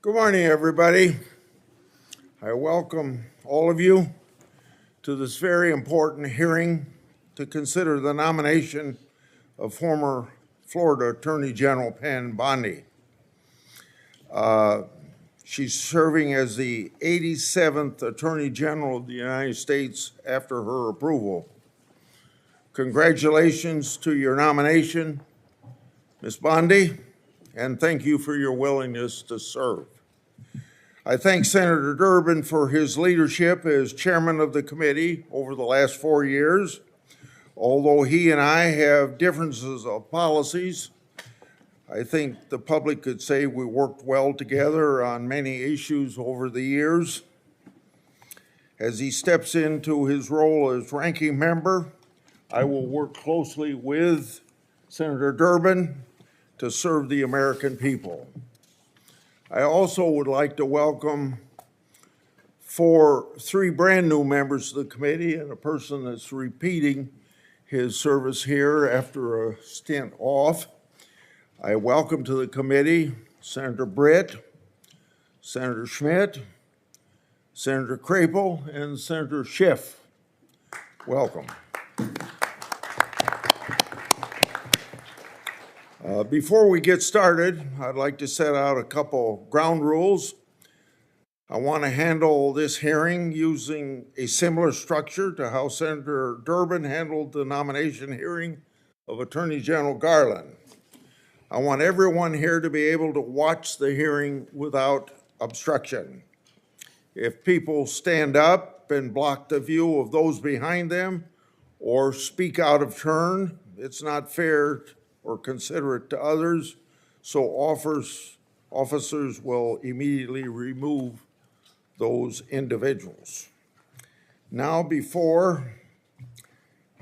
Good morning, everybody. I welcome all of you to this very important hearing to consider the nomination of former Florida Attorney General Pam Bondi. She's serving as the 87th Attorney General of the United States after her approval. Congratulations to your nomination, Ms. Bondi, and thank you for your willingness to serve. I thank Senator Durbin for his leadership as chairman of the committee over the last 4 years. Although he and I have differences of policies, I think the public could say we worked well together on many issues over the years. As he steps into his role as ranking member, I will work closely with Senator Durbin to serve the American people. I also would like to welcome three brand new members of the committee and a person that's repeating his service here after a stint off. I welcome to the committee Senator Britt, Senator Schmidt, Senator Crapel, and Senator Schiff. Welcome. Before we get started, I'd like to set out a couple ground rules. I want to handle this hearing using a similar structure to how Senator Durbin handled the nomination hearing of Attorney General Garland. I want everyone here to be able to watch the hearing without obstruction. If people stand up and block the view of those behind them or speak out of turn, it's not fair or considerate to others, so officers will immediately remove those individuals. Now, before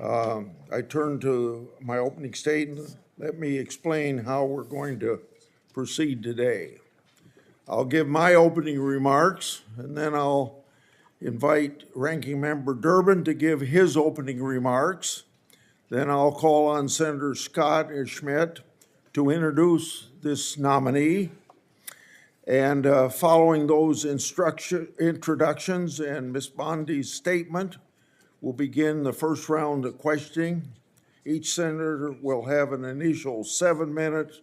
I turn to my opening statement, let me explain how we're going to proceed today. I'll give my opening remarks, and then I'll invite Ranking Member Durbin to give his opening remarks. Then I'll call on Senator Scott and Schmidt to introduce this nominee. And following those introductions and Ms. Bondi's statement, we'll begin the first round of questioning. Each senator will have an initial 7-minute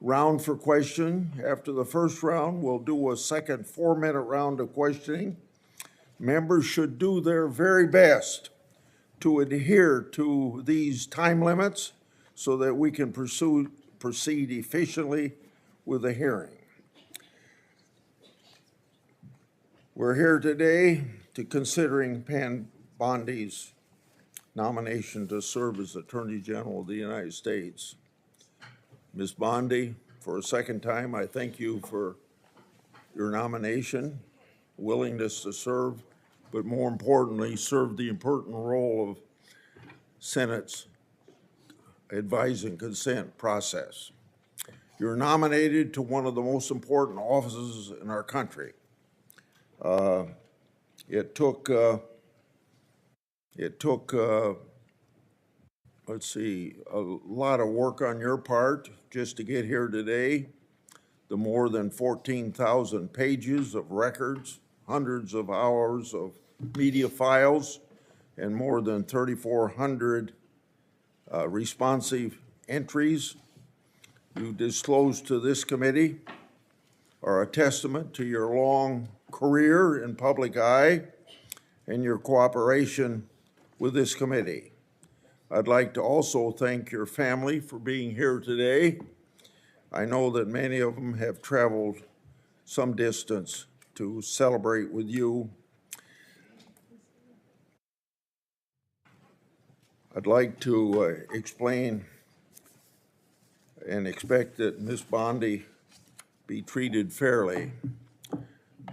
round for question. After the first round, we'll do a second 4-minute round of questioning. Members should do their very best to adhere to these time limits so that we can proceed efficiently with the hearing. We're here today to considering Pam Bondi's nomination to serve as Attorney General of the United States. Ms. Bondi, for a second time, I thank you for your nomination, willingness to serve, but more importantly, serve the important role of Senate's advise and consent process. You're nominated to one of the most important offices in our country. It took a lot of work on your part just to get here today. The more than 14,000 pages of records, hundreds of hours of media files, and more than 3,400 responsive entries you disclosed to this committee are a testament to your long career in public eye and your cooperation with this committee. I'd like to also thank your family for being here today. I know that many of them have traveled some distance to celebrate with you. I'd like to explain and expect that Ms. Bondi be treated fairly.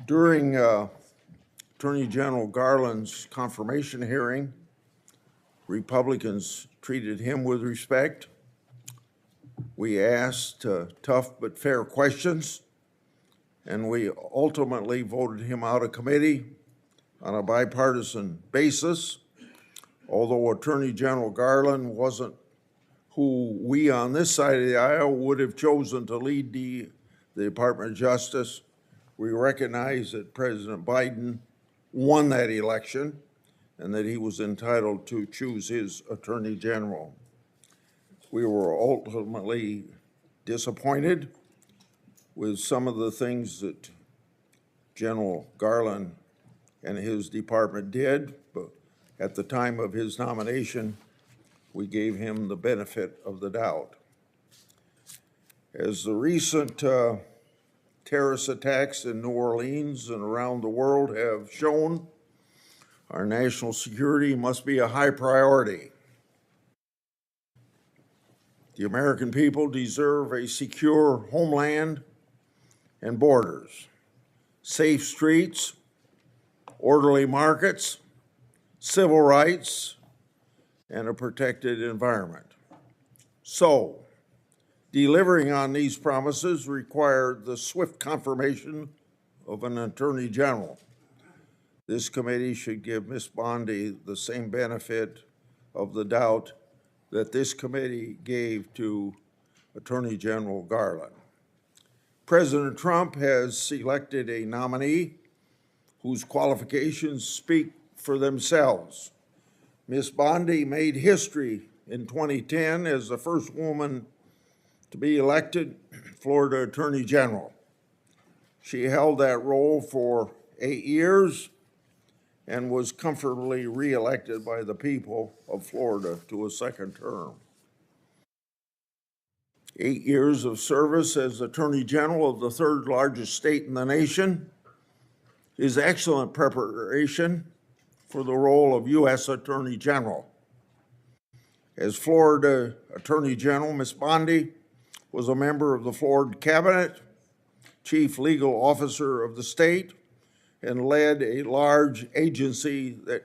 During Attorney General Garland's confirmation hearing, Republicans treated him with respect. We asked tough but fair questions, and we ultimately voted him out of committee on a bipartisan basis. Although Attorney General Garland wasn't who we on this side of the aisle would have chosen to lead the Department of Justice, We recognize that President Biden won that election and that he was entitled to choose his attorney general. We were ultimately disappointed with some of the things that General Garland and his department did, but at the time of his nomination, we gave him the benefit of the doubt. As the recent terrorist attacks in New Orleans and around the world have shown, our national security must be a high priority. The American people deserve a secure homeland and borders, safe streets, orderly markets, civil rights, and a protected environment. So, delivering on these promises required the swift confirmation of an attorney general. This committee should give Ms. Bondi the same benefit of the doubt that this committee gave to Attorney General Garland. President Trump has selected a nominee whose qualifications speak for themselves. Ms. Bondi made history in 2010 as the first woman to be elected Florida Attorney General. She held that role for 8 years and was comfortably reelected by the people of Florida to a second term. 8 years of service as Attorney General of the third largest state in the nation is excellent preparation for the role of U.S. Attorney General. As Florida Attorney General, Ms. Bondi was a member of the Florida Cabinet, chief legal officer of the state, and led a large agency that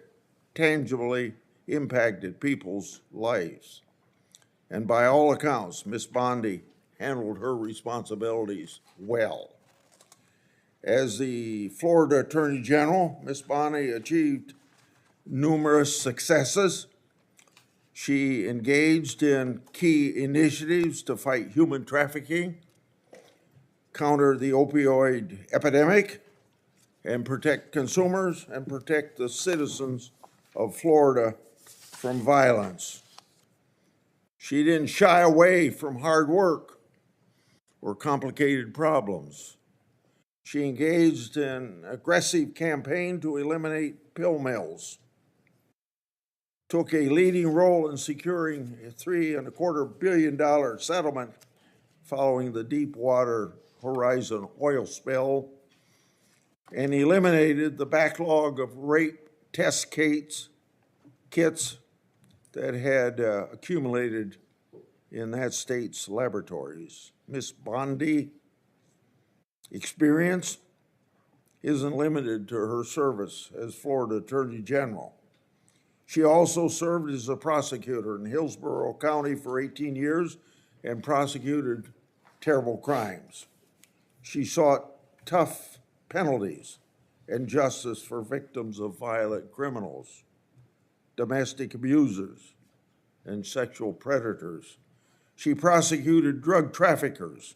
tangibly impacted people's lives. And by all accounts, Ms. Bondi handled her responsibilities well. As the Florida Attorney General, Ms. Bondi achieved numerous successes. She engaged in key initiatives to fight human trafficking, counter the opioid epidemic, and protect consumers and protect the citizens of Florida from violence. She didn't shy away from hard work or complicated problems. She engaged in an aggressive campaign to eliminate pill mills, took a leading role in securing a $3.25 billion settlement following the Deepwater Horizon oil spill, and eliminated the backlog of rape test kits that had accumulated in that state's laboratories. Ms. Bondi experience isn't limited to her service as Florida Attorney General. She also served as a prosecutor in Hillsborough County for 18 years and prosecuted terrible crimes. She sought tough penalties and justice for victims of violent criminals, domestic abusers, and sexual predators. She prosecuted drug traffickers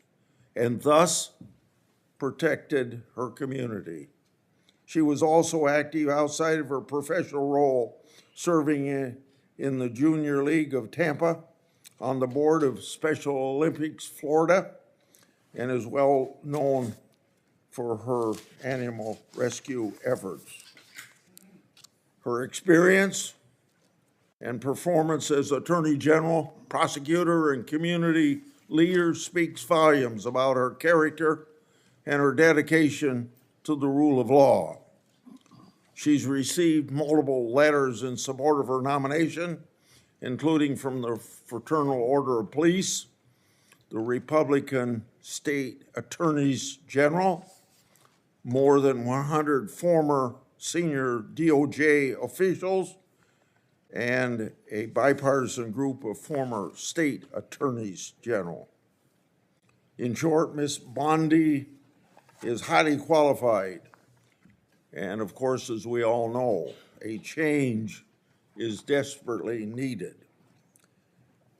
and thus protected her community. She was also active outside of her professional role, serving in the Junior League of Tampa, on the board of Special Olympics Florida, and is well known for her animal rescue efforts. Her experience and performance as Attorney General, prosecutor, and community leader speaks volumes about her character and her dedication to the rule of law. She's received multiple letters in support of her nomination, including from the Fraternal Order of Police, the Republican State Attorneys General, more than 100 former senior DOJ officials, and a bipartisan group of former state attorneys general. In short, Ms. Bondi is highly qualified, and of course, as we all know, a change is desperately needed.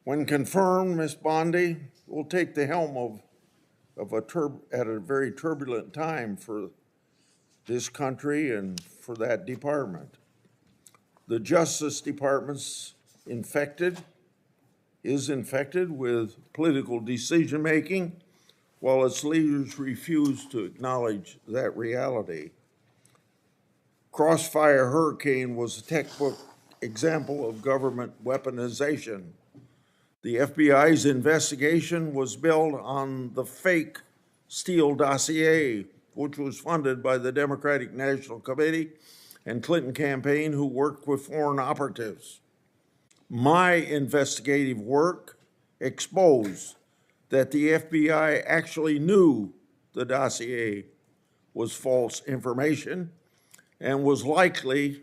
When confirmed, Ms. Bondi will take the helm of at a very turbulent time for this country and for that department. The Justice Department's is infected with political decision-making, while its leaders refuse to acknowledge that reality. Crossfire Hurricane was a textbook example of government weaponization. The FBI's investigation was built on the fake Steele dossier, which was funded by the Democratic National Committee and Clinton campaign, who worked with foreign operatives. My investigative work exposed that the FBI actually knew the dossier was false information and was likely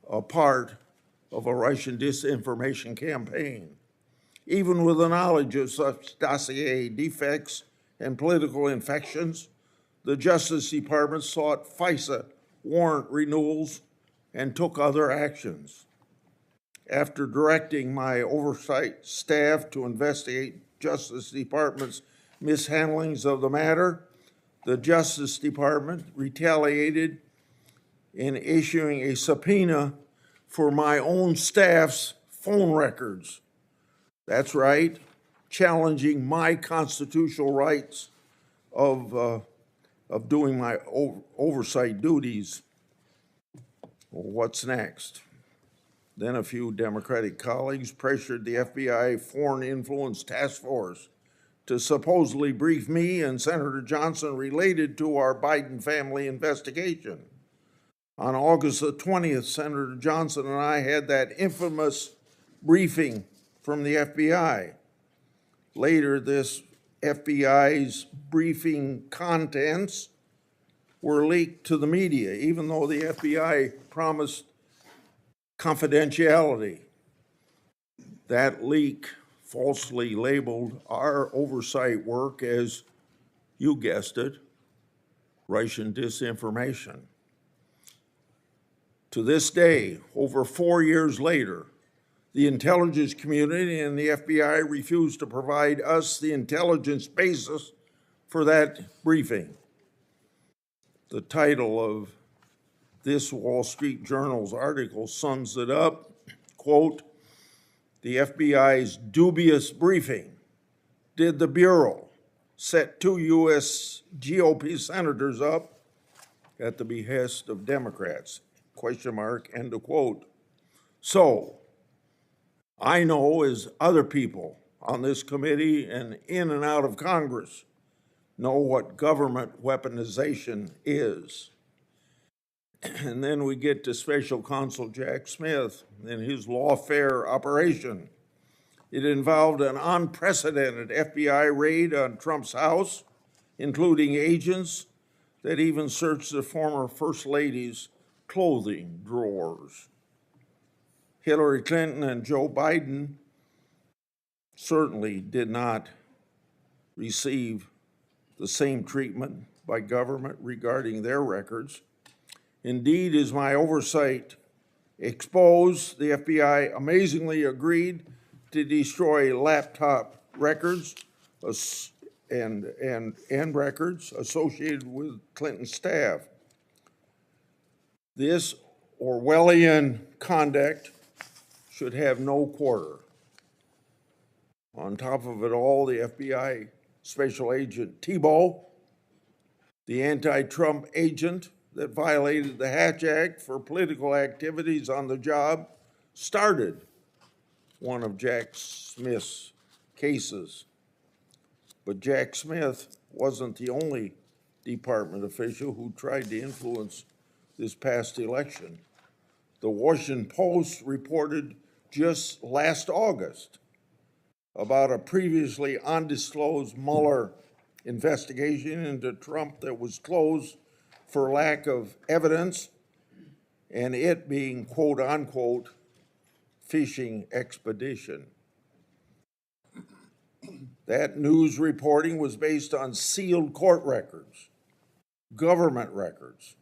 a part of a Russian disinformation campaign. Even with the knowledge of such dossier defects and political infections, the Justice Department sought FISA warrant renewals and took other actions. After directing my oversight staff to investigate Justice Department's mishandlings of the matter, the Justice Department retaliated in issuing a subpoena for my own staff's phone records. That's right, challenging my constitutional rights of doing my oversight duties. Well, what's next? Then a few Democratic colleagues pressured the FBI Foreign Influence Task Force to supposedly brief me and Senator Johnson related to our Biden family investigation. On August the 20th, Senator Johnson and I had that infamous briefing from the FBI. Later, this FBI's briefing contents were leaked to the media, even though the FBI promised confidentiality. That leak falsely labeled our oversight work as, you guessed it, Russian disinformation. To this day, over 4 years later, the intelligence community and the FBI refused to provide us the intelligence basis for that briefing. The title of this Wall Street Journal's article sums it up, quote, "The FBI's dubious briefing. Did the Bureau set 2 U.S. GOP senators up at the behest of Democrats?" Question mark, end of quote. So, I know, as other people on this committee and in and out of Congress know, what government weaponization is. And then we get to Special Counsel Jack Smith and his lawfare operation. It involved an unprecedented FBI raid on Trump's house, including agents that even searched the former First Lady's clothing drawers. Hillary Clinton and Joe Biden certainly did not receive the same treatment by government regarding their records. Indeed, as my oversight exposed, the FBI amazingly agreed to destroy laptop records and records associated with Clinton's staff. This Orwellian conduct should have no quarter. On top of it all, the FBI Special Agent Thibault, the anti-Trump agent that violated the Hatch Act for political activities on the job, started one of Jack Smith's cases. But Jack Smith wasn't the only department official who tried to influence this past election. The Washington Post reported just last August about a previously undisclosed Mueller investigation into Trump that was closed for lack of evidence, and it being, quote unquote, fishing expedition. That news reporting was based on sealed court records, government records,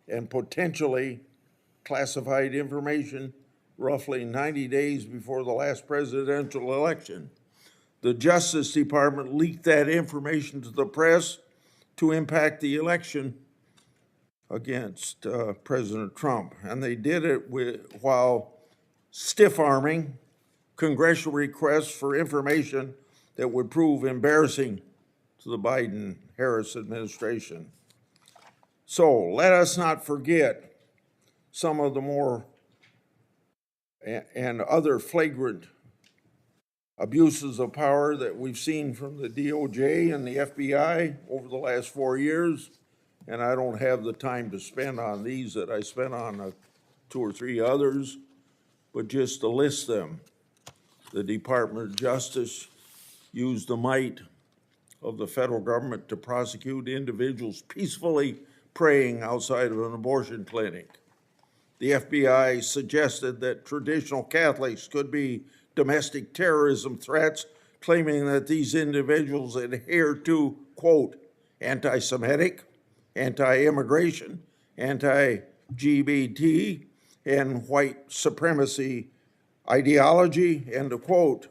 and potentially classified information roughly 90 days before the last presidential election. The Justice Department leaked that information to the press to impact the election against President Trump. And they did it while stiff-arming congressional requests for information that would prove embarrassing to the Biden-Harris administration. So let us not forget some of the more and other flagrant abuses of power that we've seen from the DOJ and the FBI over the last 4 years. And I don't have the time to spend on these that I spent on 2 or 3 others, but just to list them. The Department of Justice used the might of the federal government to prosecute individuals peacefully praying outside of an abortion clinic. The FBI suggested that traditional Catholics could be domestic terrorism threats, claiming that these individuals adhere to, quote, anti-Semitic, anti-immigration, anti-LGBT, and white supremacy ideology, end of quote.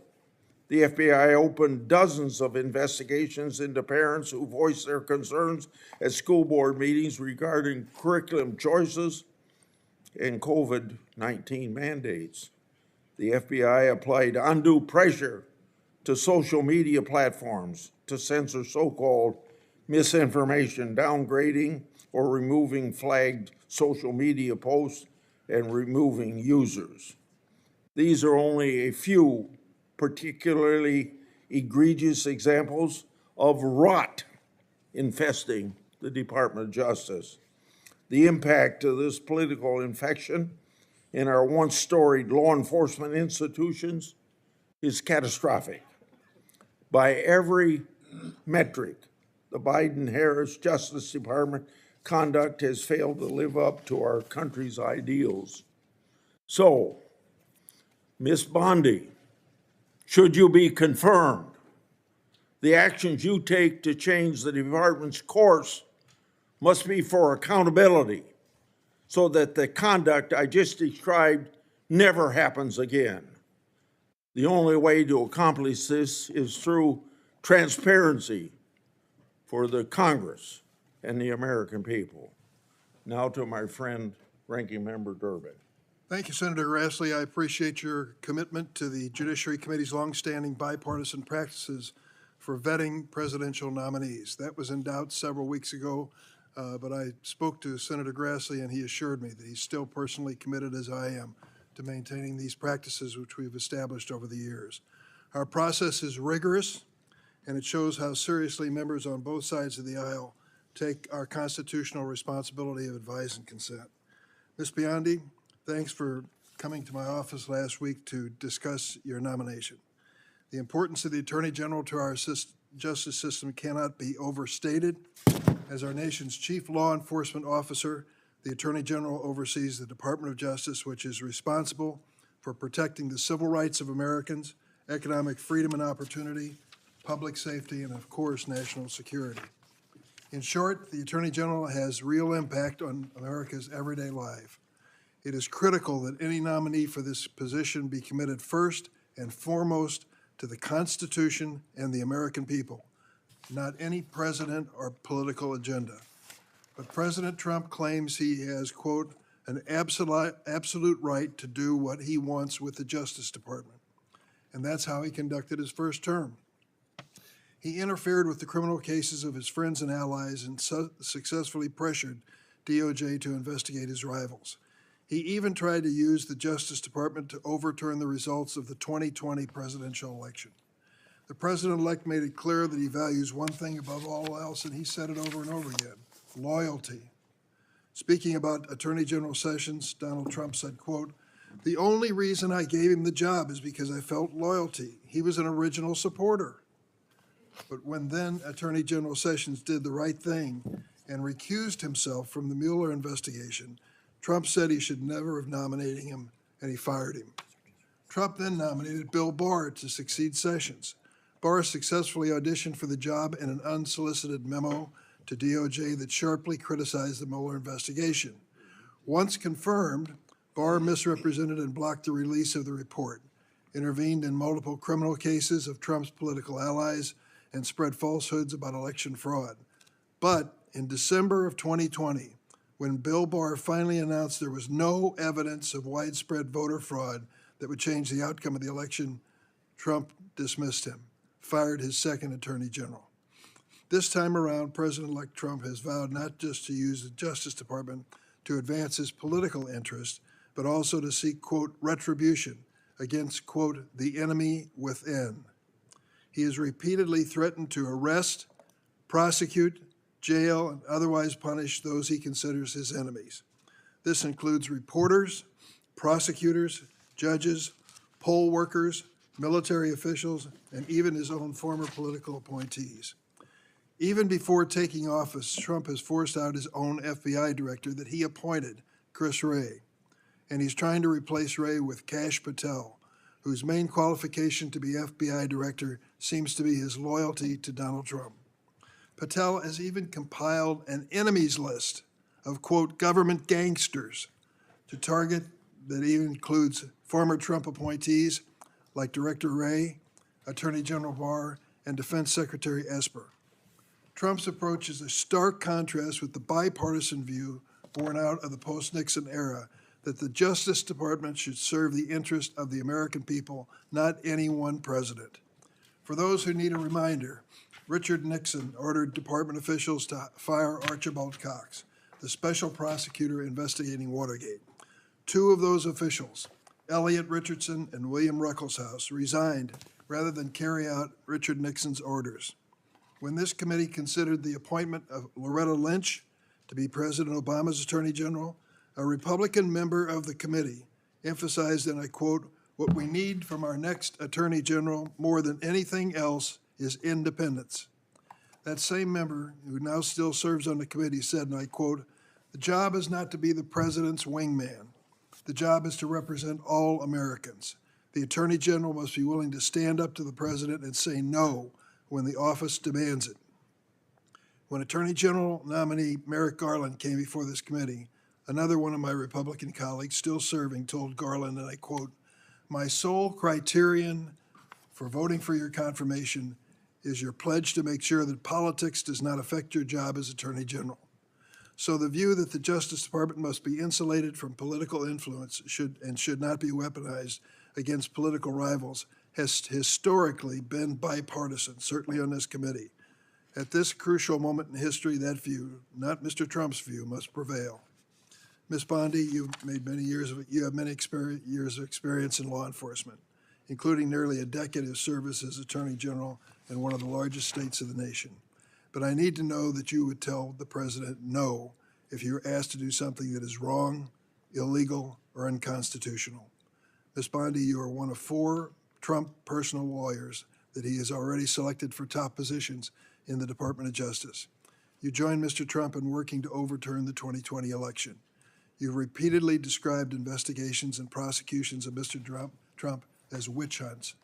The FBI opened dozens of investigations into parents who voiced their concerns at school board meetings regarding curriculum choices and COVID-19 mandates. The FBI applied undue pressure to social media platforms to censor so-called misinformation, downgrading or removing flagged social media posts and removing users. These are only a few particularly egregious examples of rot infesting the Department of Justice. The impact of this political infection in our once storied law enforcement institutions is catastrophic. By every metric, the Biden-Harris Justice Department conduct has failed to live up to our country's ideals. So, Ms. Bondi, should you be confirmed, the actions you take to change the department's course must be for accountability so that the conduct I just described never happens again. The only way to accomplish this is through transparency for the Congress and the American people. Now to my friend, Ranking Member Durbin. Thank you, Senator Grassley. I appreciate your commitment to the Judiciary Committee's longstanding bipartisan practices for vetting presidential nominees. That was in doubt several weeks ago, but I spoke to Senator Grassley and he assured me that he's still personally committed, as I am, to maintaining these practices which we've established over the years. Our process is rigorous, and it shows how seriously members on both sides of the aisle take our constitutional responsibility of advice and consent. Ms. Bondi, thanks for coming to my office last week to discuss your nomination. The importance of the Attorney General to our justice system cannot be overstated. As our nation's chief law enforcement officer, the Attorney General oversees the Department of Justice, which is responsible for protecting the civil rights of Americans, economic freedom and opportunity, public safety, and of course, national security. In short, the Attorney General has real impact on America's everyday life. It is critical that any nominee for this position be committed first and foremost to the Constitution and the American people, not any president or political agenda. But President Trump claims he has, quote, an absolute right to do what he wants with the Justice Department. And that's how he conducted his first term. He interfered with the criminal cases of his friends and allies and successfully pressured DOJ to investigate his rivals. He even tried to use the Justice Department to overturn the results of the 2020 presidential election. The president-elect made it clear that he values one thing above all else, and he said it over and over again: loyalty. Speaking about Attorney General Sessions, Donald Trump said, quote, "The only reason I gave him the job is because I felt loyalty. He was an original supporter." But when then Attorney General Sessions did the right thing and recused himself from the Mueller investigation, Trump said he should never have nominated him, and he fired him. Trump then nominated Bill Barr to succeed Sessions. Barr successfully auditioned for the job in an unsolicited memo to DOJ that sharply criticized the Mueller investigation. Once confirmed, Barr misrepresented and blocked the release of the report. intervened in multiple criminal cases of Trump's political allies, and spread falsehoods about election fraud. But in December of 2020, when Bill Barr finally announced there was no evidence of widespread voter fraud that would change the outcome of the election, Trump dismissed him, fired his second attorney general. This time around, President-elect Trump has vowed not just to use the Justice Department to advance his political interests, but also to seek, quote, retribution against, quote, the enemy within. He has repeatedly threatened to arrest, prosecute, jail, and otherwise punish those he considers his enemies. This includes reporters, prosecutors, judges, poll workers, military officials, and even his own former political appointees. Even before taking office, Trump has forced out his own FBI director that he appointed, Chris Wray, and he's trying to replace Wray with Kash Patel, whose main qualification to be FBI director seems to be his loyalty to Donald Trump. Patel has even compiled an enemies list of, quote, government gangsters to target that even includes former Trump appointees like Director Wray, Attorney General Barr, and Defense Secretary Esper. Trump's approach is a stark contrast with the bipartisan view born out of the post-Nixon era that the Justice Department should serve the interest of the American people, not any one president. For those who need a reminder, Richard Nixon ordered department officials to fire Archibald Cox, the special prosecutor investigating Watergate. Two of those officials, Elliot Richardson and William Ruckelshaus, resigned rather than carry out Richard Nixon's orders. When this committee considered the appointment of Loretta Lynch to be President Obama's Attorney General, a Republican member of the committee emphasized, and I quote, "What we need from our next Attorney General more than anything else is independence." That same member, who now still serves on the committee, said, and I quote, "The job is not to be the president's wingman. The job is to represent all Americans. The Attorney General must be willing to stand up to the president and say no when the office demands it." When Attorney General nominee Merrick Garland came before this committee, another one of my Republican colleagues still serving told Garland, and I quote, "My sole criterion for voting for your confirmation is your pledge to make sure that politics does not affect your job as Attorney General." So the view that the Justice Department must be insulated from political influence should not be weaponized against political rivals has historically been bipartisan, certainly on this committee. At this crucial moment in history, that view, not Mr. Trump's view, must prevail. Ms. Bondi, you have many years of experience in law enforcement, including nearly a decade of service as Attorney General in one of the largest states of the nation. But I need to know that you would tell the president no if you're asked to do something that is wrong, illegal, or unconstitutional. Ms. Bondi, you are one of 4 Trump personal lawyers that he has already selected for top positions in the Department of Justice. You joined Mr. Trump in working to overturn the 2020 election. You've repeatedly described investigations and prosecutions of Mr. Trump as witch hunts,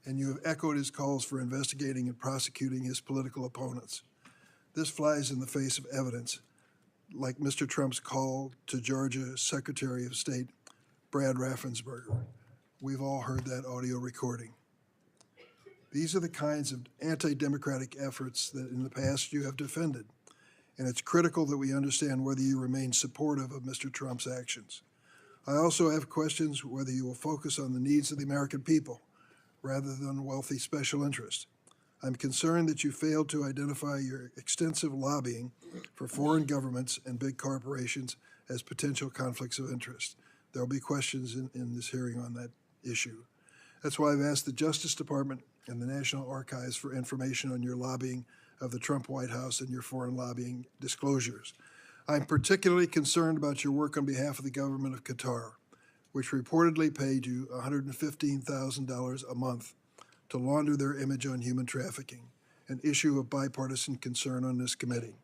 and you have echoed his calls for investigating and prosecuting his political opponents. This flies in the face of evidence, like Mr. Trump's call to Georgia Secretary of State Brad Raffensperger. We've all heard that audio recording. These are the kinds of anti-democratic efforts that in the past you have defended, and it's critical that we understand whether you remain supportive of Mr. Trump's actions. I also have questions whether you will focus on the needs of the American people rather than wealthy special interests. I'm concerned that you failed to identify your extensive lobbying for foreign governments and big corporations as potential conflicts of interest. There will be questions in this hearing on that issue. That's why I've asked the Justice Department and the National Archives for information on your lobbying of the Trump White House and your foreign lobbying disclosures. I'm particularly concerned about your work on behalf of the government of Qatar, which reportedly paid you $115,000 a month to launder their image on human trafficking, an issue of bipartisan concern on this committee.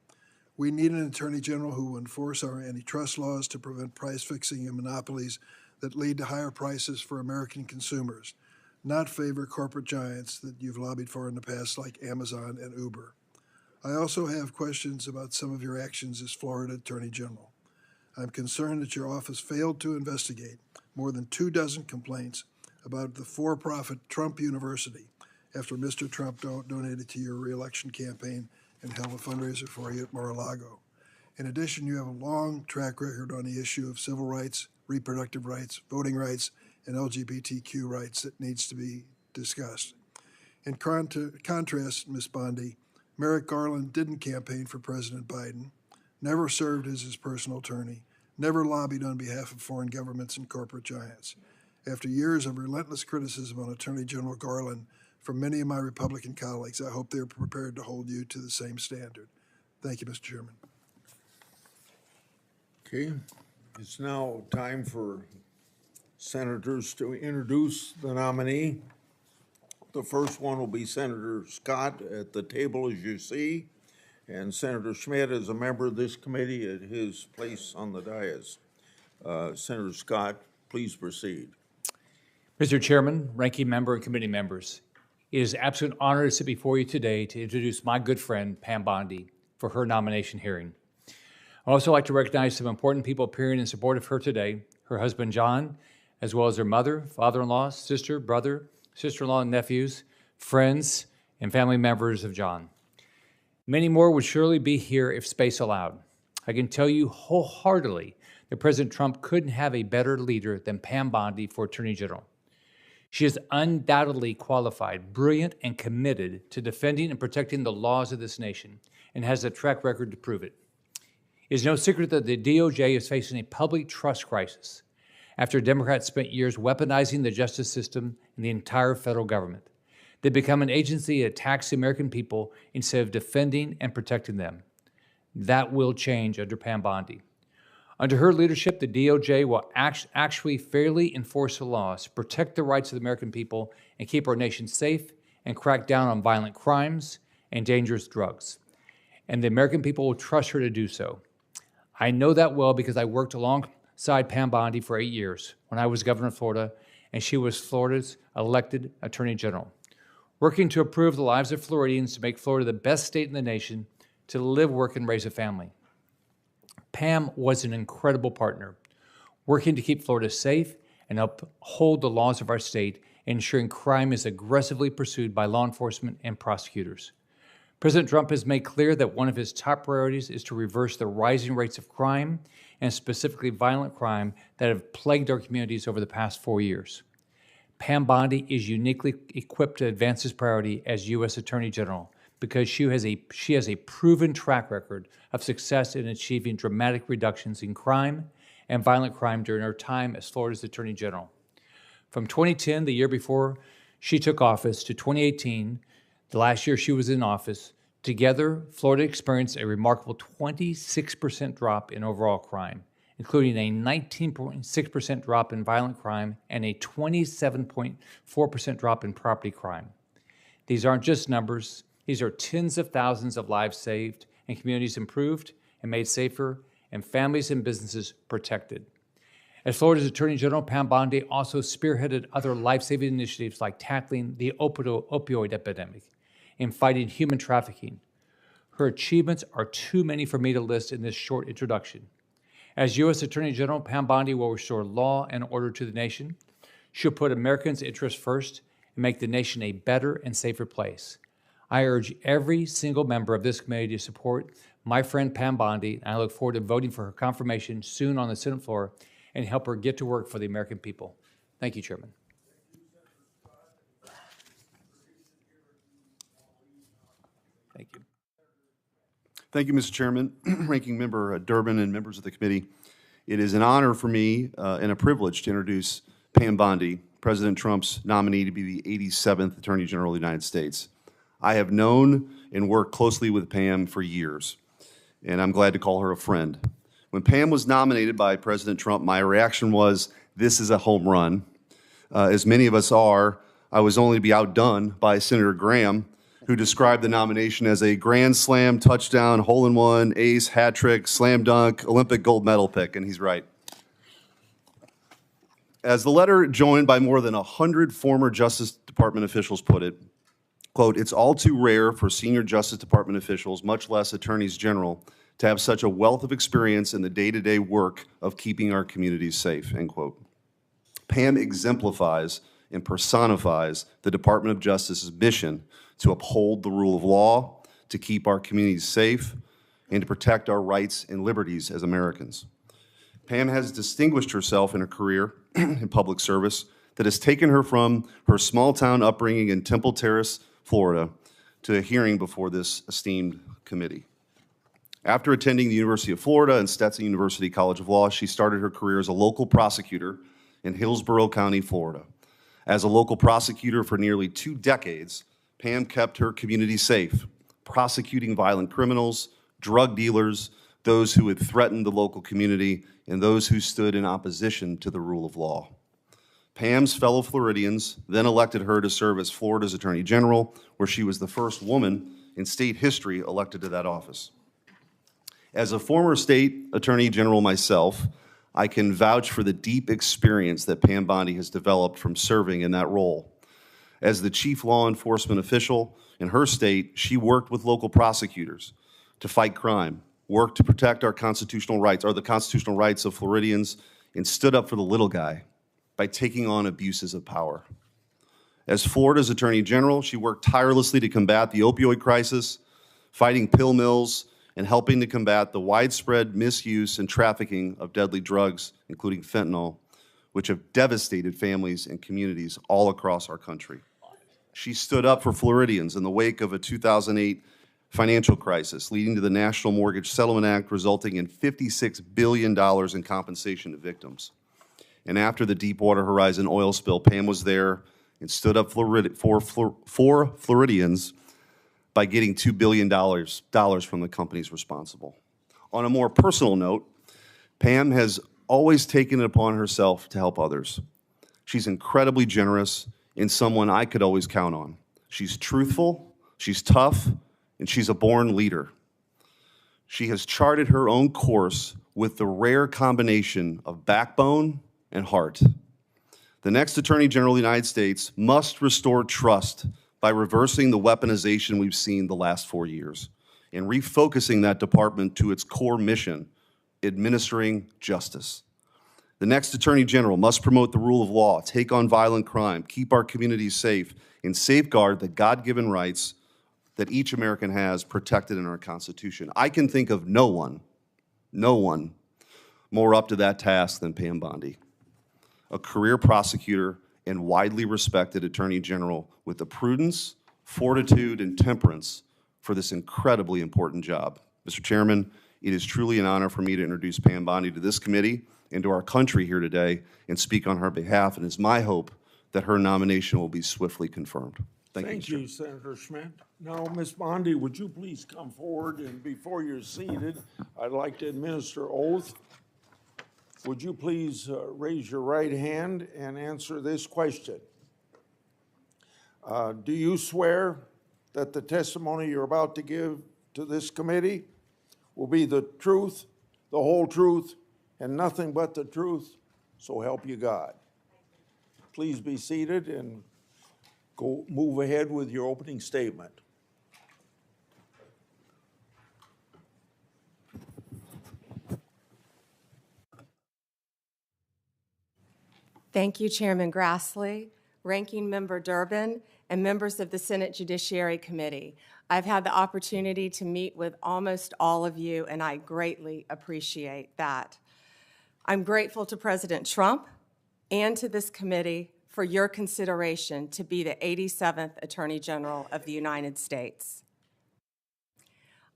We need an Attorney General who will enforce our antitrust laws to prevent price fixing and monopolies that lead to higher prices for American consumers, not favor corporate giants that you've lobbied for in the past like Amazon and Uber. I also have questions about some of your actions as Florida Attorney General. I'm concerned that your office failed to investigate more than 24 complaints about the for-profit Trump University after Mr. Trump donated to your reelection campaign and held a fundraiser for you at Mar-a-Lago. In addition, you have a long track record on the issue of civil rights, reproductive rights, voting rights, and LGBTQ rights that needs to be discussed. In contrast, Ms. Bondi, Merrick Garland didn't campaign for President Biden, never served as his personal attorney, never lobbied on behalf of foreign governments and corporate giants. After years of relentless criticism on Attorney General Garland from many of my Republican colleagues, I hope they're prepared to hold you to the same standard. Thank you, Mr. Chairman. Okay, it's now time for senators to introduce the nominee. The first one will be Senator Scott at the table, as you see, and Senator Schmidt is a member of this committee at his place on the dais. Senator Scott, please proceed. Mr. Chairman, ranking member, and committee members, it is an absolute honor to sit before you today to introduce my good friend, Pam Bondi, for her nomination hearing. I'd also like to recognize some important people appearing in support of her today, her husband, John, as well as her mother, father-in-law, sister, brother, sister-in-law, and nephews, friends, and family members of John. Many more would surely be here if space allowed. I can tell you wholeheartedly that President Trump couldn't have a better leader than Pam Bondi for Attorney General. She is undoubtedly qualified, brilliant, and committed to defending and protecting the laws of this nation, and has a track record to prove it. It is no secret that the DOJ is facing a public trust crisis after Democrats spent years weaponizing the justice system and the entire federal government. They become an agency that attacks the American people instead of defending and protecting them. That will change under Pam Bondi. Under her leadership, the DOJ will actually fairly enforce the laws, protect the rights of the American people, and keep our nation safe, and crack down on violent crimes and dangerous drugs. And the American people will trust her to do so. I know that well because I worked alongside Pam Bondi for 8 years when I was governor of Florida, and she was Florida's elected Attorney General, working to improve the lives of Floridians to make Florida the best state in the nation to live, work, and raise a family. Pam was an incredible partner, working to keep Florida safe and uphold the laws of our state, ensuring crime is aggressively pursued by law enforcement and prosecutors. President Trump has made clear that one of his top priorities is to reverse the rising rates of crime, and specifically violent crime, that have plagued our communities over the past 4 years. Pam Bondi is uniquely equipped to advance this priority as U.S. Attorney General because she has a proven track record of success in achieving dramatic reductions in crime and violent crime during her time as Florida's Attorney General. From 2010, the year before she took office, to 2018, the last year she was in office, together, Florida experienced a remarkable 26% drop in overall crime, including a 19.6% drop in violent crime and a 27.4% drop in property crime. These aren't just numbers. These are tens of thousands of lives saved and communities improved and made safer and families and businesses protected. As Florida's Attorney General, Pam Bondi also spearheaded other life-saving initiatives like tackling the opioid epidemic and fighting human trafficking. Her achievements are too many for me to list in this short introduction. As U.S. Attorney General, Pam Bondi will restore law and order to the nation. She'll put Americans' interests first and make the nation a better and safer place. I urge every single member of this committee to support my friend Pam Bondi, and I look forward to voting for her confirmation soon on the Senate floor and help her get to work for the American people. Thank you, Chairman. Thank you. Thank you, Mr. Chairman, Ranking Member Durbin, and members of the committee. It is an honor for me and a privilege to introduce Pam Bondi, President Trump's nominee to be the 87th Attorney General of the United States. I have known and worked closely with Pam for years, and I'm glad to call her a friend. When Pam was nominated by President Trump, my reaction was, this is a home run. As many of us are, I was only to be outdone by Senator Graham, who described the nomination as a grand slam, touchdown, hole-in-one, ace, hat trick, slam dunk, Olympic gold medal pick, and he's right. As the letter joined by more than 100 former Justice Department officials put it, quote, it's all too rare for senior Justice Department officials, much less attorneys general, to have such a wealth of experience in the day-to-day work of keeping our communities safe, end quote. Pam exemplifies and personifies the Department of Justice's mission to uphold the rule of law, to keep our communities safe, and to protect our rights and liberties as Americans. Pam has distinguished herself in her career in public service that has taken her from her small-town upbringing in Temple Terrace, Florida, to a hearing before this esteemed committee. After attending the University of Florida and Stetson University College of Law, she started her career as a local prosecutor in Hillsborough County, Florida. As a local prosecutor for nearly 2 decades, Pam kept her community safe, prosecuting violent criminals, drug dealers, those who had threatened the local community, and those who stood in opposition to the rule of law. Pam's fellow Floridians then elected her to serve as Florida's Attorney General, where she was the first woman in state history elected to that office. As a former state attorney general myself, I can vouch for the deep experience that Pam Bondi has developed from serving in that role. As the chief law enforcement official in her state, she worked with local prosecutors to fight crime, worked to protect our constitutional rights, or the constitutional rights of Floridians, and stood up for the little guy by taking on abuses of power. As Florida's Attorney General, she worked tirelessly to combat the opioid crisis, fighting pill mills, and helping to combat the widespread misuse and trafficking of deadly drugs, including fentanyl, which have devastated families and communities all across our country. She stood up for Floridians in the wake of a 2008 financial crisis, leading to the National Mortgage Settlement Act, resulting in $56 billion in compensation to victims. And after the Deepwater Horizon oil spill, Pam was there and stood up for Floridians by getting $2 billion from the companies responsible. On a more personal note, Pam has always taken it upon herself to help others. She's incredibly generous and someone I could always count on. She's truthful, she's tough, and she's a born leader. She has charted her own course with the rare combination of backbone and heart. The next Attorney General of the United States must restore trust by reversing the weaponization we've seen the last 4 years and refocusing that department to its core mission, administering justice. The next Attorney General must promote the rule of law, take on violent crime, keep our communities safe, and safeguard the God-given rights that each American has protected in our Constitution. I can think of no one more up to that task than Pam Bondi, a career prosecutor and widely respected Attorney General with the prudence, fortitude, and temperance for this incredibly important job. Mr. Chairman, it is truly an honor for me to introduce Pam Bondi to this committee and to our country here today and speak on her behalf, and it's my hope that her nomination will be swiftly confirmed. Thank you, Senator Schmidt. Now, Ms. Bondi, would you please come forward, and before you're seated, I'd like to administer oath. Would you please raise your right hand and answer this question? Do you swear that the testimony you're about to give to this committee will be the truth, the whole truth, and nothing but the truth, so help you God? Please be seated and move ahead with your opening statement. Thank you, Chairman Grassley, Ranking Member Durbin, and members of the Senate Judiciary Committee. I've had the opportunity to meet with almost all of you, and I greatly appreciate that. I'm grateful to President Trump and to this committee for your consideration to be the 87th Attorney General of the United States.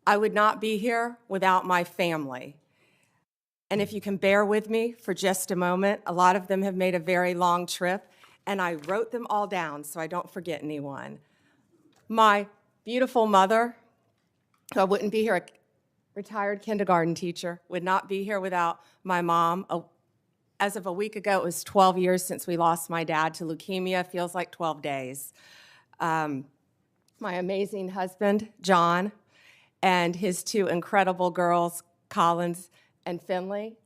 I would not be here without my family. And if you can bear with me for just a moment, a lot of them have made a very long trip, and I wrote them all down so I don't forget anyone. My beautiful mother, who I wouldn't be here, a retired kindergarten teacher, would not be here without my mom. As of a week ago, it was 12 years since we lost my dad to leukemia. Feels like 12 days. My amazing husband, John, and his 2 incredible girls, Collins and Finley.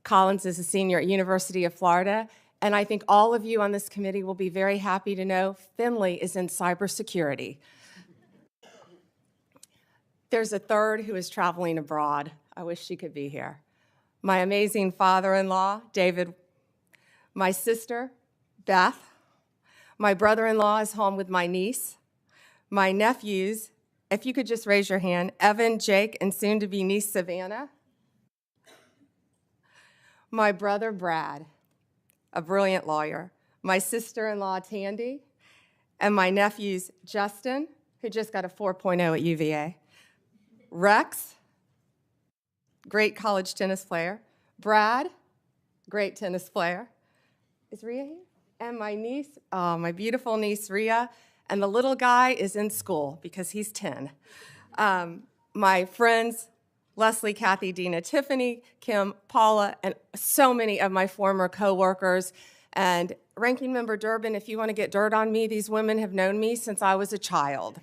Collins is a senior at University of Florida, and I think all of you on this committee will be very happy to know Finley is in cybersecurity. There's a third who is traveling abroad. I wish she could be here. My amazing father-in-law, David, my sister, Beth, My brother-in-law is home with my niece. My nephews, if you could just raise your hand, Evan, Jake, and soon-to-be niece Savannah. My brother Brad, a brilliant lawyer. My sister-in-law Tandy, and my nephews Justin, who just got a 4.0 at UVA. Rex, great college tennis player. Brad, great tennis player. Is Rhea here? And my niece, my beautiful niece Rhea, and the little guy is in school because he's 10. My friends, Leslie, Kathy, Dina, Tiffany, Kim, Paula, and so many of my former coworkers. And Ranking Member Durbin, if you want to get dirt on me, these women have known me since I was a child.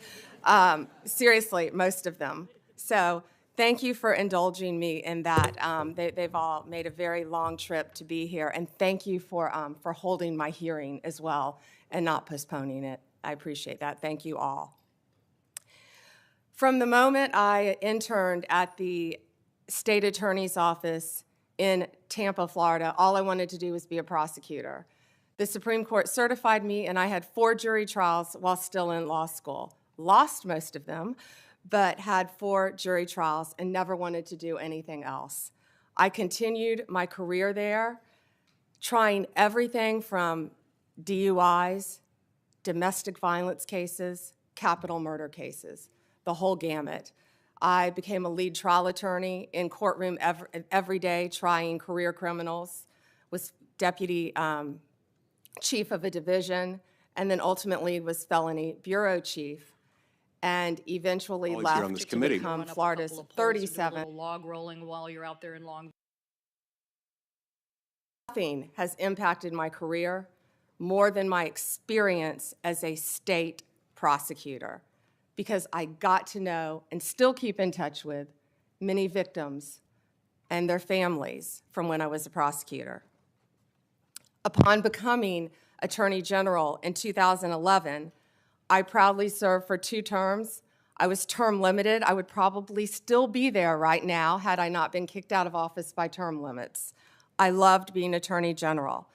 Seriously, most of them. So thank you for indulging me in that. They've all made a very long trip to be here, and thank you for holding my hearing as well and not postponing it. I appreciate that. Thank you all. From the moment I interned at the state attorney's office in Tampa, Florida, all I wanted to do was be a prosecutor. The Supreme Court certified me, and I had 4 jury trials while still in law school. Lost most of them, but had 4 jury trials and never wanted to do anything else. I continued my career there, trying everything from DUIs, domestic violence cases, capital murder cases, the whole gamut. I became a lead trial attorney in courtroom every day, trying career criminals, was deputy chief of a division, and then ultimately was felony bureau chief, and eventually Always here on left this to committee. become Run up a Florida's couple of polls or do a 37th. little log rolling while you're out there in Long. Nothing has impacted my career more than my experience as a state prosecutor, because I got to know and still keep in touch with many victims and their families from when I was a prosecutor. Upon becoming Attorney General in 2011, I proudly served for 2 terms. I was term limited. I would probably still be there right now had I not been kicked out of office by term limits. I loved being Attorney General.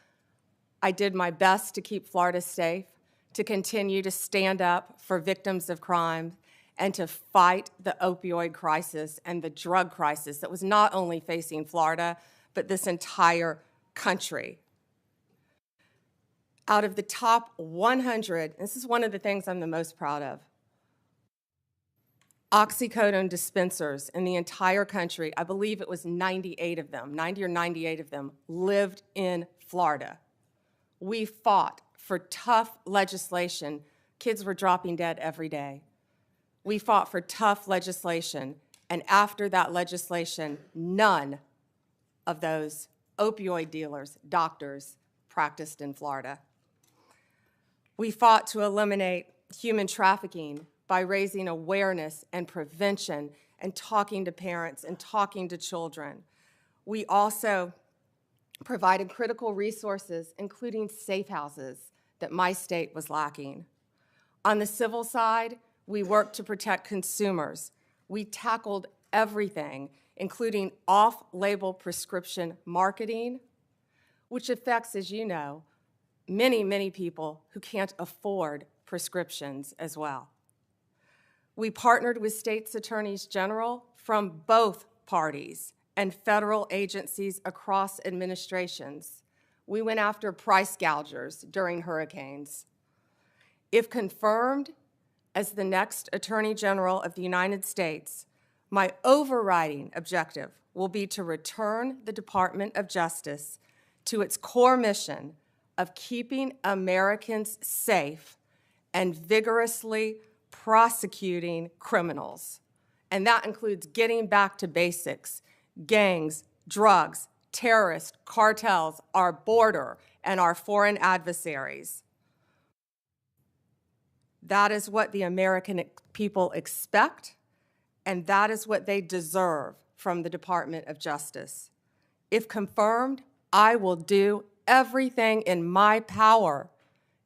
I did my best to keep Florida safe, to continue to stand up for victims of crime, and to fight the opioid crisis and the drug crisis that was not only facing Florida, but this entire country. Out of the top 100, this is one of the things I'm the most proud of, oxycodone dispensers in the entire country, I believe it was 98 of them, 90 or 98 of them, lived in Florida. We fought for tough legislation. Kids were dropping dead every day. We fought for tough legislation, and after that legislation, none of those opioid dealers, doctors, practiced in Florida. We fought to eliminate human trafficking by raising awareness and prevention and talking to parents and talking to children. We also provided critical resources, including safe houses, that my state was lacking. On the civil side, we worked to protect consumers. We tackled everything, including off-label prescription marketing, which affects, as you know, many, many people who can't afford prescriptions as well. We partnered with states' attorneys general from both parties and federal agencies across administrations. We went after price gougers during hurricanes. If confirmed as the next Attorney General of the United States, my overriding objective will be to return the Department of Justice to its core mission of keeping Americans safe and vigorously prosecuting criminals. And that includes getting back to basics: gangs, drugs, terrorists, cartels, our border, and our foreign adversaries. That is what the American people expect, and that is what they deserve from the Department of Justice. If confirmed, I will do everything in my power,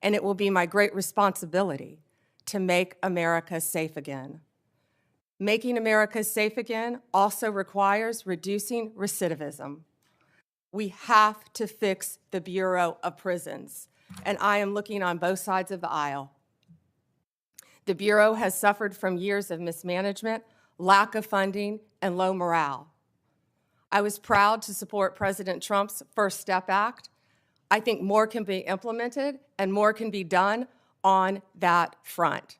and it will be my great responsibility to make America safe again. Making America safe again also requires reducing recidivism. We have to fix the Bureau of Prisons. and I am looking on both sides of the aisle. The Bureau has suffered from years of mismanagement, lack of funding, and low morale. I was proud to support President Trump's First Step Act. I think more can be implemented and more can be done on that front.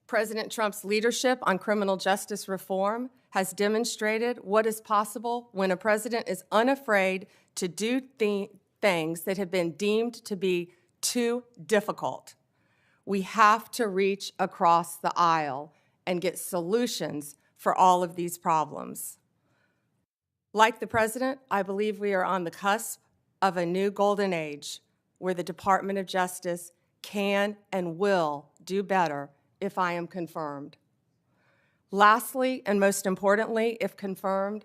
President Trump's leadership on criminal justice reform has demonstrated what is possible when a president is unafraid to do things that have been deemed to be too difficult. We have to reach across the aisle and get solutions for all of these problems. Like the president, I believe we are on the cusp of a new golden age where the Department of Justice can and will do better if I am confirmed. Lastly, and most importantly, if confirmed,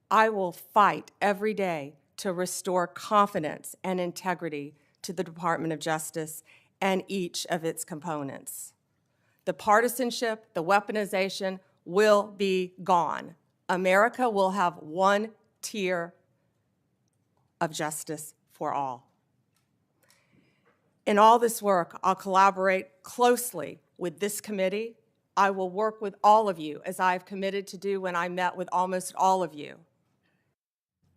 I will fight every day to restore confidence and integrity to the Department of Justice and each of its components. The partisanship, the weaponization will be gone. America will have one tier of justice for all. In all this work, I'll collaborate closely with this committee. I will work with all of you, as I've committed to do when I met with almost all of you.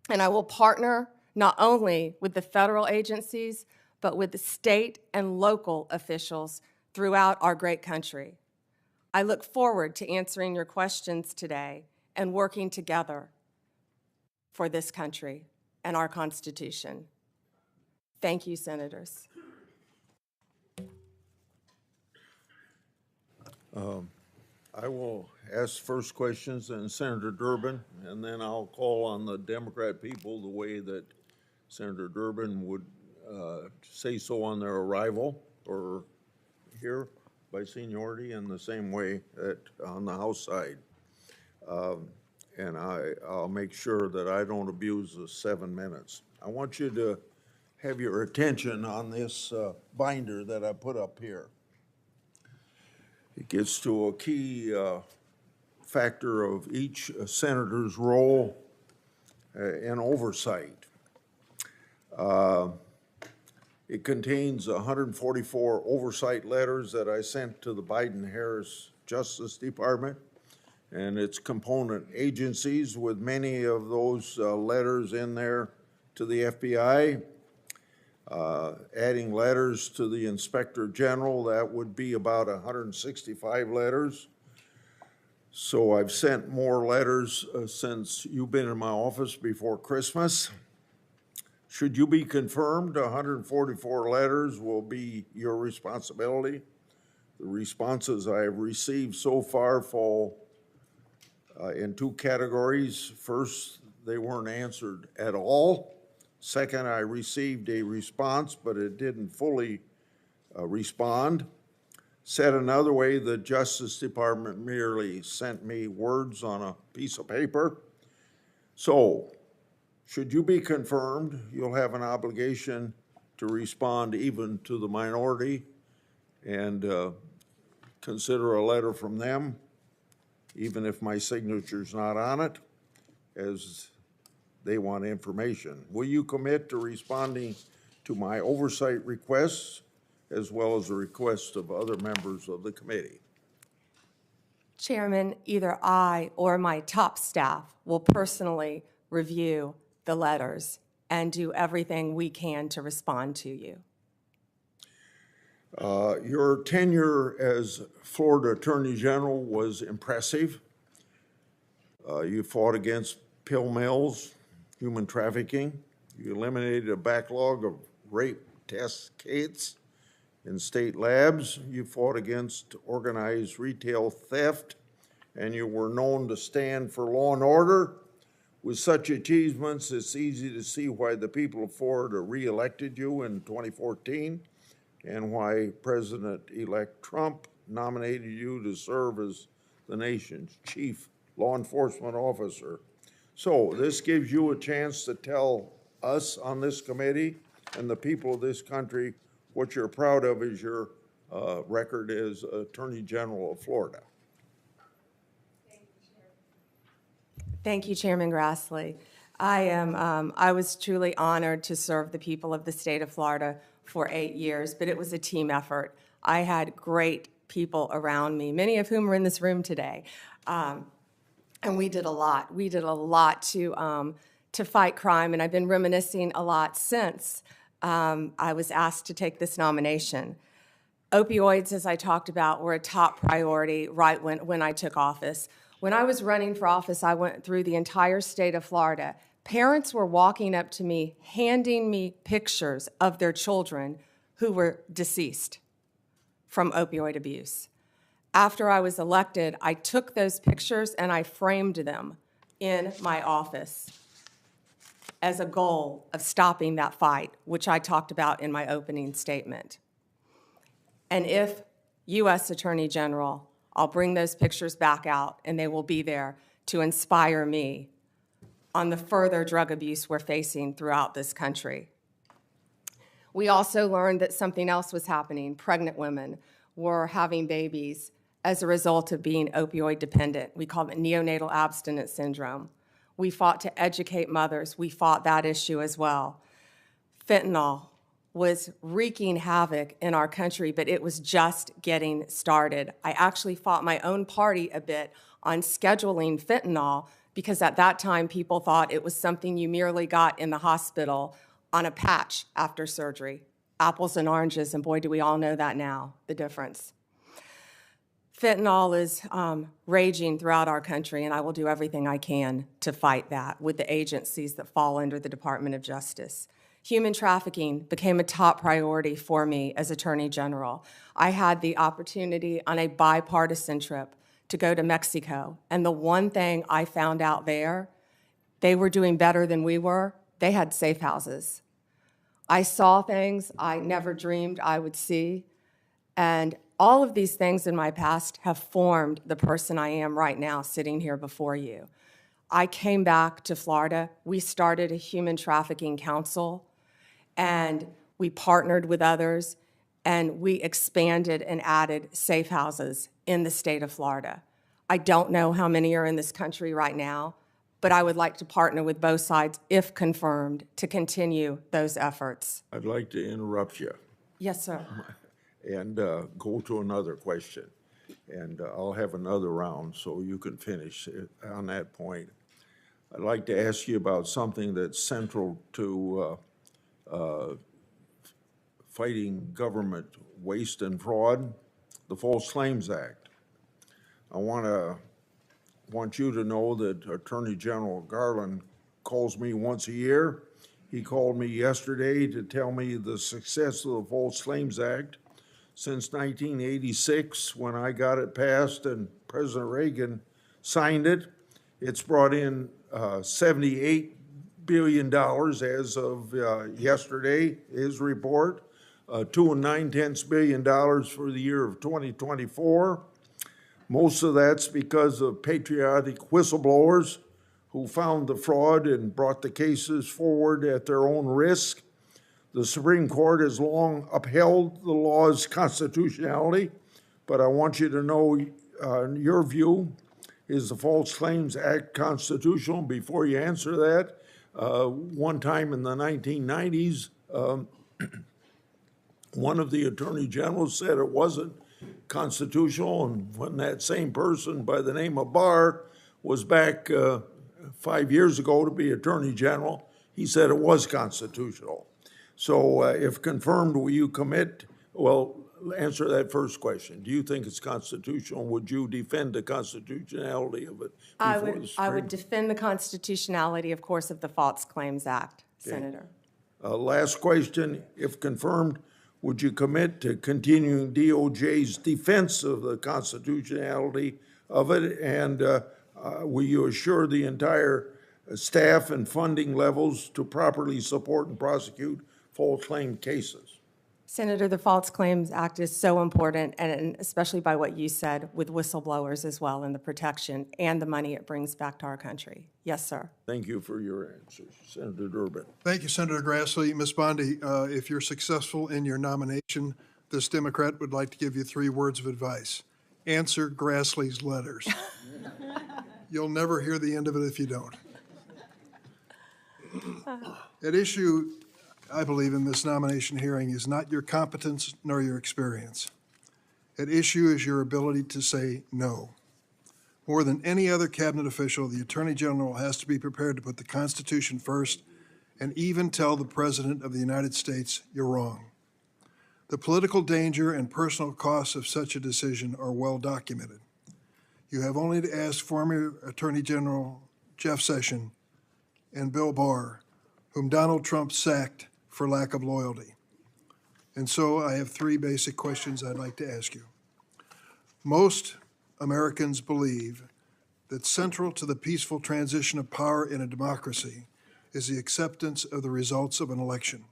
And I will partner not only with the federal agencies, but with the state and local officials throughout our great country. I look forward to answering your questions today and working together for this country and our Constitution. Thank you, Senators. I will ask first questions, and Senator Durbin, and then I'll call on the Democrat people the way that Senator Durbin would say so on their arrival or here by seniority, in the same way that on the House side. And I'll make sure that I don't abuse the 7 minutes. I want you to have your attention on this binder that I put up here. It gets to a key factor of each senator's role and oversight. It contains 144 oversight letters that I sent to the Biden-Harris Justice Department and its component agencies, with many of those letters in there to the FBI. Adding letters to the Inspector General, that would be about 165 letters. So I've sent more letters since you've been in my office before Christmas. Should you be confirmed, 144 letters will be your responsibility. The responses I have received so far fall in two categories. First, they weren't answered at all. Second, I received a response, but it didn't fully respond. Said another way, the Justice Department merely sent me words on a piece of paper. So, should you be confirmed, you'll have an obligation to respond even to the minority and consider a letter from them, even if my signature's not on it, as they want information. Will you commit to responding to my oversight requests as well as the requests of other members of the committee? Chairman, either I or my top staff will personally review the letters and do everything we can to respond to you. Your tenure as Florida Attorney General was impressive. You fought against pill mills, human trafficking. You eliminated a backlog of rape test kits in state labs. You fought against organized retail theft, and you were known to stand for law and order. With such achievements, it's easy to see why the people of Florida re-elected you in 2014 and why President-elect Trump nominated you to serve as the nation's chief law enforcement officer. So this gives you a chance to tell us on this committee and the people of this country what you're proud of as your record as Attorney General of Florida. Thank you, Chairman Grassley. I was truly honored to serve the people of the state of Florida for 8 years, but it was a team effort. I had great people around me, many of whom are in this room today. And we did a lot. We did a lot to fight crime, and I've been reminiscing a lot since I was asked to take this nomination. Opioids, as I talked about, were a top priority right when I took office. When I was running for office, I went through the entire state of Florida. Parents were walking up to me, handing me pictures of their children who were deceased from opioid abuse. After I was elected, I took those pictures and I framed them in my office as a goal of stopping that fight, which I talked about in my opening statement. And if U.S. Attorney General, I'll bring those pictures back out, and they will be there to inspire me on the further drug abuse we're facing throughout this country. We also learned that something else was happening. Pregnant women were having babies as a result of being opioid dependent. We call it neonatal abstinence syndrome. We fought to educate mothers. We fought that issue as well. Fentanyl was wreaking havoc in our country, but it was just getting started. I actually fought my own party a bit on scheduling fentanyl because at that time people thought it was something you merely got in the hospital on a patch after surgery. Apples and oranges, and boy, do we all know that now, the difference. Fentanyl is raging throughout our country, and I will do everything I can to fight that with the agencies that fall under the Department of Justice. Human trafficking became a top priority for me as Attorney General. I had the opportunity on a bipartisan trip to go to Mexico, and the one thing I found out there, they were doing better than we were. They had safe houses. I saw things I never dreamed I would see, and all of these things in my past have formed the person I am right now sitting here before you. I came back to Florida. We started a human trafficking council, and we partnered with others, and we expanded and added safe houses in the state of Florida. I don't know how many are in this country right now, but I would like to partner with both sides, if confirmed, to continue those efforts. I'd like to interrupt you Yes, sir. and go to another question. And I'll have another round so you can finish on that point. I'd like to ask you about something that's central to fighting government waste and fraud, the False Claims Act. I want you to know that Attorney General Garland calls me once a year. He called me yesterday to tell me the success of the False Claims Act. Since 1986, when I got it passed and President Reagan signed it, it's brought in $78 billion as of yesterday, his report, $2.9 billion for the year of 2024. Most of that's because of patriotic whistleblowers who found the fraud and brought the cases forward at their own risk. The Supreme Court has long upheld the law's constitutionality, but I want you to know your view. Is the False Claims Act constitutional? Before you answer that, one time in the 1990s, one of the attorney generals said it wasn't constitutional, and when that same person by the name of Barr was back 5 years ago to be attorney general, he said it was constitutional. So if confirmed, will you commit? Well, answer that first question. Do you think it's constitutional? Would you defend the constitutionality of it? I would defend the constitutionality, of course, of the False Claims Act, Senator. Last question, if confirmed, would you commit to continuing DOJ's defense of the constitutionality of it? And will you assure the entire staff and funding levels to properly support and prosecute false claim cases? Senator, the False Claims Act is so important, and especially by what you said with whistleblowers as well, and the protection and the money it brings back to our country. Yes, sir. Thank you for your answers. Senator Durbin. Thank you, Senator Grassley. Ms. Bondi, if you're successful in your nomination, this Democrat would like to give you 3 words of advice. Answer Grassley's letters. You'll never hear the end of it if you don't. At issue, I believe, in this nomination hearing is not your competence nor your experience. At issue is your ability to say no. More than any other cabinet official, the Attorney General has to be prepared to put the Constitution first and even tell the President of the United States you're wrong. The political danger and personal costs of such a decision are well documented. You have only to ask former Attorney General Jeff Sessions and Bill Barr, whom Donald Trump sacked for lack of loyalty. And so I have three basic questions I'd like to ask you. Most Americans believe that central to the peaceful transition of power in a democracy is the acceptance of the results of an election.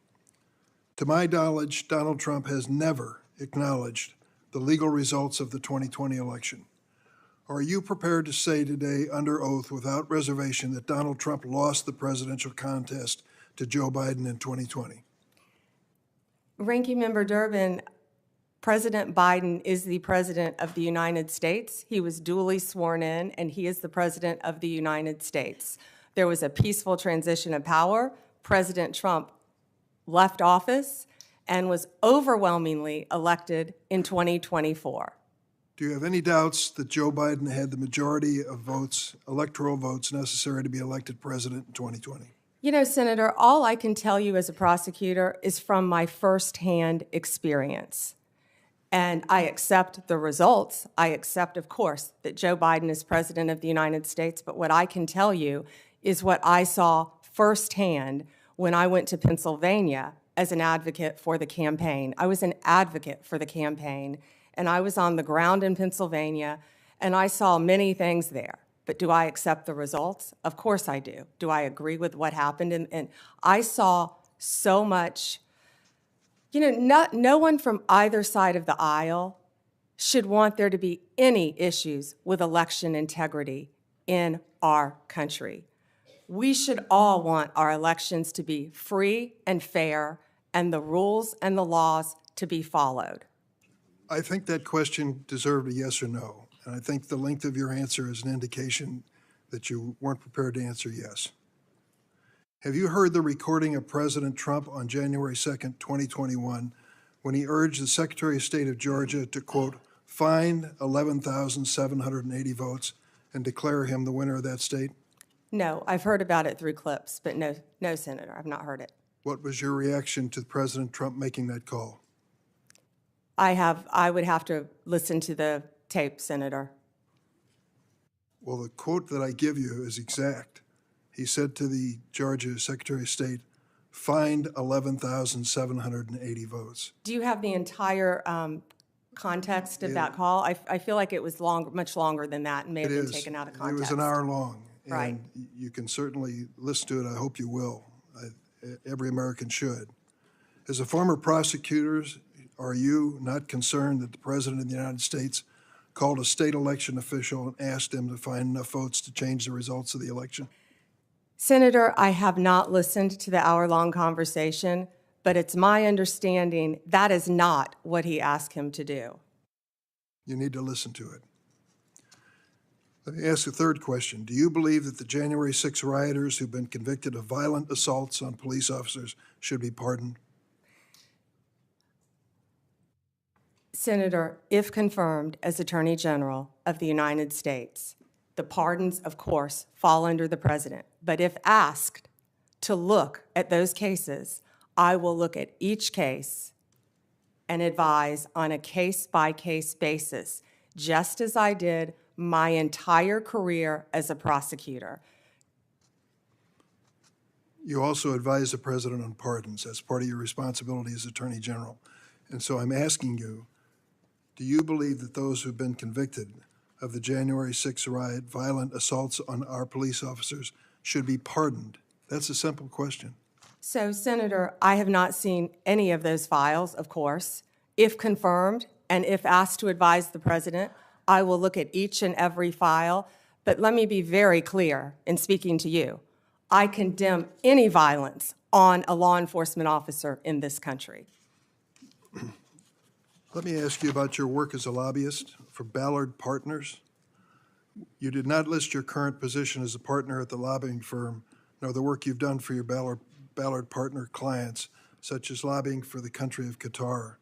To my knowledge, Donald Trump has never acknowledged the legal results of the 2020 election. Are you prepared to say today under oath without reservation that Donald Trump lost the presidential contest to Joe Biden in 2020? Ranking Member Durbin, President Biden is the President of the United States. He was duly sworn in, and he is the President of the United States. There was a peaceful transition of power. President Trump left office and was overwhelmingly elected in 2024. Do you have any doubts that Joe Biden had the majority of votes, electoral votes, necessary to be elected president in 2020? You know, Senator, all I can tell you as a prosecutor is from my firsthand experience. And I accept the results. I accept, of course, that Joe Biden is President of the United States. But what I can tell you is what I saw firsthand when I went to Pennsylvania as an advocate for the campaign. I was an advocate for the campaign, and I was on the ground in Pennsylvania, and I saw many things there. But do I accept the results? Of course I do. Do I agree with what happened? And I saw so much. You know, no one from either side of the aisle should want there to be any issues with election integrity in our country. We should all want our elections to be free and fair, and the rules and the laws to be followed. I think that question deserved a yes or no, and I think the length of your answer is an indication that you weren't prepared to answer yes. Have you heard the recording of President Trump on January 2nd, 2021, when he urged the Secretary of State of Georgia to, quote, find 11,780 votes and declare him the winner of that state? No, I've heard about it through clips, but no, Senator, I've not heard it. What was your reaction to President Trump making that call? I would have to listen to the tape, Senator. Well, the quote that I give you is exact. He said to the Georgia Secretary of State, find 11,780 votes. Do you have the entire context of that call? I feel like it was much longer than that and may have been taken out of context. It was an hour long. Right. And you can certainly listen to it. I hope you will. Every American should. As a former prosecutor, are you not concerned that the President of the United States called a state election official and asked him to find enough votes to change the results of the election? Senator, I have not listened to the hour-long conversation, but it's my understanding that is not what he asked him to do. You need to listen to it. Let me ask a third question. Do you believe that the January 6 rioters who've been convicted of violent assaults on police officers should be pardoned? Senator, if confirmed as Attorney General of the United States, the pardons, of course, fall under the President. But if asked to look at those cases, I will look at each case and advise on a case-by-case basis, just as I did my entire career as a prosecutor. You also advise the President on pardons. That's part of your responsibility as Attorney General. And so I'm asking you, do you believe that those who've been convicted of the January 6 riot, violent assaults on our police officers, should be pardoned? That's a simple question. So, Senator, I have not seen any of those files, of course. If confirmed and if asked to advise the President, I will look at each and every file. But let me be very clear in speaking to you. I condemn any violence on a law enforcement officer in this country. Let me ask you about your work as a lobbyist for Ballard Partners. You did not list your current position as a partner at the lobbying firm, nor the work you've done for your Ballard partner clients, such as lobbying for the country of Qatar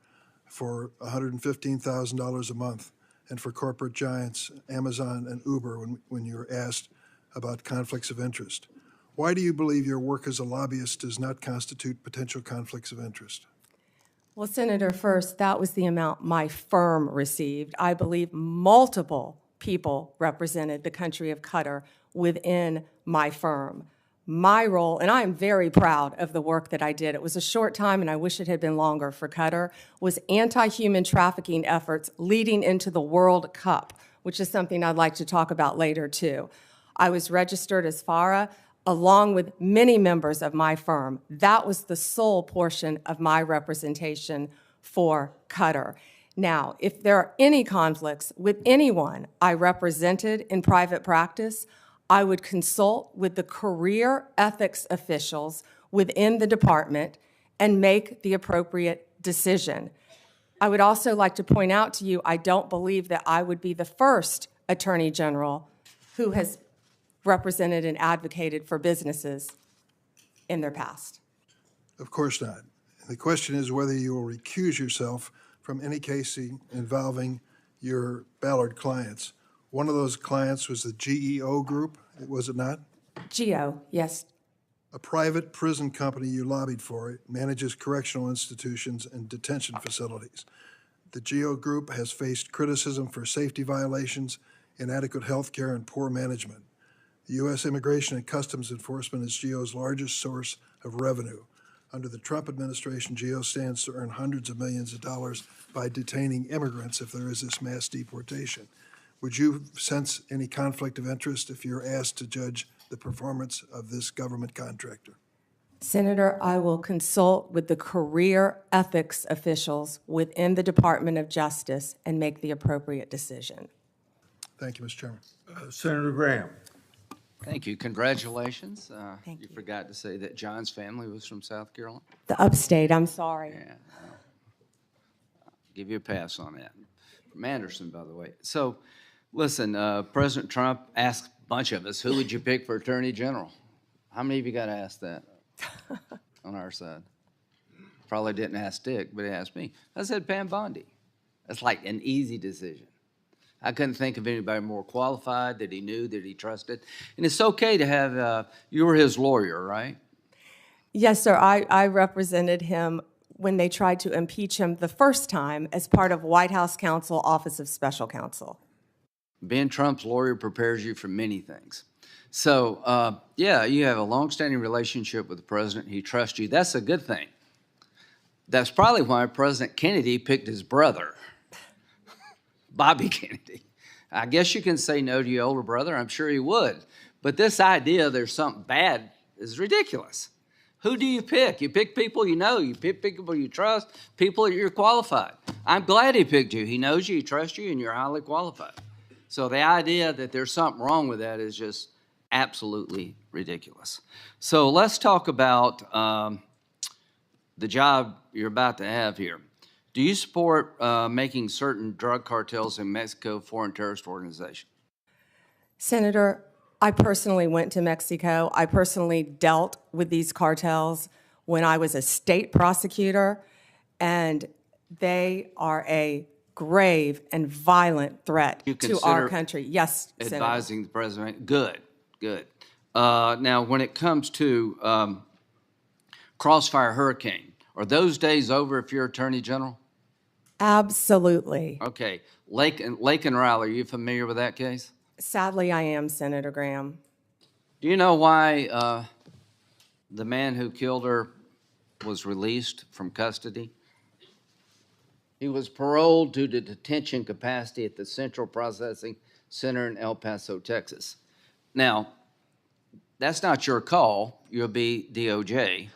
for $115,000 a month, and for corporate giants Amazon and Uber when you're asked about conflicts of interest. Why do you believe your work as a lobbyist does not constitute potential conflicts of interest? Well, Senator, first, that was the amount my firm received. I believe multiple people represented the country of Qatar within my firm. My role, and I am very proud of the work that I did, it was a short time and I wish it had been longer for Qatar, was anti-human trafficking efforts leading into the World Cup, which is something I'd like to talk about later too. I was registered as FARA along with many members of my firm. That was the sole portion of my representation for Qatar. Now, if there are any conflicts with anyone I represented in private practice, I would consult with the career ethics officials within the department and make the appropriate decision. I would also like to point out to you, I don't believe that I would be the first Attorney General who has represented and advocated for businesses in their past. Of course not. The question is whether you will recuse yourself from any case involving your Ballard clients. One of those clients was the GEO Group, was it not? GEO, yes. A private prison company you lobbied for. It manages correctional institutions and detention facilities. The GEO Group has faced criticism for safety violations, inadequate health care, and poor management. The U.S. Immigration and Customs Enforcement is GEO's largest source of revenue. Under the Trump administration, GEO stands to earn hundreds of millions of dollars by detaining immigrants if there is this mass deportation. Would you sense any conflict of interest if you're asked to judge the performance of this government contractor? Senator, I will consult with the career ethics officials within the Department of Justice and make the appropriate decision. Thank you, Mr. Chairman. Senator Graham. Thank you. Congratulations. Thank You you. forgot to say that John's family was from South Carolina. The upstate, I'm sorry. Yeah. I'll give you a pass on that. From Anderson, by the way. So, listen, President Trump asked a bunch of us, who would you pick for Attorney General? How many of you got asked that on our side? Probably didn't ask Dick, but he asked me. I said Pam Bondi. That's like an easy decision. I couldn't think of anybody more qualified, that he knew, that he trusted. And it's okay to have, you were his lawyer, right? Yes, sir. I represented him when they tried to impeach him the first time as part of Whitehouse Counsel, Office of Special Counsel. Being Trump's lawyer prepares you for many things. So, yeah, you have a longstanding relationship with the president. He trusts you. That's a good thing. That's probably why President Kennedy picked his brother, Bobby Kennedy. I guess you can say no to your older brother. I'm sure he would. But this idea there's something bad is ridiculous. Who do you pick? You pick people you know. You pick people you trust, people that you're qualified. I'm glad he picked you. He knows you, he trusts you, and you're highly qualified. So the idea that there's something wrong with that is just absolutely ridiculous. So let's talk about the job you're about to have here. Do you support making certain drug cartels in Mexico foreign terrorist organization? Senator, I personally went to Mexico. I personally dealt with these cartels when I was a state prosecutor, and they are a grave and violent threat to our country. Yes, Senator. Advising the president. Good, good. Now, when it comes to Crossfire Hurricane, are those days over if you're Attorney General? Absolutely. Okay. Lake and Riley, are you familiar with that case? Sadly, I am, Senator Graham. Do you know why the man who killed her was released from custody? He was paroled to the detention capacity at the Central Processing Center in El Paso, Texas. Now, that's not your call. You'll be DOJ.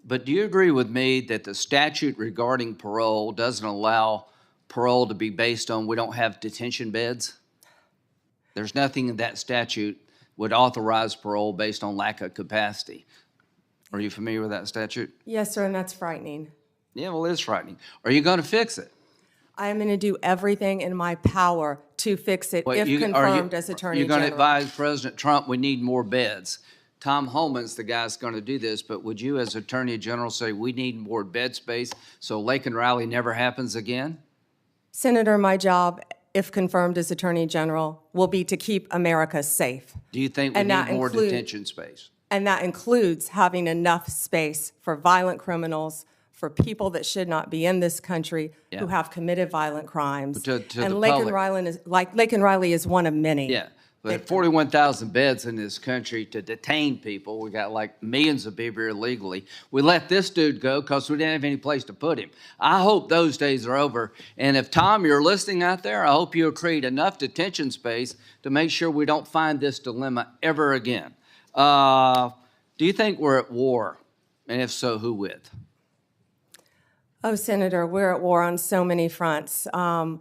But do you agree with me that the statute regarding parole doesn't allow parole to be based on we don't have detention beds? There's nothing in that statute would authorize parole based on lack of capacity. Are you familiar with that statute? Yes, sir, and that's frightening. Yeah, well, it is frightening. Are you going to fix it? I am going to do everything in my power to fix it if confirmed as Attorney You're going to General. advise President Trump we need more beds Tom Holman's the guy that's going to do this, but would you as Attorney General say we need more bed space so Lake and Riley never happens again? Senator, my job, if confirmed as Attorney General, will be to keep America safe. Do you think we And that need more include- detention space? And that includes having enough space for violent criminals, for people that should not be in this country, who Yeah. have committed violent crimes. To And the Lake public. and Riley is, Lake and Riley is one of many. Yeah, but 41,000 beds in this country to detain people. We got like millions of people here illegally. We let this dude go because we didn't have any place to put him. I hope those days are over. And if, Tom, you're listening out there, I hope you'll create enough detention space to make sure we don't find this dilemma ever again. Do you think we're at war? And if so, who with? Oh, Senator, we're at war on so many fronts. Are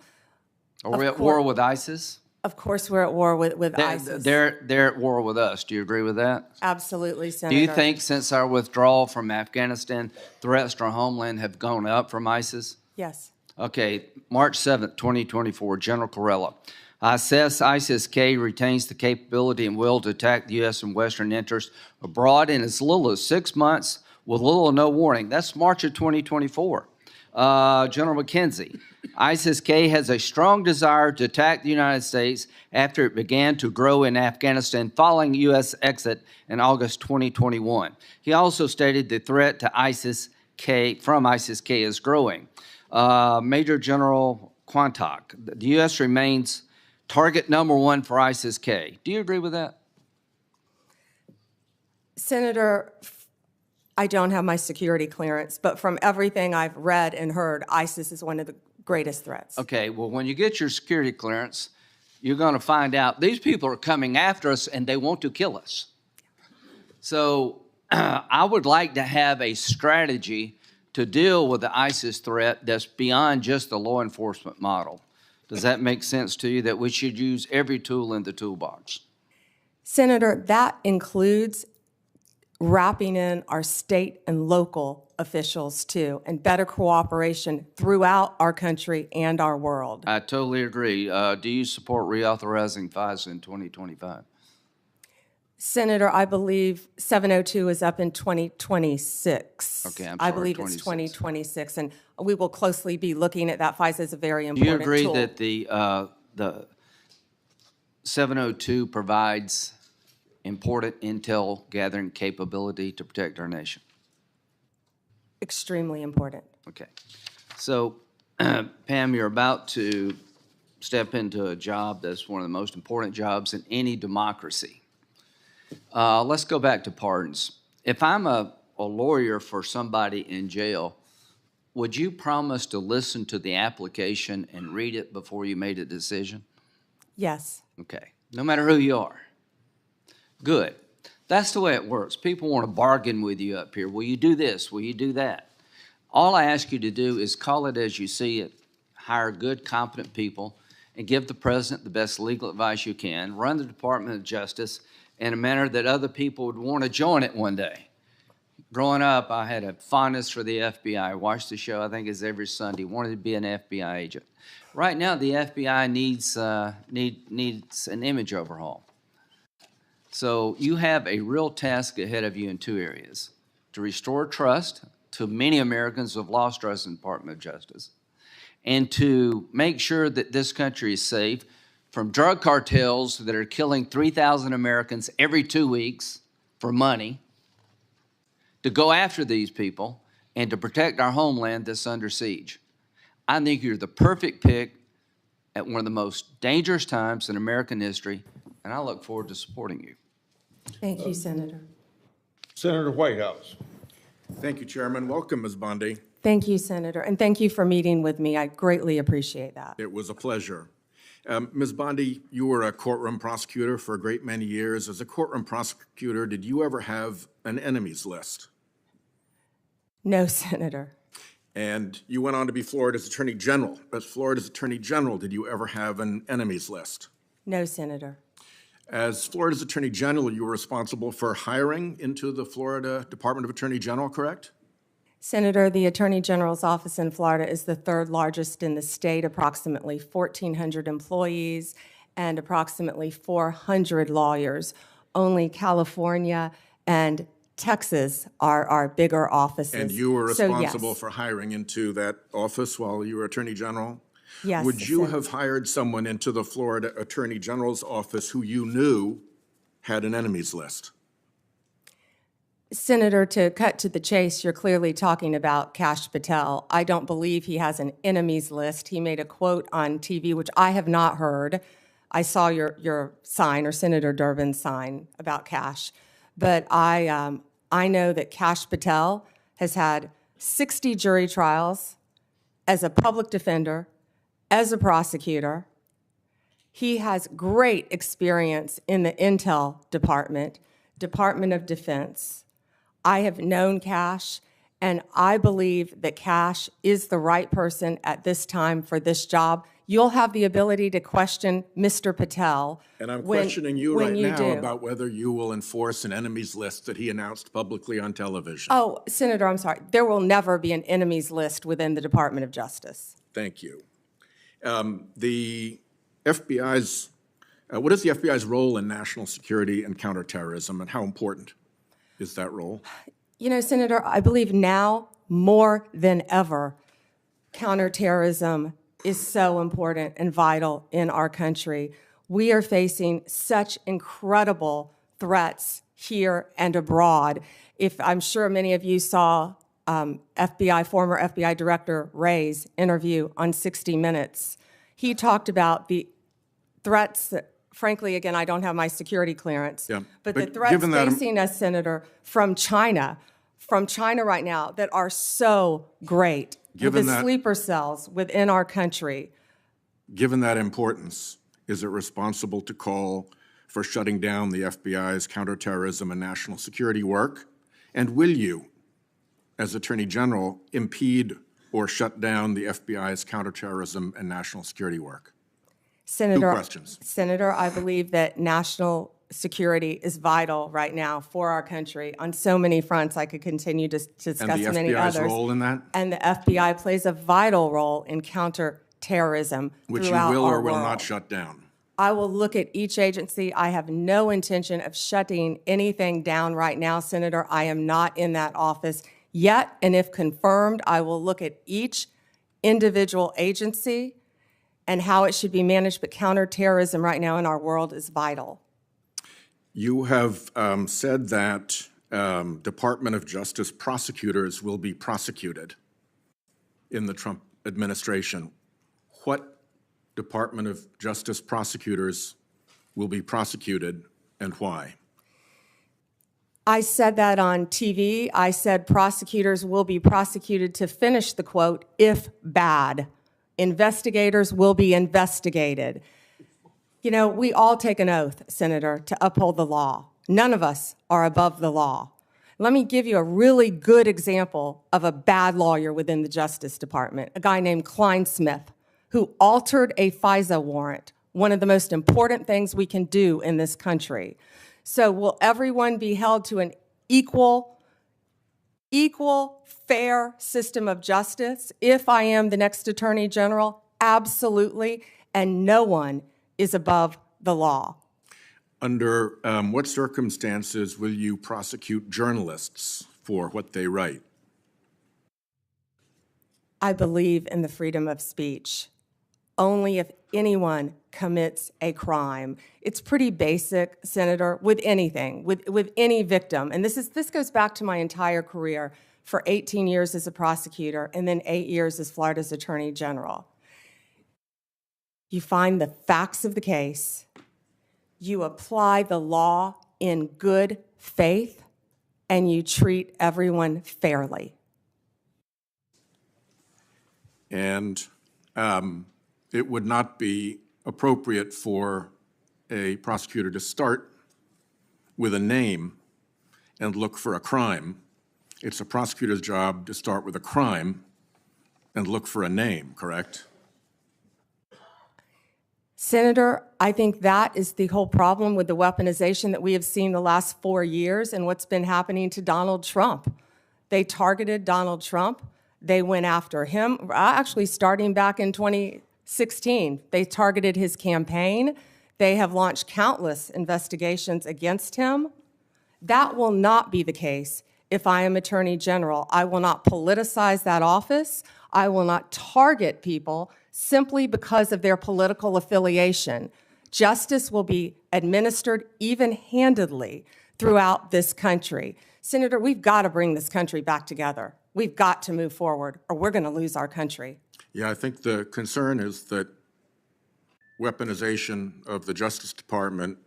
we at war with ISIS? Of course, we're at war with ISIS. They're at war with us. Do you agree with that? Absolutely, Senator. Do you think since our withdrawal from Afghanistan, threats to our homeland have gone up from ISIS? Yes. Okay, March 7th, 2024, General Corella. I assess ISIS-K retains the capability and will to attack the U.S. and Western interests abroad in as little as 6 months with little or no warning. That's March of 2024. General McKenzie, ISIS-K has a strong desire to attack the United States after it began to grow in Afghanistan following U.S. exit in August 2021. He also stated the threat to ISIS-K from ISIS-K is growing. Major General Quantock, the U.S. remains target number one for ISIS-K. Do you agree with that? Senator, I don't have my security clearance, but from everything I've read and heard, ISIS is one of the greatest threats. Okay, well, when you get your security clearance, you're going to find out these people are coming after us and they want to kill us. So I would like to have a strategy to deal with the ISIS threat that's beyond just the law enforcement model. Does that make sense to you, that we should use every tool in the toolbox? Senator, that includes wrapping in our state and local officials too, and better cooperation throughout our country and our world. I totally agree. Do you support reauthorizing FISA in 2025? Senator, I believe 702 is up in 2026. Okay, I'm I sorry, believe it's 26. 2026, and we will closely be looking at that. FISA is a very Do important you agree tool. that the 702 provides important intel gathering capability to protect our nation? Extremely important. Okay. So, Pam, you're about to step into a job that's one of the most important jobs in any democracy. Let's go back to pardons. If I'm a lawyer for somebody in jail, would you promise to listen to the application and read it before you made a decision? Yes. Okay. No matter who you are. Good. That's the way it works. People want to bargain with you up here. Will you do this? Will you do that? All I ask you to do is call it as you see it, hire good, competent people, and give the president the best legal advice you can, run the Department of Justice in a manner that other people would want to join it one day. Growing up, I had a fondness for the FBI. I watched the show, I think it's every Sunday, wanted to be an FBI agent. Right now, the FBI needs an image overhaul. So you have a real task ahead of you in two areas: to restore trust to many Americans who have lost trust in the Department of Justice, and to make sure that this country is safe from drug cartels that are killing 3,000 Americans every 2 weeks for money, to go after these people, and to protect our homeland that's under siege. I think you're the perfect pick at one of the most dangerous times in American history, and I look forward to supporting you. Thank you, Senator. Senator Whitehouse. Thank you, Chairman. Welcome, Ms. Bondi. Thank you, Senator, and thank you for meeting with me. I greatly appreciate that. It was a pleasure. Ms. Bondi, you were a courtroom prosecutor for a great many years. As a courtroom prosecutor, did you ever have an enemies list? No, Senator. And you went on to be Florida's Attorney General. As Florida's Attorney General, did you ever have an enemies list? No, Senator. As Florida's Attorney General, you were responsible for hiring into the Florida Department of Attorney General, correct? Senator, the Attorney General's office in Florida is the third largest in the state, approximately 1,400 employees and approximately 400 lawyers. Only California and Texas are our bigger offices. And you were So, responsible yes. for hiring into that office while you were Attorney General? Yes, Would you Sen- have hired someone into the Florida Attorney General's office who you knew had an enemies list? Senator, to cut to the chase, you're clearly talking about Kash Patel. I don't believe he has an enemies list. He made a quote on TV, which I have not heard. I saw your sign, or Senator Durbin's sign, about Kash. But I know that Kash Patel has had 60 jury trials as a public defender, as a prosecutor. He has great experience in the Intel Department, Department of Defense. I have known Kash, and I believe that Kash is the right person at this time for this job. You'll have the ability to question Mr. Patel. And I'm when- questioning you when right you now do. about whether you will enforce an enemies list that he announced publicly on television. Oh, Senator, I'm sorry. There will never be an enemies list within the Department of Justice. Thank you. The FBI's, what is the FBI's role in national security and counterterrorism, and how important is that role? You know, Senator, I believe now more than ever, counterterrorism is so important and vital in our country. We are facing such incredible threats here and abroad. If I'm sure many of you saw former FBI Director Wray's interview on 60 Minutes, he talked about the threats that, frankly, again, I don't have my security clearance, Yeah, but the but threats given that- facing us, Senator, from China right now that are so great. Given with the that- sleeper cells within our country. Given that importance, is it responsible to call for shutting down the FBI's counterterrorism and national security work? And will you, as Attorney General, impede or shut down the FBI's counterterrorism and national security work? Senator, questions. Senator, I believe that national security is vital right now for our country on so many fronts. I could continue to discuss And the many FBI's others. role in that? And the FBI plays a vital role in counterterrorism Which you throughout will our or will world. not shut down? I will look at each agency. I have no intention of shutting anything down right now, Senator. I am not in that office yet, and if confirmed, I will look at each individual agency and how it should be managed, but counterterrorism right now in our world is vital. You have said that Department of Justice prosecutors will be prosecuted in the Trump administration. What Department of Justice prosecutors will be prosecuted and why? I said that on TV. I said prosecutors will be prosecuted to finish the quote, if bad. Investigators will be investigated. You know, we all take an oath, Senator, to uphold the law. None of us are above the law. Let me give you a really good example of a bad lawyer within the Justice Department, a guy named Klein Smith, who altered a FISA warrant, one of the most important things we can do in this country. So will everyone be held to an equal, fair system of justice if I am the next Attorney General? Absolutely. And no one is above the law. Under what circumstances will you prosecute journalists for what they write? I believe in the freedom of speech. Only if anyone commits a crime. It's pretty basic, Senator, with anything, with any victim. And this goes back to my entire career for 18 years as a prosecutor and then 8 years as Florida's Attorney General. You find the facts of the case, you apply the law in good faith, and you treat everyone fairly. And it would not be appropriate for a prosecutor to start with a name and look for a crime. It's a prosecutor's job to start with a crime and look for a name, correct? Senator, I think that is the whole problem with the weaponization that we have seen the last 4 years and what's been happening to Donald Trump. They targeted Donald Trump. They went after him, actually starting back in 2016. They targeted his campaign. They have launched countless investigations against him. That will not be the case if I am Attorney General. I will not politicize that office. I will not target people simply because of their political affiliation. Justice will be administered even-handedly throughout this country. Senator, we've got to bring this country back together. We've got to move forward, or we're going to lose our country. Yeah, I think the concern is that weaponization of the Justice Department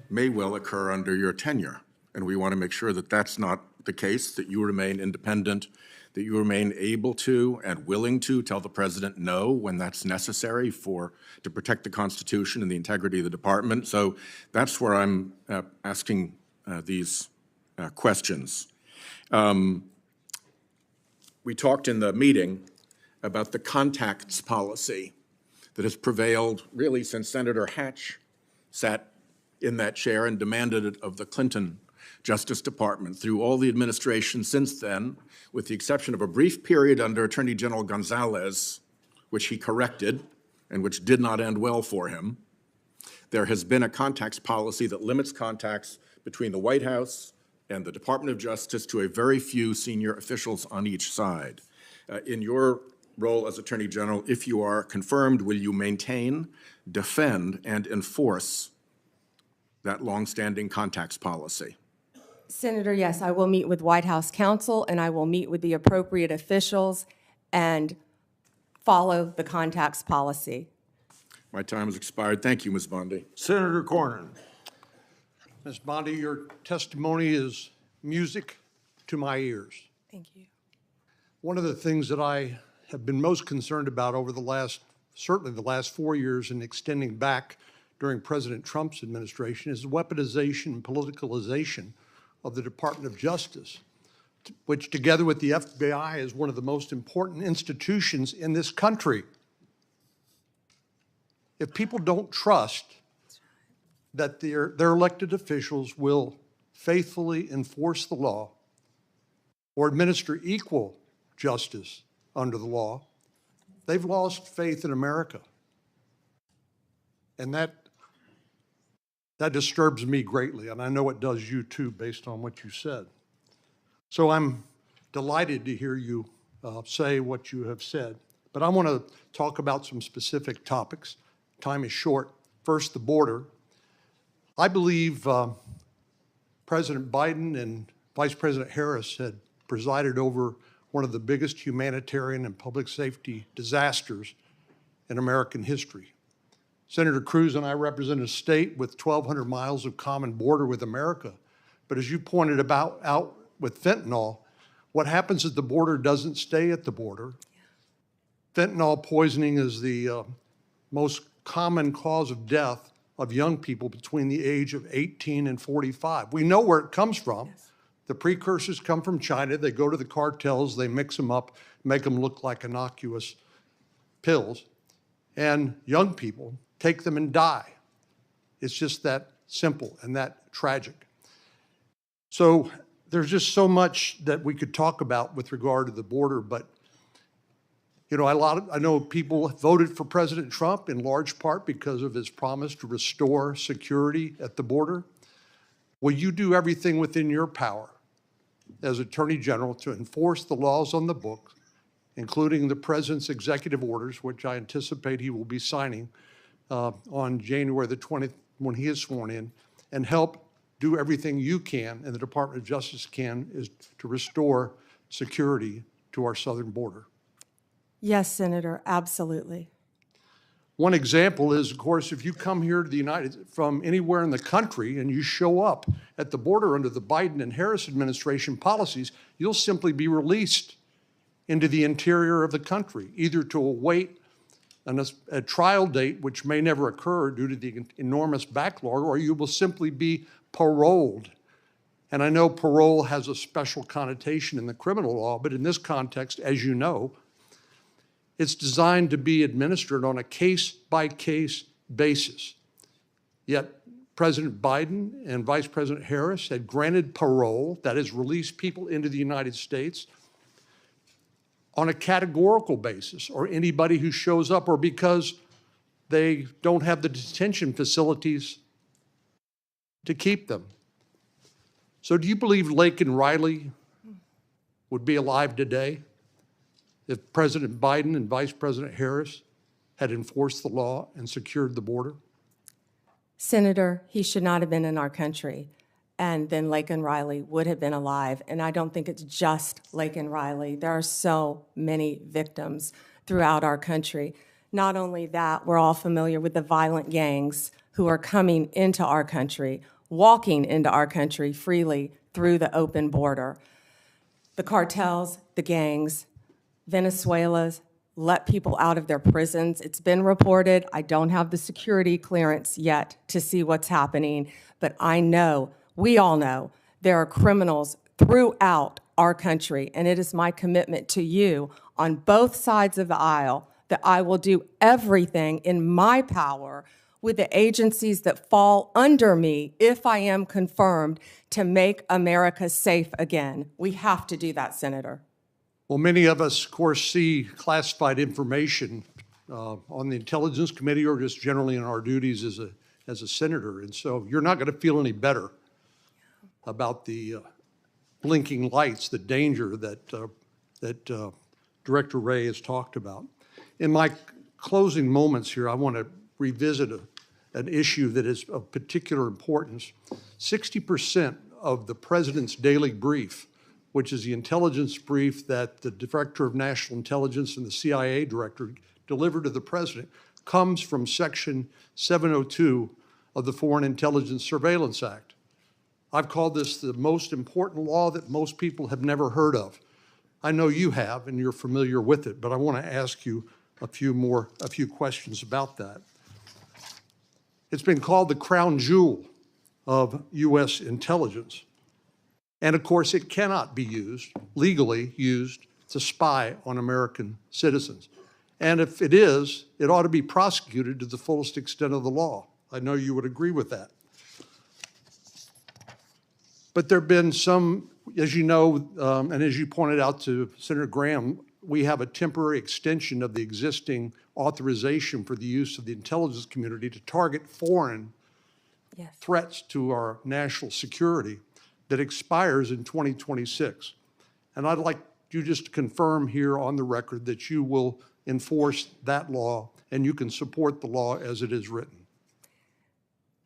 may well occur under your tenure. And we want to make sure that that's not the case, that you remain independent, that you remain able to and willing to tell the president no when that's necessary to protect the Constitution and the integrity of the department. So that's where I'm asking these questions. We talked in the meeting about the contacts policy that has prevailed really since Senator Hatch sat in that chair and demanded it of the Clinton Justice Department through all the administration since then, with the exception of a brief period under Attorney General Gonzalez, which he corrected and which did not end well for him. There has been a contacts policy that limits contacts between the White House and the Department of Justice to a very few senior officials on each side. In your role as Attorney General, if you are confirmed, will you maintain, defend, and enforce that longstanding contacts policy? Senator, yes, I will meet with White House counsel, and I will meet with the appropriate officials and follow the contacts policy. My time has expired. Thank you, Ms. Bondi. Senator Cornyn. Ms. Bondi, your testimony is music to my ears. Thank you. One of the things that I have been most concerned about over certainly the last 4 years and extending back during President Trump's administration is the weaponization and politicalization of the Department of Justice, which together with the FBI is one of the most important institutions in this country. If people don't trust that their elected officials will faithfully enforce the law or administer equal justice under the law, they've lost faith in America. And that disturbs me greatly, and I know it does you too, based on what you said. So I'm delighted to hear you say what you have said. But I want to talk about some specific topics. Time is short. First, the border. I believe President Biden and Vice President Harris had presided over one of the biggest humanitarian and public safety disasters in American history. Senator Cruz and I represent a state with 1,200 miles of common border with America. But as you pointed out with fentanyl, what happens at the border doesn't stay at the border. Fentanyl poisoning is the most common cause of death of young people between the age of 18 and 45. We know where it comes from. Yes. The precursors come from China. They go to the cartels. They mix them up, make them look like innocuous pills. And young people take them and die. It's just that simple and that tragic. So there's just so much that we could talk about with regard to the border, but you know, I know people voted for President Trump in large part because of his promise to restore security at the border. Will you do everything within your power as Attorney General to enforce the laws on the books, including the President's executive orders, which I anticipate he will be signing on January the 20th when he is sworn in, and help do everything you can and the Department of Justice can is to restore security to our southern border? Yes, Senator, absolutely. One example is, of course, if you come here to the from anywhere in the country and you show up at the border under the Biden and Harris administration policies, you'll simply be released into the interior of the country, either to await a trial date, which may never occur due to the enormous backlog, or you will simply be paroled. And I know parole has a special connotation in the criminal law, but in this context, as you know, it's designed to be administered on a case-by-case basis. Yet President Biden and Vice President Harris had granted parole, that is, released people into the United States on a categorical basis, or anybody who shows up, or because they don't have the detention facilities to keep them. So do you believe Lake and Riley would be alive today if President Biden and Vice President Harris had enforced the law and secured the border? Senator, he should not have been in our country. And then Lake and Riley would have been alive. And I don't think it's just Lake and Riley. There are so many victims throughout our country. Not only that, we're all familiar with the violent gangs who are coming into our country, walking into our country freely through the open border. The cartels, the gangs, Venezuela's let people out of their prisons. It's been reported. I don't have the security clearance yet to see what's happening, but I know, we all know, there are criminals throughout our country, and it is my commitment to you on both sides of the aisle that I will do everything in my power with the agencies that fall under me if I am confirmed to make America safe again. We have to do that, Senator. Well, many of us, of course, see classified information on the Intelligence Committee or just generally in our duties as a senator. And so you're not going to feel any better about the blinking lights, the danger that Director Wray has talked about. In my closing moments here, I want to revisit an issue that is of particular importance. 60% of the President's daily brief, which is the intelligence brief that the Director of National Intelligence and the CIA Director delivered to the President, comes from Section 702 of the Foreign Intelligence Surveillance Act. I've called this the most important law that most people have never heard of. I know you have, and you're familiar with it, but I want to ask you a few questions about that. It's been called the crown jewel of U.S. intelligence. And of course, it cannot be legally used to spy on American citizens. And if it is, it ought to be prosecuted to the fullest extent of the law. I know you would agree with that. But there have been some, as you know, and as you pointed out to Senator Graham, we have a temporary extension of the existing authorization for the use of the intelligence community to target foreign threats to our national security that expires in 2026. And I'd like you just to confirm here on the record that you will enforce that law and you can support the law as it is written.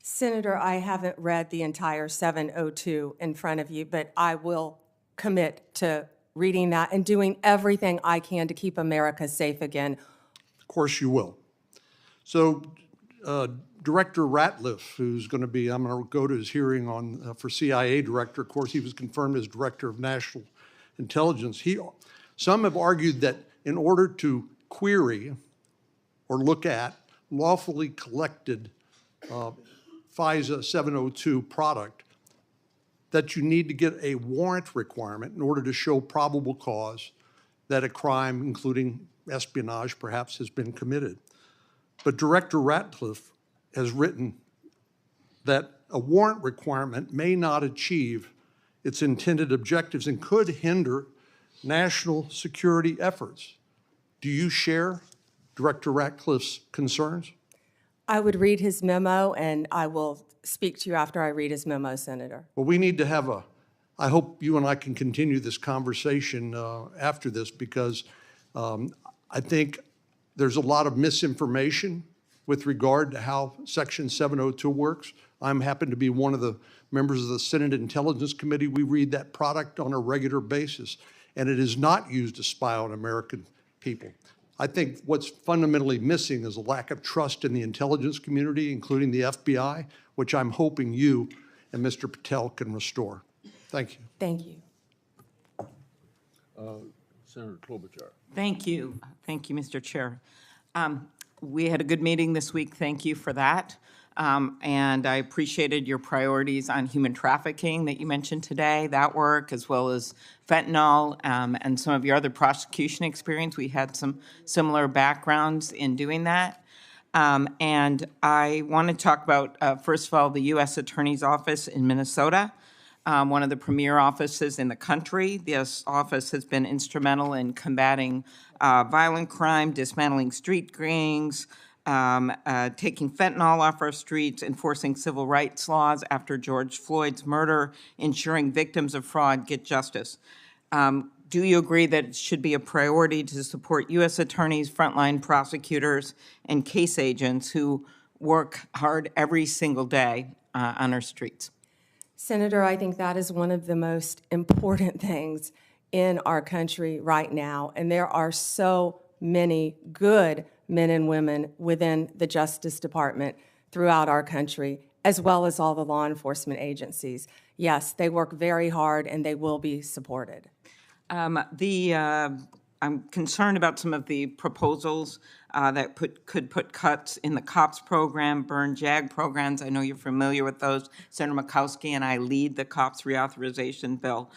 Senator, I haven't read the entire 702 in front of you, but I will commit to reading that and doing everything I can to keep America safe again. Of course you will. So Director Ratliff, who's going to be, I'm going to go to his hearing on for CIA Director. Of course, he was confirmed as Director of National Intelligence. Some have argued that in order to query or look at lawfully collected FISA 702 product, that you need to get a warrant requirement in order to show probable cause that a crime, including espionage, perhaps has been committed. But Director Ratliff has written that a warrant requirement may not achieve its intended objectives and could hinder national security efforts. Do you share Director Ratliff's concerns? I would read his memo, and I will speak to you after I read his memo, Senator. Well, we need to have I hope you and I can continue this conversation after this, because I think there's a lot of misinformation with regard to how Section 702 works. I'm happen to be one of the members of the Senate Intelligence Committee. We read that product on a regular basis, and it is not used to spy on American people. I think what's fundamentally missing is a lack of trust in the intelligence community, including the FBI, which I'm hoping you and Mr. Patel can restore. Thank you. Thank you. Senator Klobuchar. Thank you. Thank you, Mr. Chair. We had a good meeting this week. Thank you for that. And I appreciated your priorities on human trafficking that you mentioned today, that work, as well as fentanyl and some of your other prosecution experience. We had some similar backgrounds in doing that. And I want to talk about, first of all, the U.S. Attorney's Office in Minnesota, one of the premier offices in the country. This office has been instrumental in combating violent crime, dismantling street gangs, taking fentanyl off our streets, enforcing civil rights laws after George Floyd's murder, ensuring victims of fraud get justice. Do you agree that it should be a priority to support U.S. attorneys, frontline prosecutors, and case agents who work hard every single day on our streets? Senator, I think that is one of the most important things in our country right now, and there are so many good men and women within the Justice Department throughout our country, as well as all the law enforcement agencies. Yes, they work very hard and they will be supported. I'm concerned about some of the proposals that could put cuts in the COPS program, burn JAG programs. I know you're familiar with those. Senator Murkowski and I lead the COPS reauthorization bill.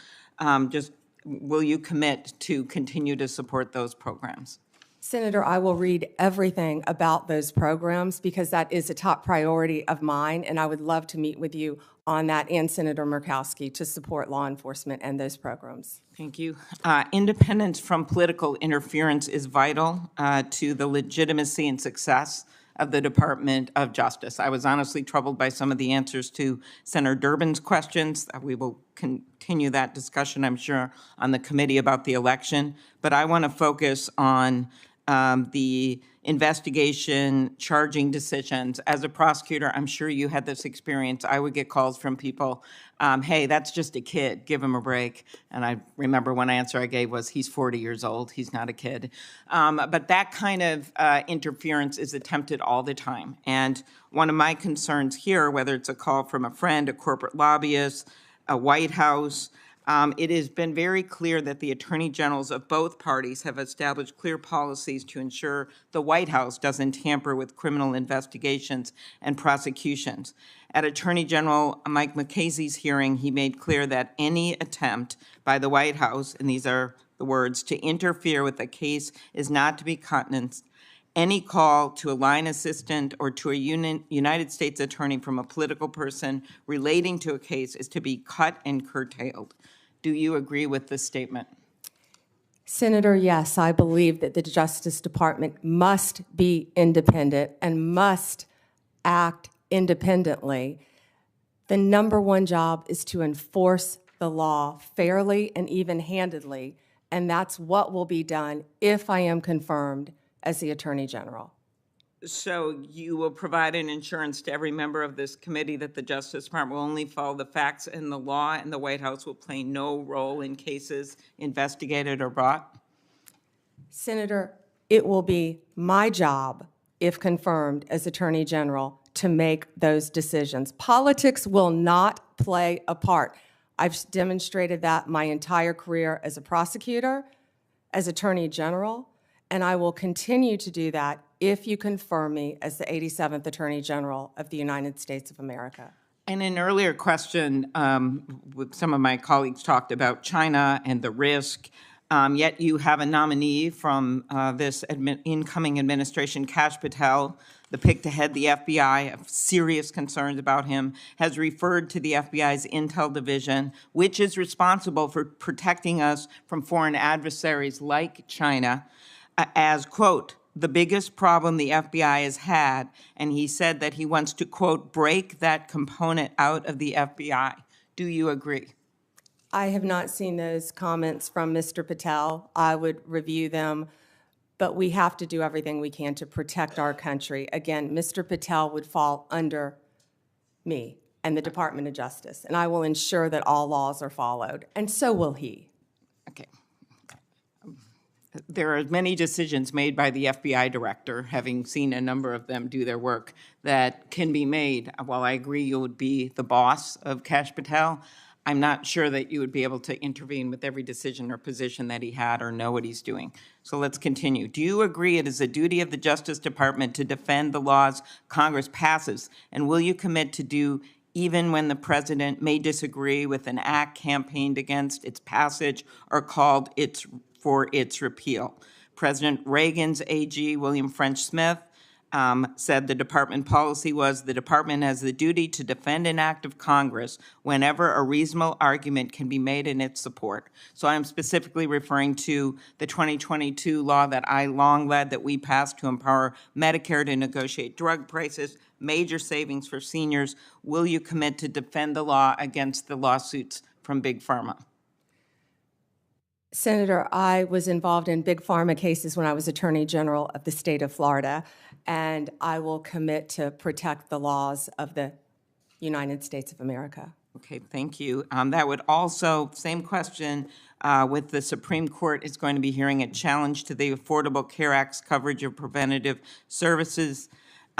Will you commit to continue to support those programs? Senator, I will read everything about those programs because that is a top priority of mine, and I would love to meet with you on that and Senator Murkowski to support law enforcement and those programs. Thank you. Independence from political interference is vital to the legitimacy and success of the Department of Justice. I was honestly troubled by some of the answers to Senator Durbin's questions. We will continue that discussion, I'm sure, on the committee about the election. But I want to focus on the investigation, charging decisions. As a prosecutor, I'm sure you had this experience. I would get calls from people, hey, that's just a kid, give him a break. And I remember one answer I gave was, he's 40 years old, he's not a kid. But that kind of interference is attempted all the time. And one of my concerns here, whether it's a call from a friend, a corporate lobbyist, a Whitehouse, it has been very clear that the attorney generals of both parties have established clear policies to ensure the White House doesn't tamper with criminal investigations and prosecutions. At Attorney General Mike McCasey's hearing, he made clear that any attempt by the White House, and these are the words, to interfere with a case is not to be countenanced. Any call to a line assistant or to a United States attorney from a political person relating to a case is to be cut and curtailed. Do you agree with this statement? Senator, yes, I believe that the Justice Department must be independent and must act independently. The number one job is to enforce the law fairly and even-handedly, and that's what will be done if I am confirmed as the Attorney General. So you will provide an assurance to every member of this committee that the Justice Department will only follow the facts and the law, and the White House will play no role in cases investigated or brought? Senator, it will be my job, if confirmed as Attorney General, to make those decisions. Politics will not play a part. I've demonstrated that my entire career as a prosecutor, as Attorney General, and I will continue to do that if you confirm me as the 87th Attorney General of the United States of America. In an earlier question, with some of my colleagues talked about China and the risk, yet you have a nominee from this incoming administration, Kash Patel, the pick to head the FBI, have serious concerns about him, has referred to the FBI's Intel Division, which is responsible for protecting us from foreign adversaries like China, as, quote, the biggest problem the FBI has had, and he said that he wants to, quote, break that component out of the FBI. Do you agree? I have not seen those comments from Mr. Patel. I would review them, but we have to do everything we can to protect our country. Again, Mr. Patel would fall under me and the Department of Justice, and I will ensure that all laws are followed, and so will he. Okay. There are many decisions made by the FBI director, having seen a number of them do their work, that can be made. While I agree you would be the boss of Kash Patel, I'm not sure that you would be able to intervene with every decision or position that he had or know what he's doing. So let's continue. Do you agree it is a duty of the Justice Department to defend the laws Congress passes? And will you commit to do even when the president may disagree with an act campaigned against its passage or called for its repeal? President Reagan's AG, William French Smith, said the department policy was the department has the duty to defend an act of Congress whenever a reasonable argument can be made in its support. So I'm specifically referring to the 2022 law that I long led that we passed to empower Medicare to negotiate drug prices, major savings for seniors. Will you commit to defend the law against the lawsuits from Big Pharma? Senator, I was involved in big pharma cases when I was Attorney General of the state of Florida, and I will commit to protect the laws of the United States of America. Okay, thank you. That would also, same question, with the Supreme Court is going to be hearing a challenge to the Affordable Care Act's coverage of preventative services.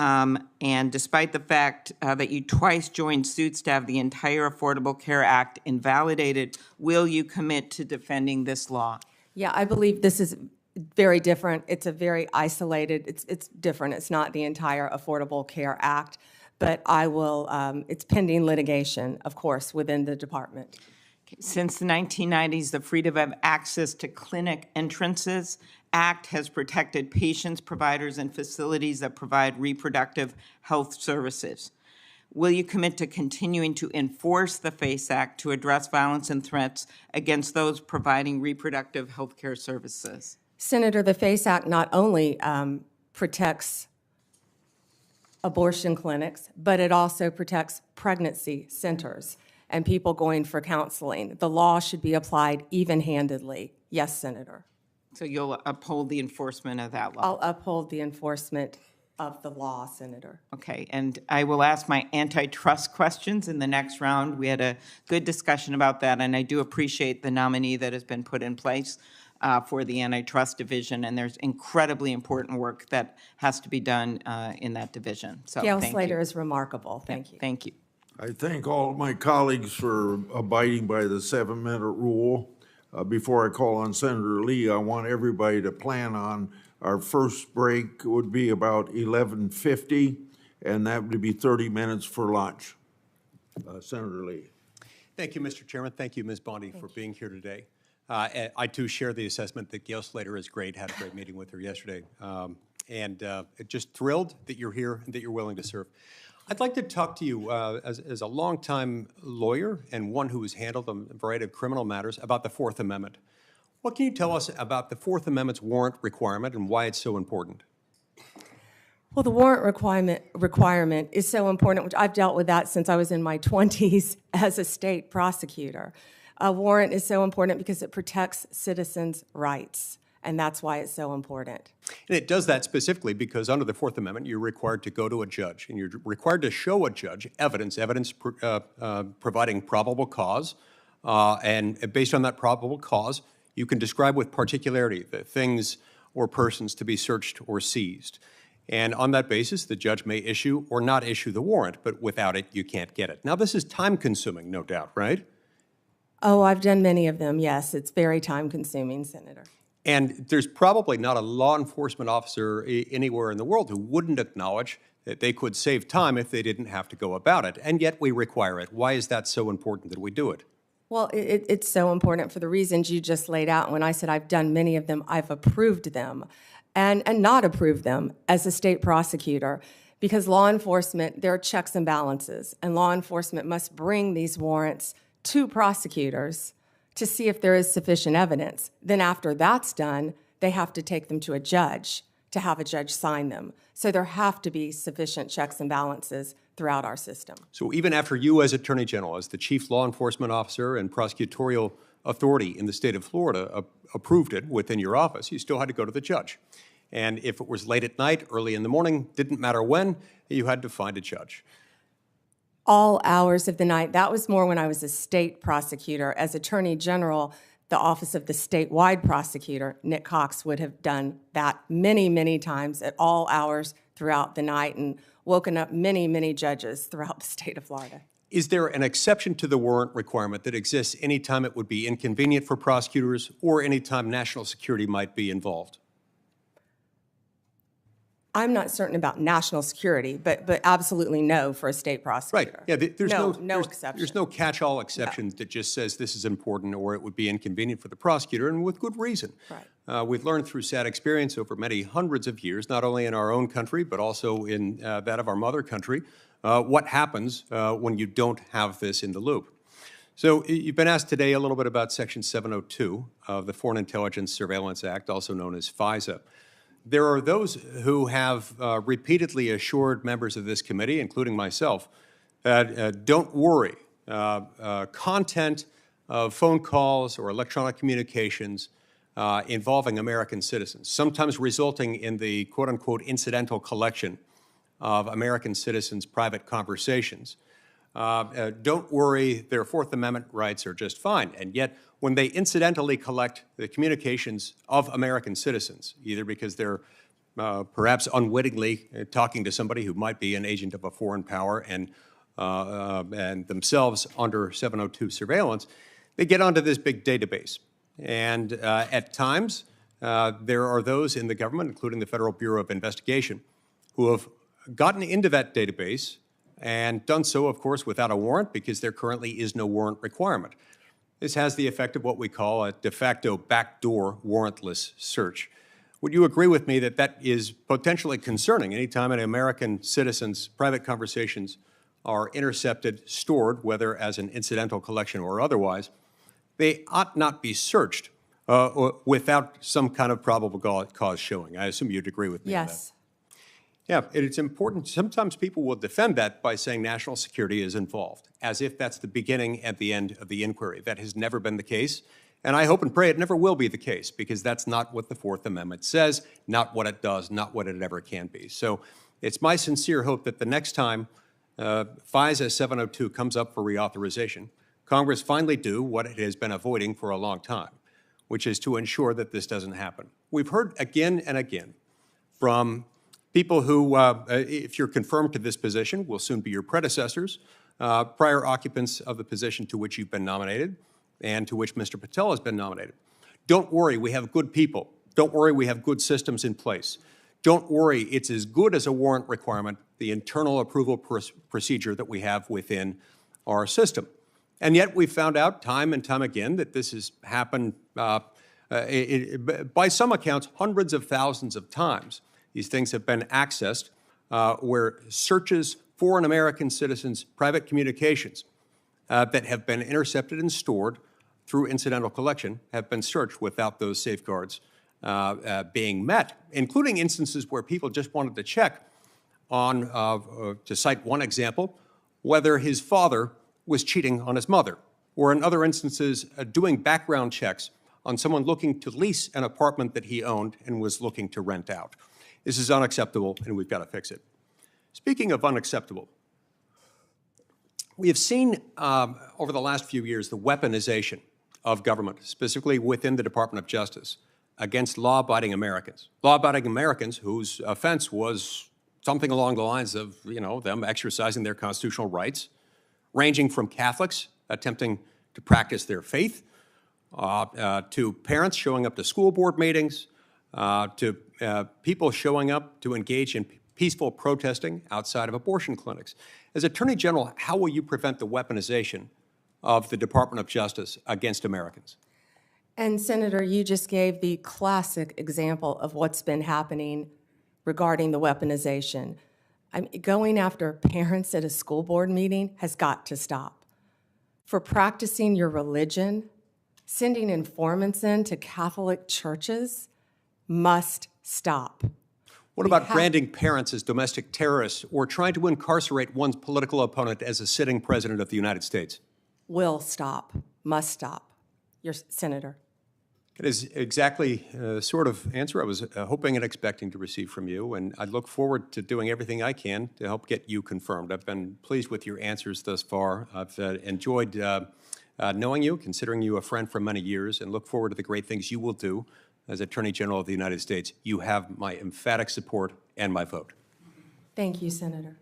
And despite the fact that you twice joined suits to have the entire Affordable Care Act invalidated, will you commit to defending this law? Yeah, I believe this is very different. It's a very isolated, it's different. It's not the entire Affordable Care Act, but I will, it's pending litigation, of course, within the department. Since the 1990s, the Freedom of Access to Clinic Entrances Act has protected patients, providers, and facilities that provide reproductive health services. Will you commit to continuing to enforce the FACE Act to address violence and threats against those providing reproductive health care services? Senator, the FACE Act not only protects abortion clinics, but it also protects pregnancy centers and people going for counseling. The law should be applied even-handedly. Yes, Senator. So you'll uphold the enforcement of that law? I'll uphold the enforcement of the law, Senator. Okay, and I will ask my antitrust questions in the next round. We had a good discussion about that, and I do appreciate the nominee that has been put in place for the antitrust division, and there's incredibly important work that has to be done in that division. So Gail thank Slater you. is remarkable. Thank you. Thank you. I thank all of my colleagues for abiding by the 7-minute rule. Before I call on Senator Lee, I want everybody to plan on our first break would be about 11:50, and that would be 30 minutes for lunch. Senator Lee. Thank you, Mr. Chairman. Thank you, Ms. Bondi, for being here today. I too share the assessment that Gail Slater is great. Had a great meeting with her yesterday. Just thrilled that you're here and that you're willing to serve. I'd like to talk to you as a longtime lawyer and one who has handled a variety of criminal matters about the Fourth Amendment. What can you tell us about the Fourth Amendment's warrant requirement and why it's so important? Well, the warrant requirement is so important, which I've dealt with that since I was in my 20s as a state prosecutor. A warrant is so important because it protects citizens' rights, and that's why it's so important. And it does that specifically because under the Fourth Amendment, you're required to go to a judge, and you're required to show a judge evidence providing probable cause, and based on that probable cause, you can describe with particularity the things or persons to be searched or seized. And on that basis, the judge may issue or not issue the warrant, but without it, you can't get it. Now, this is time-consuming, no doubt, right? Oh, I've done many of them, yes. It's very time-consuming, Senator. And there's probably not a law enforcement officer anywhere in the world who wouldn't acknowledge that they could save time if they didn't have to go about it, and yet we require it. Why is that so important that we do it? Well, it's so important for the reasons you just laid out. When I said I've done many of them, I've approved them and not approved them as a state prosecutor, because law enforcement, there are checks and balances, and law enforcement must bring these warrants to prosecutors to see if there is sufficient evidence. Then after that's done, they have to take them to a judge to have a judge sign them. So there have to be sufficient checks and balances throughout our system. So even after you as Attorney General, as the chief law enforcement officer and prosecutorial authority in the state of Florida approved it within your office, you still had to go to the judge. And if it was late at night, early in the morning, didn't matter when, you had to find a judge. All hours of the night. That was more when I was a state prosecutor. As Attorney General, the office of the statewide prosecutor, Nick Cox, would have done that many, many times at all hours throughout the night and woken up many, many judges throughout the state of Florida. Is there an exception to the warrant requirement that exists anytime it would be inconvenient for prosecutors or anytime national security might be involved? I'm not certain about national security, but absolutely no for a state prosecutor. Right. Yeah, there's no exception. There's no catch-all exception that just says this is important or it would be inconvenient for the prosecutor, and with good reason. Right. We've learned through sad experience over many hundreds of years, not only in our own country, but also in that of our mother country, what happens when you don't have this in the loop. So you've been asked today a little bit about Section 702 of the Foreign Intelligence Surveillance Act, also known as FISA. There are those who have repeatedly assured members of this committee, including myself, that don't worry, content of phone calls or electronic communications involving American citizens, sometimes resulting in the quote-unquote incidental collection of American citizens' private conversations. Don't worry, their Fourth Amendment rights are just fine. And yet, when they incidentally collect the communications of American citizens, either because they're perhaps unwittingly talking to somebody who might be an agent of a foreign power and themselves under 702 surveillance, they get onto this big database. And at times, there are those in the government, including the Federal Bureau of Investigation, who have gotten into that database and done so, of course, without a warrant because there currently is no warrant requirement. This has the effect of what we call a de facto backdoor warrantless search. Would you agree with me that that is potentially concerning anytime an American citizen's private conversations are intercepted, stored, whether as an incidental collection or otherwise? They ought not be searched without some kind of probable cause showing. I assume you'd agree with me on that. Yes. Yeah, it's important. Sometimes people will defend that by saying national security is involved, as if that's the beginning and the end of the inquiry. That has never been the case, and I hope and pray it never will be the case, because that's not what the Fourth Amendment says, not what it does, not what it ever can be. So it's my sincere hope that the next time FISA 702 comes up for reauthorization, Congress finally do what it has been avoiding for a long time, which is to ensure that this doesn't happen. We've heard again and again from people who, if you're confirmed to this position, will soon be your predecessors, prior occupants of the position to which you've been nominated and to which Mr. Patel has been nominated. Don't worry, we have good people. Don't worry, we have good systems in place. Don't worry, it's as good as a warrant requirement, the internal approval procedure that we have within our system. And yet we've found out time and time again that this has happened, by some accounts, hundreds of thousands of times. These things have been accessed where searches for an American citizen's private communications that have been intercepted and stored through incidental collection have been searched without those safeguards being met, including instances where people just wanted to check on, to cite one example, whether his father was cheating on his mother, or in other instances, doing background checks on someone looking to lease an apartment that he owned and was looking to rent out. This is unacceptable, and we've got to fix it. Speaking of unacceptable, we have seen over the last few years the weaponization of government, specifically within the Department of Justice, against law-abiding Americans. Law-abiding Americans whose offense was something along the lines of, them exercising their constitutional rights, ranging from Catholics attempting to practice their faith, to parents showing up to school board meetings, to people showing up to engage in peaceful protesting outside of abortion clinics. As Attorney General, how will you prevent the weaponization of the Department of Justice against Americans? And Senator, you just gave the classic example of what's been happening regarding the weaponization. Going after parents at a school board meeting has got to stop. For practicing your religion, sending informants in to Catholic churches must stop. What about branding parents as domestic terrorists or trying to incarcerate one's political opponent as a sitting president of the United States? Will stop, must stop. Your Senator. It is exactly the sort of answer I was hoping and expecting to receive from you, and I look forward to doing everything I can to help get you confirmed. I've been pleased with your answers thus far. I've enjoyed knowing you, considering you a friend for many years, and look forward to the great things you will do as Attorney General of the United States. You have my emphatic support and my vote. Thank you, Senator.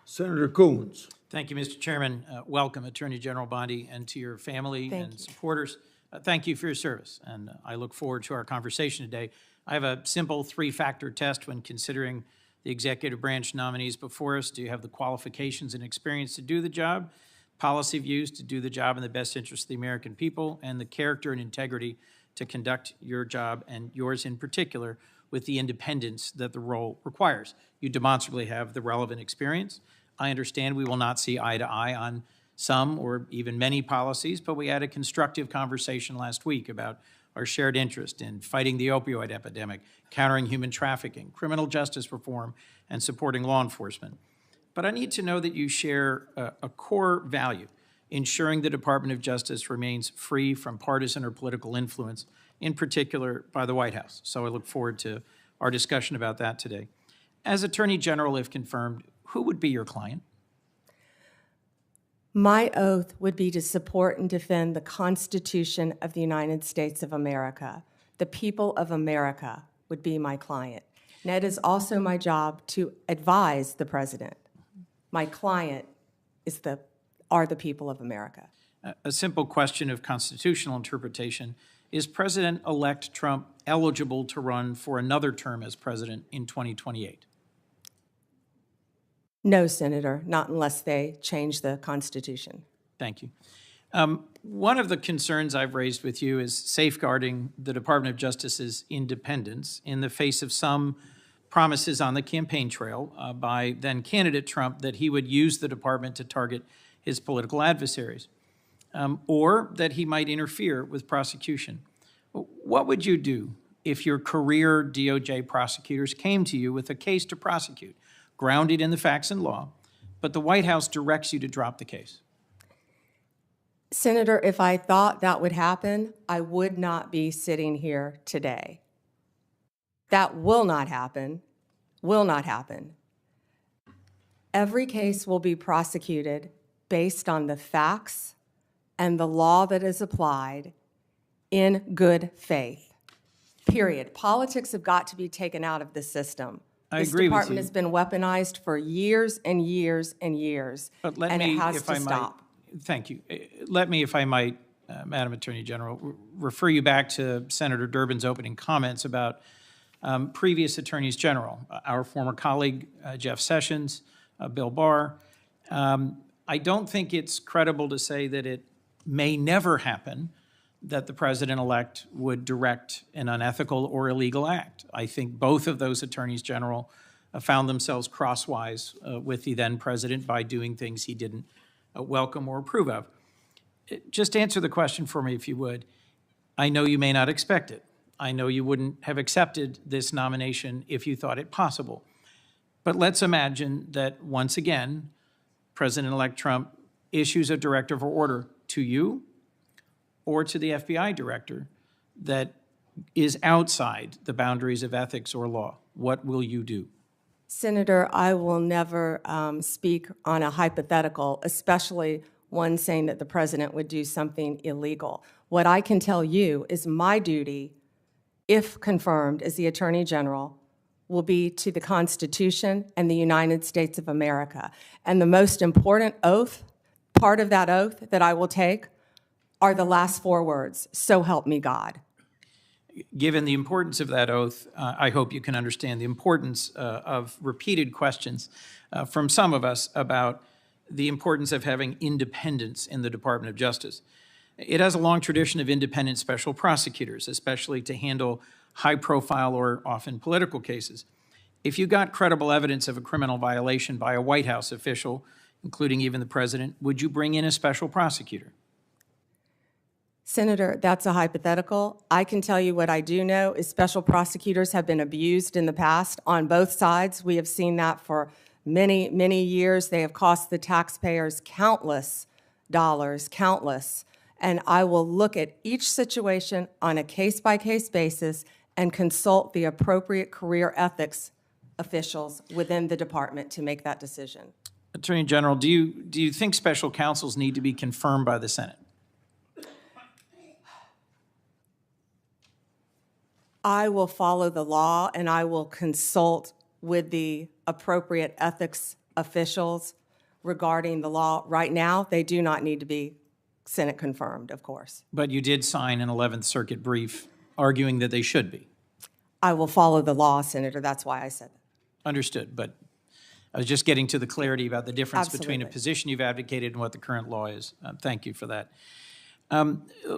Senator Coons. Thank you, Mr. Chairman. Welcome, Attorney General Bondi, and to your family and supporters. Thank you for your service, and I look forward to our conversation today. I have a simple three-factor test when considering the executive branch nominees before us. Do you have the qualifications and experience to do the job, policy views to do the job in the best interest of the American people, and the character and integrity to conduct your job, and yours in particular, with the independence that the role requires. You demonstrably have the relevant experience. I understand we will not see eye to eye on some or even many policies, but we had a constructive conversation last week about our shared interest in fighting the opioid epidemic, countering human trafficking, criminal justice reform, and supporting law enforcement. But I need to know that you share a core value, ensuring the Department of Justice remains free from partisan or political influence, in particular by the White House. So I look forward to our discussion about that today. As Attorney General, if confirmed, who would be your client? My oath would be to support and defend the Constitution of the United States of America. The people of America would be my client. And it is also my job to advise the president. My client are the people of America. A simple question of constitutional interpretation. Is President-elect Trump eligible to run for another term as president in 2028? No, Senator, not unless they change the Constitution. Thank you. One of the concerns I've raised with you is safeguarding the Department of Justice's independence in the face of some promises on the campaign trail by then-candidate Trump that he would use the department to target his political adversaries, or that he might interfere with prosecution. What would you do if your career DOJ prosecutors came to you with a case to prosecute, grounded in the facts and law, but the White House directs you to drop the case? Senator, if I thought that would happen, I would not be sitting here today. That will not happen, will not happen. Every case will be prosecuted based on the facts and the law that is applied in good faith, period. Politics have got to be taken out of the system. I agree with you. This department has been weaponized for years and years and years, But let and me, it has if to I might, stop. thank you. Let me, if I might, Madam Attorney General, refer you back to Senator Durbin's opening comments about previous attorneys general, our former colleague Jeff Sessions, Bill Barr. I don't think it's credible to say that it may never happen that the president-elect would direct an unethical or illegal act. I think both of those attorneys general found themselves crosswise with the then president by doing things he didn't welcome or approve of. Just answer the question for me, if you would. I know you may not expect it. I know you wouldn't have accepted this nomination if you thought it possible. But let's imagine that once again, President-elect Trump issues a directive or order to you or to the FBI director that is outside the boundaries of ethics or law. What will you do? Senator, I will never speak on a hypothetical, especially one saying that the president would do something illegal. What I can tell you is my duty, if confirmed as the Attorney General, will be to the Constitution and the United States of America. And the most important oath, part of that oath that I will take, are the last four words, "So help me God." Given the importance of that oath, I hope you can understand the importance of repeated questions from some of us about the importance of having independence in the Department of Justice. It has a long tradition of independent special prosecutors, especially to handle high-profile or often political cases. If you got credible evidence of a criminal violation by a White House official, including even the president, would you bring in a special prosecutor? Senator, that's a hypothetical. I can tell you what I do know is special prosecutors have been abused in the past on both sides. We have seen that for many, many years. They have cost the taxpayers countless dollars, countless. And I will look at each situation on a case-by-case basis and consult the appropriate career ethics officials within the department to make that decision. Attorney General, do you think special counsels need to be confirmed by the Senate? I will follow the law and I will consult with the appropriate ethics officials regarding the law. Right now, they do not need to be Senate confirmed, of course. But you did sign an 11th Circuit brief arguing that they should be. I will follow the law, Senator. That's why I said that. Understood, but I was just getting to the clarity about the difference between a Absolutely. position you've advocated and what the current law is. Thank you for that.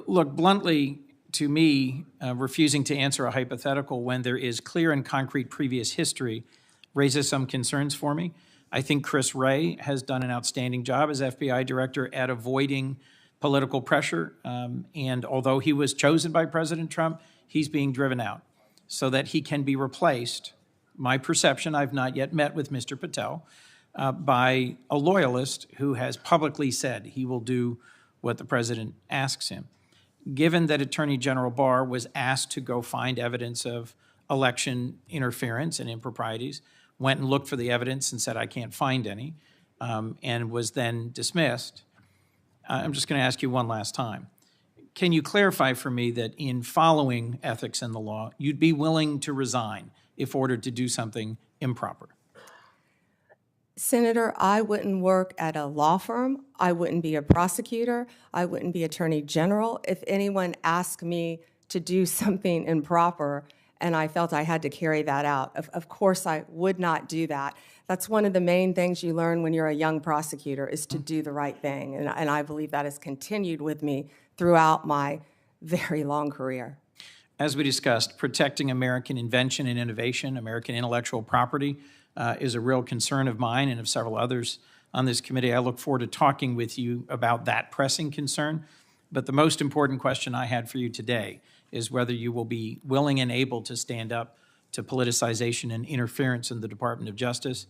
Look, bluntly, to me, refusing to answer a hypothetical when there is clear and concrete previous history raises some concerns for me. I think Chris Wray has done an outstanding job as FBI director at avoiding political pressure. And although he was chosen by President Trump, he's being driven out so that he can be replaced. My perception, I've not yet met with Mr. Patel, by a loyalist who has publicly said he will do what the president asks him. Given that Attorney General Barr was asked to go find evidence of election interference and improprieties, went and looked for the evidence and said, I can't find any, and was then dismissed, I'm just going to ask you one last time. Can you clarify for me that in following ethics and the law, you'd be willing to resign if ordered to do something improper? Senator, I wouldn't work at a law firm. I wouldn't be a prosecutor. I wouldn't be attorney general. If anyone asked me to do something improper and I felt I had to carry that out, of course I would not do that. That's one of the main things you learn when you're a young prosecutor is to do the right thing. And I believe that has continued with me throughout my very long career. As we discussed, protecting American invention and innovation, American intellectual property, is a real concern of mine and of several others on this committee. I look forward to talking with you about that pressing concern. But the most important question I had for you today is whether you will be willing and able to stand up to politicization and interference in the Department of Justice.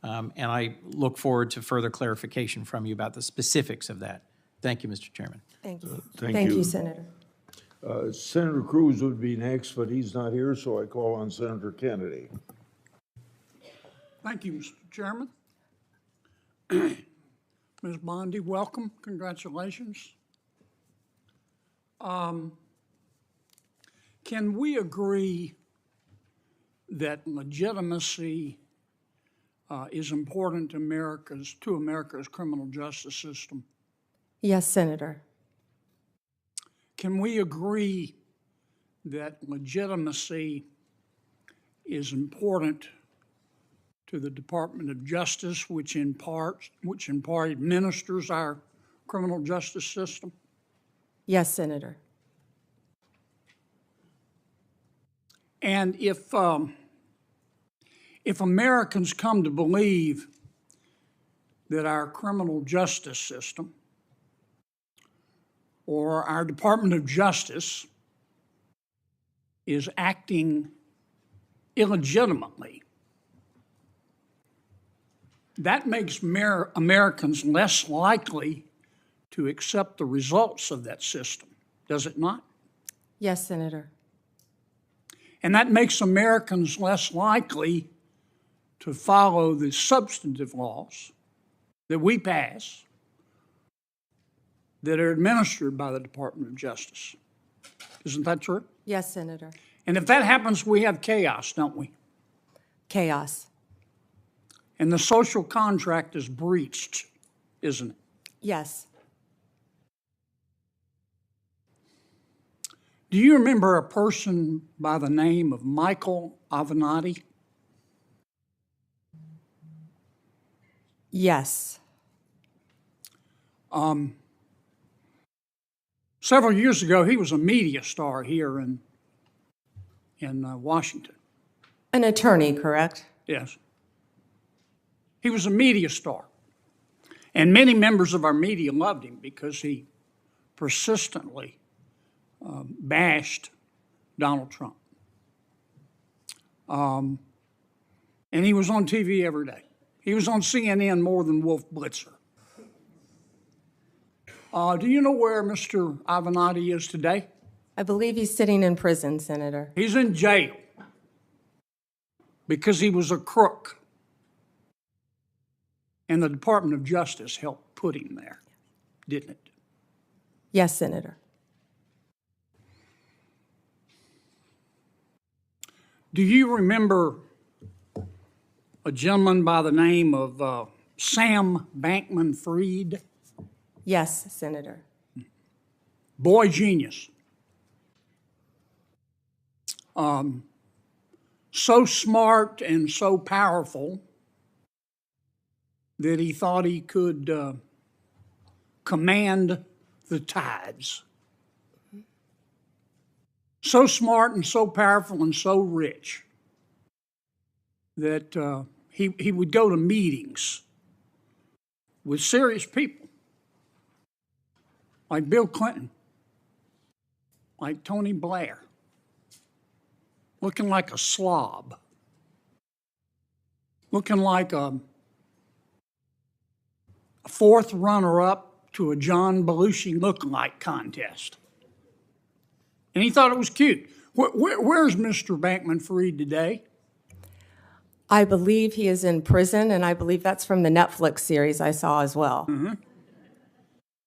And I look forward to further clarification from you about the specifics of that. Thank you, Mr. Chairman. Thank you. Thank you. Senator. Senator Cruz would be next, but he's not here, so I call on Senator Kennedy. Thank you, Mr. Chairman. Ms. Bondi, welcome. Congratulations. Can we agree that legitimacy is important to America's criminal justice system? Yes, Senator. Can we agree that legitimacy is important to the Department of Justice, which in part administers our criminal justice system? Yes, Senator. And if Americans come to believe that our criminal justice system or our Department of Justice is acting illegitimately, that makes Americans less likely to accept the results of that system, does it not? Yes, Senator. And that makes Americans less likely to follow the substantive laws that we pass that are administered by the Department of Justice. Isn't that true? Yes, Senator. And if that happens, we have chaos, don't we? Chaos. And the social contract is breached, isn't it? Yes. Do you remember a person by the name of Michael Avenatti? Yes. Several years ago, he was a media star here in Washington. An attorney, correct? Yes. He was a media star. And many members of our media loved him because he persistently bashed Donald Trump. And he was on TV every day. He was on CNN more than Wolf Blitzer. Do you know where Mr. Avenatti is today? I believe he's sitting in prison, Senator. He's in jail because he was a crook. And the Department of Justice helped put him there, didn't it? Yes, Senator. Do you remember a gentleman by the name of Sam Bankman-Fried? Yes, Senator. Boy genius. So smart and so powerful that he thought he could command the tides. so smart and so powerful and so rich that he would go to meetings with serious people like Bill Clinton, like Tony Blair, looking like a slob, looking like a fourth runner-up to a John Belushi lookalike contest. And he thought it was cute. Where's Mr. Bankman-Fried today? I believe he is in prison, and I believe that's from the Netflix series I saw as well.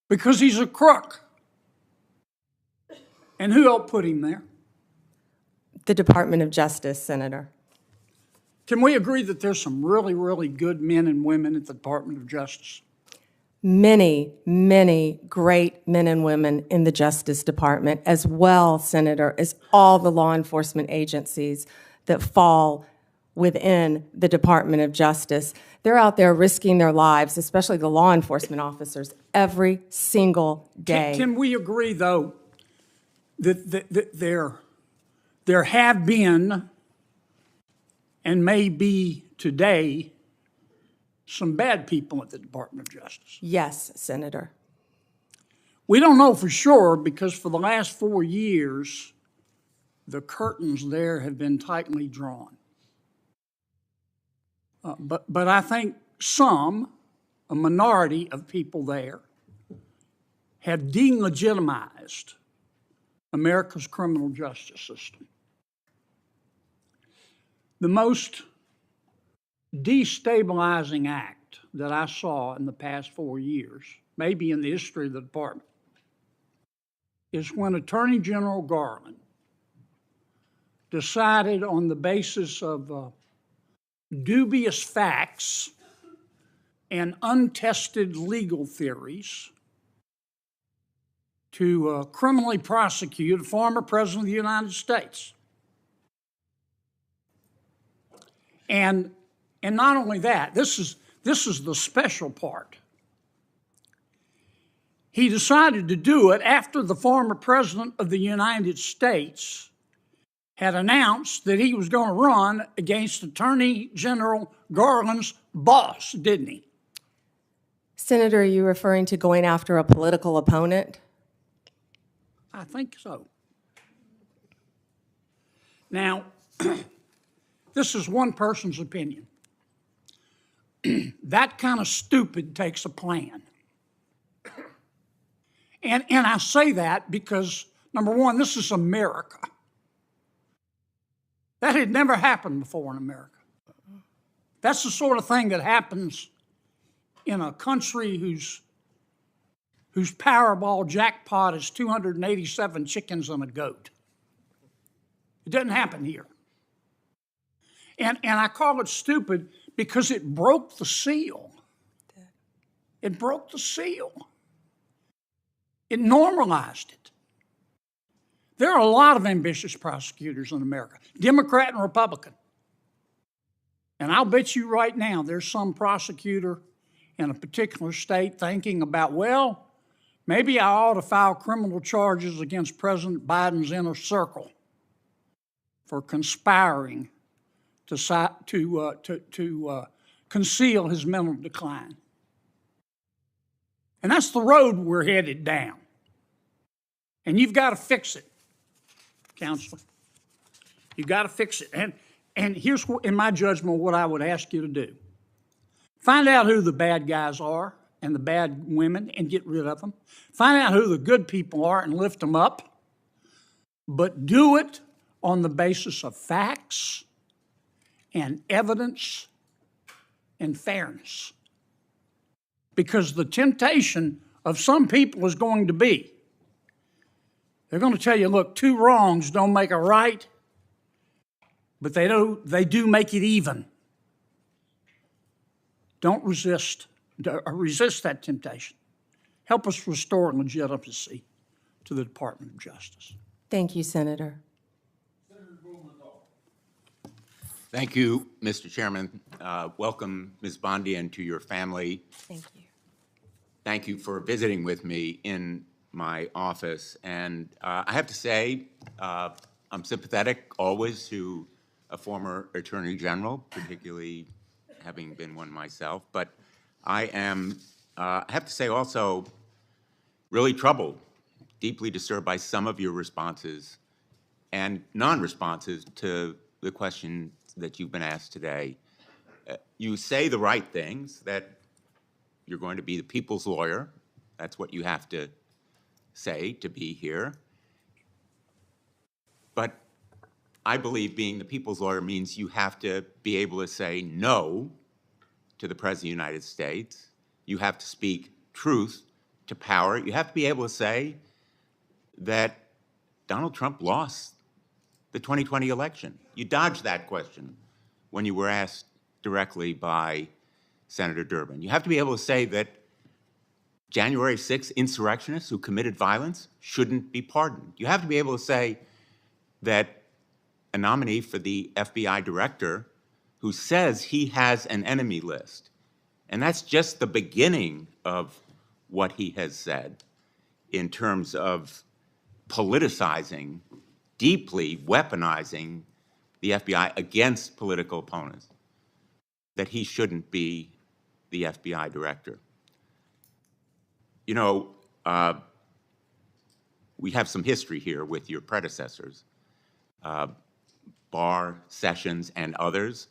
Because he's a crook. And who helped put him there? The Department of Justice, Senator. Can we agree that there's some really, really good men and women at the Department of Justice? Many, many great men and women in the Justice Department, as well, Senator, as all the law enforcement agencies that fall within the Department of Justice. They're out there risking their lives, especially the law enforcement officers, every single day. Can we agree, though, that there have been and may be today some bad people at the Department of Justice? Yes, Senator. We don't know for sure because for the last 4 years, the curtains there have been tightly drawn. But I think a minority of people there, have delegitimized America's criminal justice system. The most destabilizing act that I saw in the past 4 years, maybe in the history of the department, is when Attorney General Garland decided on the basis of dubious facts and untested legal theories to criminally prosecute a former president of the United States. And not only that, this is the special part. He decided to do it after the former president of the United States had announced that he was going to run against Attorney General Garland's boss, didn't he? Senator, are you referring to going after a political opponent? I think so. Now, this is one person's opinion. That kind of stupid takes a plan. And I say that because, number one, this is America. That had never happened before in America. That's the sort of thing that happens in a country whose Powerball jackpot is 287 chickens and a goat. It doesn't happen here. And I call it stupid because it broke the seal. It broke the seal. It normalized it. There are a lot of ambitious prosecutors in America, Democrat and Republican. And I'll bet you right now there's some prosecutor in a particular state thinking about, well, maybe I ought to file criminal charges against President Biden's inner circle for conspiring to conceal his mental decline. And that's the road we're headed down. And you've got to fix it, Counselor. You've got to fix it. And here's, in my judgment, what I would ask you to do. Find out who the bad guys are and the bad women and get rid of them. Find out who the good people are and lift them up. But do it on the basis of facts and evidence and fairness. Because the temptation of some people is going to be, they're going to tell you, look, two wrongs don't make a right, but they do make it even. Don't resist that temptation. Help us restore legitimacy to the Department of Justice. Thank you, Senator. Thank you, Mr. Chairman. Welcome, Ms. Bondi, and to your family. Thank you. Thank you for visiting with me in my office. And I have to say, I'm sympathetic always to a former Attorney General, particularly having been one myself, but I am, I have to say also, really troubled, deeply disturbed by some of your responses and non-responses to the question that you've been asked today. You say the right things, that you're going to be the people's lawyer. That's what you have to say to be here. But I believe being the people's lawyer means you have to be able to say no to the President of the United States. You have to speak truth to power. You have to be able to say that Donald Trump lost the 2020 election. You dodged that question when you were asked directly by Senator Durbin. You have to be able to say that January 6th insurrectionists who committed violence shouldn't be pardoned. You have to be able to say that a nominee for the FBI director who says he has an enemy list, and that's just the beginning of what he has said in terms of politicizing, deeply weaponizing the FBI against political opponents, that he shouldn't be the FBI director. You know, we have some history here with your predecessors, Barr, Sessions, and others,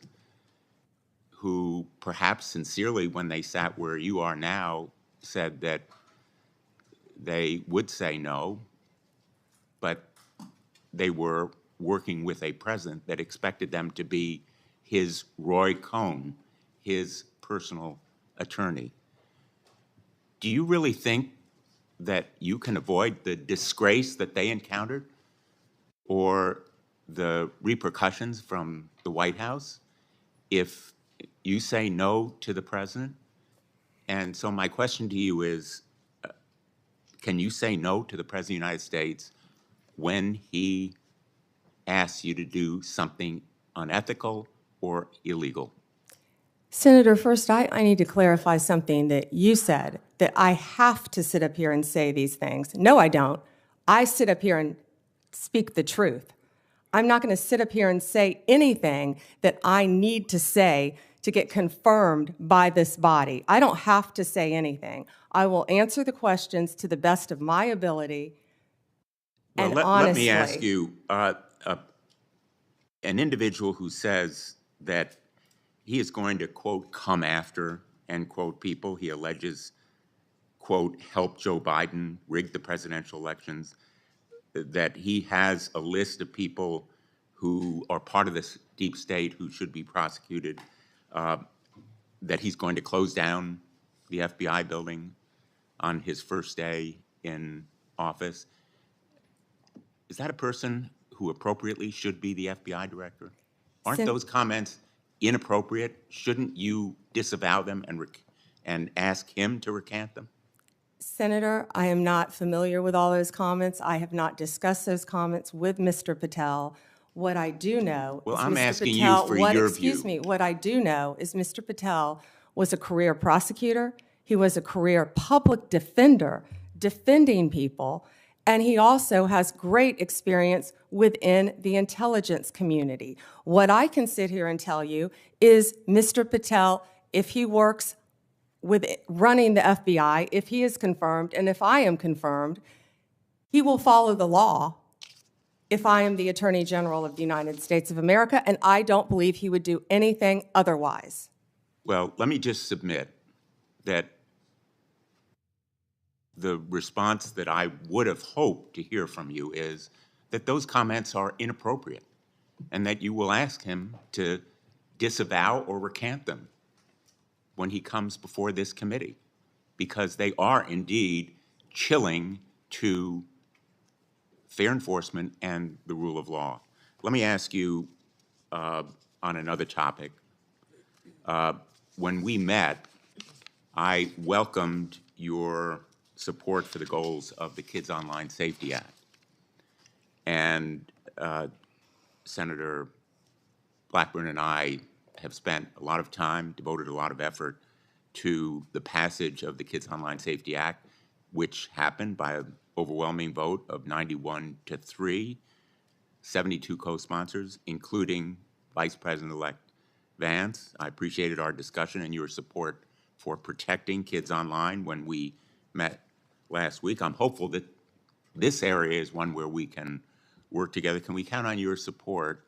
who perhaps sincerely, when they sat where you are now, said that they would say no, but they were working with a president that expected them to be his Roy Cohn, his personal attorney. Do you really think that you can avoid the disgrace that they encountered or the repercussions from the White House if you say no to the president? And so my question to you is, can you say no to the President of the United States when he asks you to do something unethical or illegal? Senator, first, I need to clarify something that you said, that I have to sit up here and say these things. No, I don't. I sit up here and speak the truth. I'm not going to sit up here and say anything that I need to say to get confirmed by this body. I don't have to say anything. I will answer the questions to the best of my ability and honestly. Let me ask you, an individual who says that he is going to, quote, come after, end quote, people he alleges, quote, help Joe Biden rig the presidential elections, that he has a list of people who are part of this deep state who should be prosecuted, that he's going to close down the FBI building on his first day in office. Is that a person who appropriately should be the FBI director? Aren't those comments inappropriate? Shouldn't you disavow them and ask him to recant them? Senator, I am not familiar with all those comments. I have not discussed those comments with Mr. Patel. What I do know Well, is I'm Mr. asking Patel, you for your excuse view. me, what I do know is Mr. Patel was a career prosecutor. He was a career public defender, defending people, and he also has great experience within the intelligence community. What I can sit here and tell you is Mr. Patel, if he works with running the FBI, if he is confirmed, and if I am confirmed, he will follow the law if I am the Attorney General of the United States of America, and I don't believe he would do anything otherwise. Well, let me just submit that the response that I would have hoped to hear from you is that those comments are inappropriate and that you will ask him to disavow or recant them when he comes before this committee, because they are indeed chilling to fair enforcement and the rule of law. Let me ask you on another topic. When we met, I welcomed your support for the goals of the Kids Online Safety Act. And Senator Blackburn and I have spent a lot of time, devoted a lot of effort to the passage of the Kids Online Safety Act, which happened by an overwhelming vote of 91-3. 72 co-sponsors, including Vice President-elect Vance. I appreciated our discussion and your support for protecting kids online when we met last week. I'm hopeful that this area is one where we can work together. Can we count on your support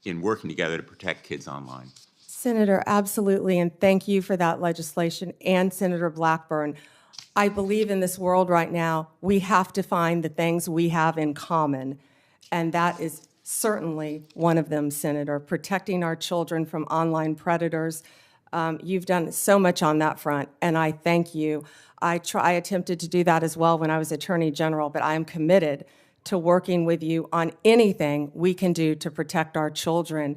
in working together to protect kids online? Senator, absolutely, and thank you for that legislation, and Senator Blackburn. I believe in this world right now, we have to find the things we have in common, and that is certainly one of them, Senator, protecting our children from online predators. You've done so much on that front, and I thank you. I attempted to do that as well when I was Attorney General, but I am committed to working with you on anything we can do to protect our children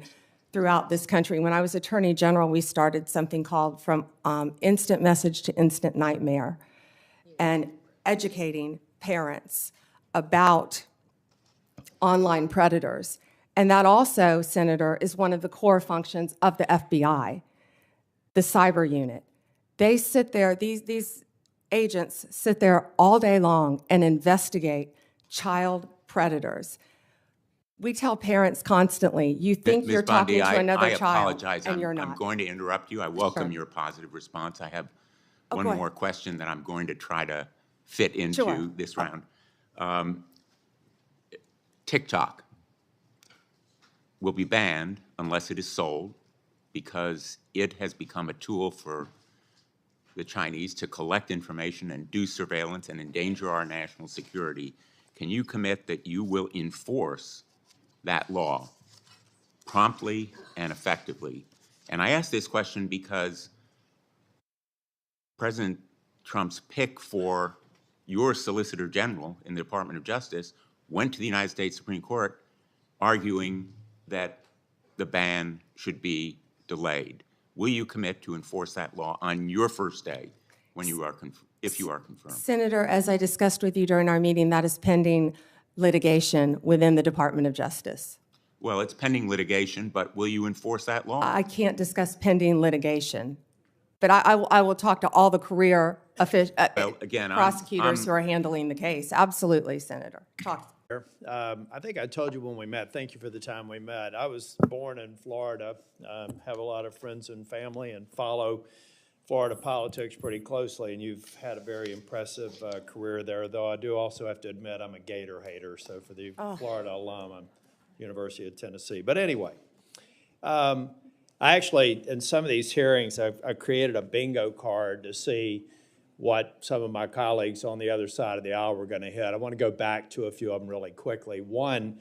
throughout this country. When I was Attorney General, we started something called From Instant Message to Instant Nightmare, and educating parents about online predators. And that also, Senator, is one of the core functions of the FBI, the cyber unit. They sit there, these agents sit there all day long and investigate child predators. We tell parents constantly, you think Ms. you're talking Bondi, to another I child, apologize. and you're I'm not. going to interrupt you. I welcome Sure. your positive response. I have Oh, one go ahead. more question that I'm going to try to fit into Sure. this round. TikTok will be banned unless it is sold because it has become a tool for the Chinese to collect information and do surveillance and endanger our national security. Can you commit that you will enforce that law promptly and effectively? And I ask this question because President Trump's pick for your Solicitor General in the Department of Justice went to the United States Supreme Court arguing that the ban should be delayed. Will you commit to enforce that law on your first day when you are if you are confirmed? Senator, as I discussed with you during our meeting, that is pending litigation within the Department of Justice. Well, it's pending litigation, but will you enforce that law? I can't discuss pending litigation, but I will talk to all the career Well, again, prosecutors who are handling the case. Absolutely, Senator. Talk. I think I told you when we met, thank you for the time we met. I was born in Florida, have a lot of friends and family, and follow Florida politics pretty closely, and you've had a very impressive career there, though I do also have to admit I'm a Gator hater, so for the Florida alum, I'm University of Tennessee. But anyway, I actually, in some of these hearings, I created a bingo card to see what some of my colleagues on the other side of the aisle were going to hit. I want to go back to a few of them really quickly. One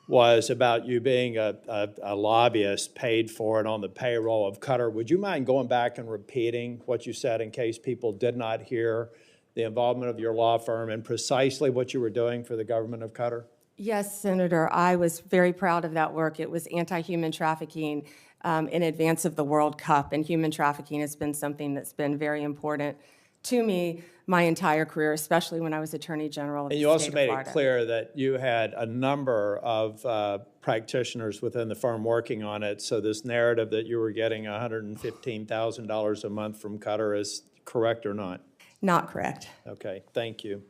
was about you being a lobbyist paid for and on the payroll of Qatar. Would you mind going back and repeating what you said in case people did not hear the involvement of your law firm and precisely what you were doing for the government of Qatar? Yes, Senator, I was very proud of that work. It was anti-human trafficking in advance of the World Cup, and human trafficking has been something that's been very important to me my entire career, especially when I was Attorney General of the state of Florida. And you also made it clear that you had a number of practitioners within the firm working on it, so this narrative that you were getting $115,000 a month from Qatar is correct or not? Not correct. Okay, thank you.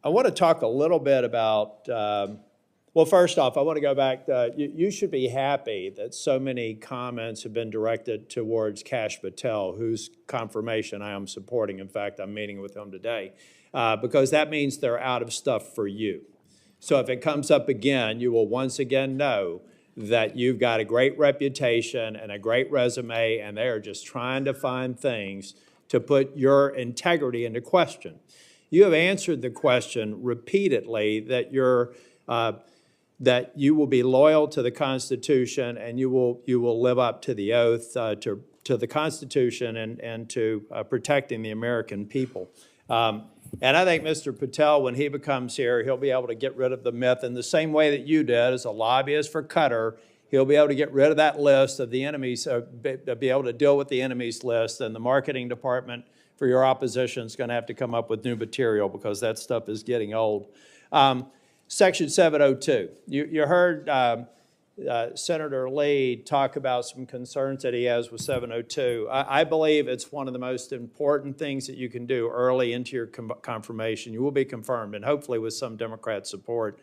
I want to talk a little bit about, well, first off, I want to go back. You should be happy that so many comments have been directed towards Kash Patel, whose confirmation I am supporting. In fact, I'm meeting with him today, because that means they're out of stuff for you. So if it comes up again, you will once again know that you've got a great reputation and a great resume, and they are just trying to find things to put your integrity into question. You have answered the question repeatedly that that you will be loyal to the Constitution and you will live up to the oath to the Constitution and to protecting the American people. And I think Mr. Patel, when he becomes here, he'll be able to get rid of the myth in the same way that you did as a lobbyist for Qatar. He'll be able to get rid of that list of the enemies, be able to deal with the enemies list, and the marketing department for your opposition is going to have to come up with new material because that stuff is getting old. Section 702, you heard Senator Lee talk about some concerns that he has with 702. I believe it's one of the most important things that you can do early into your confirmation. You will be confirmed, and hopefully with some Democrat support.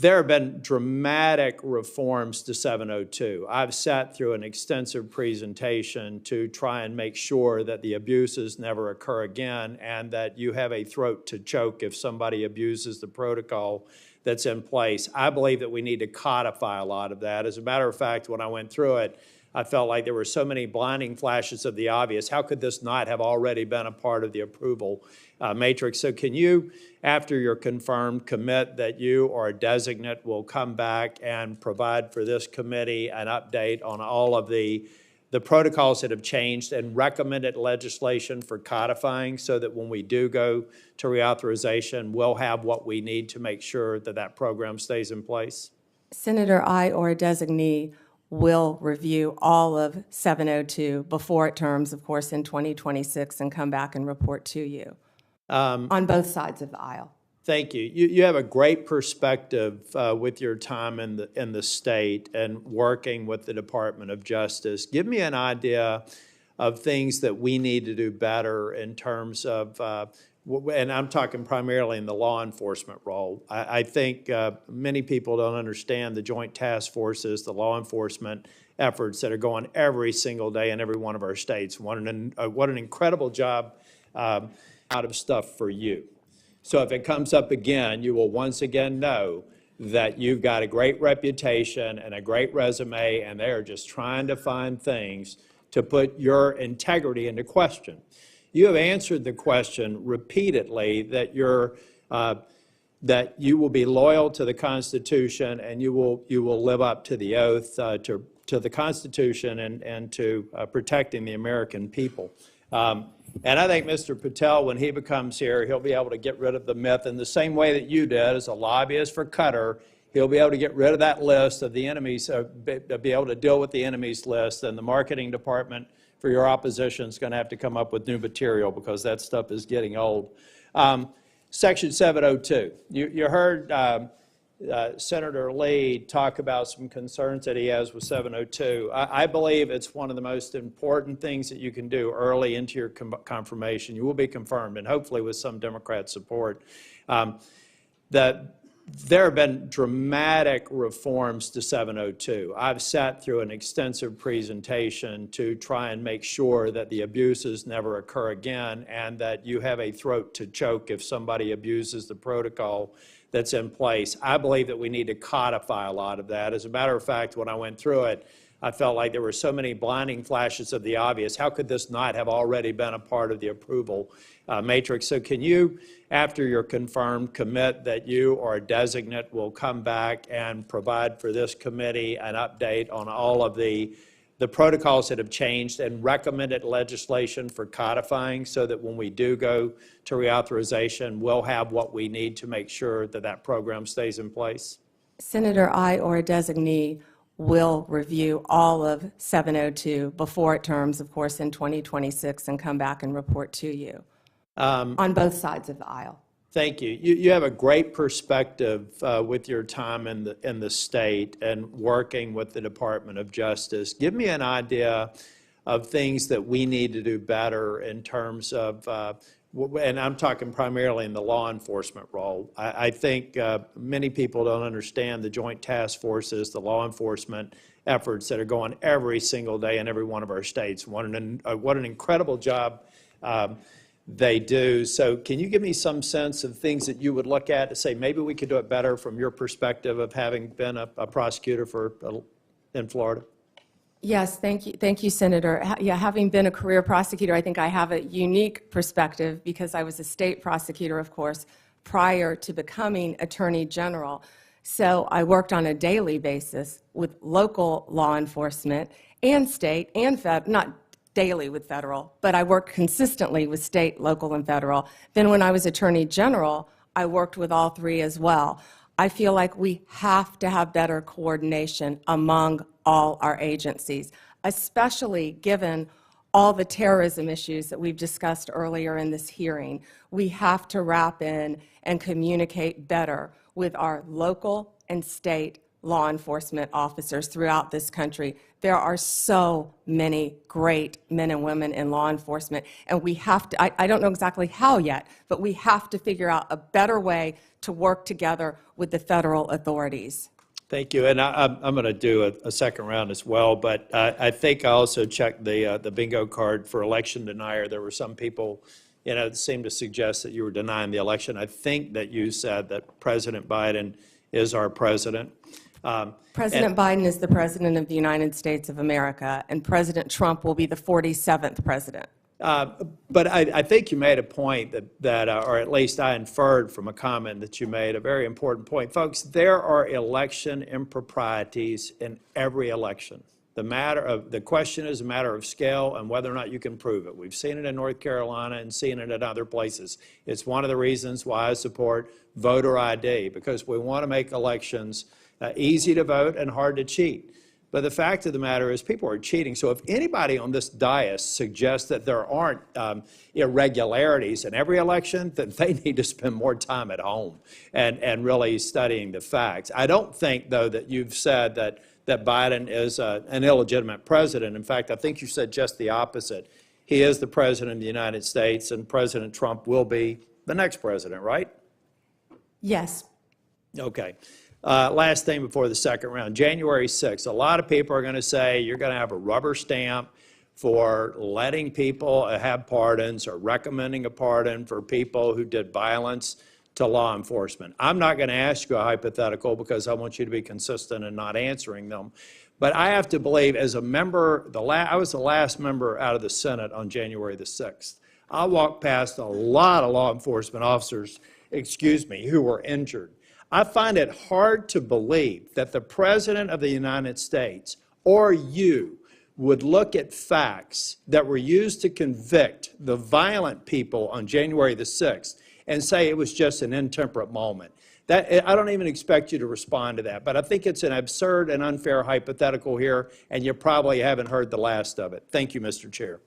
There have been dramatic reforms to 702. I've sat through an extensive presentation to try and make sure that the abuses never occur again and that you have a throat to choke if somebody abuses the protocol that's in place. I believe that we need to codify a lot of that. As a matter of fact, when I went through it, I felt like there were so many blinding flashes of the obvious. How could this not have already been a part of the approval matrix? So can you, after you're confirmed, commit that you or a designate will come back and provide for this committee an update on all of the protocols that have changed and recommended legislation for codifying so that when we do go to reauthorization, we'll have what we need to make sure that that program stays in place? Senator, I or a designee will review all of 702 before it terms, of course, in 2026 and come back and report to you on both sides of the aisle. Thank you. You have a great perspective with your time in the state and working with the Department of Justice. Give me an idea of things that we need to do better in terms of, and I'm talking primarily in the law enforcement role. I think many people don't understand the joint task forces, the law enforcement efforts that are going every single day in every one of our states. What an incredible job out of stuff for you. So if it comes up again, you will once again know that you've got a great reputation and a great resume, and they are just trying to find things to put your integrity into question. You have answered the question repeatedly that that you will be loyal to the Constitution and you will live up to the oath to the Constitution and to protecting the American people. And I think Mr. Patel, when he becomes here, he'll be able to get rid of the myth in the same way that you did as a lobbyist for Qatar. He'll be able to get rid of that list of the enemies, be able to deal with the enemies list, and the marketing department for your opposition is going to have to come up with new material because that stuff is getting old. Section 702. You heard Senator Lee talk about some concerns that he has with 702. I believe it's one of the most important things that you can do early into your confirmation. You will be confirmed, and hopefully with some Democrat support. There have been dramatic reforms to 702. I've sat through an extensive presentation to try and make sure that the abuses never occur again and that you have a throat to choke if somebody abuses the protocol that's in place. I believe that we need to codify a lot of that. As a matter of fact, when I went through it, I felt like there were so many blinding flashes of the obvious. How could this not have already been a part of the approval matrix? So can you, after you're confirmed, commit that you or a designate will come back and provide for this committee an update on all of the protocols that have changed and recommended legislation for codifying so that when we do go to reauthorization, we'll have what we need to make sure that that program stays in place? Senator, I or a designee will review all of 702 before it terms, of course, in 2026 and come back and report to you on both sides of the aisle. Thank you. You have a great perspective with your time in the state and working with the Department of Justice. Give me an idea of things that we need to do better in terms of, and I'm talking primarily in the law enforcement role. I think many people don't understand the joint task forces, the law enforcement efforts that are going every single day in every one of our states. What an incredible job they do. So can you give me some sense of things that you would look at to say maybe we could do it better from your perspective of having been a prosecutor in Florida? Yes, thank you, Senator. Yeah, having been a career prosecutor, I think I have a unique perspective because I was a state prosecutor, of course, prior to becoming Attorney General. So I worked on a daily basis with local law enforcement and state and federal, not daily with federal, but I worked consistently with state, local, and federal. Then when I was Attorney General, I worked with all three as well. I feel like we have to have better coordination among all our agencies, especially given all the terrorism issues that we've discussed earlier in this hearing. We have to wrap in and communicate better with our local and state law enforcement officers throughout this country. There are so many great men and women in law enforcement, and we have to, I don't know exactly how yet, but we have to figure out a better way to work together with the federal authorities. Thank you, and I'm going to do a second round as well, but I think I also checked the bingo card for election denier. There were some people, that seemed to suggest that you were denying the election. I think that you said that President Biden is our president. President Biden is the President of the United States of America, and President Trump will be the 47th president. But I think you made a point that or at least I inferred from a comment that you made, a very important point. Folks, there are election improprieties in every election. The question is a matter of scale and whether or not you can prove it. We've seen it in North Carolina and seen it in other places. It's one of the reasons why I support voter ID, because we want to make elections easy to vote and hard to cheat. But the fact of the matter is people are cheating. So if anybody on this dais suggests that there aren't irregularities in every election, then they need to spend more time at home and really studying the facts. I don't think, though, that you've said that Biden is an illegitimate president. In fact, I think you said just the opposite. He is the president of the United States, and President Trump will be the next president, right? Yes. Okay. Last thing before the second round, January 6th. A lot of people are going to say you're going to have a rubber stamp for letting people have pardons or recommending a pardon for people who did violence to law enforcement. I'm not going to ask you a hypothetical because I want you to be consistent in not answering them. But I have to believe, as a member, I was the last member out of the Senate on January the 6th. I walked past a lot of law enforcement officers, who were injured. I find it hard to believe that the President of the United States or you would look at facts that were used to convict the violent people on January the 6th and say it was just an intemperate moment. I don't even expect you to respond to that, but I think it's an absurd and unfair hypothetical here, and you probably haven't heard the last of it. Thank you, Mr. Chair.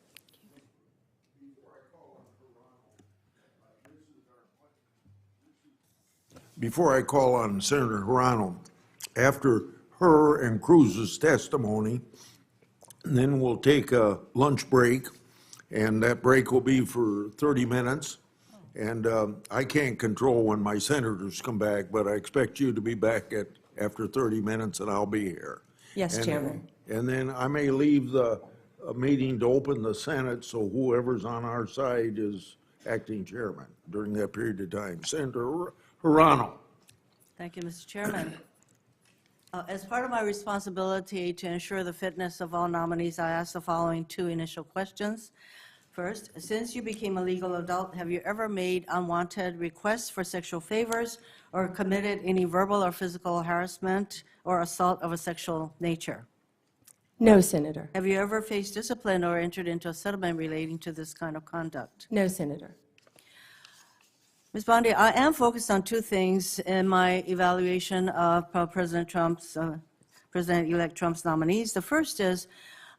Before I call on Senator Hirono, after her and Cruz's testimony, then we'll take a lunch break, and that break will be for 30 minutes. And I can't control when my senators come back, but I expect you to be back after 30 minutes, and I'll be here. Yes, Chairman. And then I may leave the meeting to open the Senate, so whoever's on our side is acting chairman during that period of time. Senator Hirono. Thank you, Mr. Chairman. As part of my responsibility to ensure the fitness of all nominees, I ask the following two initial questions. First, since you became a legal adult, have you ever made unwanted requests for sexual favors or committed any verbal or physical harassment or assault of a sexual nature? No, Senator. Have you ever faced discipline or entered into a settlement relating to this kind of conduct? No, Senator. Ms. Bondi, I am focused on two things in my evaluation of President-elect Trump's nominees. The first is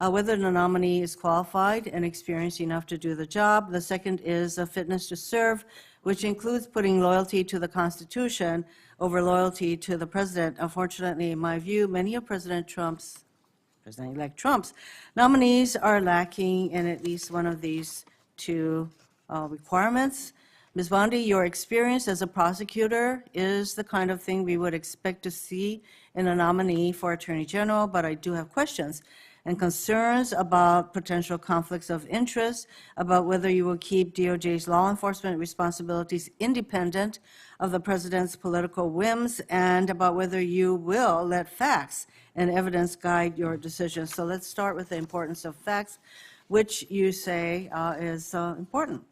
whether the nominee is qualified and experienced enough to do the job. The second is a fitness to serve, which includes putting loyalty to the Constitution over loyalty to the president. Unfortunately, in my view, many of President-elect Trump's nominees are lacking in at least one of these two requirements. Ms. Bondi, your experience as a prosecutor is the kind of thing we would expect to see in a nominee for Attorney General, but I do have questions and concerns about potential conflicts of interest, about whether you will keep DOJ's law enforcement responsibilities independent of the president's political whims, and about whether you will let facts and evidence guide your decisions. So let's start with the importance of facts, which you say is important.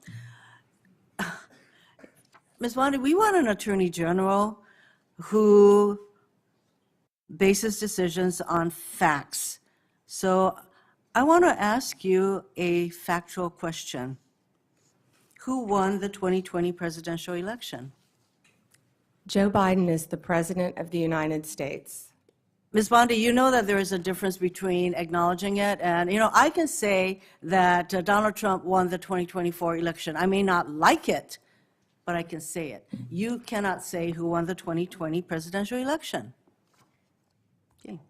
Ms. Bondi, we want an Attorney General who bases decisions on facts. So I want to ask you a factual question. Who won the 2020 presidential election? Joe Biden is the President of the United States. Ms. Bondi, you know that there is a difference between acknowledging it and, I can say that Donald Trump won the 2024 election. I may not like it, but I can say it. You cannot say who won the 2020 presidential election. Okay.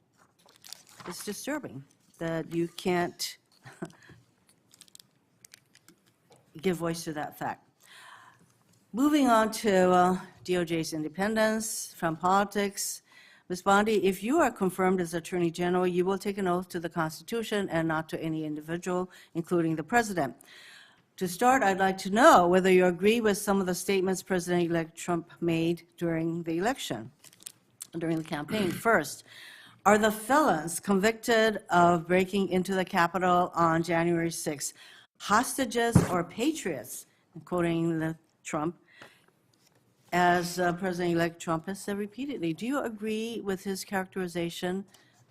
It's disturbing that you can't give voice to that fact. Moving on to DOJ's independence from politics. Ms. Bondi, if you are confirmed as Attorney General, you will take an oath to the Constitution and not to any individual, including the President. To start, I'd like to know whether you agree with some of the statements President-elect Trump made during the election, during the campaign. First, are the felons convicted of breaking into the Capitol on January 6th hostages or patriots, quoting Trump, as President-elect Trump has said repeatedly? Do you agree with his characterization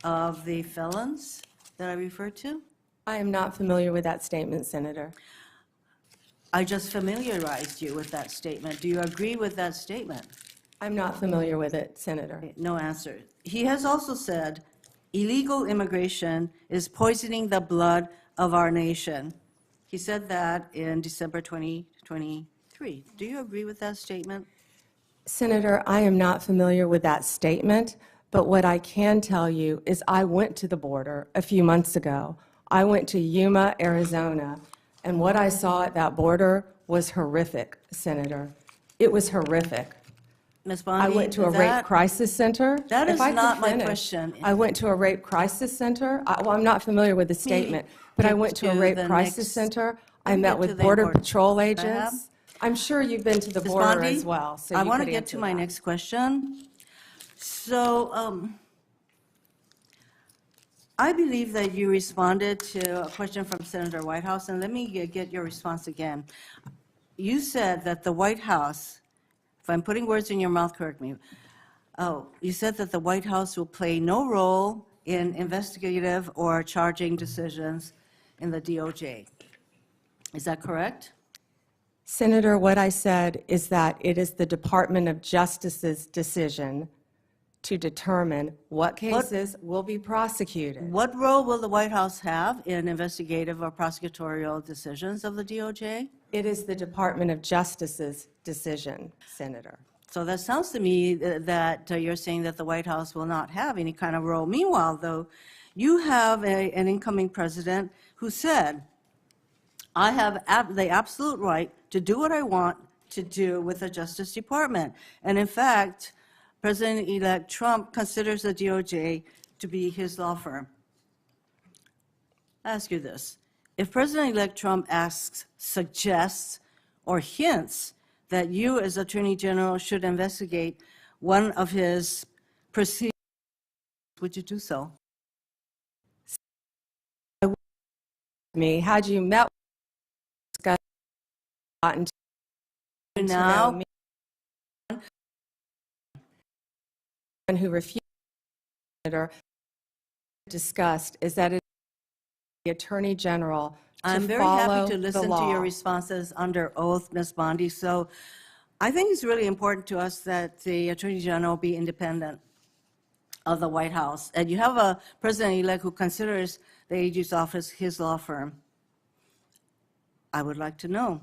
of the felons that I referred to? I am not familiar with that statement, Senator. I just familiarized you with that statement. Do you agree with that statement? I'm not familiar with it, Senator. No answer. He has also said illegal immigration is poisoning the blood of our nation. He said that in December 2023. Do you agree with that statement? Senator, I am not familiar with that statement, but what I can tell you is I went to the border a few months ago. I went to Yuma, Arizona, and what I saw at that border was horrific, Senator. It was horrific. Ms. Bondi, I went to a rape crisis center. That is If I could not my finish, question. I went to a rape crisis center. Well, I'm not familiar with the statement, but I went to a rape crisis center. I met with Border Patrol agents. I'm sure you've been to the Ms. border Bondi, as well, so I you want to could get to answer my that. next question. So, I believe that you responded to a question from Senator Whitehouse, and let me get your response again. You said that the White House, if I'm putting words in your mouth, correct me. Oh, you said that the White House will play no role in investigative or charging decisions in the DOJ. Is that correct? Senator, what I said is that it is the Department of Justice's decision to determine what cases will be prosecuted. What role will the White House have in investigative or prosecutorial decisions of the DOJ? It is the Department of Justice's decision, Senator. So that sounds to me that you're saying that the White House will not have any kind of role. Meanwhile, though, you have an incoming president who said, I have the absolute right to do what I want to do with the Justice Department. And in fact, President-elect Trump considers the DOJ to be his law firm. I ask you this. If President-elect Trump asks, suggests, or hints that you as Attorney General should investigate one of his proceedings, would you do so? Me, had you met with gotten to now know me, and who refused or discussed is that it is the Attorney General to I'm very follow happy to the listen to law. your responses under oath, Ms. Bondi. So I think it's really important to us that the Attorney General be independent of the White House. And you have a president-elect who considers the AG's office his law firm. I would like to know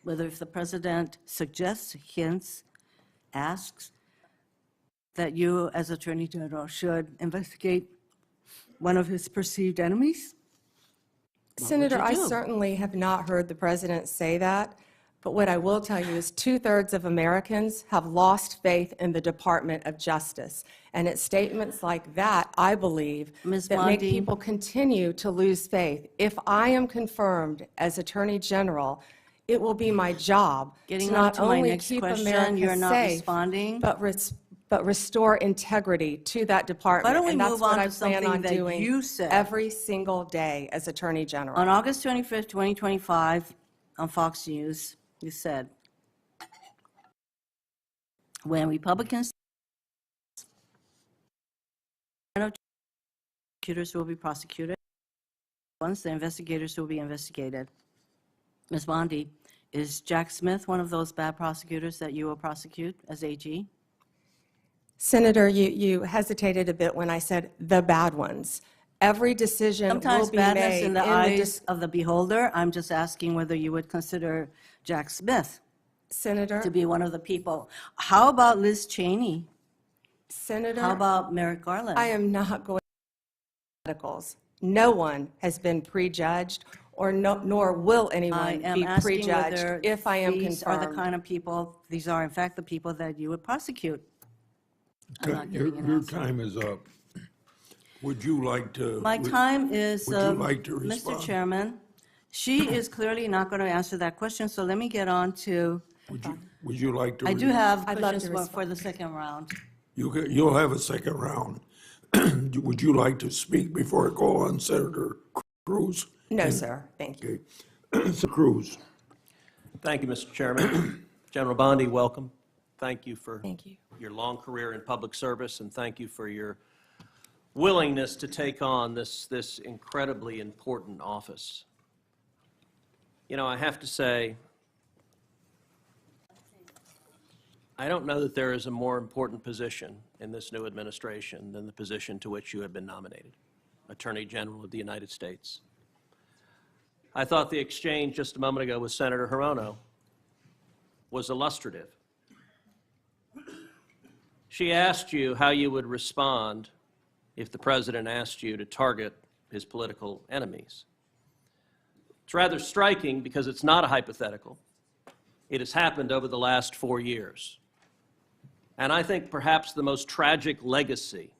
whether if the president suggests, hints, asks, that you as Attorney General should investigate one of his perceived enemies? Senator, I do? certainly have not heard the president say that, but what I will tell you is 2/3 of Americans have lost faith in the Department of Justice. And it's statements like that, I believe, Ms. that make Bondi. people continue to lose faith. If I am confirmed as Attorney General, it will be my job Getting to on not to my only next keep question, America you're not safe, responding. but restore integrity to that department. Why don't we And that's move what on I to plan something on that doing you said? every single day as Attorney General. On August 25th, 2025, on Fox News, you said, when Republicans prosecutors will be prosecuted, once the investigators will be investigated. Ms. Bondi, is Jack Smith one of those bad prosecutors that you will prosecute as AG? Senator, you hesitated a bit when I said the bad ones. Every decision Sometimes will be badness made in the eyes of the beholder. I'm just asking whether you would consider Jack Smith Senator, to be one of the people. How about Liz Cheney? Senator, How about Merrick Garland? I am not going to articles. No one has been prejudged, or nor will I anyone am be asking whether prejudged if I am these are the confirmed. kind of people, these are in fact the people that you would prosecute. I'm not Your giving an answer. time is up. Would you like to? My time is, Would you like to Mr. respond? Chairman, she is clearly not going to answer that question, so let me get on to, Would you like to? I do have I'd love questions to for respond. the second round. You'll have a second round. Would you like to speak before I call on Senator Cruz? No, sir, thank you. Okay. So Cruz. Thank you, Mr. Chairman. General Bondi, welcome. Thank you for Thank you. your long career in public service, and thank you for your willingness to take on this incredibly important office. You know, I have to say, I don't know that there is a more important position in this new administration than the position to which you have been nominated, Attorney General of the United States. I thought the exchange just a moment ago with Senator Hirono was illustrative. She asked you how you would respond if the president asked you to target his political enemies. It's rather striking because it's not a hypothetical. It has happened over the last 4 years. And I think perhaps the most tragic legacy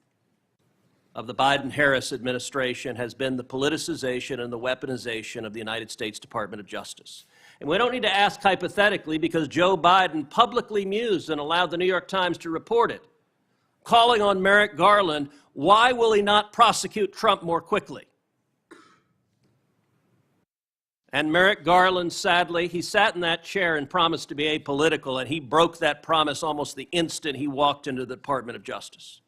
of the Biden-Harris administration has been the politicization and the weaponization of the United States Department of Justice. And we don't need to ask hypothetically because Joe Biden publicly mused and allowed the New York Times to report it, calling on Merrick Garland, why will he not prosecute Trump more quickly? And Merrick Garland, sadly, he sat in that chair and promised to be apolitical, and he broke that promise almost the instant he walked into the Department of Justice.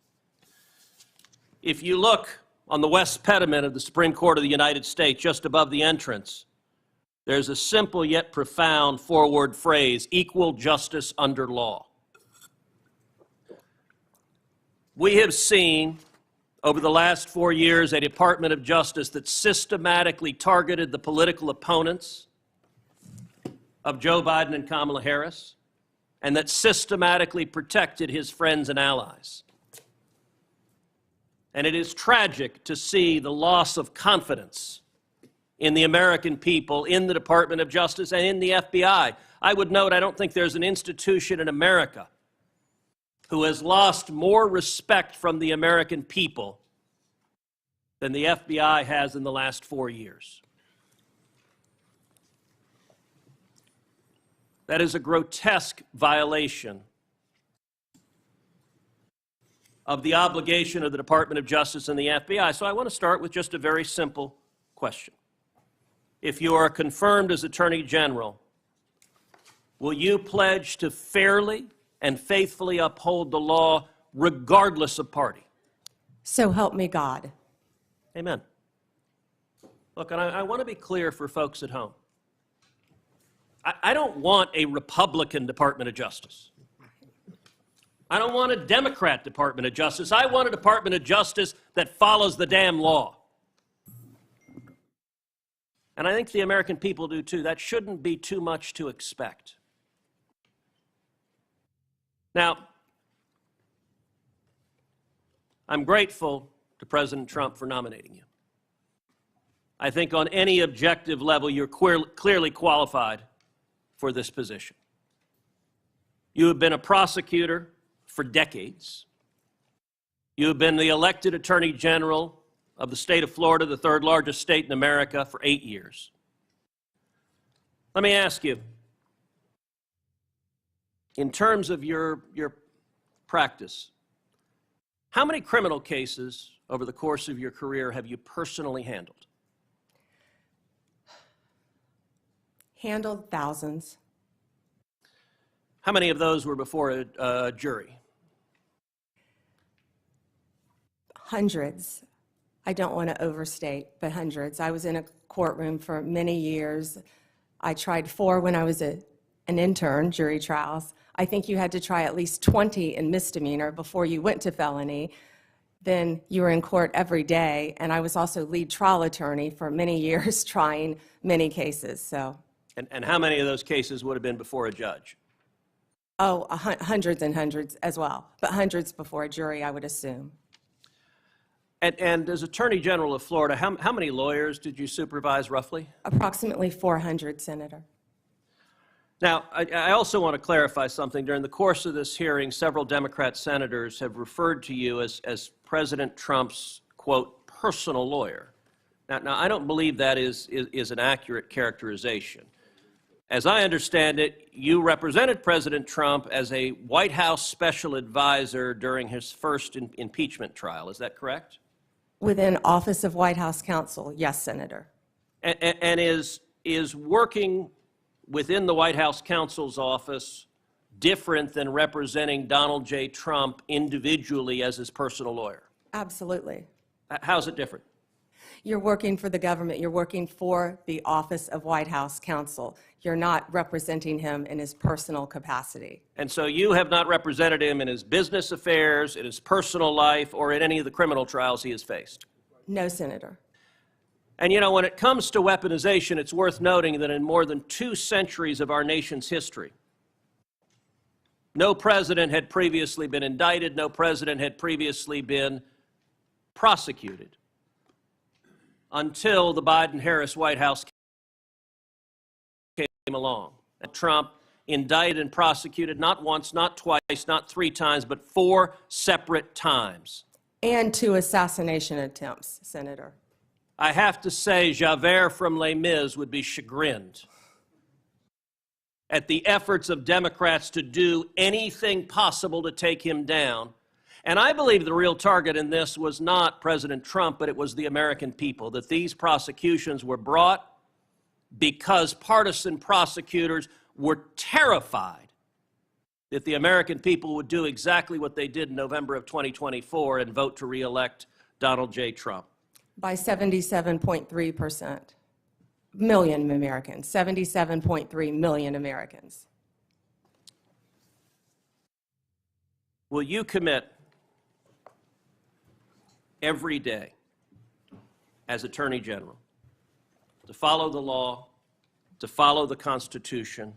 If you look on the west pediment of the Supreme Court of the United States, just above the entrance, there's a simple yet profound four-word phrase, equal justice under law. We have seen over the last 4 years a Department of Justice that systematically targeted the political opponents of Joe Biden and Kamala Harris, and that systematically protected his friends and allies. And it is tragic to see the loss of confidence in the American people, in the Department of Justice, and in the FBI. I would note, I don't think there's an institution in America who has lost more respect from the American people than the FBI has in the last 4 years. That is a grotesque violation of the obligation of the Department of Justice and the FBI. So I want to start with just a very simple question. If you are confirmed as Attorney General, will you pledge to fairly and faithfully uphold the law regardless of party? So help me God. Amen. Look, and I want to be clear for folks at home. I don't want a Republican Department of Justice. I don't want a Democrat Department of Justice. I want a Department of Justice that follows the damn law. And I think the American people do too. That shouldn't be too much to expect. Now, I'm grateful to President Trump for nominating you. I think on any objective level, you're clearly qualified for this position. You have been a prosecutor for decades. You have been the elected Attorney General of the state of Florida, the third largest state in America, for 8 years. Let me ask you, in terms of your practice, how many criminal cases over the course of your career have you personally handled? Handled thousands. How many of those were before a jury? Hundreds. I don't want to overstate, but hundreds. I was in a courtroom for many years. I tried 4 when I was an intern, jury trials. I think you had to try at least 20 in misdemeanor before you went to felony. Then you were in court every day, and I was also lead trial attorney for many years trying many cases. So. And how many of those cases would have been before a judge? Oh, hundreds and hundreds as well, but hundreds before a jury, I would assume. And as Attorney General of Florida, how many lawyers did you supervise roughly? Approximately 400, Senator. Now, I also want to clarify something. During the course of this hearing, several Democrat senators have referred to you as President Trump's, quote, personal lawyer. Now I don't believe that is an accurate characterization. As I understand it, you represented President Trump as a White House special advisor during his first impeachment trial. Is that correct? Within Office of White House Counsel, yes, Senator. And is working within the White House counsel's office different than representing Donald J. Trump individually as his personal lawyer? Absolutely. How's it different? You're working for the government. You're working for the Office of White House Counsel. You're not representing him in his personal capacity. And so you have not represented him in his business affairs, in his personal life, or in any of the criminal trials he has faced? No, Senator. And you know, when it comes to weaponization, it's worth noting that in more than 2 centuries of our nation's history, no president had previously been indicted, no president had previously been prosecuted until the Biden-Harris White House came along. Trump indicted and prosecuted not once, not twice, not 3 times, but 4 separate times. And 2 assassination attempts, Senator. I have to say, Javert from Les Mis would be chagrined at the efforts of Democrats to do anything possible to take him down. And I believe the real target in this was not President Trump, but it was the American people, that these prosecutions were brought because partisan prosecutors were terrified that the American people would do exactly what they did in November of 2024 and vote to re-elect Donald J. Trump. By 77.3%. Million Americans, 77.3 million Americans. Will you commit every day as Attorney General to follow the law, to follow the Constitution,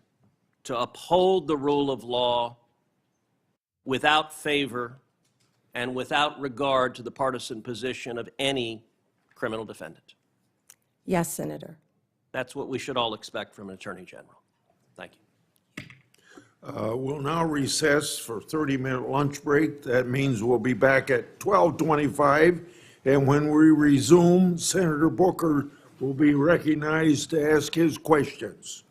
to uphold the rule of law without favor and without regard to the partisan position of any criminal defendant? Yes, Senator. That's what we should all expect from an Attorney General. Thank you. We'll now recess for 30-minute lunch break. That means we'll be back at 12:25. And when we resume, Senator Booker will be recognized to ask his questions.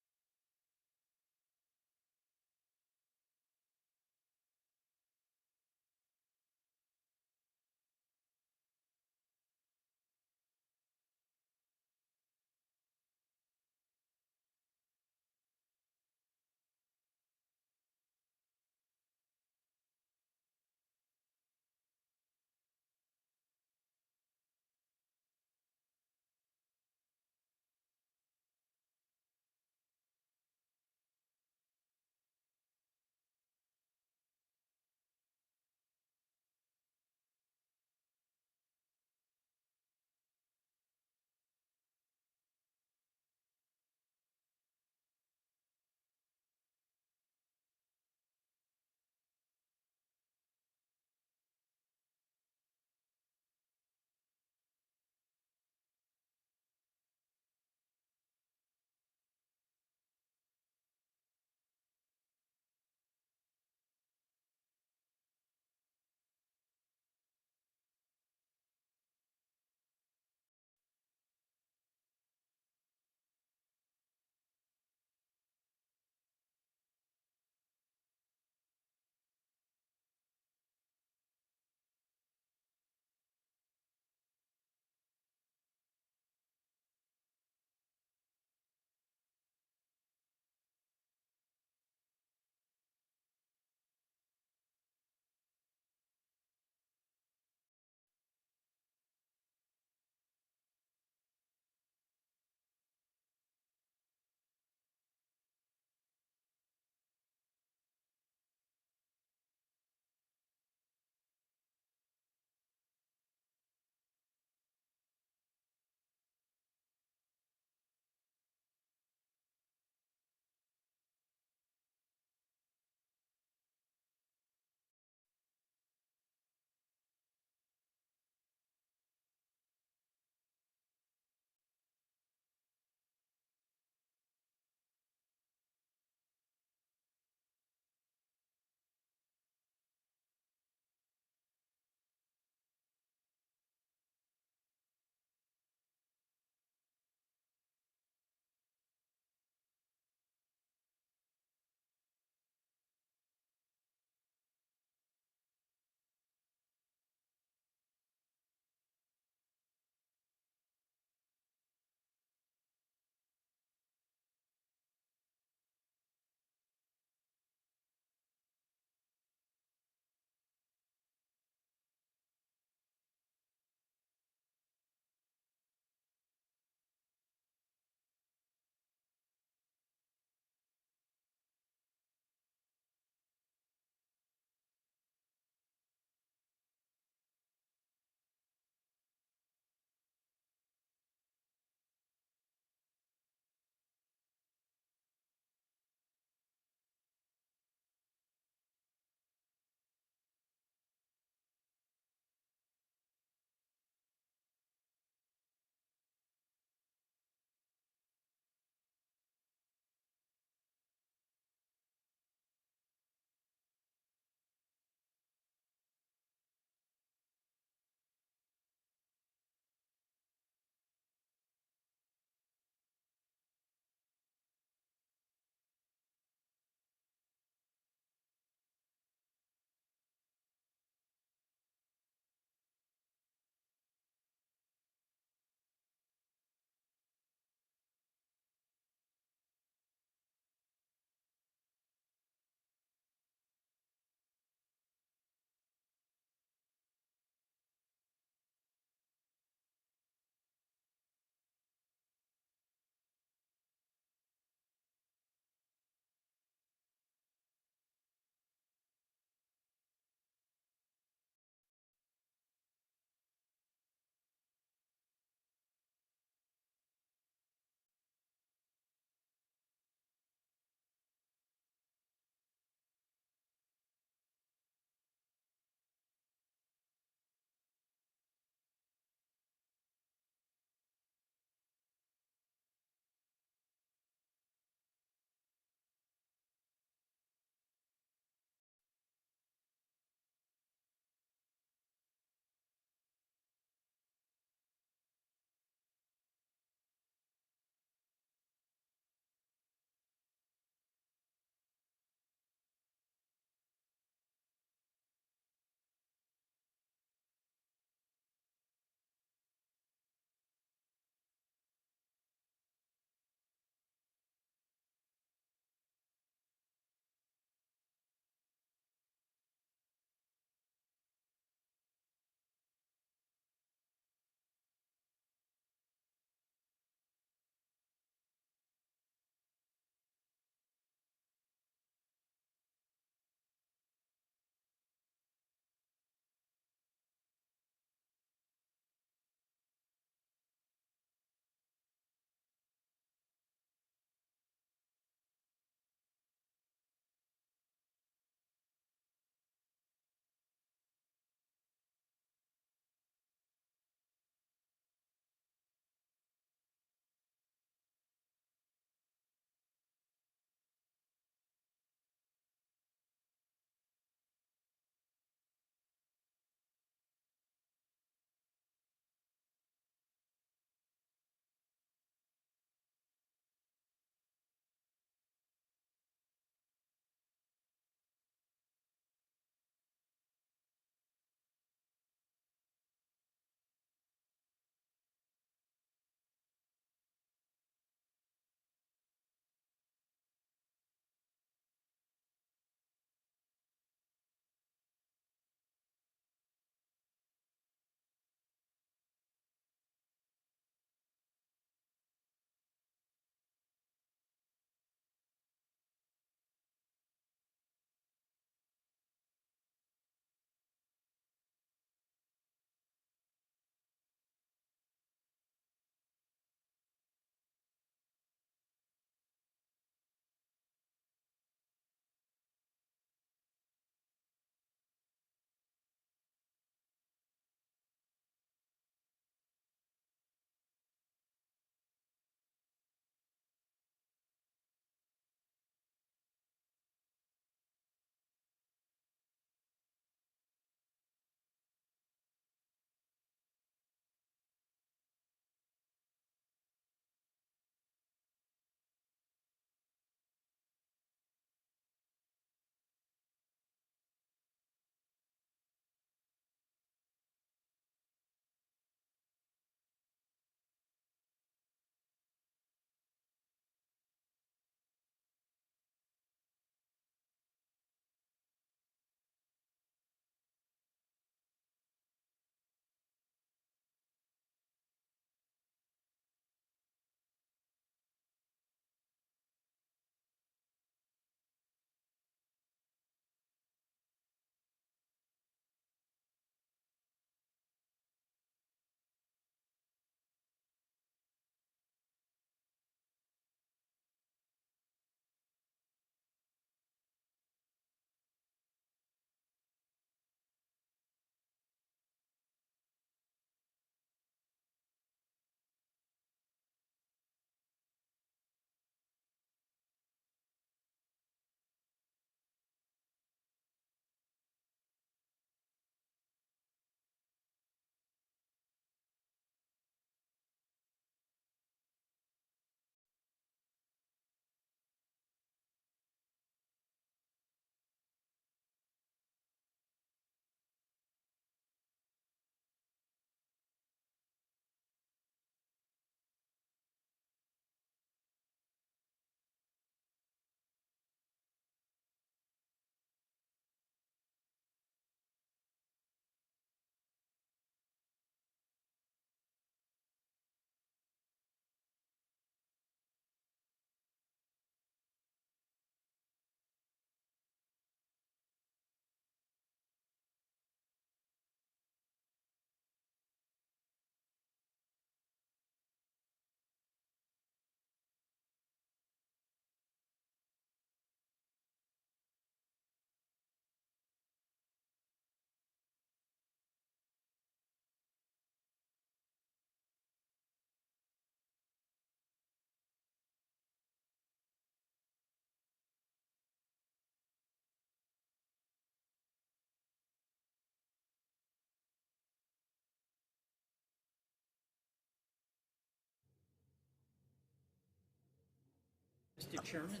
Mr. Chairman.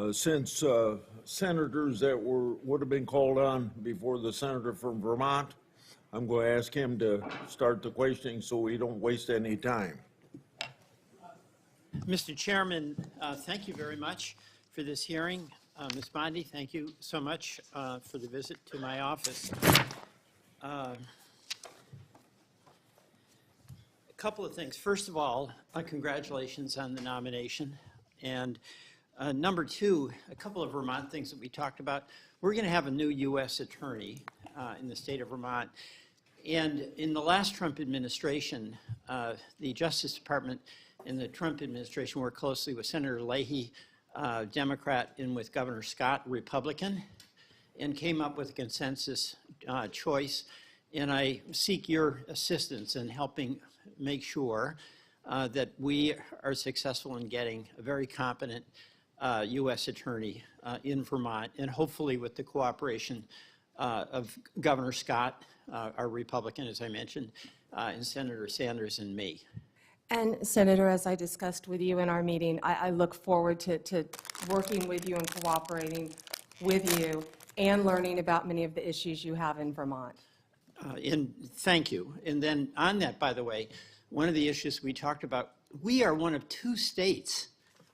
Since senators that would have been called on before the senator from Vermont, I'm going to ask him to start the questioning so we don't waste any time. Mr. Chairman, thank you very much for this hearing. Ms. Bondi, thank you so much for the visit to my office. A couple of things. First of all, congratulations on the nomination. And number two, a couple of Vermont things that we talked about. We're going to have a new U.S. attorney in the state of Vermont. And in the last Trump administration, the Justice Department in the Trump administration worked closely with Senator Leahy, Democrat, and with Governor Scott, Republican, and came up with a consensus choice. And I seek your assistance in helping make sure that we are successful in getting a very competent U.S. attorney in Vermont, and hopefully with the cooperation of Governor Scott, our Republican, as I mentioned, and Senator Sanders and me. And Senator, as I discussed with you in our meeting, I look forward to working with you and cooperating with you and learning about many of the issues you have in Vermont. And thank you. And then on that, by the way, one of the issues we talked about, we are one of 2 states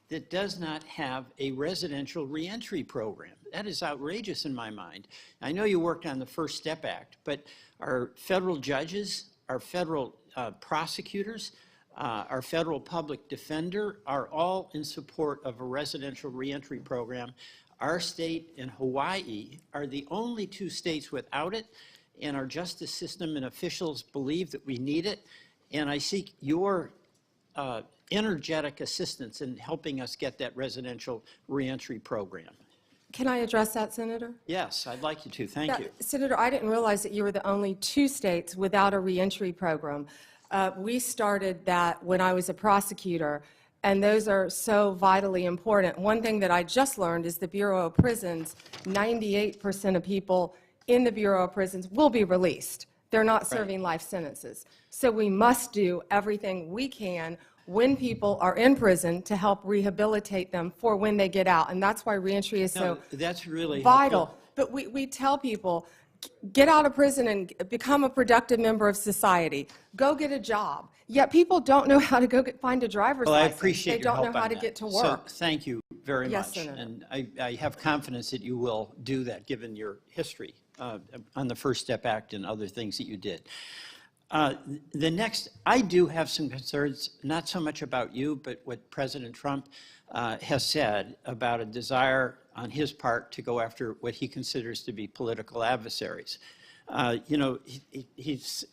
that does not have a residential reentry program. That is outrageous in my mind. I know you worked on the First Step Act, but our federal judges, our federal prosecutors, our federal public defender are all in support of a residential reentry program. Our state and Hawaii are the only 2 states without it, and our justice system and officials believe that we need it. And I seek your energetic assistance in helping us get that residential reentry program. Can I address that, Senator? Yes, I'd like you to. Thank you. Senator, I didn't realize that you were the only 2 states without a reentry program. We started that when I was a prosecutor, and those are so vitally important. One thing that I just learned is the Bureau of Prisons, 98% of people in the Bureau of Prisons will be released. They're not serving life sentences. So we must do everything we can when people are in prison to help rehabilitate them for when they get out. And that's why reentry is so that's really vital. helpful. But we tell people, get out of prison and become a productive member of society. Go get a job. Yet people don't know how to go find a driver's Well, I license. appreciate They your don't help know how on to that. get to So work. thank you very Yes, much. Senator. And I have confidence that you will do that, given your history on the First Step Act and other things that you did. The next, I do have some concerns, not so much about you, but what President Trump has said about a desire on his part to go after what he considers to be political adversaries. You know, he's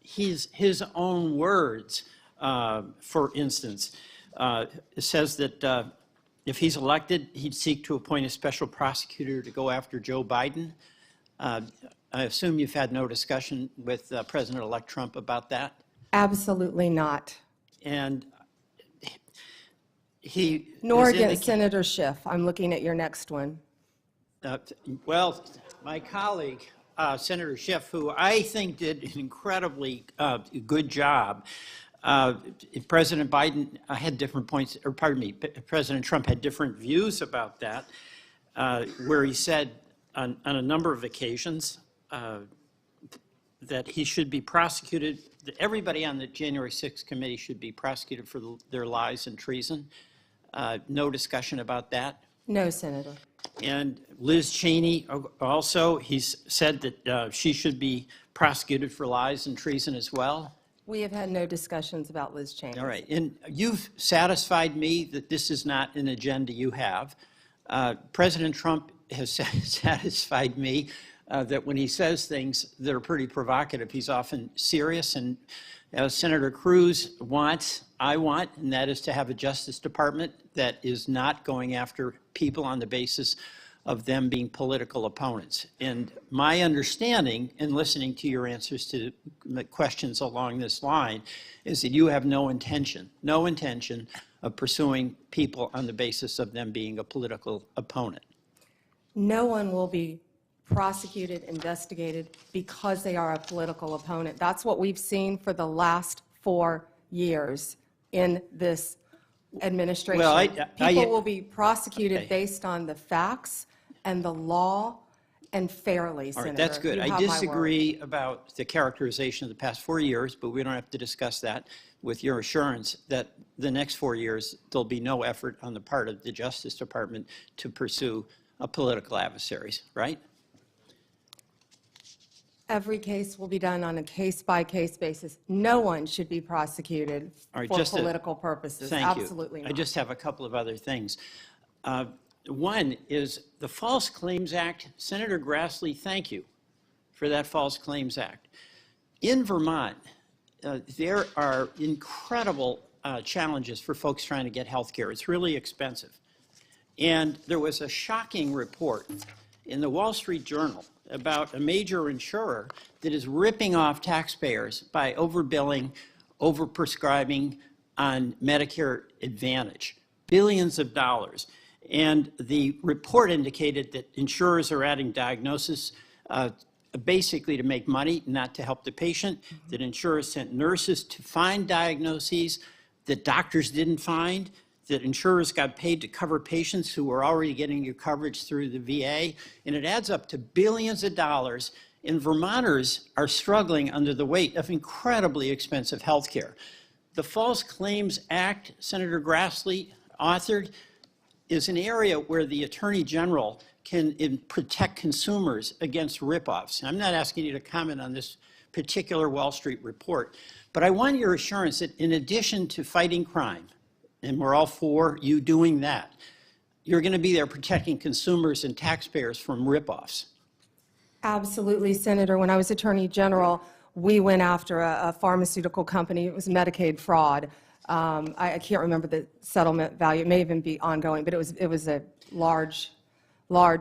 his own words, for instance, says that if he's elected, he'd seek to appoint a special prosecutor to go after Joe Biden. I assume you've had no discussion with President-elect Trump about that? Absolutely not. And he... Nor has against Senator Schiff. I'm looking at your next one. Well, my colleague, Senator Schiff, who I think did an incredibly good job, President Biden had different points, or pardon me, President Trump had different views about that, where he said on a number of occasions that he should be prosecuted, that everybody on the January 6th committee should be prosecuted for their lies and treason. No discussion about that. No, Senator. And Liz Cheney also, he's said that she should be prosecuted for lies and treason as well. We have had no discussions about Liz Cheney. All right, and you've satisfied me that this is not an agenda you have. President Trump has satisfied me that when he says things that are pretty provocative, he's often serious. And as Senator Cruz wants, I want, and that is to have a Justice Department that is not going after people on the basis of them being political opponents. And my understanding, in listening to your answers to the questions along this line, is that you have no intention of pursuing people on the basis of them being a political opponent. No one will be prosecuted, investigated because they are a political opponent. That's what we've seen for the last 4 years in this administration. Well, People will be prosecuted based on the facts and the law and fairly, All Senator. right, that's good. You I have my word. disagree about the characterization of the past 4 years, but we don't have to discuss that, with your assurance that the next 4 years, there'll be no effort on the part of the Justice Department to pursue political adversaries, right? Every case will be done on a case-by-case basis. No one should be prosecuted All right, for just political purposes. Thank you. Absolutely I not. just have a couple of other things. One is the False Claims Act. Senator Grassley, thank you for that False Claims Act. In Vermont, there are incredible challenges for folks trying to get health care. It's really expensive. And there was a shocking report in the Wall Street Journal about a major insurer that is ripping off taxpayers by overbilling, overprescribing on Medicare Advantage, billions of dollars. And the report indicated that insurers are adding diagnosis basically to make money, not to help the patient, that insurers sent nurses to find diagnoses that doctors didn't find, that insurers got paid to cover patients who were already getting your coverage through the VA, and it adds up to billions of dollars, and Vermonters are struggling under the weight of incredibly expensive health care. The False Claims Act, Senator Grassley authored, is an area where the Attorney General can protect consumers against ripoffs. I'm not asking you to comment on this particular Wall Street report, but I want your assurance that in addition to fighting crime, and we're all for you doing that, you're going to be there protecting consumers and taxpayers from ripoffs. Absolutely, Senator. When I was Attorney General, we went after a pharmaceutical company. It was Medicaid fraud. I can't remember the settlement value. It may even be ongoing, but it was a large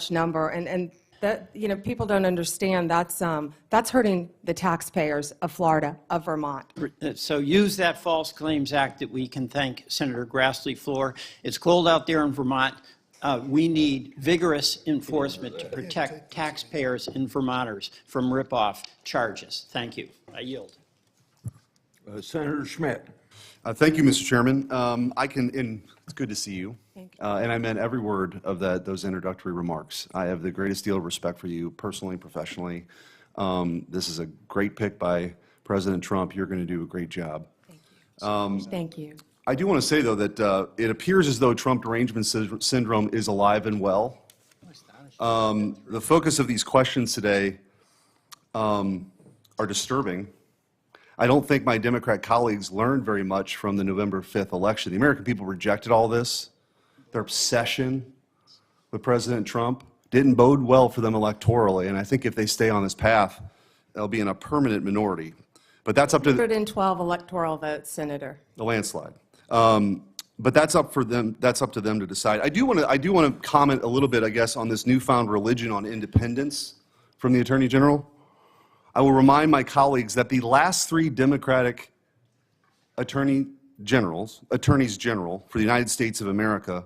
number. And that, you know, people don't understand that's hurting the taxpayers of Florida, of Vermont. So use that False Claims Act that we can thank Senator Grassley for. It's cold out there in Vermont. We need vigorous enforcement to protect taxpayers and Vermonters from ripoff charges. Thank you. I yield. Senator Schmidt. Thank you, Mr. Chairman. It's good to see you. Thank you. And I meant every word of those introductory remarks. I have the greatest deal of respect for you personally, professionally. This is a great pick by President Trump. You're going to do a great job. Thank you. Thank you. I do want to say, though, that it appears as though Trump derangement syndrome is alive and well. The focus of these questions today are disturbing. I don't think my Democrat colleagues learned very much from the November 5th election. The American people rejected all this. Their obsession with President Trump didn't bode well for them electorally, and I think if they stay on this path, they'll be in a permanent minority. But that's up to 112 electoral votes, Senator. the landslide. But that's up for them. That's up to them to decide. I do want to comment a little bit, I guess, on this newfound religion on independence from the Attorney General. I will remind my colleagues that the last 3 Democratic attorneys general for the United States of America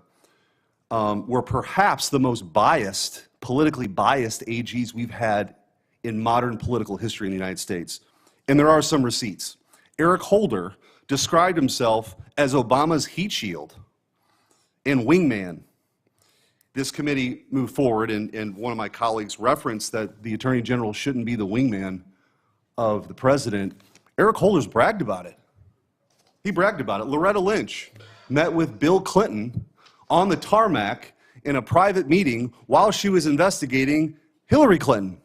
were perhaps the most biased, politically biased AGs we've had in modern political history in the United States. And there are some receipts. Eric Holder described himself as Obama's heat shield and wingman. This committee moved forward, and one of my colleagues referenced that the Attorney General shouldn't be the wingman of the president. Eric Holder's bragged about it. He bragged about it. Loretta Lynch met with Bill Clinton on the tarmac in a private meeting while she was investigating Hillary Clinton.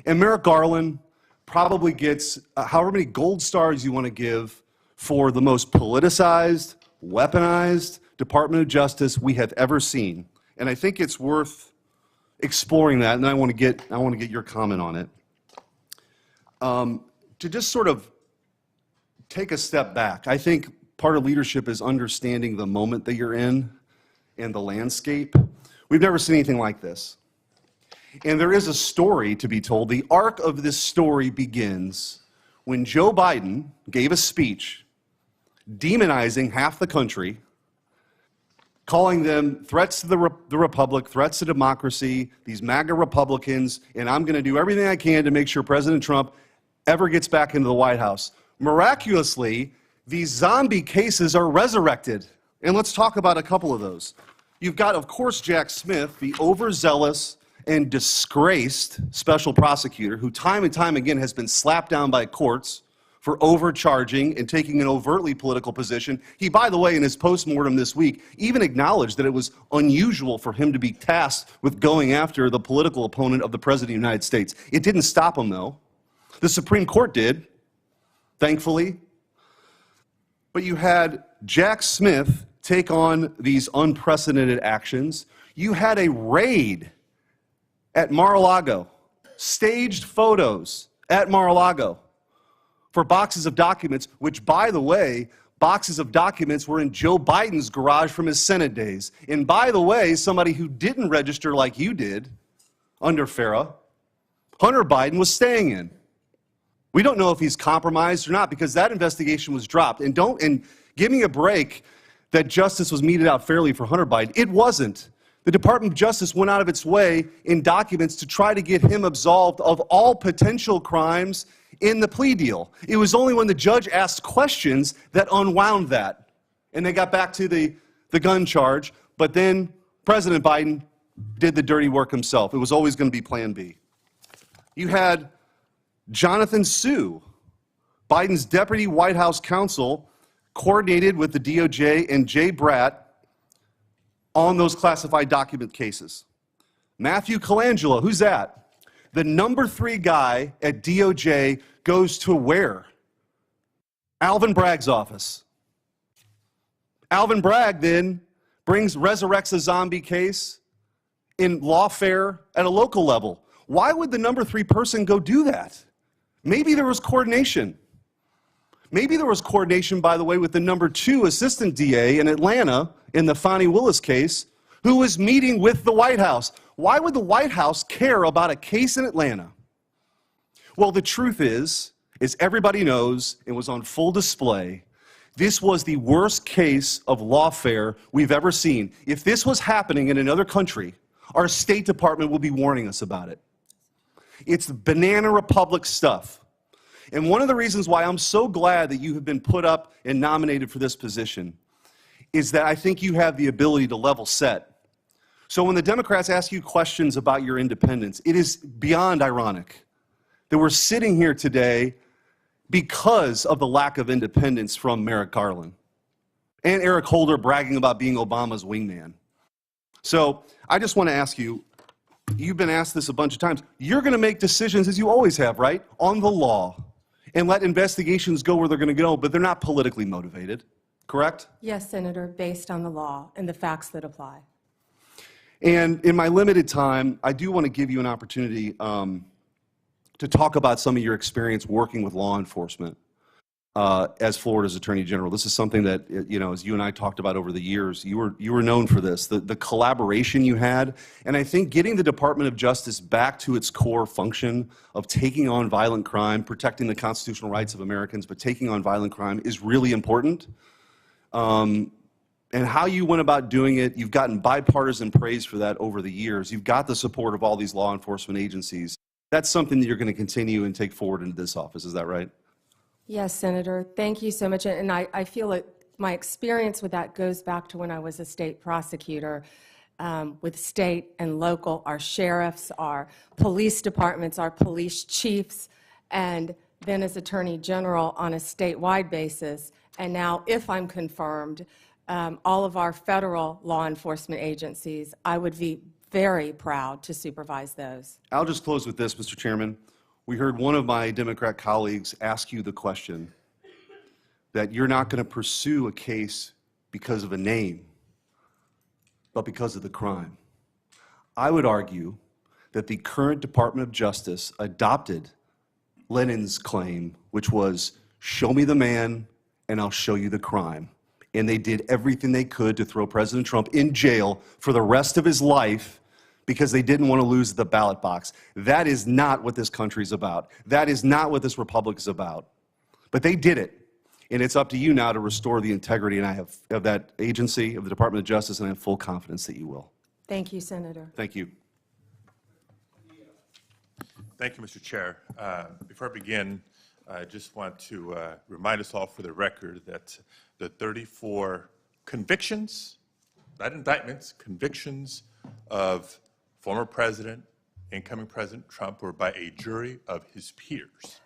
And Merrick Garland probably gets however many gold stars you want to give for the most politicized, weaponized Department of Justice we have ever seen. And I think it's worth exploring that, and I want to get your comment on it. To just sort of take a step back, I think part of leadership is understanding the moment that you're in and the landscape. We've never seen anything like this. And there is a story to be told. The arc of this story begins when Joe Biden gave a speech demonizing half the country, calling them threats to the republic, threats to democracy, these MAGA Republicans, and I'm going to do everything I can to make sure President Trump ever gets back into the White House. Miraculously, these zombie cases are resurrected. And let's talk about a couple of those. You've got, of course, Jack Smith, the overzealous and disgraced special prosecutor who time and time again has been slapped down by courts for overcharging and taking an overtly political position. He, by the way, in his postmortem this week, even acknowledged that it was unusual for him to be tasked with going after the political opponent of the President of the United States. It didn't stop him, though. The Supreme Court did, thankfully. But you had Jack Smith take on these unprecedented actions. You had a raid at Mar-a-Lago, staged photos at Mar-a-Lago for boxes of documents, which, by the way, boxes of documents were in Joe Biden's garage from his Senate days. And by the way, somebody who didn't register like you did under FARA, Hunter Biden was staying in. We don't know if he's compromised or not because that investigation was dropped. And give me a break that justice was meted out fairly for Hunter Biden. It wasn't. The Department of Justice went out of its way in documents to try to get him absolved of all potential crimes in the plea deal. It was only when the judge asked questions that unwound that. And they got back to the gun charge, but then President Biden did the dirty work himself. It was always going to be Plan B. You had Jonathan Sue, Biden's deputy White House counsel, coordinated with the DOJ and Jay Bratt on those classified document cases. Matthew Colangelo, who's that? The number 3 guy at DOJ goes to where? Alvin Bragg's office. Alvin Bragg then resurrects a zombie case in lawfare at a local level. Why would the number 3 person go do that? Maybe there was coordination. Maybe there was coordination, by the way, with the number 2 assistant DA in Atlanta in the Fani Willis case, who was meeting with the White House. Why would the White House care about a case in Atlanta? Well, the truth is everybody knows, it was on full display, this was the worst case of lawfare we've ever seen. If this was happening in another country, our State Department will be warning us about it. It's banana republic stuff. And one of the reasons why I'm so glad that you have been put up and nominated for this position is that I think you have the ability to level set. So when the Democrats ask you questions about your independence, it is beyond ironic that we're sitting here today because of the lack of independence from Merrick Garland and Eric Holder bragging about being Obama's wingman. So I just want to ask you, you've been asked this a bunch of times, you're going to make decisions, as you always have, right, on the law and let investigations go where they're going to go, but they're not politically motivated, correct? Yes, Senator, based on the law and the facts that apply. And in my limited time, I do want to give you an opportunity to talk about some of your experience working with law enforcement as Florida's Attorney General. This is something that, you know, as you and I talked about over the years, you were known for this, the collaboration you had. And I think getting the Department of Justice back to its core function of taking on violent crime, protecting the constitutional rights of Americans, but taking on violent crime is really important. And how you went about doing it, you've gotten bipartisan praise for that over the years. You've got the support of all these law enforcement agencies. That's something that you're going to continue and take forward into this office. Is that right? Yes, Senator. Thank you so much. And I feel that my experience with that goes back to when I was a state prosecutor with state and local, our sheriffs, our police departments, our police chiefs, and then as Attorney General on a statewide basis. And now, if I'm confirmed, all of our federal law enforcement agencies, I would be very proud to supervise those. I'll just close with this, Mr. Chairman. We heard one of my Democrat colleagues ask you the question that you're not going to pursue a case because of a name, but because of the crime. I would argue that the current Department of Justice adopted Lenin's claim, which was, show me the man and I'll show you the crime. and they did everything they could to throw President Trump in jail for the rest of his life because they didn't want to lose the ballot box. That is not what this country is about. That is not what this republic is about. But they did it, and it's up to you now to restore the integrity, and I have of that agency, of the Department of Justice, and I have full confidence that you will. Thank you, Senator. Thank you. Thank you, Mr. Chair. Before I begin, I just want to remind us all for the record that the 34 convictions, not indictments, convictions of former President, incoming President Trump were by a jury of his peers.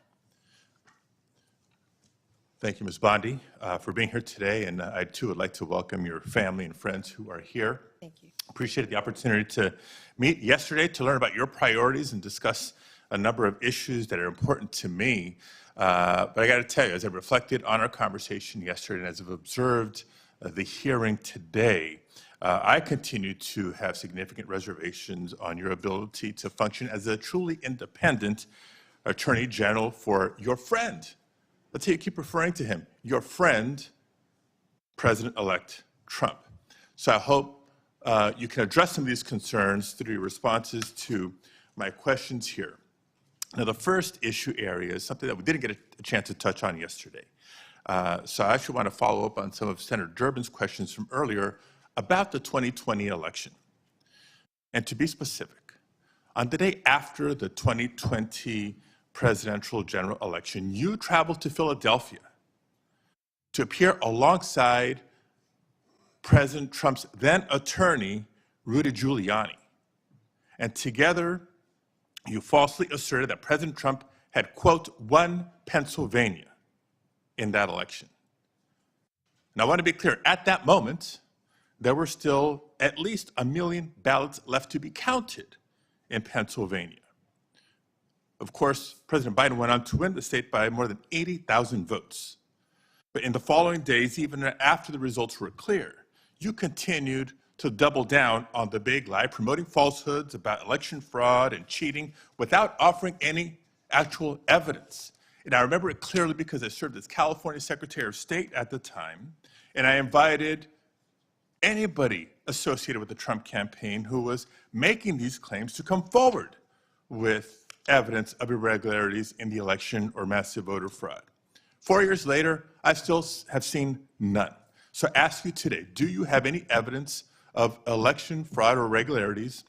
Thank you, Ms. Bondi, for being here today, and I too would like to welcome your family and friends who are here. Thank you. Appreciated the opportunity to meet yesterday to learn about your priorities and discuss a number of issues that are important to me. But I got to tell you, as I reflected on our conversation yesterday and as I've observed the hearing today, I continue to have significant reservations on your ability to function as a truly independent Attorney General for your friend. That's how you keep referring to him, your friend, President-elect Trump. So I hope you can address some of these concerns through your responses to my questions here. Now, the first issue area is something that we didn't get a chance to touch on yesterday. So I actually want to follow up on some of Senator Durbin's questions from earlier about the 2020 election. And to be specific, on the day after the 2020 presidential general election, you traveled to Philadelphia to appear alongside President Trump's then attorney, Rudy Giuliani. And together, you falsely asserted that President Trump had, quote, won Pennsylvania in that election. And I want to be clear, at that moment, there were still at least 1 million ballots left to be counted in Pennsylvania. Of course, President Biden went on to win the state by more than 80,000 votes. But in the following days, even after the results were clear, you continued to double down on the big lie, promoting falsehoods about election fraud and cheating without offering any actual evidence. And I remember it clearly because I served as California Secretary of State at the time, and I invited anybody associated with the Trump campaign who was making these claims to come forward with evidence of irregularities in the election or massive voter fraud. 4 years later, I still have seen none. So I ask you today, do you have any evidence of election fraud or irregularities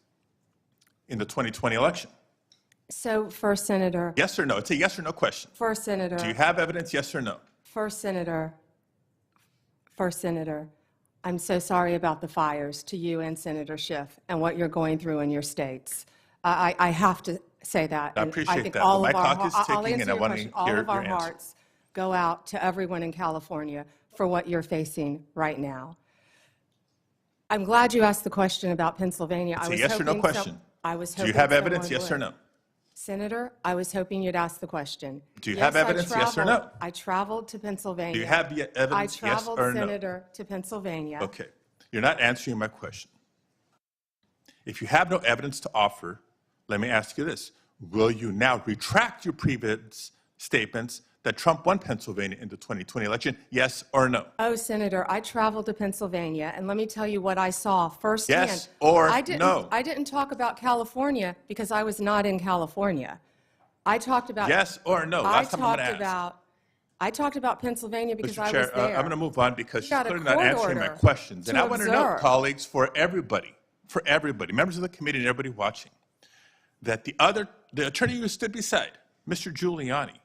in the 2020 election? So, First Senator. Yes or no? It's a yes or no question. First Senator. Do you have evidence, yes or no? First Senator. First Senator. I'm so sorry about the fires to you and Senator Schiff and what you're going through in your states. I have to say that. I And appreciate think that. all My of our, clock is I'll ticking, answer and I your want to question. All hear of our your answer. hearts go out to everyone in California for what you're facing right now. I'm glad you asked the question about Pennsylvania. It's I a was yes or no hoping question. I was Do you hoping have evidence, someone yes or would. no? Senator, I was hoping you'd ask the question. Do you have evidence, yes or no? I traveled to Pennsylvania. Do you have the evidence, I yes traveled, or no? Senator, to Pennsylvania. Okay. You're not answering my question. If you have no evidence to offer, let me ask you this. Will you now retract your previous statements that Trump won Pennsylvania in the 2020 election, yes or no? Oh, Senator, I traveled to Pennsylvania, and let me tell you what I saw firsthand. Yes or no? no? I didn't talk about California because I was not in California. I talked about... Yes or no? Last time I'm going to ask. I talked about Pennsylvania because Mr. I Chair, was there. I'm going to move on because You she's got a clearly not court answering my order questions. to And I want to know, observe. colleagues, for everybody, members of the committee and everybody watching, that the attorney who stood beside Mr. Giuliani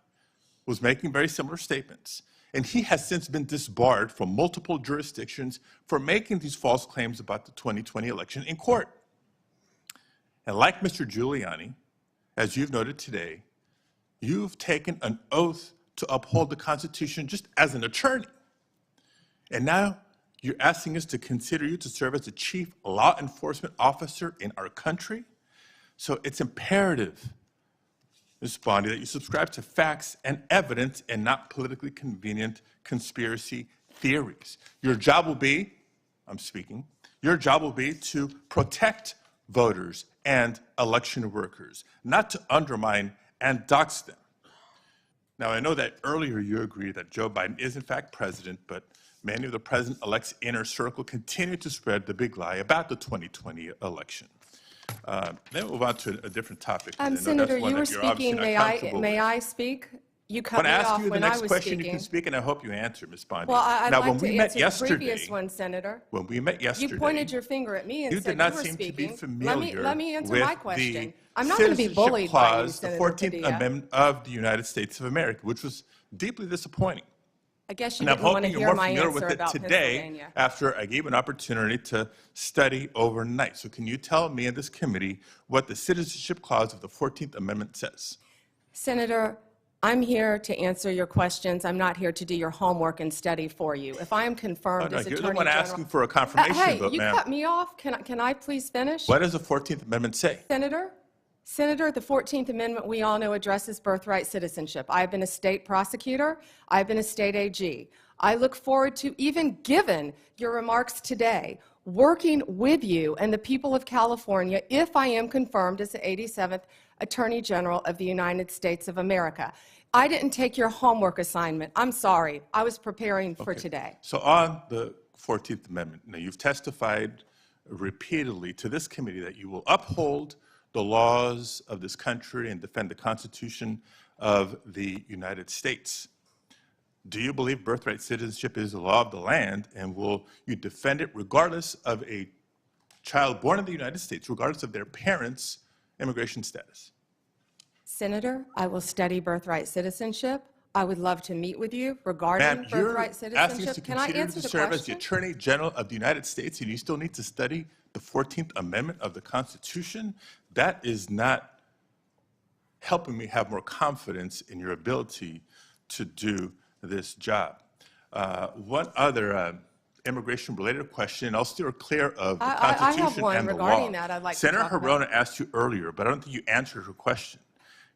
was making very similar statements. And he has since been disbarred from multiple jurisdictions for making these false claims about the 2020 election in court. And like Mr. Giuliani, as you've noted today, you've taken an oath to uphold the Constitution just as an attorney. And now you're asking us to consider you to serve as the chief law enforcement officer in our country? So it's imperative, Ms. Bondi, that you subscribe to facts and evidence and not politically convenient conspiracy theories. Your job will be, your job will be to protect voters and election workers, not to undermine and dox them. Now, I know that earlier you agreed that Joe Biden is in fact president, but many of the president-elect's inner circle continue to spread the big lie about the 2020 election. Then we'll move on to a different topic. And I know that's Senator, one you were that you're obviously speaking. not comfortable May with. I speak? You cut When me I ask off you the when I next was question, speaking. you can speak, and I hope you answer, Ms. Bondi. Well, I'd now, like when to we met answer yesterday, the previous one, Senator. when we met yesterday, You pointed your finger at me and you said did not you were seem speaking. to be familiar Let me answer with my the question. I'm not going to be Citizenship bullied by you, Clause, the Senator 14th Padilla. Amendment of the United States of America, which was deeply disappointing. I guess you And I'm didn't want to hoping you're hear more my familiar answer with it about today Pennsylvania. after I gave an opportunity to study overnight. So can you tell me and this committee what the Citizenship Clause of the 14th Amendment says? Senator, I'm here to answer your questions. I'm not here to do your homework and study for you. If I am confirmed no, as you're Attorney the one General, asking for a confirmation hey, vote, you ma'am. cut me off. Can I please finish? What does the 14th Amendment say? Senator, the 14th Amendment, we all know, addresses birthright citizenship. I've been a state prosecutor. I've been a state AG. I look forward to, even given your remarks today, working with you and the people of California if I am confirmed as the 87th Attorney General of the United States of America. I didn't take your homework assignment. I'm sorry. I was preparing for today. So on the 14th Amendment, now you've testified repeatedly to this committee that you will uphold the laws of this country and defend the Constitution of the United States. Do you believe birthright citizenship is the law of the land, and will you defend it regardless of a child born in the United States, regardless of their parents' immigration status? Senator, I will study birthright citizenship. I would love to meet with you regarding Ma'am, you're birthright asking us citizenship. to Can I continue answer to the serve as the question? Attorney General of the United States, and you still need to study the 14th Amendment of the Constitution? That is not helping me have more confidence in your ability to do this job. One other immigration-related question, I'll steer clear of the Constitution I have one and the regarding law. that I'd like to Senator talk about. Hirono asked you earlier, but I don't think you answered her question.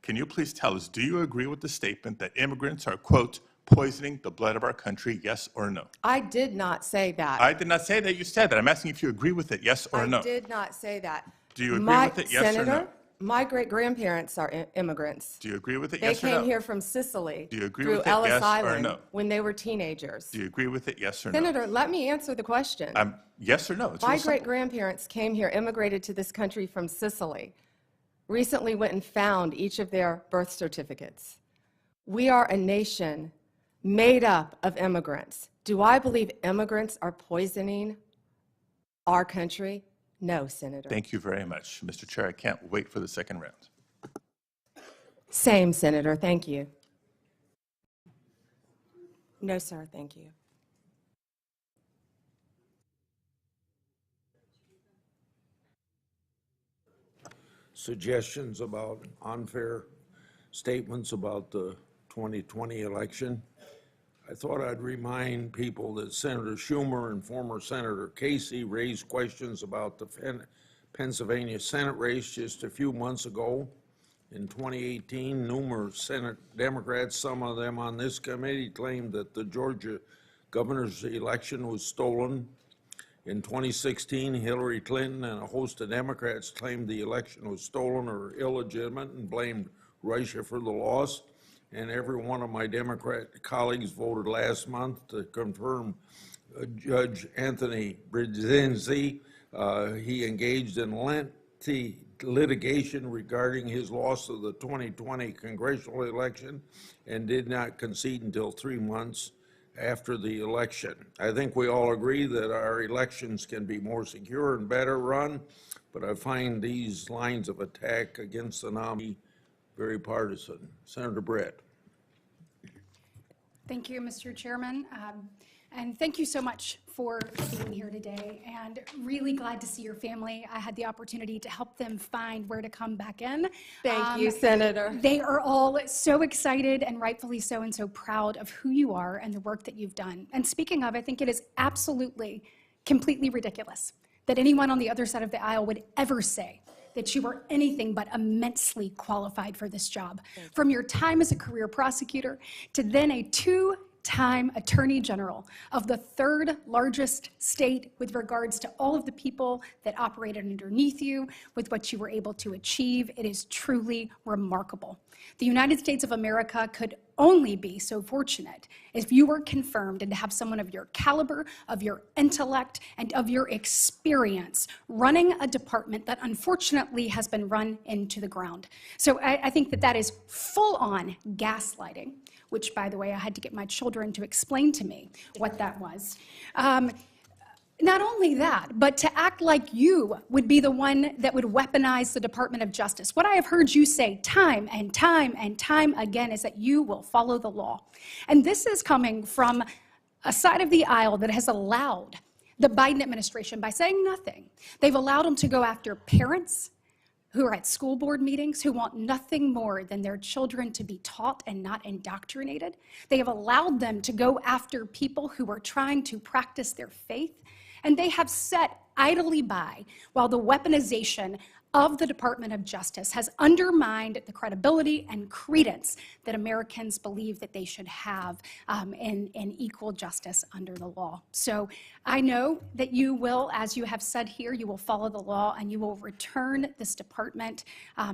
Can you please tell us, do you agree with the statement that immigrants are, quote, poisoning the blood of our country, yes or no? I did not say that. I did not say that you said that. I'm asking if you agree with it, yes or no. I did not say that. Do you agree with it, yes or Senator, no? my great-grandparents are immigrants. Do you agree with it, They yes or no? came here from Sicily Do you agree through with it, Ellis yes or Island no? when they were teenagers. Do you agree with it, yes or no? Senator, let me answer the question. Yes or no? It's My real simple. great-grandparents came here, immigrated to this country from Sicily, recently went and found each of their birth certificates. We are a nation made up of immigrants. Do I believe immigrants are poisoning our country? No, Senator. Thank you very much, Mr. Chair. I can't wait for the second round. Same, Senator. Thank you. No, sir. Thank you. Suggestions about unfair statements about the 2020 election. I thought I'd remind people that Senator Schumer and former Senator Casey raised questions about the Pennsylvania Senate race just a few months ago. In 2018, numerous Senate Democrats, some of them on this committee, claimed that the Georgia governor's election was stolen. In 2016, Hillary Clinton and a host of Democrats claimed the election was stolen or illegitimate and blamed Russia for the loss. And every one of my Democrat colleagues voted last month to confirm Judge Anthony Brzezinski. He engaged in lengthy litigation regarding his loss of the 2020 congressional election and did not concede until 3 months after the election. I think we all agree that our elections can be more secure and better run, but I find these lines of attack against the nominee very partisan. Senator Brett. Thank you, Mr. Chairman. And thank you so much for being here today, and really glad to see your family. I had the opportunity to help them find where to come back in. Thank you, Senator. They are all so excited, and rightfully so, and so proud of who you are and the work that you've done. And speaking of, I think it is absolutely, completely ridiculous that anyone on the other side of the aisle would ever say that you are anything but immensely qualified for this job. From your time as a career prosecutor to then a two-time Attorney General of the third largest state with regards to all of the people that operated underneath you, with what you were able to achieve, it is truly remarkable. The United States of America could only be so fortunate if you were confirmed and to have someone of your caliber, of your intellect, and of your experience running a department that unfortunately has been run into the ground. So I think that that is full-on gaslighting, which, by the way, I had to get my children to explain to me what that was. Not only that, but to act like you would be the one that would weaponize the Department of Justice. What I have heard you say time and time and time again is that you will follow the law. And this is coming from a side of the aisle that has allowed the Biden administration, by saying nothing, they've allowed them to go after parents who are at school board meetings, who want nothing more than their children to be taught and not indoctrinated. They have allowed them to go after people who are trying to practice their faith. And they have sat idly by while the weaponization of the Department of Justice has undermined the credibility and credence that Americans believe that they should have in equal justice under the law. So I know that you will, as you have said here, you will follow the law and you will return this department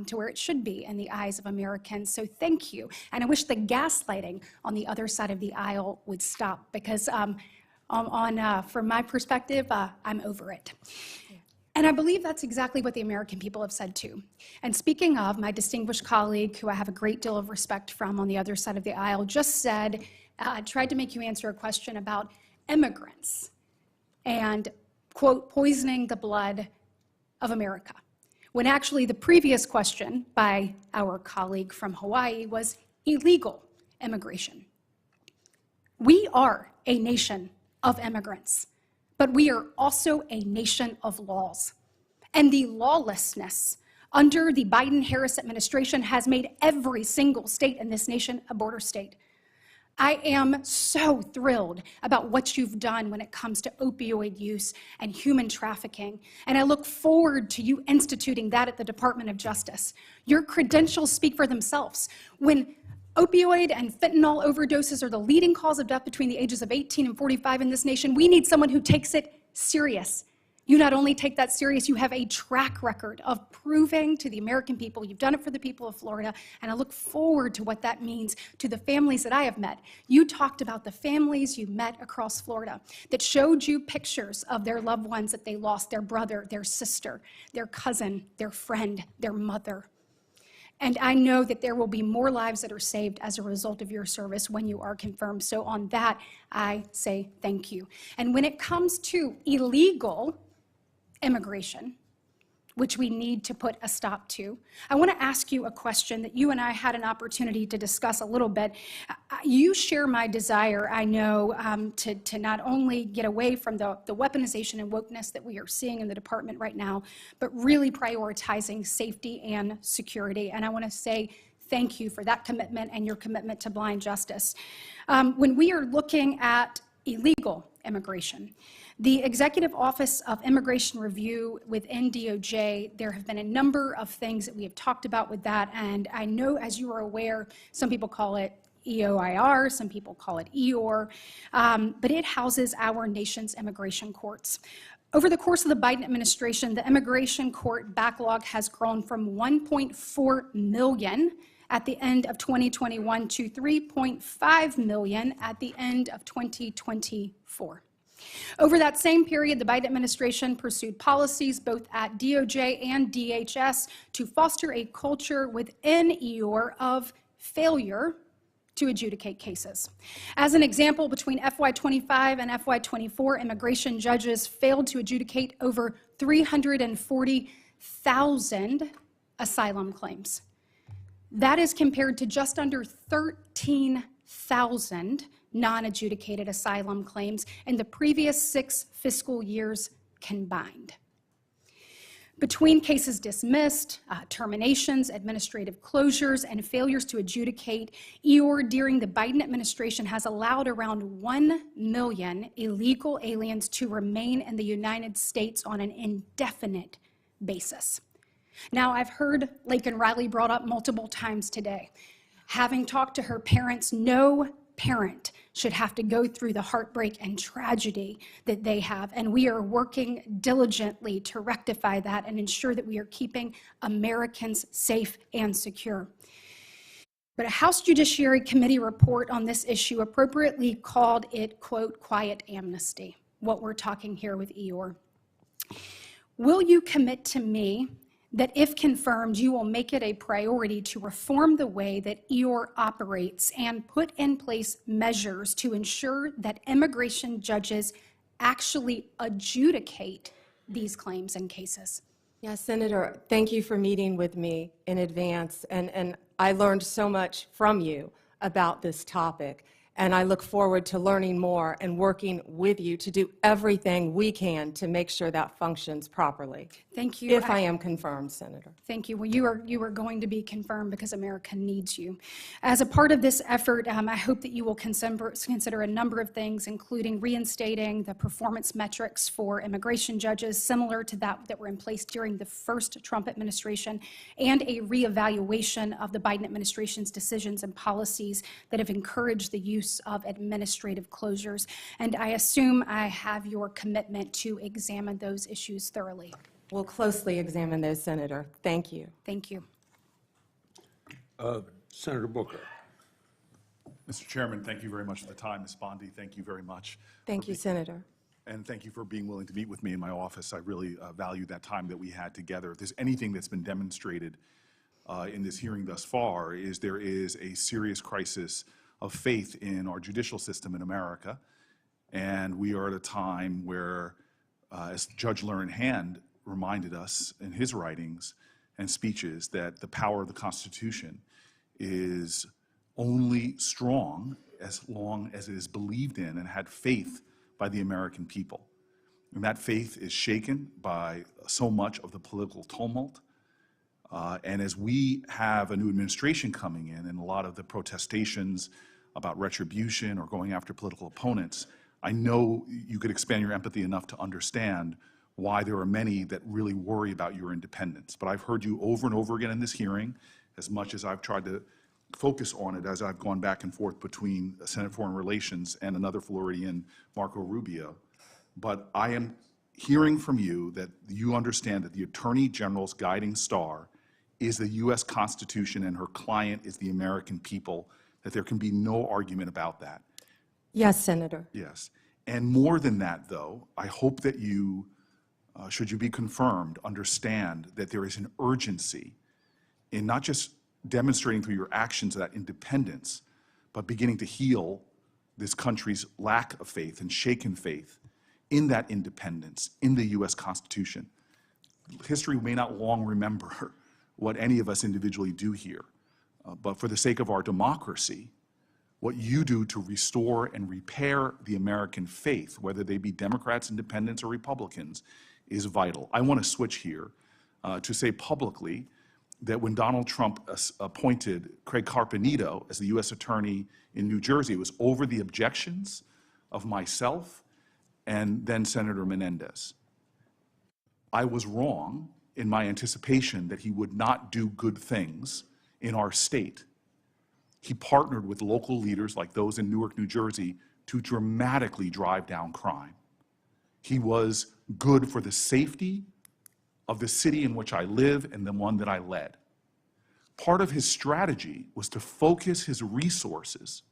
to where it should be in the eyes of Americans. So thank you. And I wish the gaslighting on the other side of the aisle would stop, because from my perspective, I'm over it. And I believe that's exactly what the American people have said too. And speaking of, my distinguished colleague, who I have a great deal of respect from on the other side of the aisle, just said, tried to make you answer a question about immigrants and, quote, poisoning the blood of America, when actually the previous question by our colleague from Hawaii was illegal immigration. We are a nation of immigrants, but we are also a nation of laws. And the lawlessness under the Biden-Harris administration has made every single state in this nation a border state. I am so thrilled about what you've done when it comes to opioid use and human trafficking, and I look forward to you instituting that at the Department of Justice. Your credentials speak for themselves. When opioid and fentanyl overdoses are the leading cause of death between the ages of 18 and 45 in this nation, we need someone who takes it serious. You not only take that serious, you have a track record of proving to the American people you've done it for the people of Florida, and I look forward to what that means to the families that I have met. You talked about the families you met across Florida that showed you pictures of their loved ones that they lost, their brother, their sister, their cousin, their friend, their mother. And I know that there will be more lives that are saved as a result of your service when you are confirmed. So on that, I say thank you. And when it comes to illegal immigration, which we need to put a stop to, I want to ask you a question that you and I had an opportunity to discuss a little bit. You share my desire, I know, to not only get away from the weaponization and wokeness that we are seeing in the department right now, but really prioritizing safety and security. And I want to say thank you for that commitment and your commitment to blind justice. When we are looking at illegal immigration, the Executive Office of Immigration Review within DOJ, there have been a number of things that we have talked about with that, and I know, as you are aware, some people call it EOIR, some people call it EOR, but it houses our nation's immigration courts. Over the course of the Biden administration, the immigration court backlog has grown from 1.4 million at the end of 2021 to 3.5 million at the end of 2024. Over that same period, the Biden administration pursued policies both at DOJ and DHS to foster a culture within EOR of failure to adjudicate cases. As an example, between FY25 and FY24, immigration judges failed to adjudicate over 340,000 asylum claims. That is compared to just under 13,000 non-adjudicated asylum claims in the previous 6 fiscal years combined. Between cases dismissed, terminations, administrative closures, and failures to adjudicate, EOR during the Biden administration has allowed around 1 million illegal aliens to remain in the United States on an indefinite basis. Now, I've heard Laken Riley brought up multiple times today. Having talked to her parents, no parent should have to go through the heartbreak and tragedy that they have, and we are working diligently to rectify that and ensure that we are keeping Americans safe and secure. But a House Judiciary Committee report on this issue appropriately called it, quote, quiet amnesty, what we're talking here with Eeyore. Will you commit to me that if confirmed, you will make it a priority to reform the way that Eeyore operates and put in place measures to ensure that immigration judges actually adjudicate these claims and cases? Yes, Senator, thank you for meeting with me in advance, and I learned so much from you about this topic, and I look forward to learning more and working with you to do everything we can to make sure that functions properly. Thank you. If I am confirmed, Senator. Thank you. Well, you are going to be confirmed because America needs you. As a part of this effort, I hope that you will consider a number of things, including reinstating the performance metrics for immigration judges, similar to that were in place during the first Trump administration, and a reevaluation of the Biden administration's decisions and policies that have encouraged the use of administrative closures. And I assume I have your commitment to examine those issues thoroughly. We'll closely examine those, Senator. Thank you. Thank you. Senator Booker. Mr. Chairman, thank you very much for the time. Ms. Bondi, thank you very much. Thank you, Senator. And thank you for being willing to meet with me in my office. I really value that time that we had together. If there's anything that's been demonstrated in this hearing thus far, is there is a serious crisis of faith in our judicial system in America. And we are at a time where, as Judge Learned Hand reminded us in his writings and speeches, that the power of the Constitution is only strong as long as it is believed in and had faith by the American people. And that faith is shaken by so much of the political tumult. And as we have a new administration coming in and a lot of the protestations about retribution or going after political opponents, I know you could expand your empathy enough to understand why there are many that really worry about your independence. But I've heard you over and over again in this hearing, as much as I've tried to focus on it as I've gone back and forth between Senate Foreign Relations and another Floridian, Marco Rubio. But I am hearing from you that you understand that the Attorney General's guiding star is the U.S. Constitution and her client is the American people, that there can be no argument about that. Yes, Senator. Yes. And more than that, though, I hope that you, should you be confirmed, understand that there is an urgency in not just demonstrating through your actions that independence, but beginning to heal this country's lack of faith and shaken faith in that independence, in the U.S. Constitution. History may not long remember what any of us individually do here. But for the sake of our democracy, what you do to restore and repair the American faith, whether they be Democrats, Independents, or Republicans, is vital. I want to switch here to say publicly that when Donald Trump appointed Craig Carpenito as the U.S. Attorney in New Jersey, it was over the objections of myself and then Senator Menendez. I was wrong in my anticipation that he would not do good things in our state. He partnered with local leaders like those in Newark, New Jersey, to dramatically drive down crime. He was good for the safety of the city in which I live and the one that I led. Part of his strategy was to focus his resources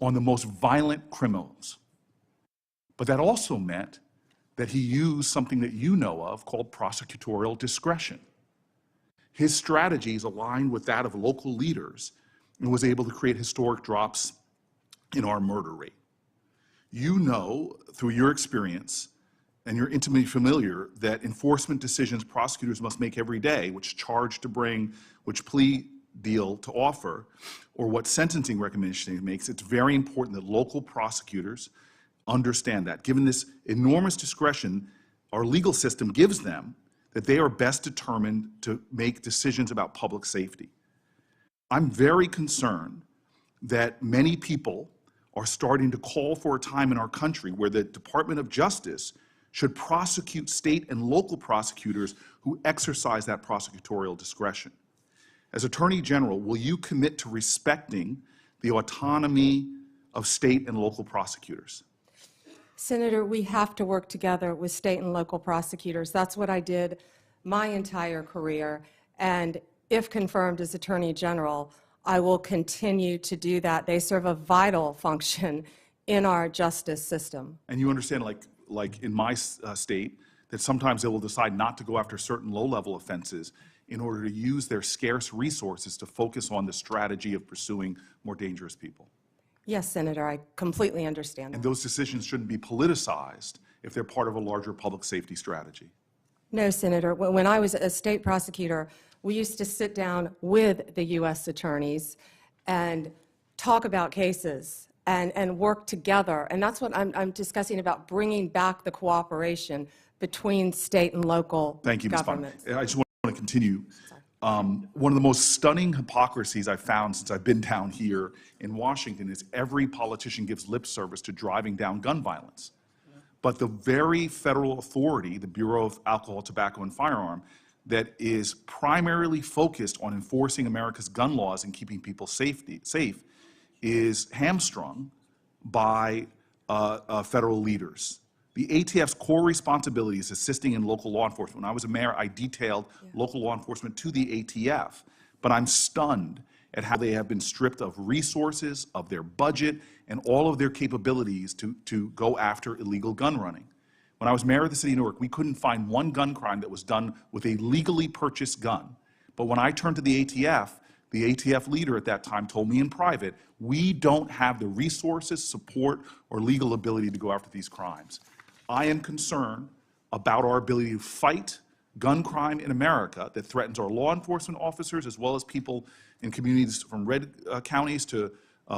on the most violent criminals. But that also meant that he used something that you know of called prosecutorial discretion. His strategies aligned with that of local leaders and was able to create historic drops in our murder rate. You know, through your experience, and you're intimately familiar, that enforcement decisions prosecutors must make every day, which charge to bring, which plea deal to offer, or what sentencing recommendation it makes, it's very important that local prosecutors understand that. Given this enormous discretion our legal system gives them, that they are best determined to make decisions about public safety. I'm very concerned that many people are starting to call for a time in our country where the Department of Justice should prosecute state and local prosecutors who exercise that prosecutorial discretion. As Attorney General, will you commit to respecting the autonomy of state and local prosecutors? Senator, we have to work together with state and local prosecutors. That's what I did my entire career. And if confirmed as Attorney General, I will continue to do that. They serve a vital function in our justice system. And you understand, like in my state, that sometimes they will decide not to go after certain low-level offenses in order to use their scarce resources to focus on the strategy of pursuing more dangerous people. Yes, Senator, I completely understand And that. those decisions shouldn't be politicized if they're part of a larger public safety strategy. No, Senator. When I was a state prosecutor, we used to sit down with the U.S. attorneys and talk about cases and work together. And that's what I'm discussing about bringing back the cooperation between state and local Thank you, Ms. Bondi. governments. I just want to continue. One of the most stunning hypocrisies I've found since I've been down here in Washington is every politician gives lip service to driving down gun violence. But the very federal authority, the Bureau of Alcohol, Tobacco, and Firearm, that is primarily focused on enforcing America's gun laws and keeping people safe, is hamstrung by federal leaders. The ATF's core responsibility is assisting in local law enforcement. When I was a mayor, I detailed local law enforcement to the ATF, but I'm stunned at how they have been stripped of resources, of their budget, and all of their capabilities to go after illegal gun running. When I was mayor of the city of Newark, we couldn't find one gun crime that was done with a legally purchased gun. But when I turned to the ATF leader at that time told me in private, we don't have the resources, support, or legal ability to go after these crimes. I am concerned about our ability to fight gun crime in America that threatens our law enforcement officers as well as people in communities from red counties to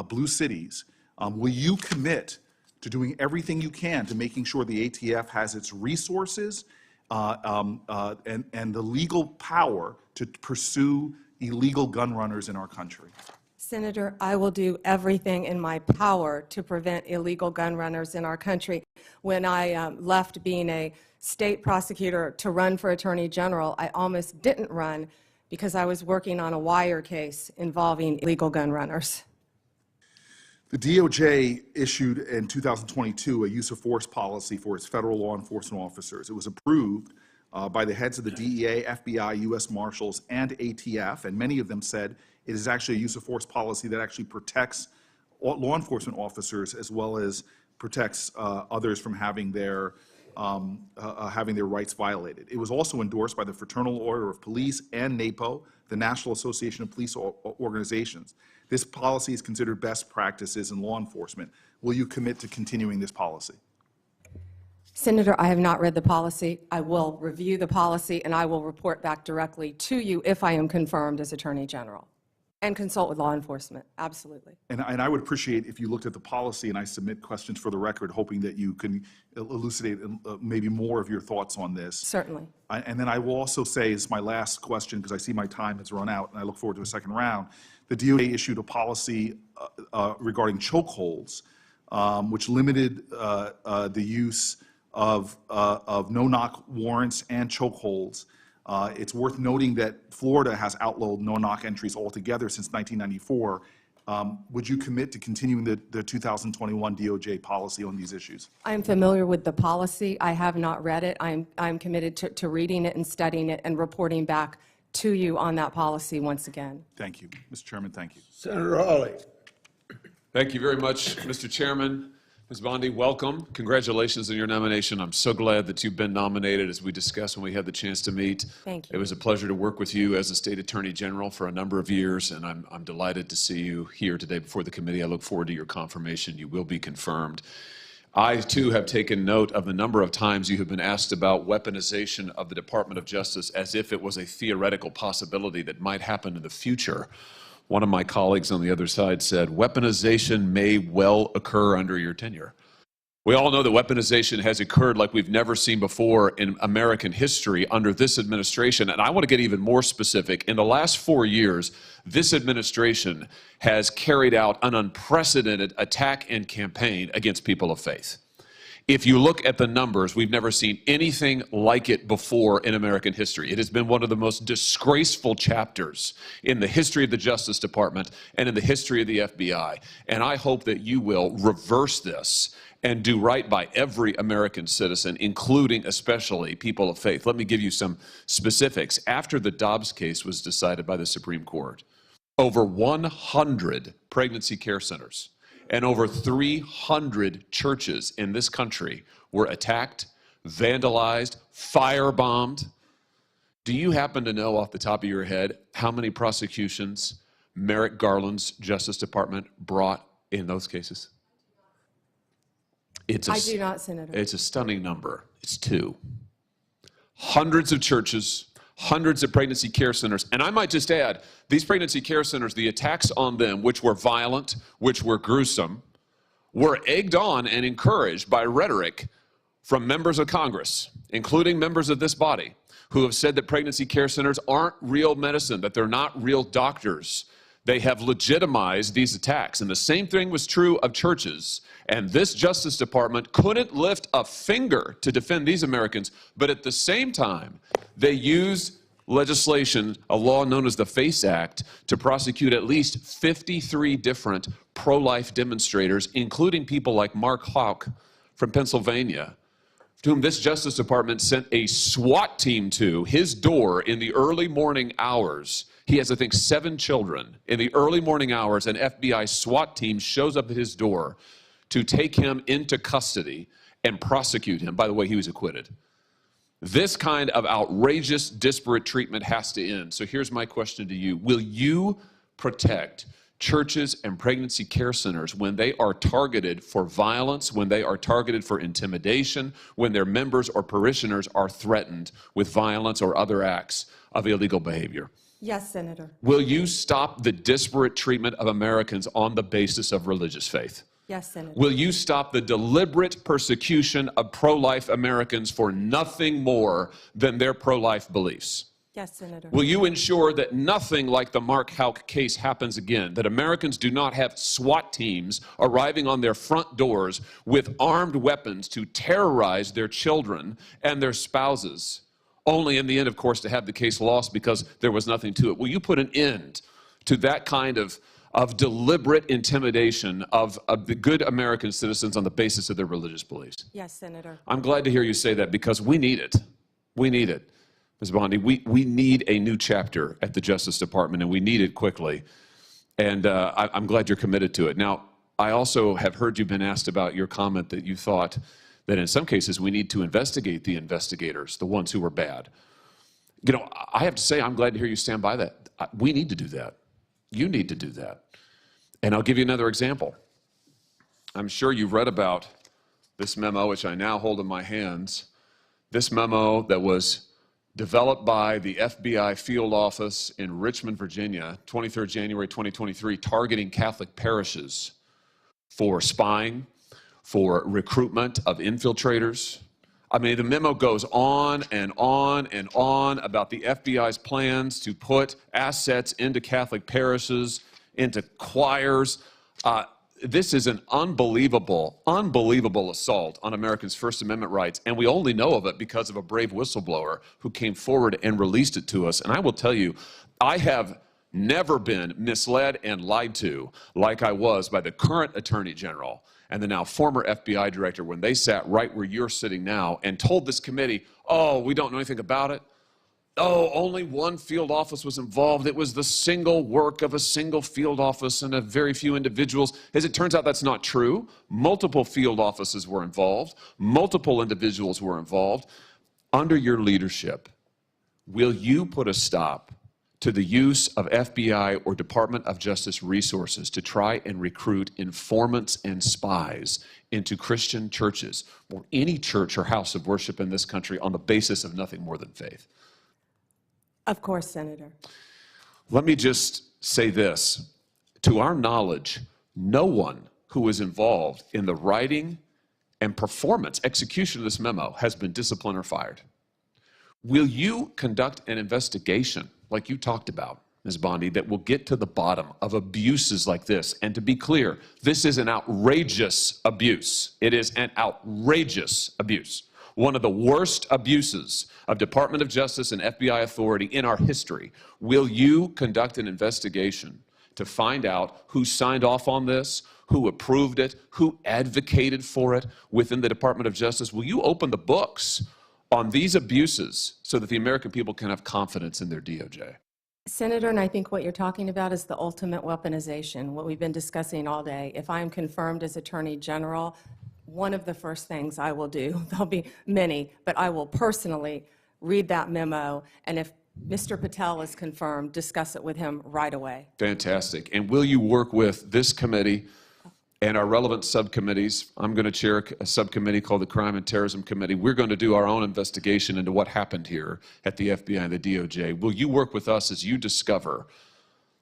blue cities. Will you commit to doing everything you can to making sure the ATF has its resources and the legal power to pursue illegal gun runners in our country? Senator, I will do everything in my power to prevent illegal gun runners in our country. When I left being a state prosecutor to run for Attorney General, I almost didn't run because I was working on a wire case involving illegal gun runners. The DOJ issued in 2022 a use of force policy for its federal law enforcement officers. It was approved by the heads of the DEA, FBI, U.S. Marshals, and ATF, and many of them said it is actually a use of force policy that actually protects law enforcement officers as well as protects others from having their rights violated. It was also endorsed by the Fraternal Order of Police and NAPO, the National Association of Police Organizations. This policy is considered best practices in law enforcement. Will you commit to continuing this policy? Senator, I have not read the policy. I will review the policy, and I will report back directly to you if I am confirmed as Attorney General, and consult with law enforcement, absolutely. And I would appreciate if you looked at the policy and I submit questions for the record, hoping that you can elucidate maybe more of your thoughts on this. Certainly. And then I will also say, as my last question, because I see my time has run out and I look forward to a second round, the DOJ issued a policy regarding chokeholds, which limited the use of no-knock warrants and chokeholds. It's worth noting that Florida has outlawed no-knock entries altogether since 1994. Would you commit to continuing the 2021 DOJ policy on these issues? I'm familiar with the policy. I have not read it. I'm committed to reading it and studying it and reporting back to you on that policy once again. Thank you. Mr. Chairman, thank you. Senator Hawley. Thank you very much, Mr. Chairman. Ms. Bondi, welcome. Congratulations on your nomination. I'm so glad that you've been nominated, as we discussed when we had the chance to meet. Thank you. It was a pleasure to work with you as a state attorney general for a number of years, and I'm delighted to see you here today before the committee. I look forward to your confirmation. You will be confirmed. I, too, have taken note of the number of times you have been asked about weaponization of the Department of Justice as if it was a theoretical possibility that might happen in the future. One of my colleagues on the other side said, weaponization may well occur under your tenure. We all know that weaponization has occurred like we've never seen before in American history under this administration. And I want to get even more specific. In the last 4 years, this administration has carried out an unprecedented attack and campaign against people of faith. If you look at the numbers, we've never seen anything like it before in American history. It has been one of the most disgraceful chapters in the history of the Justice Department and in the history of the FBI. And I hope that you will reverse this and do right by every American citizen, including especially people of faith. Let me give you some specifics. After the Dobbs case was decided by the Supreme Court, over 100 pregnancy care centers and over 300 churches in this country were attacked, vandalized, firebombed. Do you happen to know off the top of your head how many prosecutions Merrick Garland's Justice Department brought in those cases? I do not, Senator. It's a stunning number. It's 2. Hundreds of churches, hundreds of pregnancy care centers. And I might just add, these pregnancy care centers, the attacks on them, which were violent, which were gruesome, were egged on and encouraged by rhetoric from members of Congress, including members of this body, who have said that pregnancy care centers aren't real medicine, that they're not real doctors. They have legitimized these attacks. And the same thing was true of churches. And this Justice Department couldn't lift a finger to defend these Americans. But at the same time, they used legislation, a law known as the FACE Act, to prosecute at least 53 different pro-life demonstrators, including people like Mark Houck from Pennsylvania, to whom this Justice Department sent a SWAT team to his door in the early morning hours. He has, I think, 7 children. In the early morning hours, an FBI SWAT team shows up at his door to take him into custody and prosecute him. By the way, he was acquitted. This kind of outrageous, disparate treatment has to end. So here's my question to you. Will you protect churches and pregnancy care centers when they are targeted for violence, when they are targeted for intimidation, when their members or parishioners are threatened with violence or other acts of illegal behavior? Yes, Senator. Will you stop the disparate treatment of Americans on the basis of religious faith? Yes, Senator. Will you stop the deliberate persecution of pro-life Americans for nothing more than their pro-life beliefs? Yes, Senator. Will you ensure that nothing like the Mark Houck case happens again, that Americans do not have SWAT teams arriving on their front doors with armed weapons to terrorize their children and their spouses, only in the end, of course, to have the case lost because there was nothing to it? Will you put an end to that kind of deliberate intimidation of the good American citizens on the basis of their religious beliefs? Yes, Senator. I'm glad to hear you say that because we need it. We need it. Ms. Bondi, we need a new chapter at the Justice Department, and we need it quickly. And I'm glad you're committed to it. Now, I also have heard you've been asked about your comment that you thought that in some cases we need to investigate the investigators, the ones who were bad. You know, I have to say I'm glad to hear you stand by that. We need to do that. You need to do that. And I'll give you another example. I'm sure you've read about this memo, which I now hold in my hands. This memo that was developed by the FBI field office in Richmond, Virginia, 23rd January 2023, targeting Catholic parishes for spying, for recruitment of infiltrators. I mean, the memo goes on and on and on about the FBI's plans to put assets into Catholic parishes, into choirs. This is an unbelievable assault on Americans' First Amendment rights, and we only know of it because of a brave whistleblower who came forward and released it to us. And I will tell you, I have never been misled and lied to like I was by the current Attorney General and the now former FBI Director when they sat right where you're sitting now and told this committee, oh, we don't know anything about it. Oh, only one field office was involved. It was the single work of a single field office and a very few individuals. As it turns out, that's not true. Multiple field offices were involved. Multiple individuals were involved. Under your leadership, will you put a stop to the use of FBI or Department of Justice resources to try and recruit informants and spies into Christian churches or any church or house of worship in this country on the basis of nothing more than faith? Of course, Senator. Let me just say this. To our knowledge, no one who was involved in the writing and performance, execution of this memo has been disciplined or fired. Will you conduct an investigation like you talked about, Ms. Bondi, that will get to the bottom of abuses like this? And to be clear, this is an outrageous abuse. It is an outrageous abuse. One of the worst abuses of Department of Justice and FBI authority in our history. Will you conduct an investigation to find out who signed off on this, who approved it, who advocated for it within the Department of Justice? Will you open the books on these abuses so that the American people can have confidence in their DOJ? Senator, and I think what you're talking about is the ultimate weaponization, what we've been discussing all day. If I am confirmed as Attorney General, one of the first things I will do, there'll be many, but I will personally read that memo, and if Mr. Patel is confirmed, discuss it with him right away. Fantastic. And will you work with this committee and our relevant subcommittees? I'm going to chair a subcommittee called the Crime and Terrorism Committee. We're going to do our own investigation into what happened here at the FBI and the DOJ. Will you work with us as you discover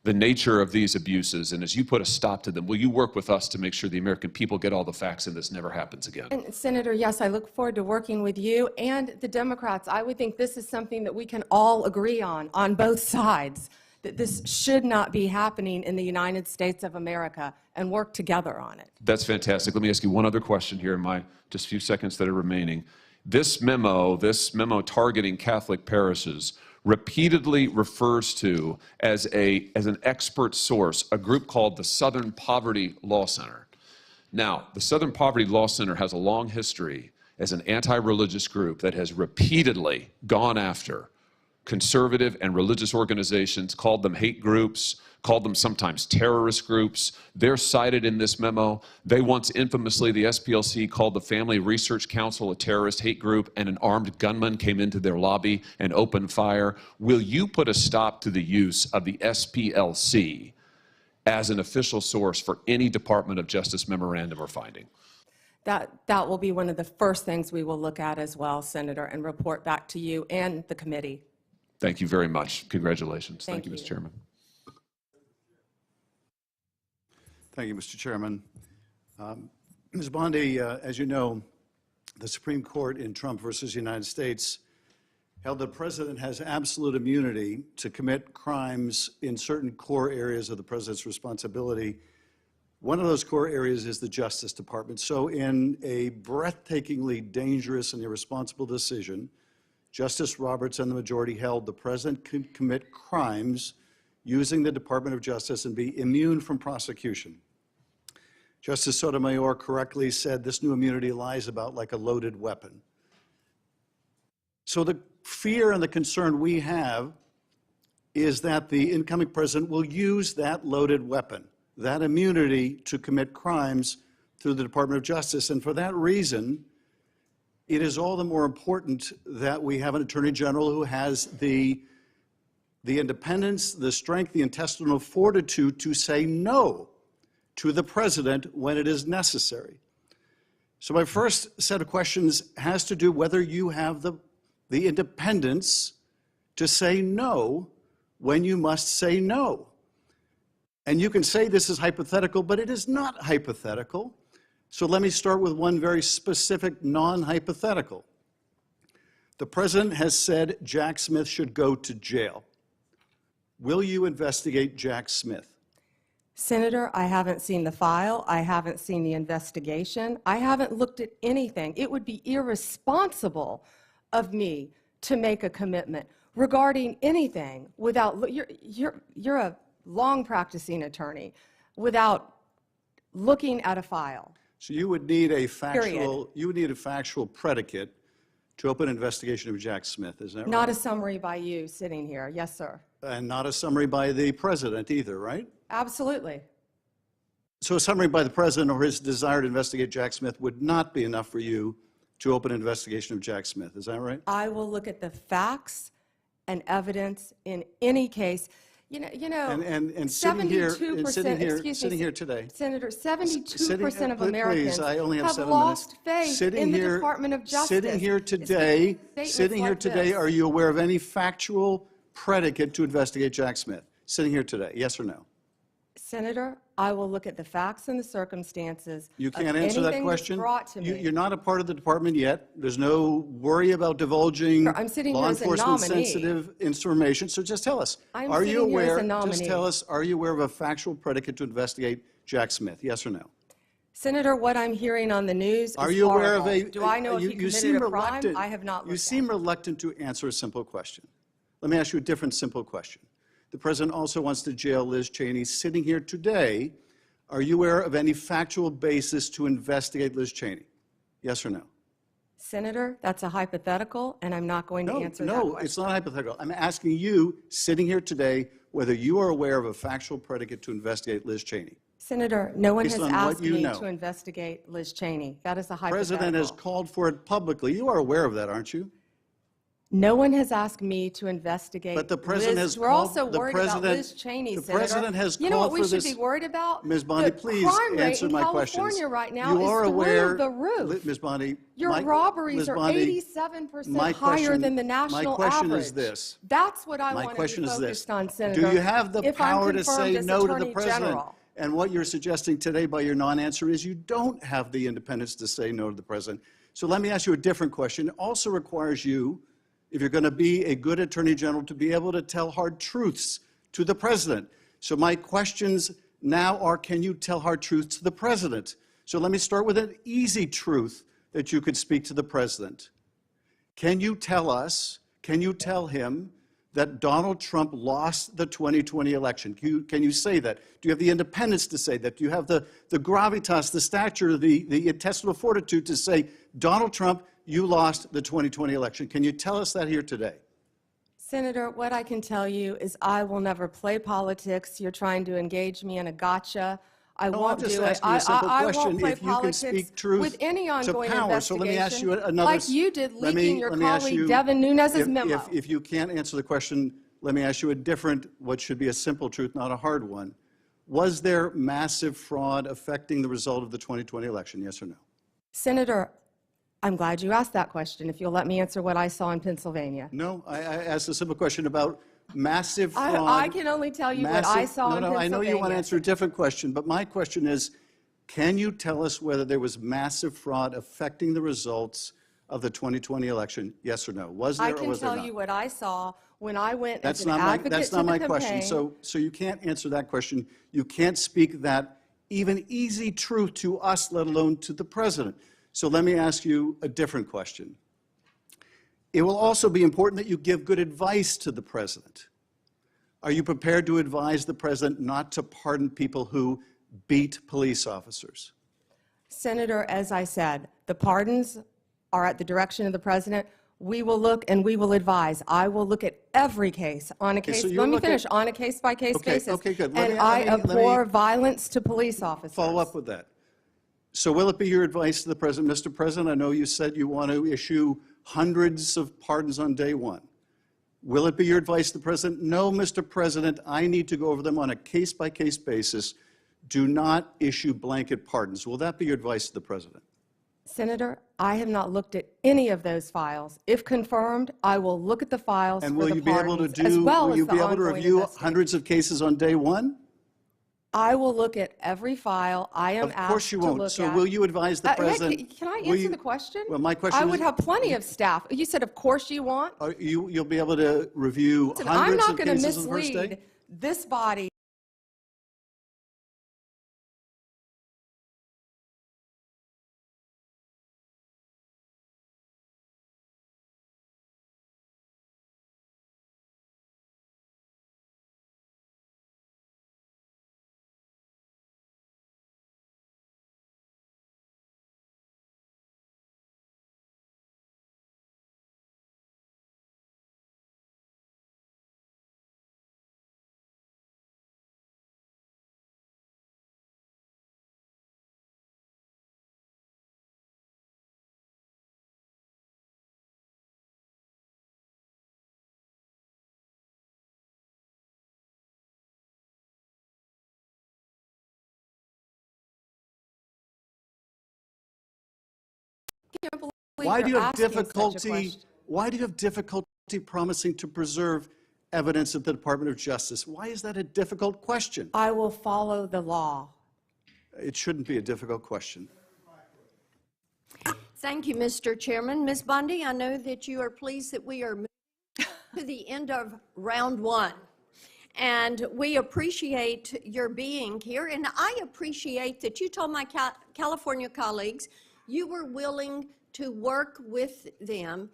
the nature of these abuses, and as you put a stop to them, will you work with us to make sure the American people get all the facts and this never happens again? And Senator, yes, I look forward to working with you and the Democrats. I would think this is something that we can all agree on both sides, that this should not be happening in the United States of America, and work together on it. That's fantastic. Let me ask you one other question here in my just few seconds that are remaining. This memo targeting Catholic parishes repeatedly refers to as an expert source a group called the Southern Poverty Law Center. Now, the Southern Poverty Law Center has a long history as an anti-religious group that has repeatedly gone after conservative and religious organizations, called them hate groups, called them sometimes terrorist groups. They're cited in this memo. They once infamously, the SPLC called the Family Research Council a terrorist hate group, and an armed gunman came into their lobby and opened fire. Will you put a stop to the use of the SPLC as an official source for any Department of Justice memorandum or finding? That will be one of the first things we will look at as well, Senator, and report back to you and the committee. Thank you very much. Congratulations. Thank you, you. Mr. Chairman. Thank you, Mr. Chairman. Ms. Bondi, as you know, the Supreme Court in Trump versus United States held that the president has absolute immunity to commit crimes in certain core areas of the president's responsibility. One of those core areas is the Justice Department. So in a breathtakingly dangerous and irresponsible decision, Justice Roberts and the majority held the president could commit crimes using the Department of Justice and be immune from prosecution. Justice Sotomayor correctly said this new immunity lies about like a loaded weapon. So the fear and the concern we have is that the incoming president will use that loaded weapon, that immunity, to commit crimes through the Department of Justice. And for that reason, it is all the more important that we have an Attorney General who has the independence, the strength, the intestinal fortitude to say no to the president when it is necessary. So my first set of questions has to do whether you have the independence to say no when you must say no. And you can say this is hypothetical, but it is not hypothetical. So let me start with one very specific non-hypothetical. The president has said Jack Smith should go to jail. Will you investigate Jack Smith? Senator, I haven't seen the file. I haven't seen the investigation. I haven't looked at anything. It would be irresponsible of me to make a commitment regarding anything without, you're a long practicing attorney, without looking at a file. So you would need a factual predicate to open an investigation of Jack Smith, is that right? Not a summary by you sitting here. Yes, sir. And not a summary by the president either, right? Absolutely. So a summary by the president or his desire to investigate Jack Smith would not be enough for you to open an investigation of Jack Smith, is that right? I will look at the facts and evidence in any case. You know, and sitting here today, Senator, 72% of Americans please, I only have have 7 lost minutes. faith in the Department of Justice. Sitting here today, are you aware of any factual predicate to investigate Jack Smith? Sitting here today, yes or no? Senator, I will look at the facts and the circumstances. You can't answer that question. You're not a part of the department yet. There's no worry about divulging law enforcement sensitive information. So just tell us, are you aware of a factual predicate to investigate Jack Smith? Yes or no? Senator, what I'm hearing on the news is horrible. Are you aware of a... Do I know if he committed a crime? I have not looked at it. You seem reluctant to answer a simple question. Let me ask you a different simple question. The president also wants to jail Liz Cheney. Sitting here today, are you aware of any factual basis to investigate Liz Cheney? Yes or no? Senator, that's a hypothetical, and I'm not going to answer that No, question. it's not hypothetical. I'm asking you, sitting here today, whether you are aware of a factual predicate to investigate Liz Cheney. Senator, no one Based has on what asked you me know. to investigate Liz Cheney. That is a The hypothetical. president has called for it publicly. You are aware of that, aren't you? No one has asked me to investigate But the president Liz. has We're called- also the worried about president- Liz Cheney, the Senator. president has You know what called we for should this- be worried about? Ms. Bondi, The please crime rate answer in my California questions. right now You are is aware, through the roof. Ms. Bondi, Your my- robberies Ms. are Bondi, 87% my higher question- than the national My question average. is this. That's what I My want to question be is focused this. on, Senator. Do you have the if I'm power to confirmed say as no to the Attorney president? General. And what you're suggesting today by your non-answer is you don't have the independence to say no to the president. So let me ask you a different question. It also requires you, if you're going to be a good attorney general, to be able to tell hard truths to the president. So my questions now are, can you tell hard truths to the president? So let me start with an easy truth that you could speak to the president. Can you tell us, can you tell him that Donald Trump lost the 2020 election? Can you say that? Do you have the independence to say that? Do you have the gravitas, the stature, the intestinal fortitude to say, Donald Trump, you lost the 2020 election? Can you tell us that here today? Senator, what I can tell you is I will never play politics. You're trying to engage me in a gotcha. I No, won't I'm just do it. asking you a simple I question. won't play If you can politics speak truth with any to ongoing power. So let me ask you investigation, another. like you did let leaking me- your let me ask colleague you- Devin Nunes's if- memo. If you can't answer the question, let me ask you a different, what should be a simple truth, not a hard one. Was there massive fraud affecting the result of the 2020 election, yes or no? Senator, I'm glad you asked that question, if you'll let me answer what I saw in Pennsylvania. No, I asked a simple question about massive fraud. I can only tell you what I saw in No, I know you want to Pennsylvania. answer a different question, but my question is, can you tell us whether there was massive fraud affecting the results of the 2020 election, yes or no? Was there I or can was there tell not? you what I saw when I went That's as an not my, advocate that's to not the my campaign. question. So you can't answer that question. You can't speak that even easy truth to us, let alone to the president. So let me ask you a different question. It will also be important that you give good advice to the president. Are you prepared to advise the president not to pardon people who beat police officers? Senator, as I said, the pardons are at the direction of the president. We will look and we will advise. I will look at every case on a case. so you Let me look at- finish. On a case-by-case Okay, basis. okay, good. And I abhor violence to police officers. Follow up with that. So will it be your advice to the president, Mr. President, I know you said you want to issue hundreds of pardons on day one. Will it be your advice to the president? No, Mr. President, I need to go over them on a case-by-case basis. Do not issue blanket pardons. Will that be your advice to the president? Senator, I have not looked at any of those files. If confirmed, I will look at the files And for will the you be able to pardons, as do, well will as you the be able to ongoing review investigation. hundreds of cases on day one? I will look at every file I am Of course asked you to won't. look So at. will you advise the Hey, president? can I will answer you- the question? Well, my question I is- would have plenty of staff. You said, of course you want. You'll be able to review Listen, I'm hundreds not of going to cases on the first day? mislead this body. can't believe Why do you you're have asking such a difficulty? question. Why do you have difficulty promising to preserve evidence at the Department of Justice? Why is that a difficult question? I will follow the law. It shouldn't be a difficult question. Thank you, Mr. Chairman. Ms. Bondi, I know that you are pleased that we are moving to the end of round one. And we appreciate your being here. And I appreciate that you told my California colleagues you were willing to work with them,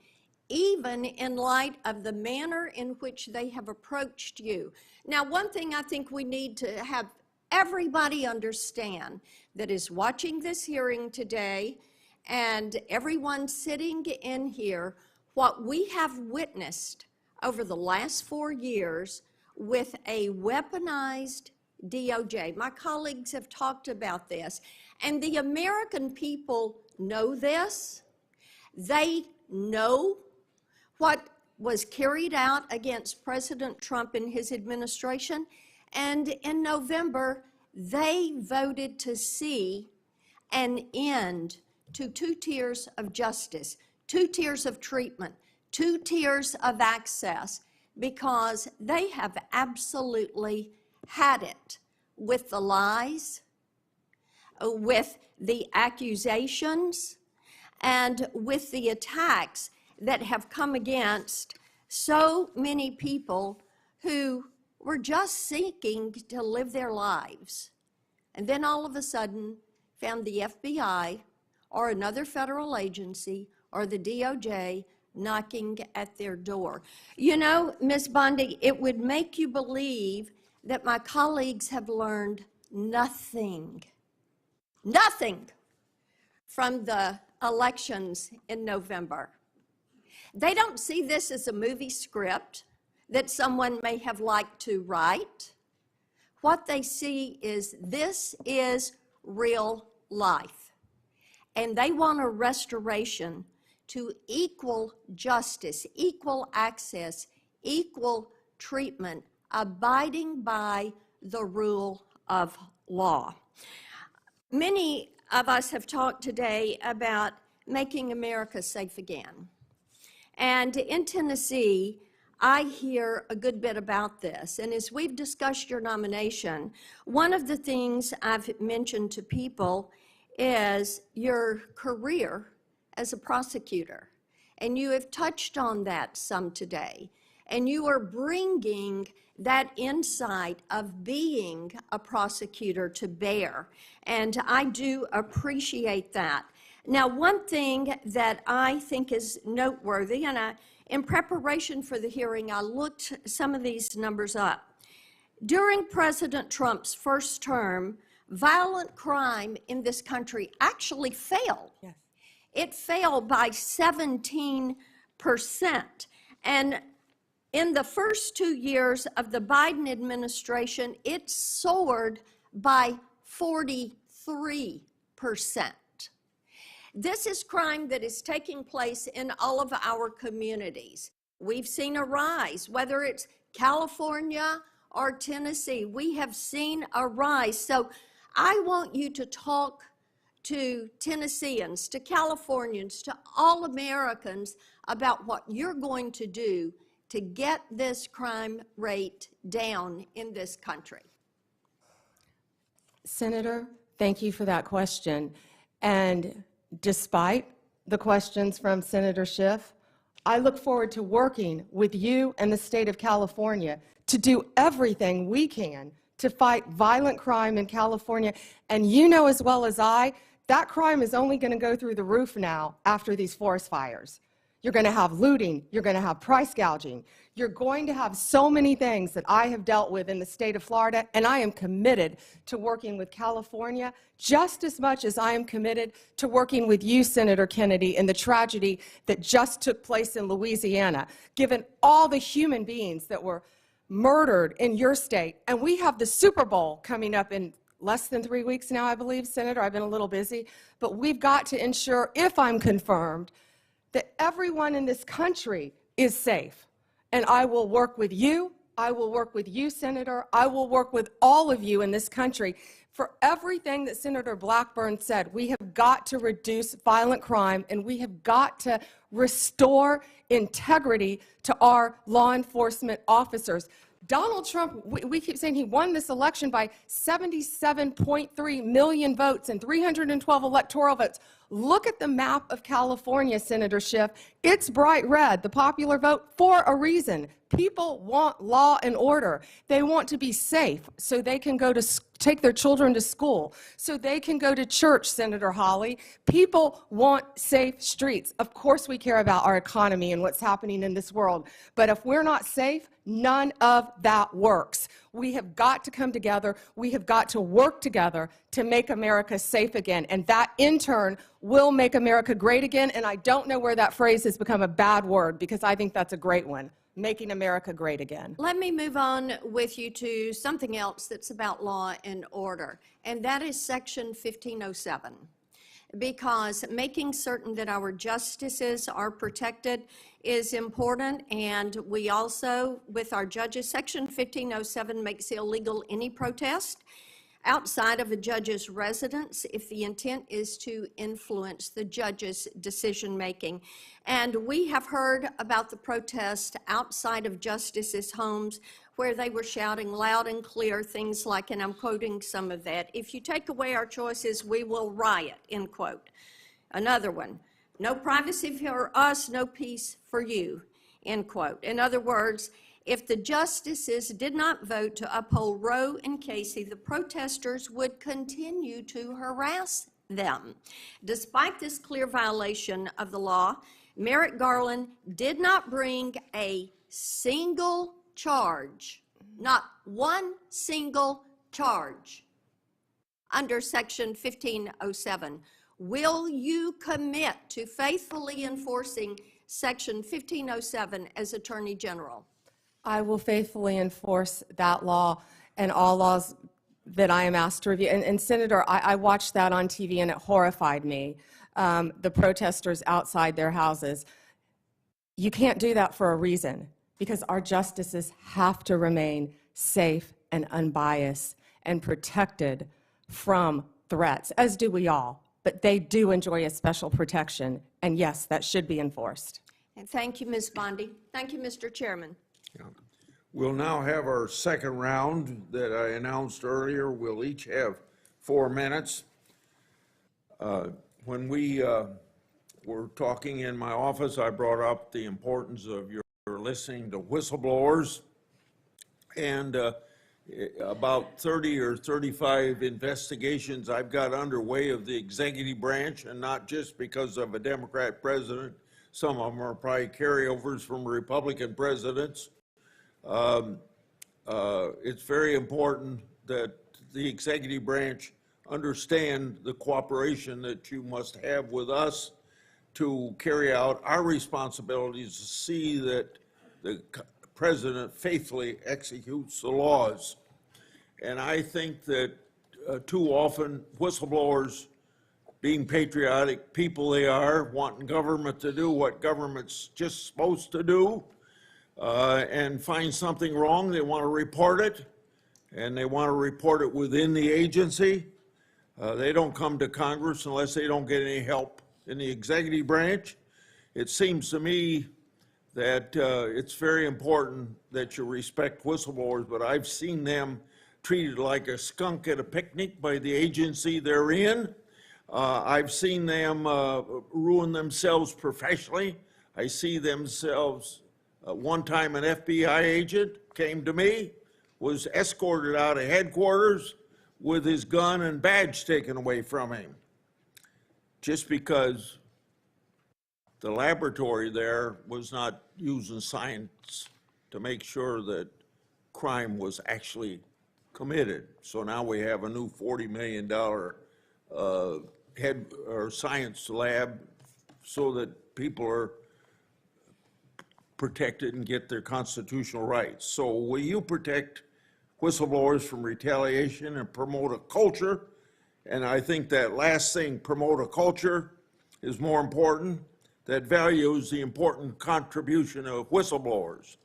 even in light of the manner in which they have approached you. Now, one thing I think we need to have everybody understand that is watching this hearing today and everyone sitting in here what we have witnessed over the last 4 years with a weaponized DOJ. My colleagues have talked about this, and the American people know this. They know what was carried out against President Trump and his administration, and in November, they voted to see an end to 2 tiers of justice, 2 tiers of treatment, 2 tiers of access, because they have absolutely had it with the lies, with the accusations, and with the attacks that have come against so many people who were just seeking to live their lives. And then all of a sudden found the FBI or another federal agency or the DOJ knocking at their door. You know, Ms. Bondi, it would make you believe that my colleagues have learned nothing from the elections in November. They don't see this as a movie script that someone may have liked to write. What they see is this is real life. And they want a restoration to equal justice, equal access, equal treatment, abiding by the rule of law. Many of us have talked today about making America safe again. And in Tennessee, I hear a good bit about this. And as we've discussed your nomination, one of the things I've mentioned to people is your career as a prosecutor. And you have touched on that some today. And you are bringing that insight of being a prosecutor to bear. And I do appreciate that. Now, one thing that I think is noteworthy, and in preparation for the hearing, I looked some of these numbers up. During President Trump's first term, violent crime in this country actually fell. Yes. It fell by 17%. And in the first 2 years of the Biden administration, it soared by 43%. This is crime that is taking place in all of our communities. We've seen a rise, whether it's California or Tennessee, we have seen a rise. So I want you to talk to Tennesseans, to Californians, to all Americans about what you're going to do to get this crime rate down in this country. Senator, thank you for that question. And despite the questions from Senator Schiff, I look forward to working with you and the state of California to do everything we can to fight violent crime in California. And you know as well as I, that crime is only going to go through the roof now after these forest fires. You're going to have looting, you're going to have price gouging, you're going to have so many things that I have dealt with in the state of Florida, and I am committed to working with California just as much as I am committed to working with you, Senator Kennedy, in the tragedy that just took place in Louisiana, given all the human beings that were murdered in your state. And we have the Super Bowl coming up in less than 3 weeks now, I believe, Senator. I've been a little busy. But we've got to ensure, if I'm confirmed, that everyone in this country is safe. And I will work with you. I will work with you, Senator. I will work with all of you in this country. For everything that Senator Blackburn said, we have got to reduce violent crime, and we have got to restore integrity to our law enforcement officers. Donald Trump, we keep saying he won this election by 77.3 million votes and 312 electoral votes. Look at the map of California, Senator Schiff. It's bright red, the popular vote, for a reason. People want law and order. They want to be safe so they can go to take their children to school, so they can go to church, Senator Hawley. People want safe streets. Of course we care about our economy and what's happening in this world, but if we're not safe, none of that works. We have got to come together. We have got to work together to make America safe again. And that, in turn, will make America great again. And I don't know where that phrase has become a bad word, because I think that's a great one, making America great again. Let me move on with you to something else that's about law and order, and that is Section 1507. Because making certain that our justices are protected is important, and we also, with our judges, Section 1507 makes illegal any protest outside of a judge's residence if the intent is to influence the judge's decision-making. And we have heard about the protest outside of justices' homes where they were shouting loud and clear things like, and I'm quoting some of that, "If you take away our choices, we will riot," end quote. Another one, "No privacy for us, no peace for you," end quote. In other words, if the justices did not vote to uphold Roe and Casey, the protesters would continue to harass them. Despite this clear violation of the law, Merrick Garland did not bring a single charge, not one single charge, under Section 1507. Will you commit to faithfully enforcing Section 1507 as Attorney General? I will faithfully enforce that law and all laws that I am asked to review. And Senator, I watched that on TV and it horrified me, the protesters outside their houses. You can't do that for a reason, because our justices have to remain safe and unbiased and protected from threats, as do we all. But they do enjoy a special protection, and yes, that should be enforced. And thank you, Ms. Bondi. Thank you, Mr. Chairman. We'll now have our second round that I announced earlier. We'll each have 4 minutes. When we were talking in my office, I brought up the importance of your listening to whistleblowers. And about 30 or 35 investigations I've got underway of the executive branch, and not just because of a Democrat president. Some of them are probably carryovers from Republican presidents. It's very important that the executive branch understand the cooperation that you must have with us to carry out our responsibilities to see that the president faithfully executes the laws. And I think that too often whistleblowers, being patriotic people they are, wanting government to do what government's just supposed to do, and find something wrong, they want to report it, and they want to report it within the agency. They don't come to Congress unless they don't get any help in the executive branch. It seems to me that it's very important that you respect whistleblowers, but I've seen them treated like a skunk at a picnic by the agency they're in. I've seen them ruin themselves professionally. I see themselves. One time an FBI agent came to me, was escorted out of headquarters with his gun and badge taken away from him, just because the laboratory there was not using science to make sure that crime was actually committed. So now we have a new $40 million science lab so that people are protected and get their constitutional rights. So will you protect whistleblowers from retaliation and promote a culture? And I think that last thing, promote a culture, is more important, that values the important contribution of whistleblowers.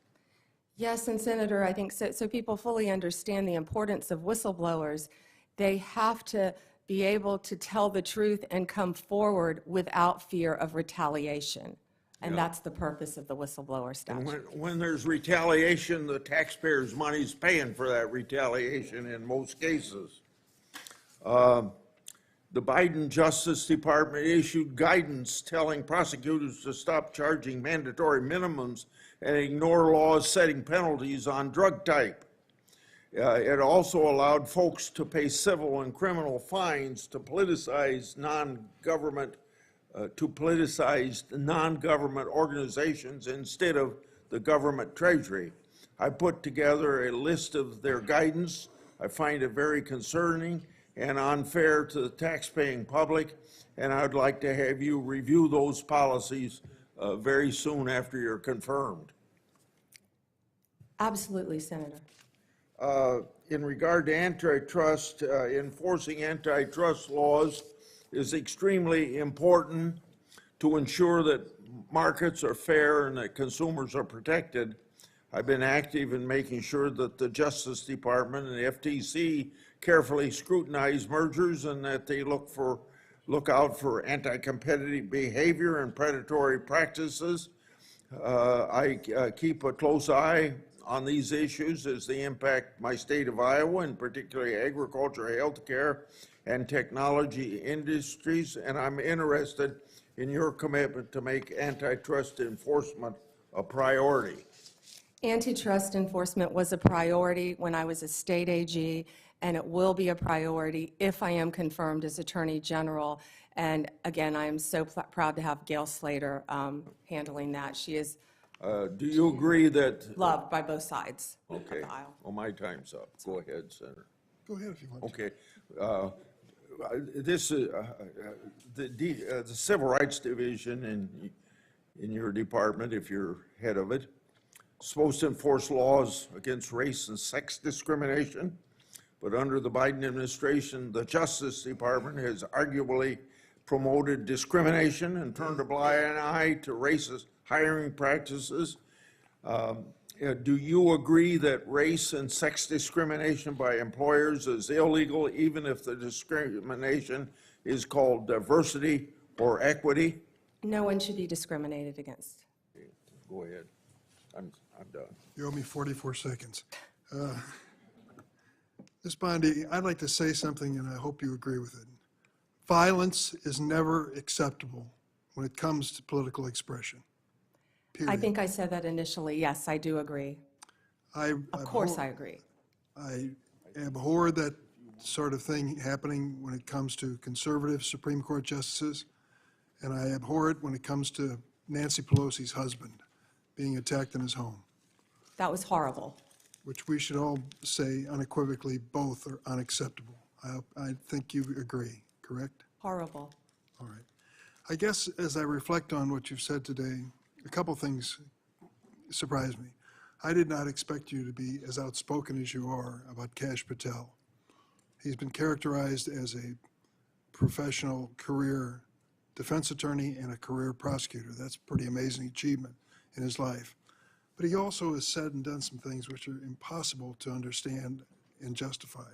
Yes, and Senator, I think so people fully understand the importance of whistleblowers. They have to be able to tell the truth and come forward without fear of retaliation. And that's the purpose of the whistleblower statute. When there's retaliation, the taxpayers' money's paying for that retaliation in most cases. The Biden Justice Department issued guidance telling prosecutors to stop charging mandatory minimums and ignore laws setting penalties on drug type. It also allowed folks to pay civil and criminal fines to politicize non-government organizations instead of the government treasury. I put together a list of their guidance. I find it very concerning and unfair to the taxpaying public, and I'd like to have you review those policies very soon after you're confirmed. Absolutely, Senator. In regard to antitrust, enforcing antitrust laws is extremely important to ensure that markets are fair and that consumers are protected. I've been active in making sure that the Justice Department and the FTC carefully scrutinize mergers and that they look out for anti-competitive behavior and predatory practices. I keep a close eye on these issues as they impact my state of Iowa, and particularly agriculture, healthcare, and technology industries, and I'm interested in your commitment to make antitrust enforcement a priority. Antitrust enforcement was a priority when I was a state AG, and it will be a priority if I am confirmed as Attorney General. And again, I am so proud to have Gail Slater handling that. She is do you agree that? Loved by both sides Okay. of the aisle. Well, my time's up. Go ahead, Senator. Go ahead if you want. Okay. This the Civil Rights Division in your department, if you're head of it, supposed to enforce laws against race and sex discrimination, but under the Biden administration, the Justice Department has arguably promoted discrimination and turned a blind eye to racist hiring practices. Do you agree that race and sex discrimination by employers is illegal, even if the discrimination is called diversity or equity? No one should be discriminated against. Okay, go ahead. I'm done. You owe me 44 seconds. Ms. Bondi, I'd like to say something, and I hope you agree with it. Violence is never acceptable when it comes to political expression. Period. I think I said that initially. Yes, I do agree. Of course I agree. I abhor that sort of thing happening when it comes to conservative Supreme Court justices, and I abhor it when it comes to Nancy Pelosi's husband being attacked in his home. That was horrible. Which we should all say unequivocally both are unacceptable. I think you agree, correct? Horrible. All right. I guess as I reflect on what you've said today, a couple things surprised me. I did not expect you to be as outspoken as you are about Kash Patel. He's been characterized as a professional career defense attorney and a career prosecutor. That's a pretty amazing achievement in his life. But he also has said and done some things which are impossible to understand and justify.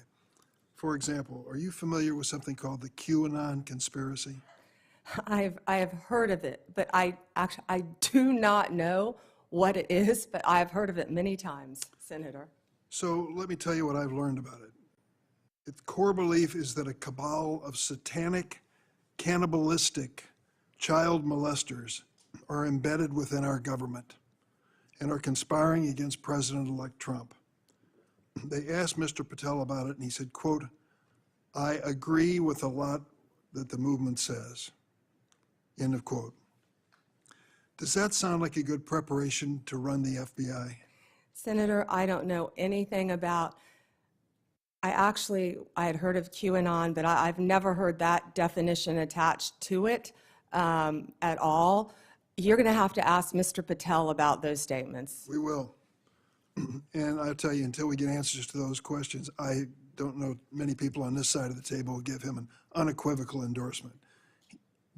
For example, are you familiar with something called the QAnon conspiracy? I have heard of it, but I do not know what it is, but I've heard of it many times, Senator. So let me tell you what I've learned about it. Its core belief is that a cabal of satanic, cannibalistic child molesters are embedded within our government and are conspiring against President-elect Trump. They asked Mr. Patel about it, and he said, quote, "I agree with a lot that the movement says," end of quote. Does that sound like a good preparation to run the FBI? Senator, I don't know anything about, I had heard of QAnon, but I've never heard that definition attached to it at all. You're going to have to ask Mr. Patel about those statements. We will. And I'll tell you, until we get answers to those questions, I don't know many people on this side of the table will give him an unequivocal endorsement.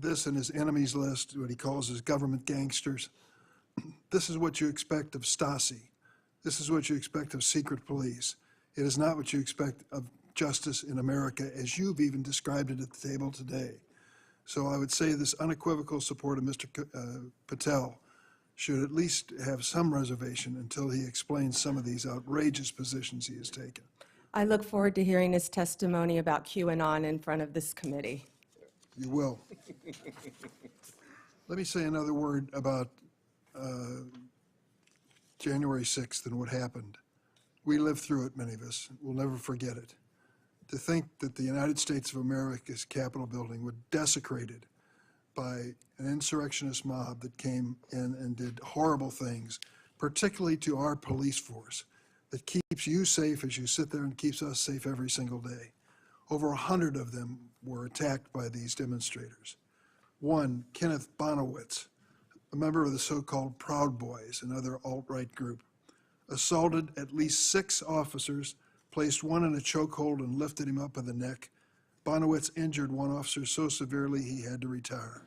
This and his enemies list, what he calls his government gangsters, this is what you expect of Stasi. This is what you expect of secret police. It is not what you expect of justice in America, as you've even described it at the table today. So I would say this unequivocal support of Mr. Patel should at least have some reservation until he explains some of these outrageous positions he has taken. I look forward to hearing his testimony about QAnon in front of this committee. You will. Let me say another word about January 6th and what happened. We lived through it, many of us. We'll never forget it. To think that the United States of America's Capitol building was desecrated by an insurrectionist mob that came in and did horrible things particularly to our police force that keeps you safe as you sit there and keeps us safe every single day. Over 100 of them were attacked by these demonstrators. One, Kenneth Bonowitz, a member of the so-called Proud Boys, another alt-right group, assaulted at least 6 officers, placed one in a chokehold and lifted him up by the neck. Bonowitz injured one officer so severely he had to retire.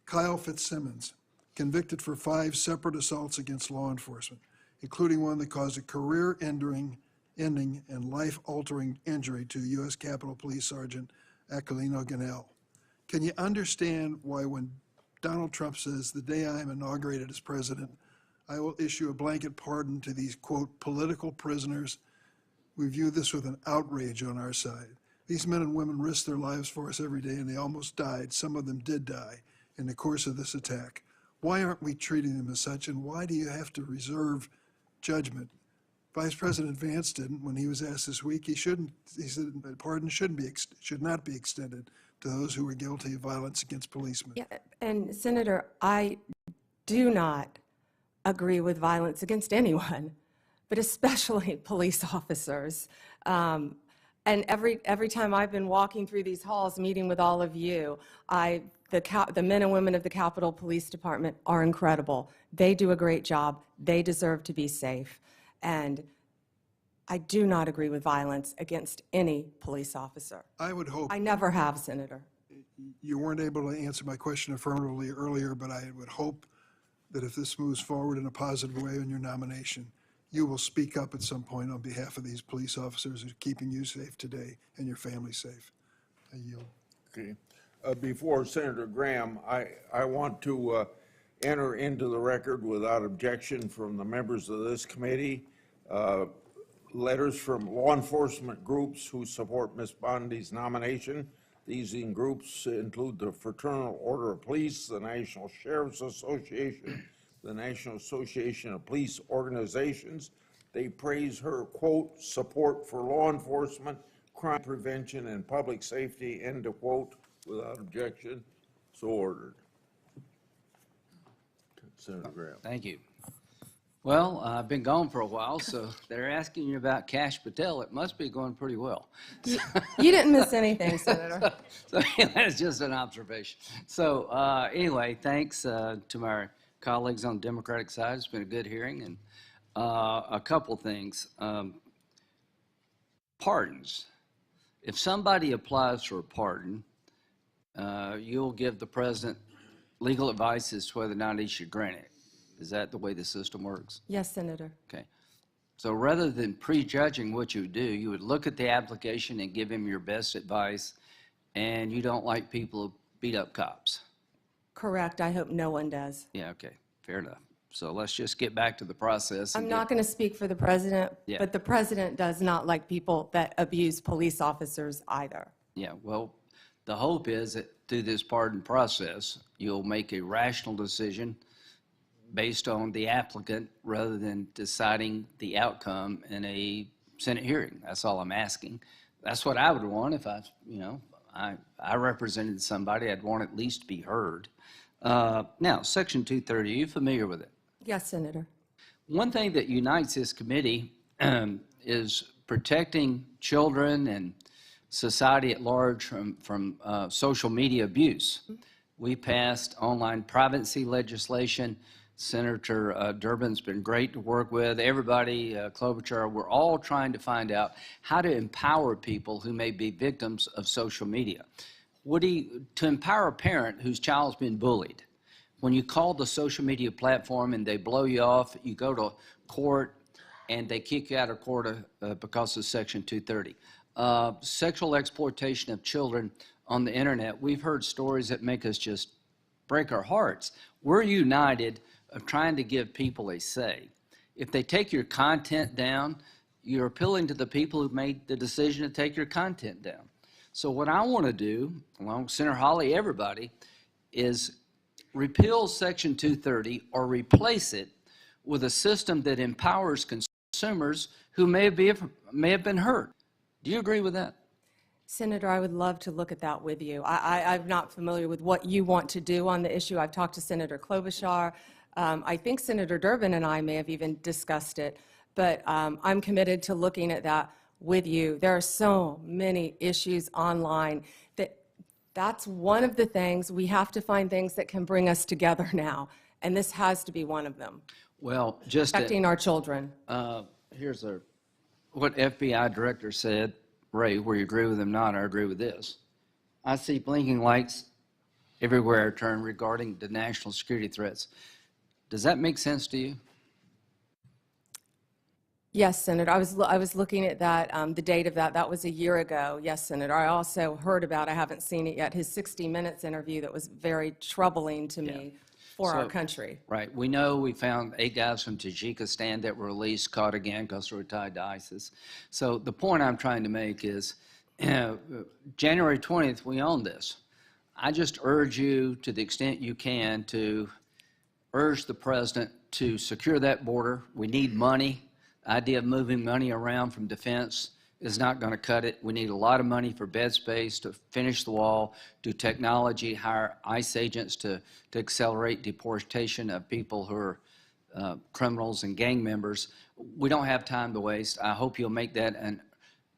Kyle Fitzsimmons, convicted for 5 separate assaults against law enforcement, including one that caused a career-ending and life-altering injury to U.S. Capitol Police Sergeant Aquilino Ganell. Can you understand why when Donald Trump says, the day I am inaugurated as president, I will issue a blanket pardon to these, quote, political prisoners? We view this with an outrage on our side. These men and women risk their lives for us every day, and they almost died. Some of them did die in the course of this attack. Why aren't we treating them as such, and why do you have to reserve judgment? Vice President Vance didn't when he was asked this week. He said pardon should not be extended to those who were guilty of violence against policemen. Yeah, and Senator, I do not agree with violence against anyone, but especially police officers. And every time I've been walking through these halls, meeting with all of you, the men and women of the Capitol Police Department are incredible. They do a great job. They deserve to be safe. And I do not agree with violence against any police officer. I would hope. I never have, Senator. You weren't able to answer my question affirmatively earlier, but I would hope that if this moves forward in a positive way on your nomination, you will speak up at some point on behalf of these police officers who are keeping you safe today and your family safe. I yield. Okay. Before Senator Graham, I want to enter into the record without objection from the members of this committee letters from law enforcement groups who support Ms. Bondi's nomination. These groups include the Fraternal Order of Police, the National Sheriff's Association, the National Association of Police Organizations. They praise her, quote, support for law enforcement, crime prevention, and public safety, end of quote, without objection. So ordered. Senator Graham. Thank you. Well, I've been gone for a while, so they're asking you about Kash Patel. It must be going pretty well. You didn't miss anything, Senator. So that's just an observation. So anyway, thanks to my colleagues on the Democratic side. It's been a good hearing. And a couple things. Pardons. If somebody applies for a pardon, you'll give the president legal advice as to whether or not he should grant it. Is that the way the system works? Yes, Senator. Okay. So rather than prejudging what you would do, you would look at the application and give him your best advice, and you don't like people who beat up cops. Correct. I hope no one does. Yeah, okay. Fair enough. So let's just get back to the process. I'm not going to speak for the president, Yeah. but the president does not like people that abuse police officers either. Yeah, well, the hope is that through this pardon process, you'll make a rational decision based on the applicant rather than deciding the outcome in a Senate hearing. That's all I'm asking. That's what I would want if I represented somebody. I'd want at least to be heard. Now, Section 230, are you familiar with it? Yes, Senator. One thing that unites this committee is protecting children and society at large from social media abuse. We passed online privacy legislation. Senator Durbin's been great to work with. Everybody, Klobuchar, we're all trying to find out how to empower people who may be victims of social media. To empower a parent whose child's been bullied, when you call the social media platform and they blow you off, you go to court and they kick you out of court because of Section 230. Sexual exploitation of children on the internet, we've heard stories that make us just break our hearts. We're united of trying to give people a say. If they take your content down, you're appealing to the people who made the decision to take your content down. So what I want to do, along with Senator Hawley, everybody, is repeal Section 230 or replace it with a system that empowers consumers who may have been hurt. Do you agree with that? Senator, I would love to look at that with you. I'm not familiar with what you want to do on the issue. I've talked to Senator Klobuchar. I think Senator Durbin and I may have even discussed it, but I'm committed to looking at that with you. There are so many issues online that's one of the things. We have to find things that can bring us together now, and this has to be one of them. Well, just protecting our children. Here's what FBI director said, Ray, where you agree with him not, I agree with this. I see blinking lights everywhere I turn regarding the national security threats. Does that make sense to you? Yes, Senator. I was looking at that, the date of that. That was a year ago. Yes, Senator. I also heard about, I haven't seen it yet, his 60 Minutes interview that was very troubling to me for our country. Right. We know we found 8 guys from Tajikistan that were released, caught again because they were tied to ISIS. So the point I'm trying to make is, January 20th, we own this. I just urge you, to the extent you can, to urge the president to secure that border. We need money. The idea of moving money around from defense is not going to cut it. We need a lot of money for bed space, to finish the wall, do technology, hire ICE agents to accelerate deportation of people who are criminals and gang members. We don't have time to waste. I hope you'll make that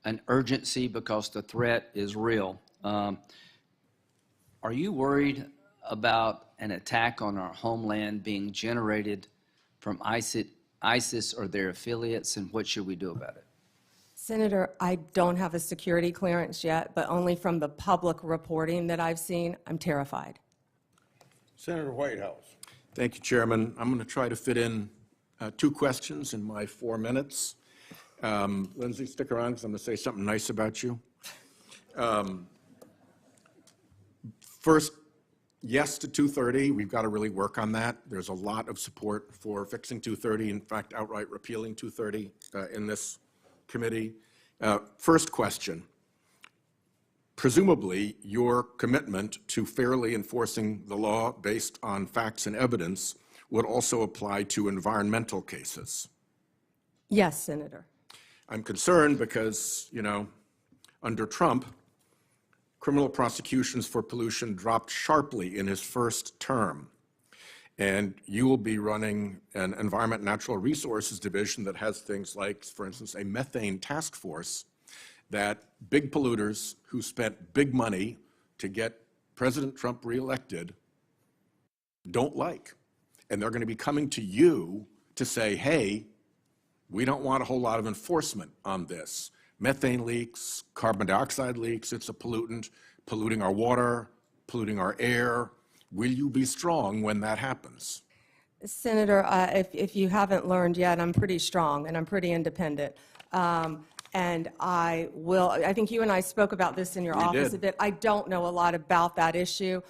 an urgency because the threat is real. Are you worried about an attack on our homeland being generated from ISIS or their affiliates, and what should we do about it? Senator, I don't have a security clearance yet, but only from the public reporting that I've seen, I'm terrified. Senator Whitehouse. Thank you, Chairman. I'm going to try to fit in 2 questions in my 4 minutes. Lindsay, stick around because I'm going to say something nice about you. First, yes to 230. We've got to really work on that. There's a lot of support for fixing 230, in fact, outright repealing 230 in this committee. First question. Presumably, your commitment to fairly enforcing the law based on facts and evidence would also apply to environmental cases. Yes, Senator. I'm concerned because, you know, under Trump, criminal prosecutions for pollution dropped sharply in his first term. And you will be running an Environment and Natural Resources Division that has things like, for instance, a methane task force that big polluters who spent big money to get President Trump reelected don't like. And they're going to be coming to you to say, hey, we don't want a whole lot of enforcement on this. Methane leaks, carbon dioxide leaks, it's a pollutant, polluting our water, polluting our air. Will you be strong when that happens? Senator, if you haven't learned yet, I'm pretty strong and I'm pretty independent. And I will, I think you and I spoke about this in your office a bit. I don't know a lot about that issue,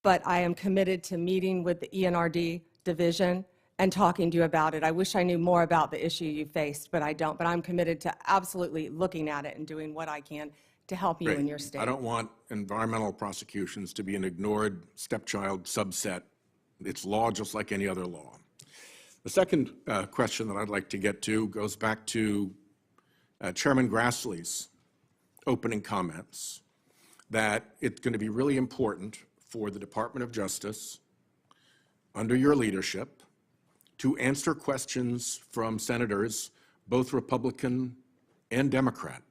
but I am committed to meeting with the ENRD division and talking to you about it. I wish I knew more about the issue you faced, but I don't. But I'm committed to absolutely looking at it and doing what I can to help you in your state. I don't want environmental prosecutions to be an ignored stepchild subset. It's law just like any other law. The second question that I'd like to get to goes back to Chairman Grassley's opening comments, that it's going to be really important for the Department of Justice, under your leadership, to answer questions from senators, both Republican and Democrat,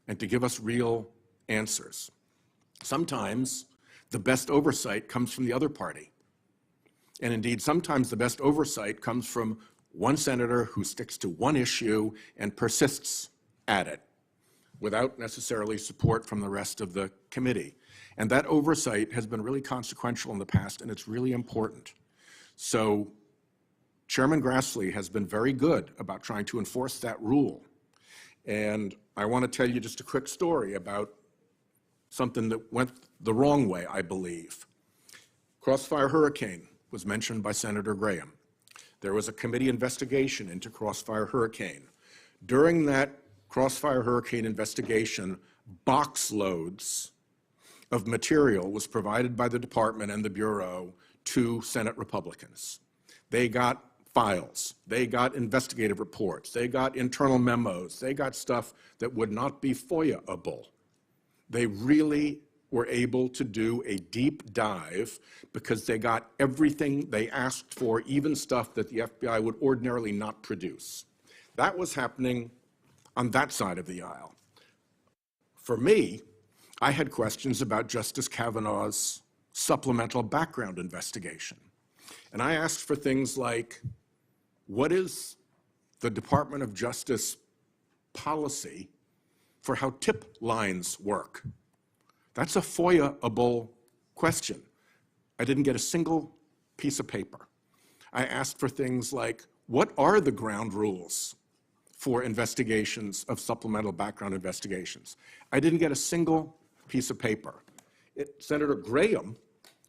and to give us real answers. Sometimes the best oversight comes from the other party. And indeed, sometimes the best oversight comes from one senator who sticks to one issue and persists at it without necessarily support from the rest of the committee. And that oversight has been really consequential in the past, and it's really important. So Chairman Grassley has been very good about trying to enforce that rule. And I want to tell you just a quick story about something that went the wrong way, I believe. Crossfire Hurricane was mentioned by Senator Graham. There was a committee investigation into Crossfire Hurricane. During that Crossfire Hurricane investigation, box loads of material was provided by the department and the Bureau to Senate Republicans. They got files, they got investigative reports, they got internal memos, they got stuff that would not be FOIA-able. They really were able to do a deep dive because they got everything they asked for, even stuff that the FBI would ordinarily not produce. That was happening on that side of the aisle. For me, I had questions about Justice Kavanaugh's supplemental background investigation. And I asked for things like, what is the Department of Justice policy for how tip lines work? That's a FOIA-able question. I didn't get a single piece of paper. I asked for things like, what are the ground rules for investigations of supplemental background investigations? I didn't get a single piece of paper. Senator Graham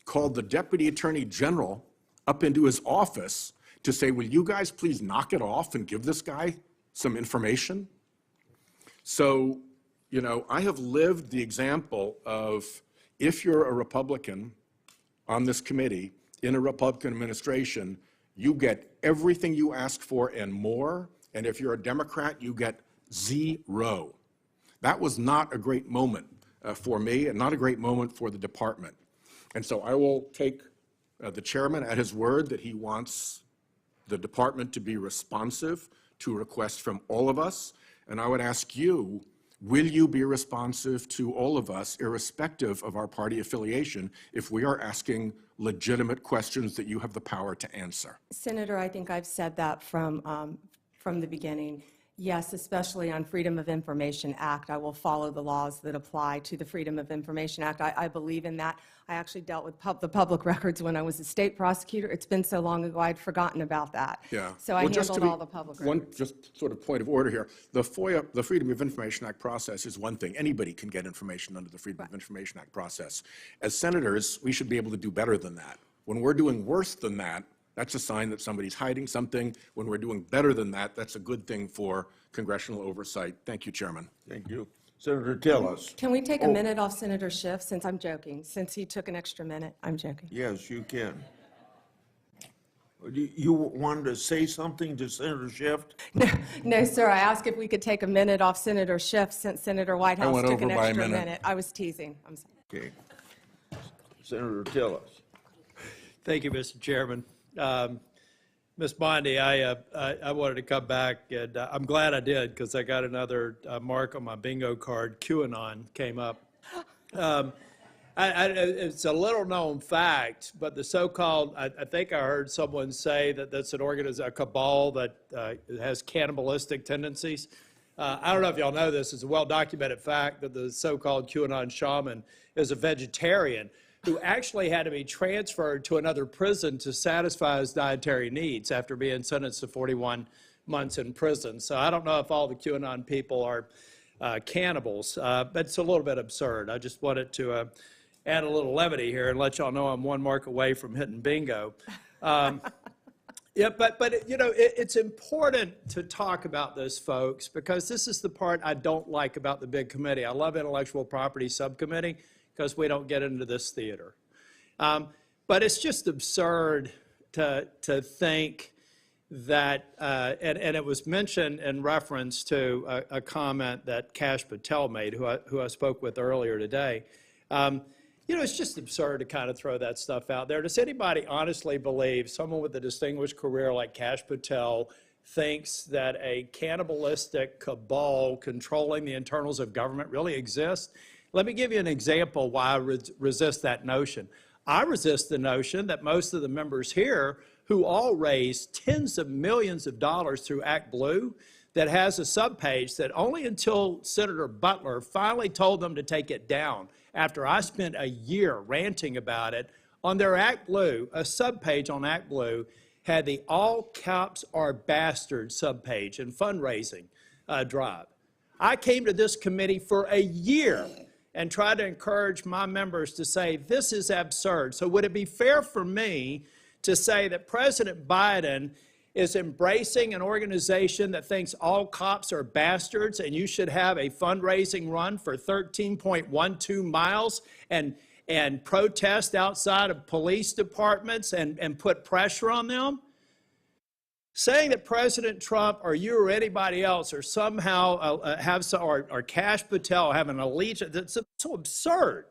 called the Deputy Attorney General up into his office to say, will you guys please knock it off and give this guy some information? So, you know, I have lived the example of, if you're a Republican on this committee in a Republican administration, you get everything you ask for and more, and if you're a Democrat, you get zero. That was not a great moment for me, and not a great moment for the department. And so I will take the chairman at his word that he wants the department to be responsive to requests from all of us, and I would ask you, will you be responsive to all of us, irrespective of our party affiliation, if we are asking legitimate questions that you have the power to answer? Senator, I think I've said that from the beginning. Yes, especially on Freedom of Information Act, I will follow the laws that apply to the Freedom of Information Act. I believe in that. I actually dealt with the public records when I was a state prosecutor. It's been so long ago, I'd forgotten about that. Yeah. So I handled all the public records. One just sort of point of order here. The FOIA, the Freedom of Information Act process is one thing. Anybody can get information under the Freedom of Information Act process. As senators, we should be able to do better than that. When we're doing worse than that, that's a sign that somebody's hiding something. When we're doing better than that, that's a good thing for congressional oversight. Thank you, Chairman. Thank you. Senator Tillis. Can we take a minute off Senator Schiff, since I'm joking? Since he took an extra minute, I'm joking. Yes, you can. You wanted to say something to Senator Schiff? No, sir, I asked if we could take a minute off Senator Schiff since Senator Whitehouse took an extra minute. I was teasing. I'm sorry. Okay. Senator Tillis. Thank you, Mr. Chairman. Ms. Bondi, I wanted to come back, and I'm glad I did, because I got another mark on my bingo card. QAnon came up. It's a little-known fact, but the so-called, I think I heard someone say that that's an organization, a cabal that has cannibalistic tendencies. I don't know if y'all know this. It's a well-documented fact that the so-called QAnon shaman is a vegetarian who actually had to be transferred to another prison to satisfy his dietary needs after being sentenced to 41 months in prison. So I don't know if all the QAnon people are cannibals, but it's a little bit absurd. I just wanted to add a little levity here and let y'all know I'm one mark away from hitting bingo. Yeah, but you know, it's important to talk about this, folks, because this is the part I don't like about the big committee. I love intellectual property subcommittee, because we don't get into this theater. But it's just absurd to think that, and it was mentioned in reference to a comment that Kash Patel made, who I spoke with earlier today. You know, it's just absurd to kind of throw that stuff out there. Does anybody honestly believe someone with a distinguished career like Kash Patel thinks that a cannibalistic cabal controlling the internals of government really exists? Let me give you an example why I resist that notion. I resist the notion that most of the members here, who all raise tens of millions of dollars through Act Blue, that has a subpage that only until Senator Butler finally told them to take it down, after I spent a year ranting about it, on their Act Blue, a subpage on Act Blue had the all cops are bastards subpage and fundraising drive. I came to this committee for a year and try to encourage my members to say, this is absurd. So would it be fair for me to say that President Biden is embracing an organization that thinks all cops are bastards and you should have a fundraising run for 13.12 miles and protest outside of police departments and put pressure on them? Saying that President Trump or you or anybody else or somehow or Kash Patel have an allegiance, it's so absurd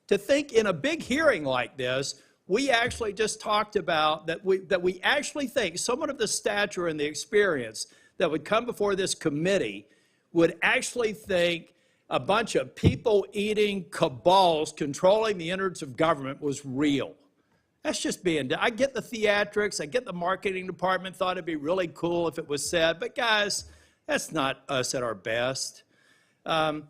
to think in a big hearing like this, we actually just talked about that we actually think someone of the stature and the experience that would come before this committee would actually think a bunch of people-eating cabals controlling the innards of government was real. That's just being, I get the theatrics, I get the marketing department thought it'd be really cool if it was said, but guys, that's not us at our best. And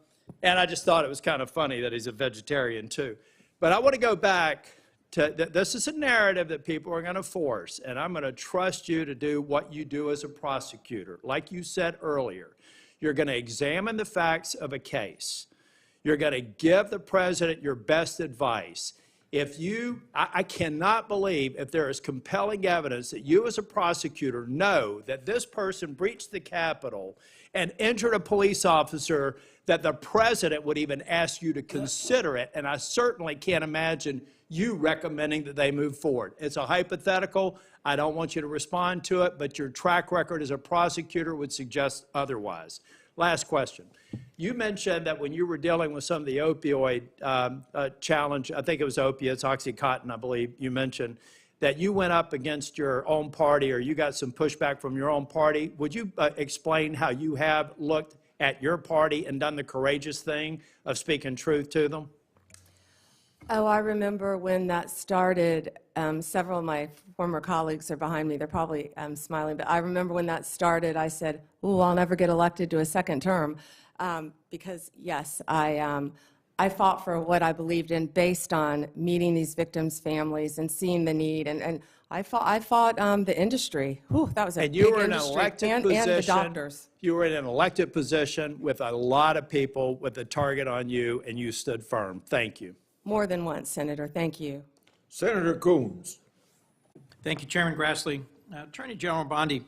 I just thought it was kind of funny that he's a vegetarian too. But I want to go back to, this is a narrative that people are going to force, and I'm going to trust you to do what you do as a prosecutor. Like you said earlier, you're going to examine the facts of a case. You're going to give the president your best advice. If you, I cannot believe if there is compelling evidence that you as a prosecutor know that this person breached the Capitol and injured a police officer, that the president would even ask you to consider it, and I certainly can't imagine you recommending that they move forward. It's a hypothetical. I don't want you to respond to it, but your track record as a prosecutor would suggest otherwise. Last question. You mentioned that when you were dealing with some of the opioid challenge, I think it was opiates, Oxycontin, I believe you mentioned, that you went up against your own party or you got some pushback from your own party. Would you explain how you have looked at your party and done the courageous thing of speaking truth to them? Oh, I remember when that started. Several of my former colleagues are behind me. They're probably smiling, but I remember when that started, I said, "Ooh, I'll never get elected to a second term," because yes, I fought for what I believed in based on meeting these victims' families and seeing the need, and I fought the industry. Whew, that was a and big you were in an industry, elected position. and the doctors. You were in an elected position with a lot of people with a target on you, and you stood firm. Thank you. More than once, Senator. Thank you. Senator Coons. Thank you, Chairman Grassley. Attorney General Bondi,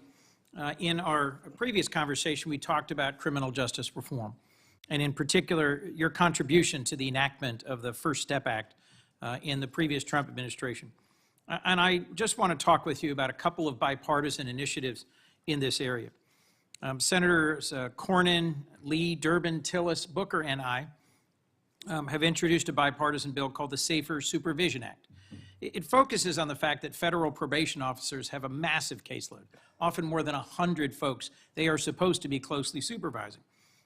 in our previous conversation, we talked about criminal justice reform, and in particular, your contribution to the enactment of the First Step Act in the previous Trump administration. And I just want to talk with you about a couple of bipartisan initiatives in this area. Senators Cornyn, Lee, Durbin, Tillis, Booker, and I have introduced a bipartisan bill called the Safer Supervision Act. It focuses on the fact that federal probation officers have a massive caseload, often more than 100 folks they are supposed to be closely supervising.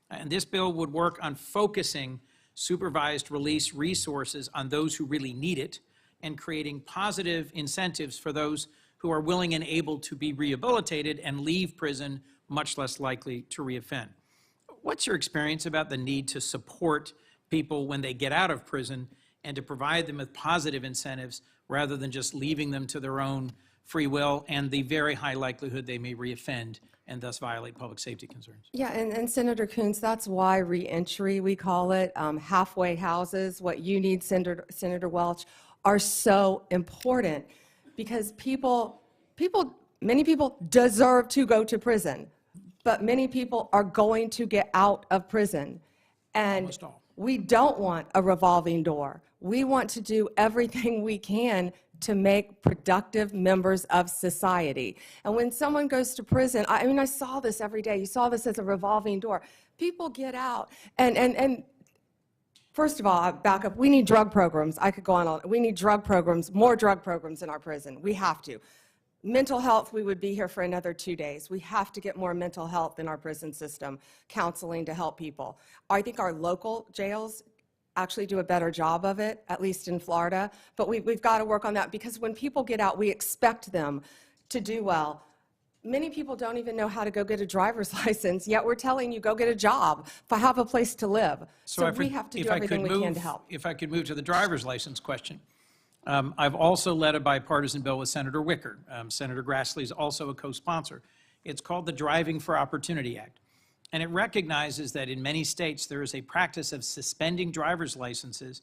And this bill would work on focusing supervised release resources on those who really need it and creating positive incentives for those who are willing and able to be rehabilitated and leave prison much less likely to reoffend. What's your experience about the need to support people when they get out of prison and to provide them with positive incentives rather than just leaving them to their own free will and the very high likelihood they may reoffend and thus violate public safety concerns? Yeah, and Senator Coons, that's why reentry, we call it, halfway houses, what you need, Senator Welch, are so important, because many people deserve to go to prison, but many people are going to get out of prison. And Almost all. We don't want a revolving door. We want to do everything we can to make productive members of society. And when someone goes to prison, I mean, I saw this every day. You saw this as a revolving door. People get out, and first of all, I back up. We need drug programs. I could go on. We need drug programs, more drug programs in our prison. We have to. Mental health, we would be here for another 2 days. We have to get more mental health in our prison system, counseling to help people. I think our local jails actually do a better job of it, at least in Florida. But we've got to work on that, because when people get out, we expect them to do well. Many people don't even know how to go get a driver's license, yet we're telling you, go get a job, have a place to live. So we have to do everything we can to help. If I could move to the driver's license question. I've also led a bipartisan bill with Senator Wicker. Senator Grassley is also a co-sponsor. It's called the Driving for Opportunity Act. And it recognizes that in many states there is a practice of suspending driver's licenses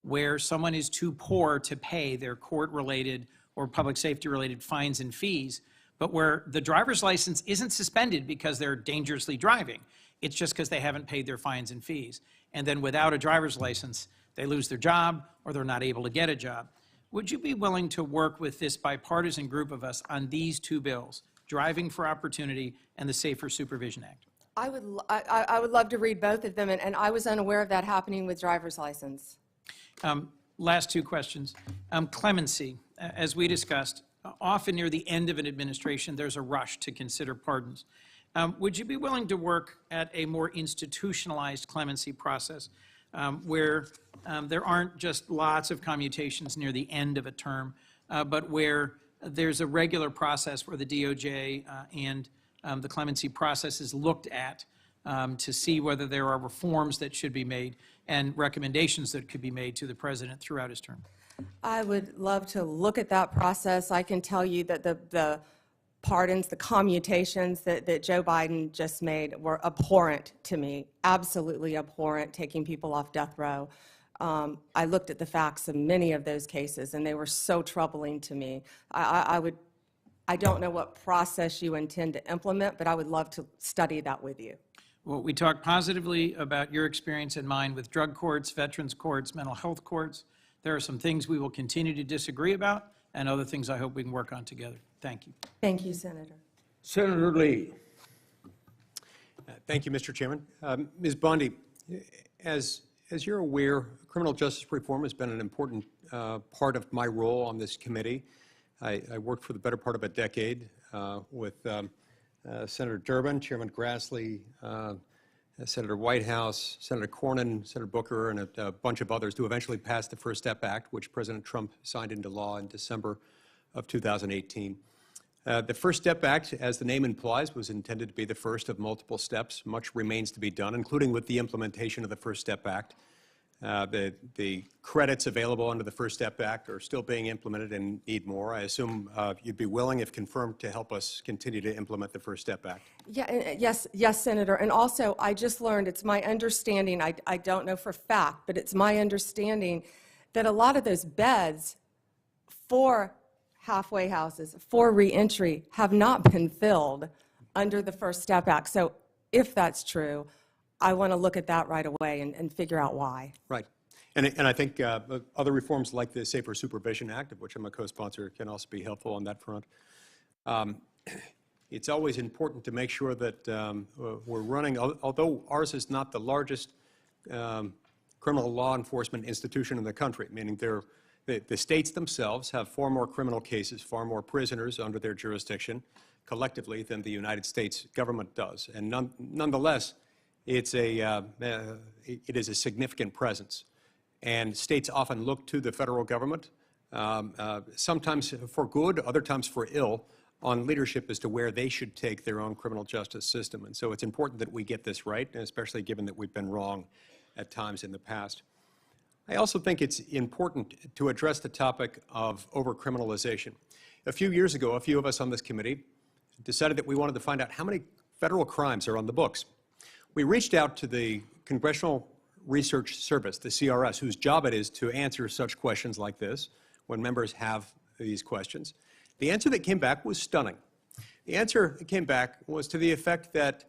where someone is too poor to pay their court-related or public safety-related fines and fees, but where the driver's license isn't suspended because they're dangerously driving. It's just because they haven't paid their fines and fees. And then without a driver's license, they lose their job or they're not able to get a job. Would you be willing to work with this bipartisan group of us on these two bills, Driving for Opportunity and the Safer Supervision Act? I would love to read both of them, and I was unaware of that happening with driver's license. Last two questions. Clemency, as we discussed, often near the end of an administration, there's a rush to consider pardons. Would you be willing to work at a more institutionalized clemency process where there aren't just lots of commutations near the end of a term, but where there's a regular process where the DOJ and the clemency process is looked at to see whether there are reforms that should be made and recommendations that could be made to the president throughout his term? I would love to look at that process. I can tell you that the pardons, the commutations that Joe Biden just made were abhorrent to me, absolutely abhorrent, taking people off death row. I looked at the facts of many of those cases, and they were so troubling to me. I don't know what process you intend to implement, but I would love to study that with you. Well, we talked positively about your experience and mine with drug courts, veterans courts, mental health courts. There are some things we will continue to disagree about and other things I hope we can work on together. Thank you. Thank you, Senator. Senator Lee. Thank you, Mr. Chairman. Ms. Bondi, as you're aware, criminal justice reform has been an important part of my role on this committee. I worked for the better part of a decade with Senator Durbin, Chairman Grassley, Senator Whitehouse, Senator Cornyn, Senator Booker, and a bunch of others to eventually pass the First Step Act, which President Trump signed into law in December of 2018. The First Step Act, as the name implies, was intended to be the first of multiple steps. Much remains to be done, including with the implementation of the First Step Act. The credits available under the First Step Act are still being implemented and need more. I assume you'd be willing, if confirmed, to help us continue to implement the First Step Act. Yeah, yes, Senator. And also, I just learned, it's my understanding, I don't know for fact, but it's my understanding that a lot of those beds for halfway houses, for reentry, have not been filled under the First Step Act. So if that's true, I want to look at that right away and figure out why. Right. And I think other reforms like the Safer Supervision Act, of which I'm a co-sponsor, can also be helpful on that front. It's always important to make sure that we're running, although ours is not the largest criminal law enforcement institution in the country, meaning the states themselves have far more criminal cases, far more prisoners under their jurisdiction collectively than the United States government does. And nonetheless, it is a significant presence. And states often look to the federal government, sometimes for good, other times for ill, on leadership as to where they should take their own criminal justice system. And so it's important that we get this right, especially given that we've been wrong at times in the past. I also think it's important to address the topic of overcriminalization. A few years ago, a few of us on this committee decided that we wanted to find out how many federal crimes are on the books. We reached out to the Congressional Research Service, the CRS, whose job it is to answer such questions like this when members have these questions. The answer that came back was stunning. The answer that came back was to the effect that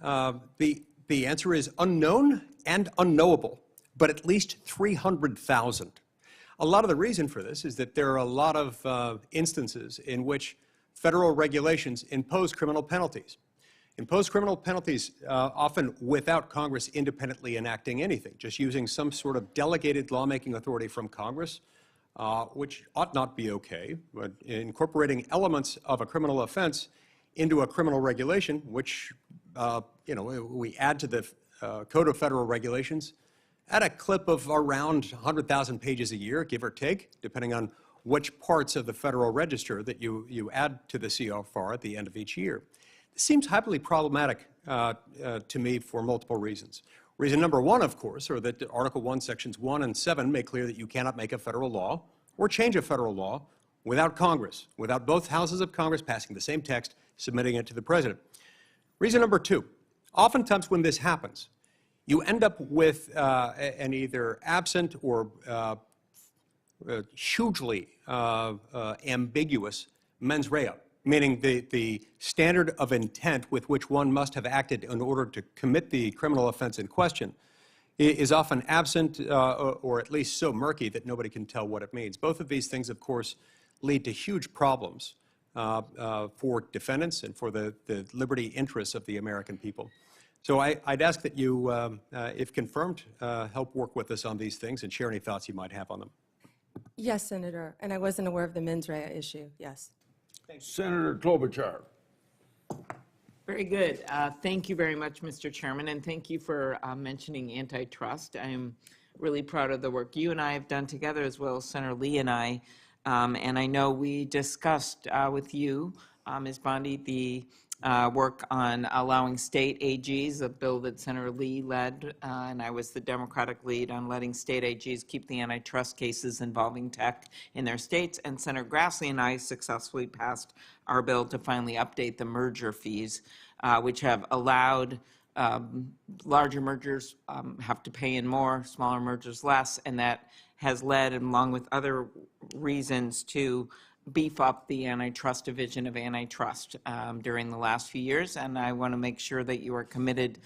the answer is unknown and unknowable, but at least 300,000. A lot of the reason for this is that there are a lot of instances in which federal regulations impose criminal penalties. Impose criminal penalties often without Congress independently enacting anything, just using some sort of delegated lawmaking authority from Congress, which ought not be okay, but incorporating elements of a criminal offense into a criminal regulation, which we add to the Code of Federal Regulations at a clip of around 100,000 pages a year, give or take, depending on which parts of the Federal Register that you add to the CFR at the end of each year. This seems highly problematic to me for multiple reasons. Reason number one, of course, are that Article 1, Sections 1 and 7 make clear that you cannot make a federal law or change a federal law without Congress, without both houses of Congress passing the same text, submitting it to the president. Reason number two, oftentimes when this happens, you end up with an either absent or hugely ambiguous mens rea, meaning the standard of intent with which one must have acted in order to commit the criminal offense in question is often absent or at least so murky that nobody can tell what it means. Both of these things, of course, lead to huge problems for defendants and for the liberty interests of the American people. So I'd ask that you, if confirmed, help work with us on these things and share any thoughts you might have on them. Yes, Senator, and I wasn't aware of the mens rea issue, yes. Senator Klobuchar. Very good. Thank you very much, Mr. Chairman, and thank you for mentioning antitrust. I'm really proud of the work you and I have done together, as well as Senator Lee and I. And I know we discussed with you, Ms. Bondi, the work on allowing state AGs, a bill that Senator Lee led, and I was the Democratic lead on letting state AGs keep the antitrust cases involving tech in their states. And Senator Grassley and I successfully passed our bill to finally update the merger fees, which have allowed larger mergers have to pay in more, smaller mergers less, and that has led, along with other reasons, to beef up the antitrust division of antitrust during the last few years, and I want to make sure that you are committed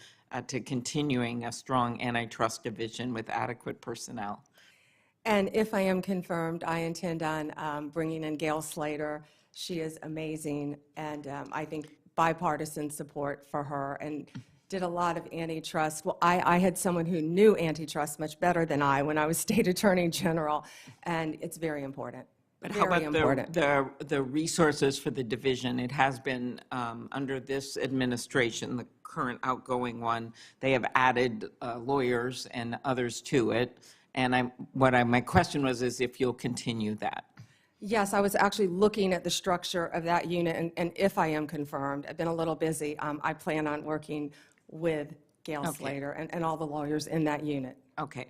to continuing a strong antitrust division with adequate personnel. And if I am confirmed, I intend on bringing in Gail Slater. She is amazing, and I think bipartisan support for her, and did a lot of antitrust. Well, I had someone who knew antitrust much better than I when I was State Attorney General, and it's very important. But how about the resources for the division? It has been under this administration, the current outgoing one, they have added lawyers and others to it. And my question was is if you'll continue that. Yes, I was actually looking at the structure of that unit, and if I am confirmed, I've been a little busy, I plan on working with Gail Slater and all the lawyers in that unit. Okay.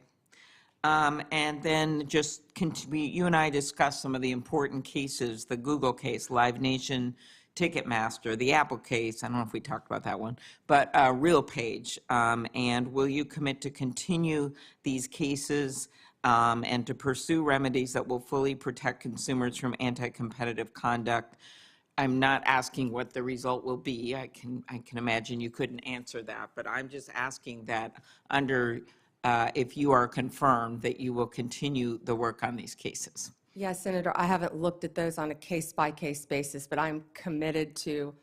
And then just you and I discussed some of the important cases, the Google case, Live Nation, Ticketmaster, the Apple case, I don't know if we talked about that one, but RealPage. And will you commit to continue these cases and to pursue remedies that will fully protect consumers from anti-competitive conduct? I'm not asking what the result will be. I can imagine you couldn't answer that, but I'm just asking that under if you are confirmed that you will continue the work on these cases. Yes, Senator, I haven't looked at those on a case-by-case basis, but I'm committed to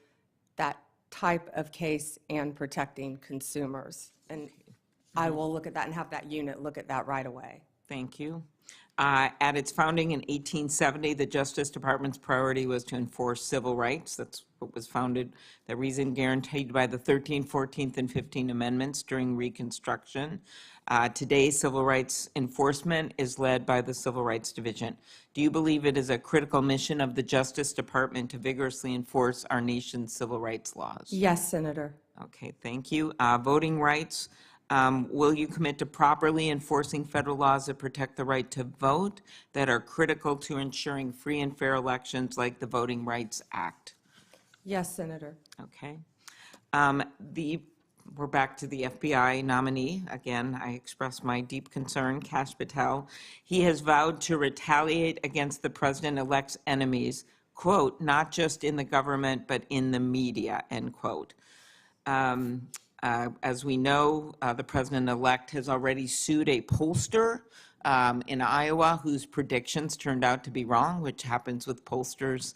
that type of case and protecting consumers. And I will look at that and have that unit look at that right away. Thank you. At its founding in 1870, the Justice Department's priority was to enforce civil rights. That's what was founded, the reason guaranteed by the 13th, 14th, and 15th Amendments during Reconstruction. Today, civil rights enforcement is led by the Civil Rights Division. Do you believe it is a critical mission of the Justice Department to vigorously enforce our nation's civil rights laws? Yes, Senator. Okay, thank you. Voting rights. Will you commit to properly enforcing federal laws that protect the right to vote that are critical to ensuring free and fair elections like the Voting Rights Act? Yes, Senator. Okay. We're back to the FBI nominee. Again, I express my deep concern, Kash Patel. He has vowed to retaliate against the president-elect's enemies, quote, not just in the government, but in the media, end quote. As we know, the president-elect has already sued a pollster in Iowa whose predictions turned out to be wrong, which happens with pollsters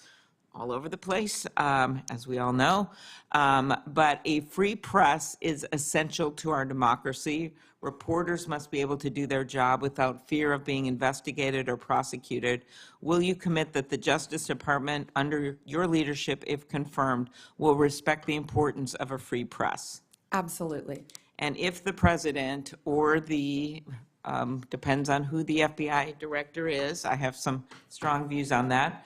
all over the place, as we all know. But a free press is essential to our democracy. Reporters must be able to do their job without fear of being investigated or prosecuted. Will you commit that the Justice Department, under your leadership, if confirmed, will respect the importance of a free press? Absolutely. And if the president or the, depends on who the FBI director is, I have some strong views on that,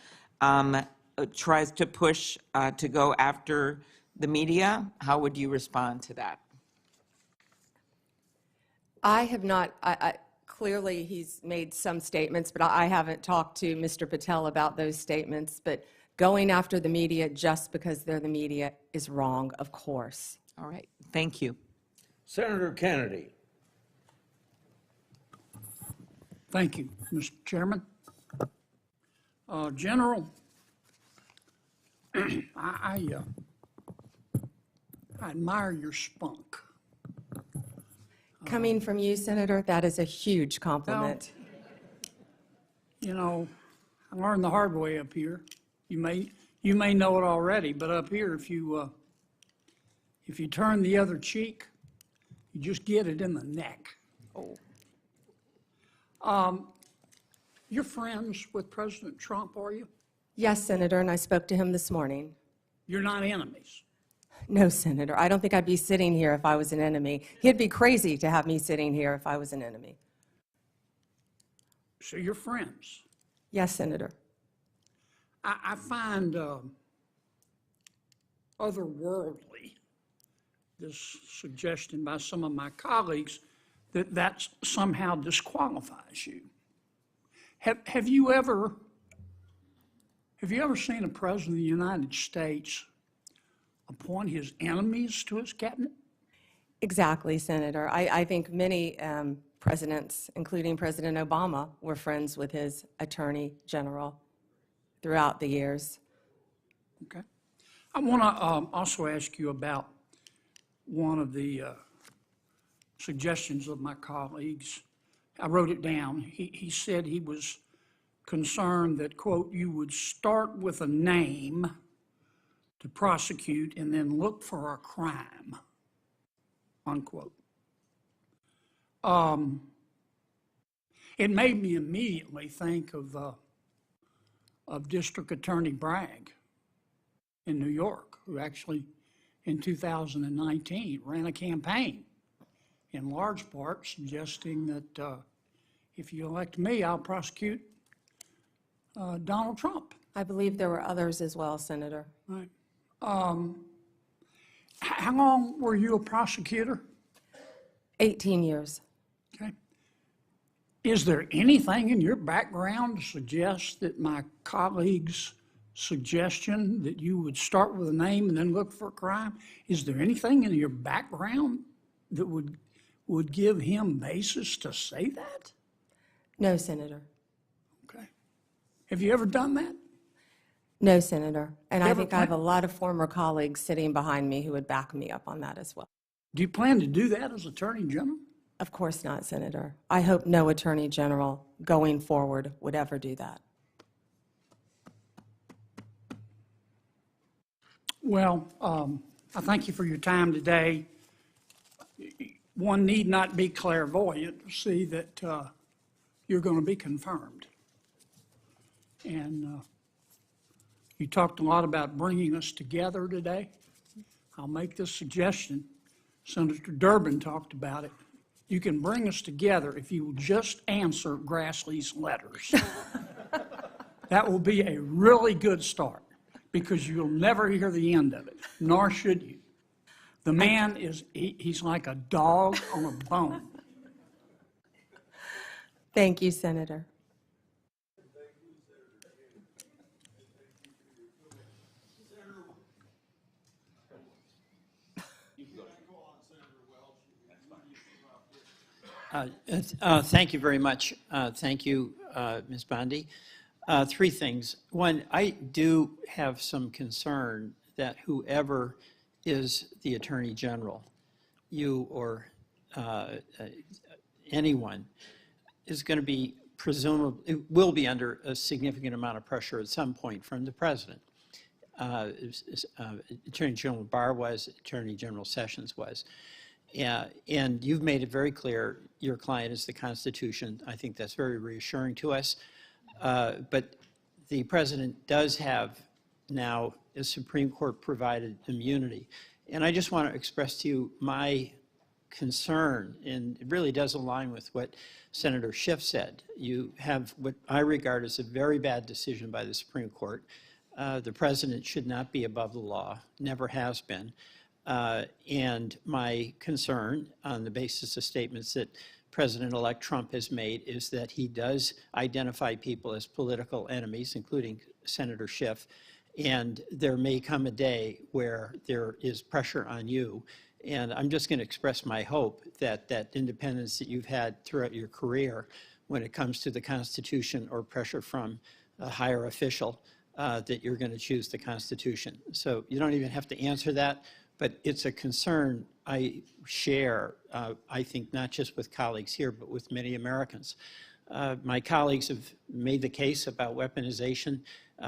tries to push to go after the media, how would you respond to that? I have not, clearly he's made some statements, but I haven't talked to Mr. Patel about those statements. But going after the media just because they're the media is wrong, of course. All right, thank you. Senator Kennedy. Thank you, Mr. Chairman. General, I admire your spunk. Coming from you, Senator, that is a huge compliment. Well, you know, I learned the hard way up here. You may know it already, but up here, if you turn the other cheek, You just get it in the neck. Oh. You're friends with President Trump, are you? Yes, Senator, and I spoke to him this morning. You're not enemies. No, Senator, I don't think I'd be sitting here if I was an enemy. He'd be crazy to have me sitting here if I was an enemy. So you're friends. Yes, Senator. I find otherworldly this suggestion by some of my colleagues that that somehow disqualifies you. Have you ever seen a president of the United States appoint his enemies to his cabinet? Exactly, Senator. I think many presidents, including President Obama, were friends with his attorney general throughout the years. Okay. I want to also ask you about one of the suggestions of my colleagues. I wrote it down. He said he was concerned that, quote, you would start with a name to prosecute and then look for a crime, unquote. It made me immediately think of District Attorney Bragg in New York, who actually in 2019 ran a campaign in large part suggesting that if you elect me, I'll prosecute Donald Trump. I believe there were others as well, Senator. Right. How long were you a prosecutor? 18 years. Okay. Is there anything in your background to suggest that my colleague's suggestion that you would start with a name and then look for a crime, is there anything in your background that would give him basis to say that? No, Senator. Okay. Have you ever done that? No, Senator. And I Ever think I have a plan- lot of former colleagues sitting behind me who would back me up on that as well. Do you plan to do that as Attorney General? Of course not, Senator. I hope no Attorney General going forward would ever do that. Well, I thank you for your time today. One need not be clairvoyant to see that you're going to be confirmed. And you talked a lot about bringing us together today. I'll make this suggestion. Senator Durbin talked about it. You can bring us together if you will just answer Grassley's letters. That will be a really good start, because you'll never hear the end of it, nor should you. The man is, he's like a dog on a bone. Thank you, Senator. Thank you very much. Thank you, Ms. Bondi. Three things. One, I do have some concern that whoever is the Attorney General, you or anyone, is going to be presumably, will be under a significant amount of pressure at some point from the President. Attorney General Barr was, Attorney General Sessions was. And you've made it very clear your client is the Constitution. I think that's very reassuring to us. But the President does have now a Supreme Court provided immunity. And I just want to express to you my concern, and it really does align with what Senator Schiff said. You have what I regard as a very bad decision by the Supreme Court. The President should not be above the law, never has been. And my concern, on the basis of statements that President-elect Trump has made, is that he does identify people as political enemies, including Senator Schiff, and there may come a day where there is pressure on you. And I'm just going to express my hope that that independence that you've had throughout your career when it comes to the Constitution or pressure from a higher official, that you're going to choose the Constitution. So you don't even have to answer that. But it's a concern I share, I think, not just with colleagues here, but with many Americans. My colleagues have made the case about weaponization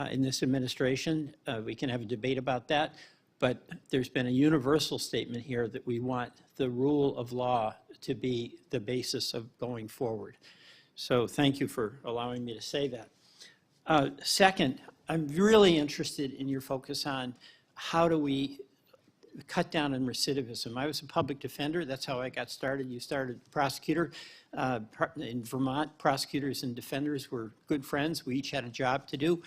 in this administration. We can have a debate about that. but there's been a universal statement here that we want the rule of law to be the basis of going forward. So thank you for allowing me to say that. Second, I'm really interested in your focus on how do we cut down on recidivism. I was a public defender. That's how I got started. You started prosecutor. In Vermont, prosecutors and defenders were good friends. We each had a job to do.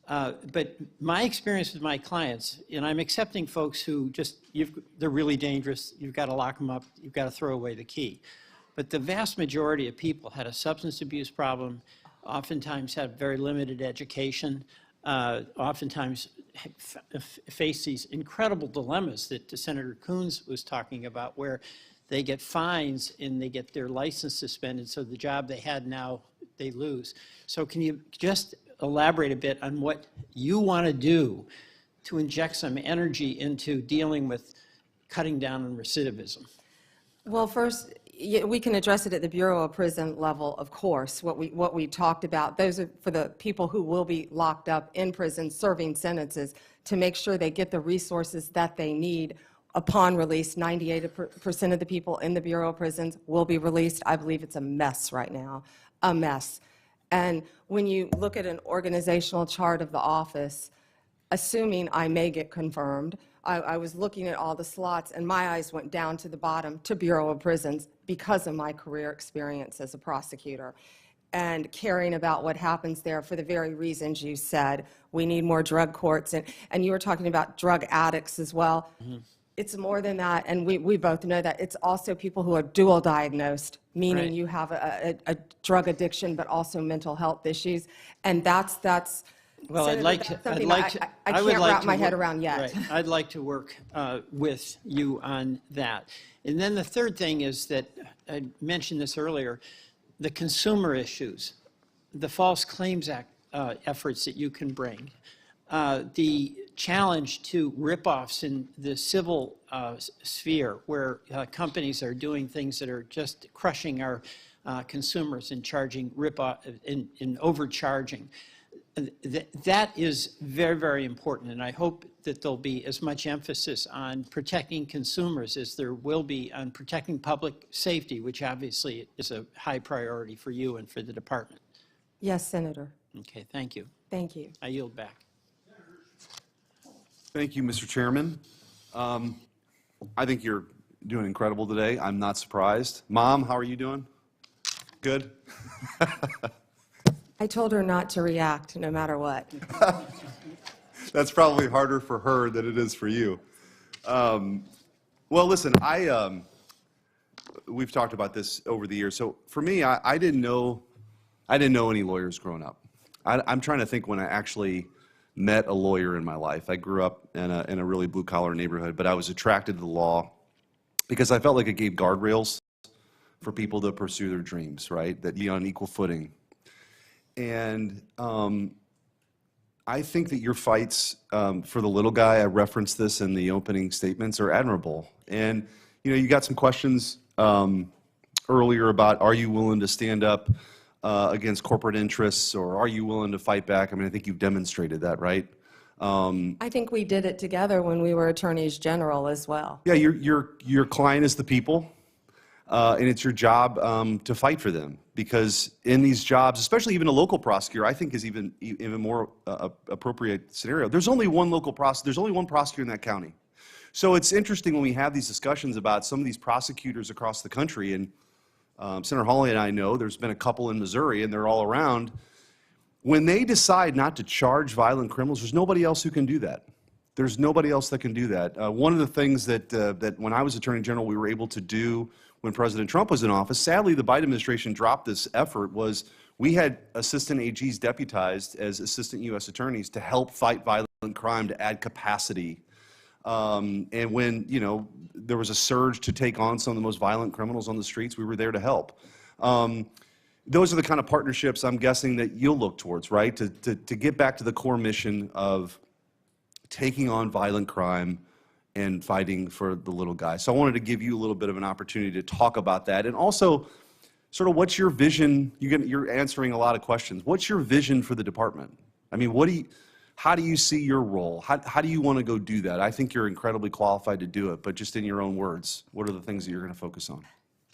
But my experience with my clients, and I'm accepting folks who just, they're really dangerous. You've got to lock them up. You've got to throw away the key. But the vast majority of people had a substance abuse problem, oftentimes had very limited education, oftentimes face these incredible dilemmas that Senator Coons was talking about, where they get fines and they get their license suspended, so the job they had now they lose. So can you just elaborate a bit on what you want to do to inject some energy into dealing with cutting down on recidivism? Well, first, we can address it at the Bureau of Prison level, of course. What we talked about, those are for the people who will be locked up in prison serving sentences, to make sure they get the resources that they need upon release. 98% of the people in the Bureau of Prisons will be released. I believe it's a mess right now, a mess. And when you look at an organizational chart of the office, assuming I may get confirmed, I was looking at all the slots, and my eyes went down to the bottom to Bureau of Prisons because of my career experience as a prosecutor and caring about what happens there for the very reasons you said. We need more drug courts, and you were talking about drug addicts as well. Mm-hmm. It's more than that, and we both know that. It's also people who are dual diagnosed, meaning you have a drug addiction but also mental health issues, and that's well, Senator, I'd like to. I can't wrap my head around yet. Right. I'd like to work with you on that. And then the third thing is that I mentioned this earlier: the consumer issues, the False Claims Act efforts that you can bring, the challenge to ripoffs in the civil sphere, where companies are doing things that are just crushing our consumers and charging ripoff in overcharging. That is very, very important, and I hope that there'll be as much emphasis on protecting consumers as there will be on protecting public safety, which obviously is a high priority for you and for the department. Yes, Senator. Okay, thank you. Thank you. I yield back. Thank you, Mr. Chairman. I think you're doing incredible today. I'm not surprised. Mom, how are you doing? Good? I told her not to react no matter what. That's probably harder for her than it is for you. Well, listen, we've talked about this over the years. So for me, I didn't know any lawyers growing up. I'm trying to think when I actually met a lawyer in my life. I grew up in a really blue-collar neighborhood, but I was attracted to the law because I felt like it gave guardrails for people to pursue their dreams, right? That be on equal footing. And I think that your fights for the little guy, I referenced this in the opening statements, are admirable. And, you got some questions earlier about, are you willing to stand up against corporate interests, or are you willing to fight back? I mean, I think you've demonstrated that, right? I think we did it together when we were attorneys general as well. Yeah, your client is the people, and it's your job to fight for them. Because in these jobs, especially even a local prosecutor, I think is even more appropriate scenario. There's only one local prosecutor. There's only one prosecutor in that county. So it's interesting when we have these discussions about some of these prosecutors across the country, and Senator Hawley and I know there's been a couple in Missouri, and they're all around. When they decide not to charge violent criminals, there's nobody else who can do that. There's nobody else that can do that. One of the things that when I was Attorney General we were able to do when President Trump was in office, sadly the Biden administration dropped this effort, was we had assistant AGs deputized as assistant U.S. attorneys to help fight violent crime, to add capacity. And when, there was a surge to take on some of the most violent criminals on the streets, we were there to help. Those are the kind of partnerships I'm guessing that you'll look towards, right? To get back to the core mission of taking on violent crime and fighting for the little guy. So I wanted to give you a little bit of an opportunity to talk about that. And also, sort of what's your vision? You're answering a lot of questions. What's your vision for the department? I mean, How do you see your role? How do you want to go do that? I think you're incredibly qualified to do it, but just in your own words, what are the things that you're going to focus on?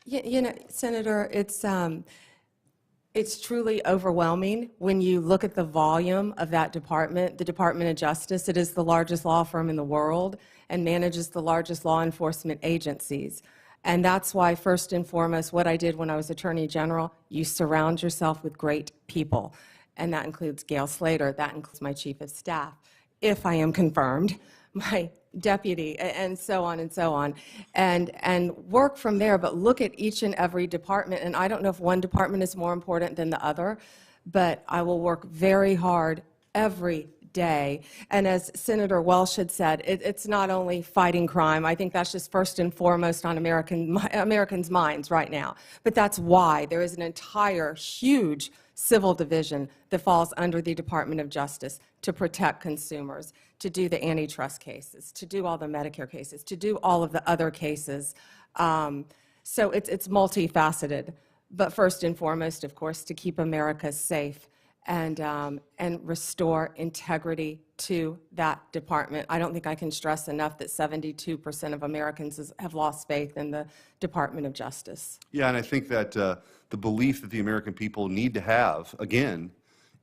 You know, Senator, it's truly overwhelming when you look at the volume of that department. The Department of Justice, it is the largest law firm in the world and manages the largest law enforcement agencies. And that's why, first and foremost, what I did when I was Attorney General, you surround yourself with great people. And that includes Gail Slater, that includes my Chief of Staff, if I am confirmed, my deputy, and so on and so on, and work from there, but look at each and every department. And I don't know if one department is more important than the other, but I will work very hard every day. And as Senator Welch had said, it's not only fighting crime. I think that's just first and foremost on Americans' minds right now. But that's why there is an entire huge civil division that falls under the Department of Justice to protect consumers, to do the antitrust cases, to do all the Medicare cases, to do all of the other cases. So it's multifaceted. But first and foremost, of course, to keep America safe and restore integrity to that department. I don't think I can stress enough that 72% of Americans have lost faith in the Department of Justice. Yeah, and I think that the belief that the American people need to have, again,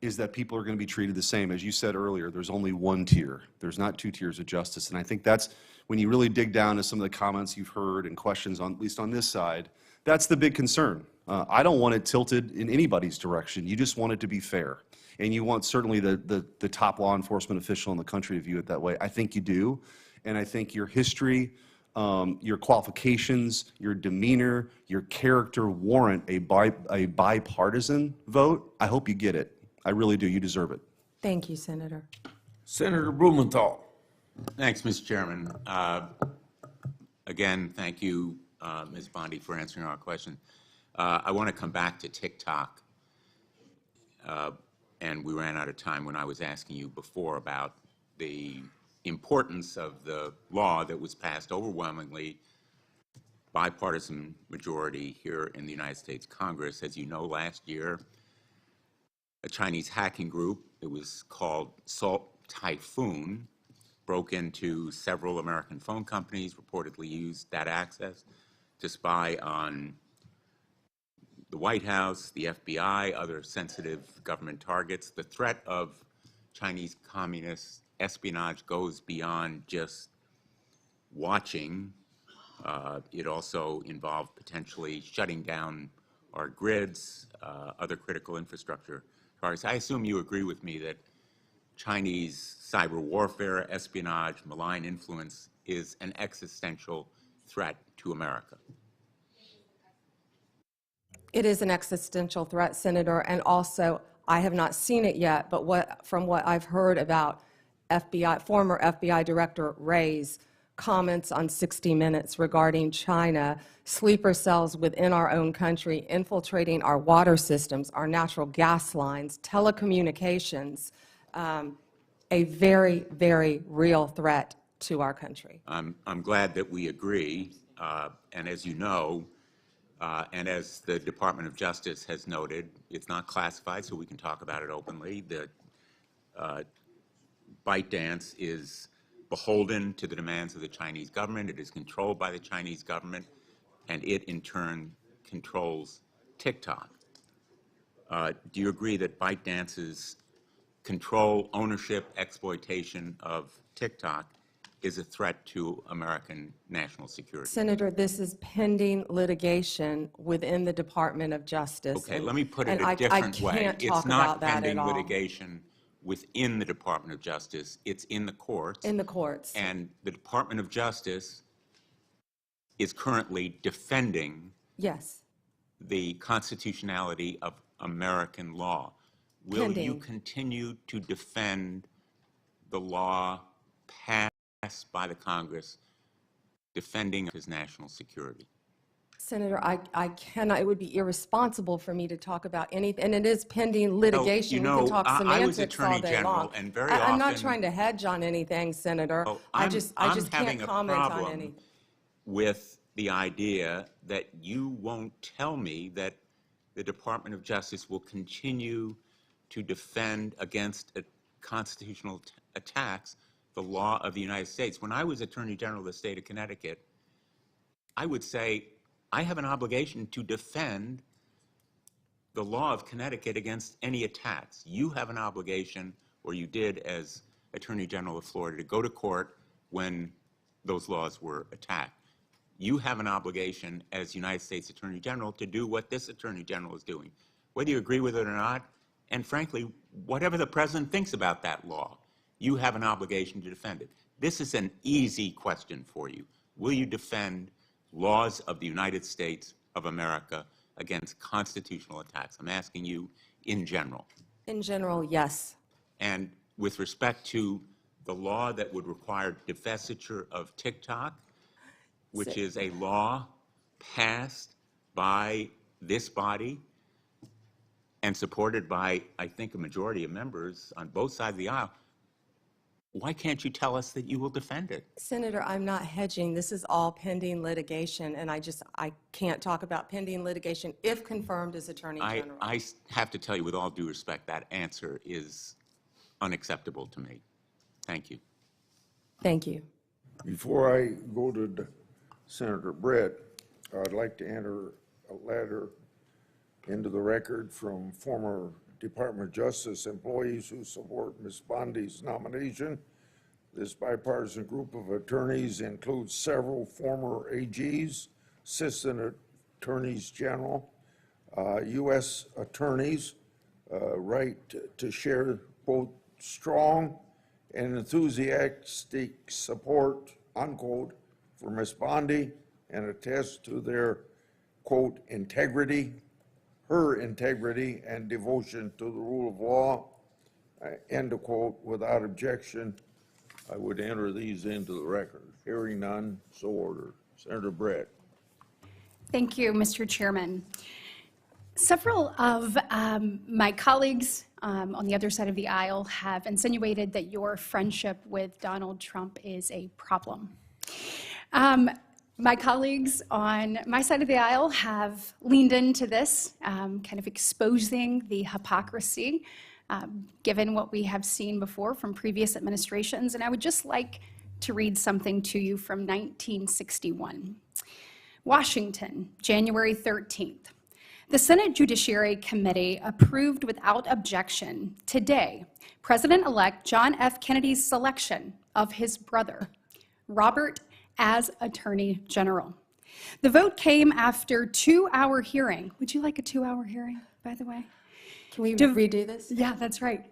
is that people are going to be treated the same. As you said earlier, there's only one tier. There's not two tiers of justice. And I think that's, when you really dig down to some of the comments you've heard and questions, on, at least on this side, that's the big concern. I don't want it tilted in anybody's direction. You just want it to be fair. And you want certainly the top law enforcement official in the country to view it that way. I think you do. And I think your history, your qualifications, your demeanor, your character warrant a bipartisan vote. I hope you get it. I really do. You deserve it. Thank you, Senator. Senator Blumenthal. Thanks, Mr. Chairman. Again, thank you, Ms. Bondi, for answering our question. I want to come back to TikTok. And we ran out of time when I was asking you before about the importance of the law that was passed overwhelmingly bipartisan majority here in the United States Congress. As you know, last year, a Chinese hacking group, it was called Salt Typhoon, broke into several American phone companies, reportedly used that access to spy on the White House, the FBI, other sensitive government targets. The threat of Chinese communist espionage goes beyond just watching. It also involved potentially shutting down our grids, other critical infrastructure targets. I assume you agree with me that Chinese cyber warfare, espionage, malign influence is an existential threat to America. It is an existential threat, Senator, and also I have not seen it yet, but from what I've heard about former FBI Director Wray's comments on 60 Minutes regarding China, sleeper cells within our own country, infiltrating our water systems, our natural gas lines, telecommunications, a very, very real threat to our country. I'm glad that we agree, and as you know, and as the Department of Justice has noted, it's not classified, so we can talk about it openly. The ByteDance is beholden to the demands of the Chinese government. It is controlled by the Chinese government, and it in turn controls TikTok. Do you agree that ByteDance's control, ownership, exploitation of TikTok is a threat to American national security? Senator, this is pending litigation within the Department of Justice. Okay, let me put it a different way. It's not pending litigation within the Department of Justice. It's in the courts. In the courts. And the Department of Justice is currently defending yes, the constitutionality of American law. Will you continue to defend the law passed by the Congress defending his national security? Senator, I cannot. It would be irresponsible for me to talk about anything, and it is pending litigation. No, you know, we can talk I was semantics Attorney all day General, long. and very I'm not often- trying to hedge on anything, Senator. I just can't comment on any. With the idea that you won't tell me that the Department of Justice will continue to defend against constitutional attacks the law of the United States. When I was Attorney General of the state of Connecticut, I would say I have an obligation to defend the law of Connecticut against any attacks. You have an obligation, or you did as Attorney General of Florida, to go to court when those laws were attacked. You have an obligation as United States Attorney General to do what this Attorney General is doing, whether you agree with it or not, and frankly, whatever the president thinks about that law, you have an obligation to defend it. This is an easy question for you. Will you defend laws of the United States of America against constitutional attacks? I'm asking you in general. In general, yes. And with respect to the law that would require divestiture of TikTok, which is a law passed by this body and supported by, I think, a majority of members on both sides of the aisle, why can't you tell us that you will defend it? Senator, I'm not hedging. This is all pending litigation, and I can't talk about pending litigation if confirmed as Attorney General. I have to tell you, with all due respect, that answer is unacceptable to me. Thank you. Thank you. Before I go to Senator Britt, I'd like to enter a letter into the record from former Department of Justice employees who support Ms. Bondi's nomination. This bipartisan group of attorneys includes several former AGs, assistant attorneys general, U.S. attorneys, right to share both strong and enthusiastic support, unquote, for Ms. Bondi and attest to their, quote, integrity, her integrity and devotion to the rule of law, end of quote. Without objection, I would enter these into the record. Hearing none, so ordered. Senator Britt. Thank you, Mr. Chairman. Several of my colleagues on the other side of the aisle have insinuated that your friendship with Donald Trump is a problem. My colleagues on my side of the aisle have leaned into this, kind of exposing the hypocrisy, given what we have seen before from previous administrations. And I would just like to read something to you from 1961. Washington, January 13th. The Senate Judiciary Committee approved without objection today President-elect John F. Kennedy's selection of his brother, Robert, as Attorney General. The vote came after a 2-hour hearing. Would you like a 2-hour hearing, by the way? Can we redo this? Yeah, that's right.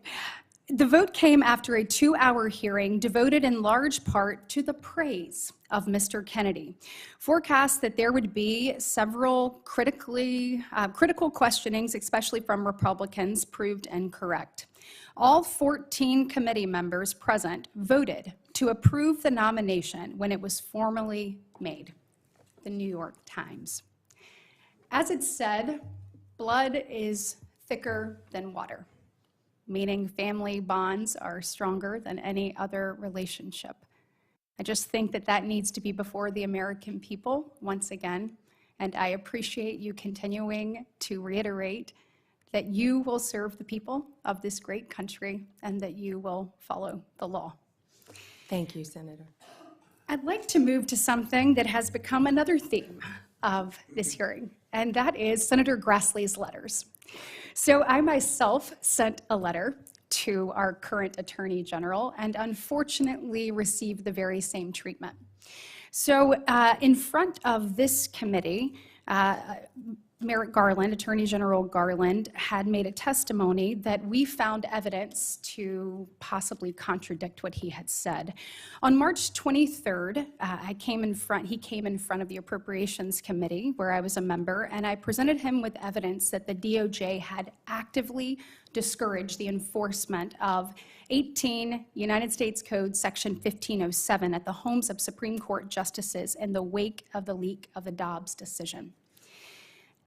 The vote came after a 2-hour hearing devoted in large part to the praise of Mr. Kennedy. Forecasts that there would be several critical questionings, especially from Republicans, proved incorrect. All 14 committee members present voted to approve the nomination when it was formally made. The New York Times. As it said, blood is thicker than water, meaning family bonds are stronger than any other relationship. I just think that that needs to be before the American people once again, and I appreciate you continuing to reiterate that you will serve the people of this great country and that you will follow the law. Thank you, Senator. I'd like to move to something that has become another theme of this hearing, and that is Senator Grassley's letters. So I myself sent a letter to our current Attorney General and unfortunately received the very same treatment. So in front of this committee, Merrick Garland, Attorney General Garland, had made a testimony that we found evidence to possibly contradict what he had said. On March 23rd, he came in front of the Appropriations Committee, where I was a member, and I presented him with evidence that the DOJ had actively discouraged the enforcement of 18 United States Code Section 1507 at the homes of Supreme Court justices in the wake of the leak of the Dobbs decision.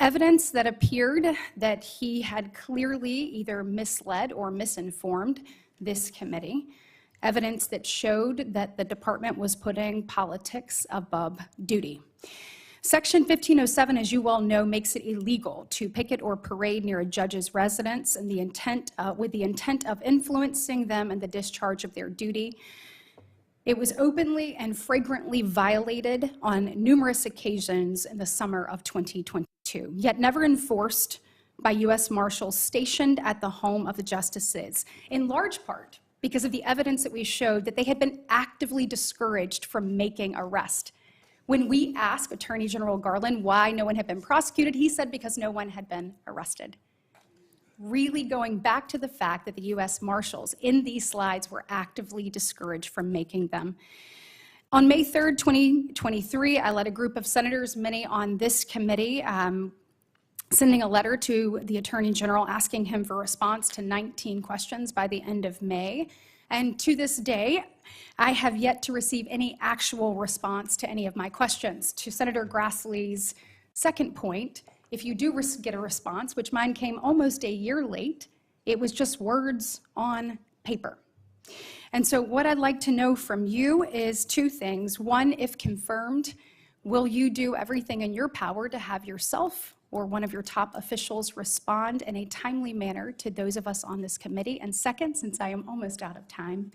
Evidence that appeared that he had clearly either misled or misinformed this committee. Evidence that showed that the department was putting politics above duty. Section 1507, as you well know, makes it illegal to picket or parade near a judge's residence and with the intent of influencing them in the discharge of their duty. It was openly and flagrantly violated on numerous occasions in the summer of 2022, yet never enforced by U.S. Marshals stationed at the home of the justices, in large part because of the evidence that we showed that they had been actively discouraged from making arrest. When we asked Attorney General Garland why no one had been prosecuted, he said because no one had been arrested. Really going back to the fact that the U.S. Marshals in these slides were actively discouraged from making them. On May 3rd, 2023, I led a group of senators, many on this committee, sending a letter to the Attorney General asking him for a response to 19 questions by the end of May. And to this day, I have yet to receive any actual response to any of my questions. To Senator Grassley's second point, if you do get a response, which mine came almost a year late, it was just words on paper. And so what I'd like to know from you is two things. One, if confirmed, will you do everything in your power to have yourself or one of your top officials respond in a timely manner to those of us on this committee? And second, since I am almost out of time,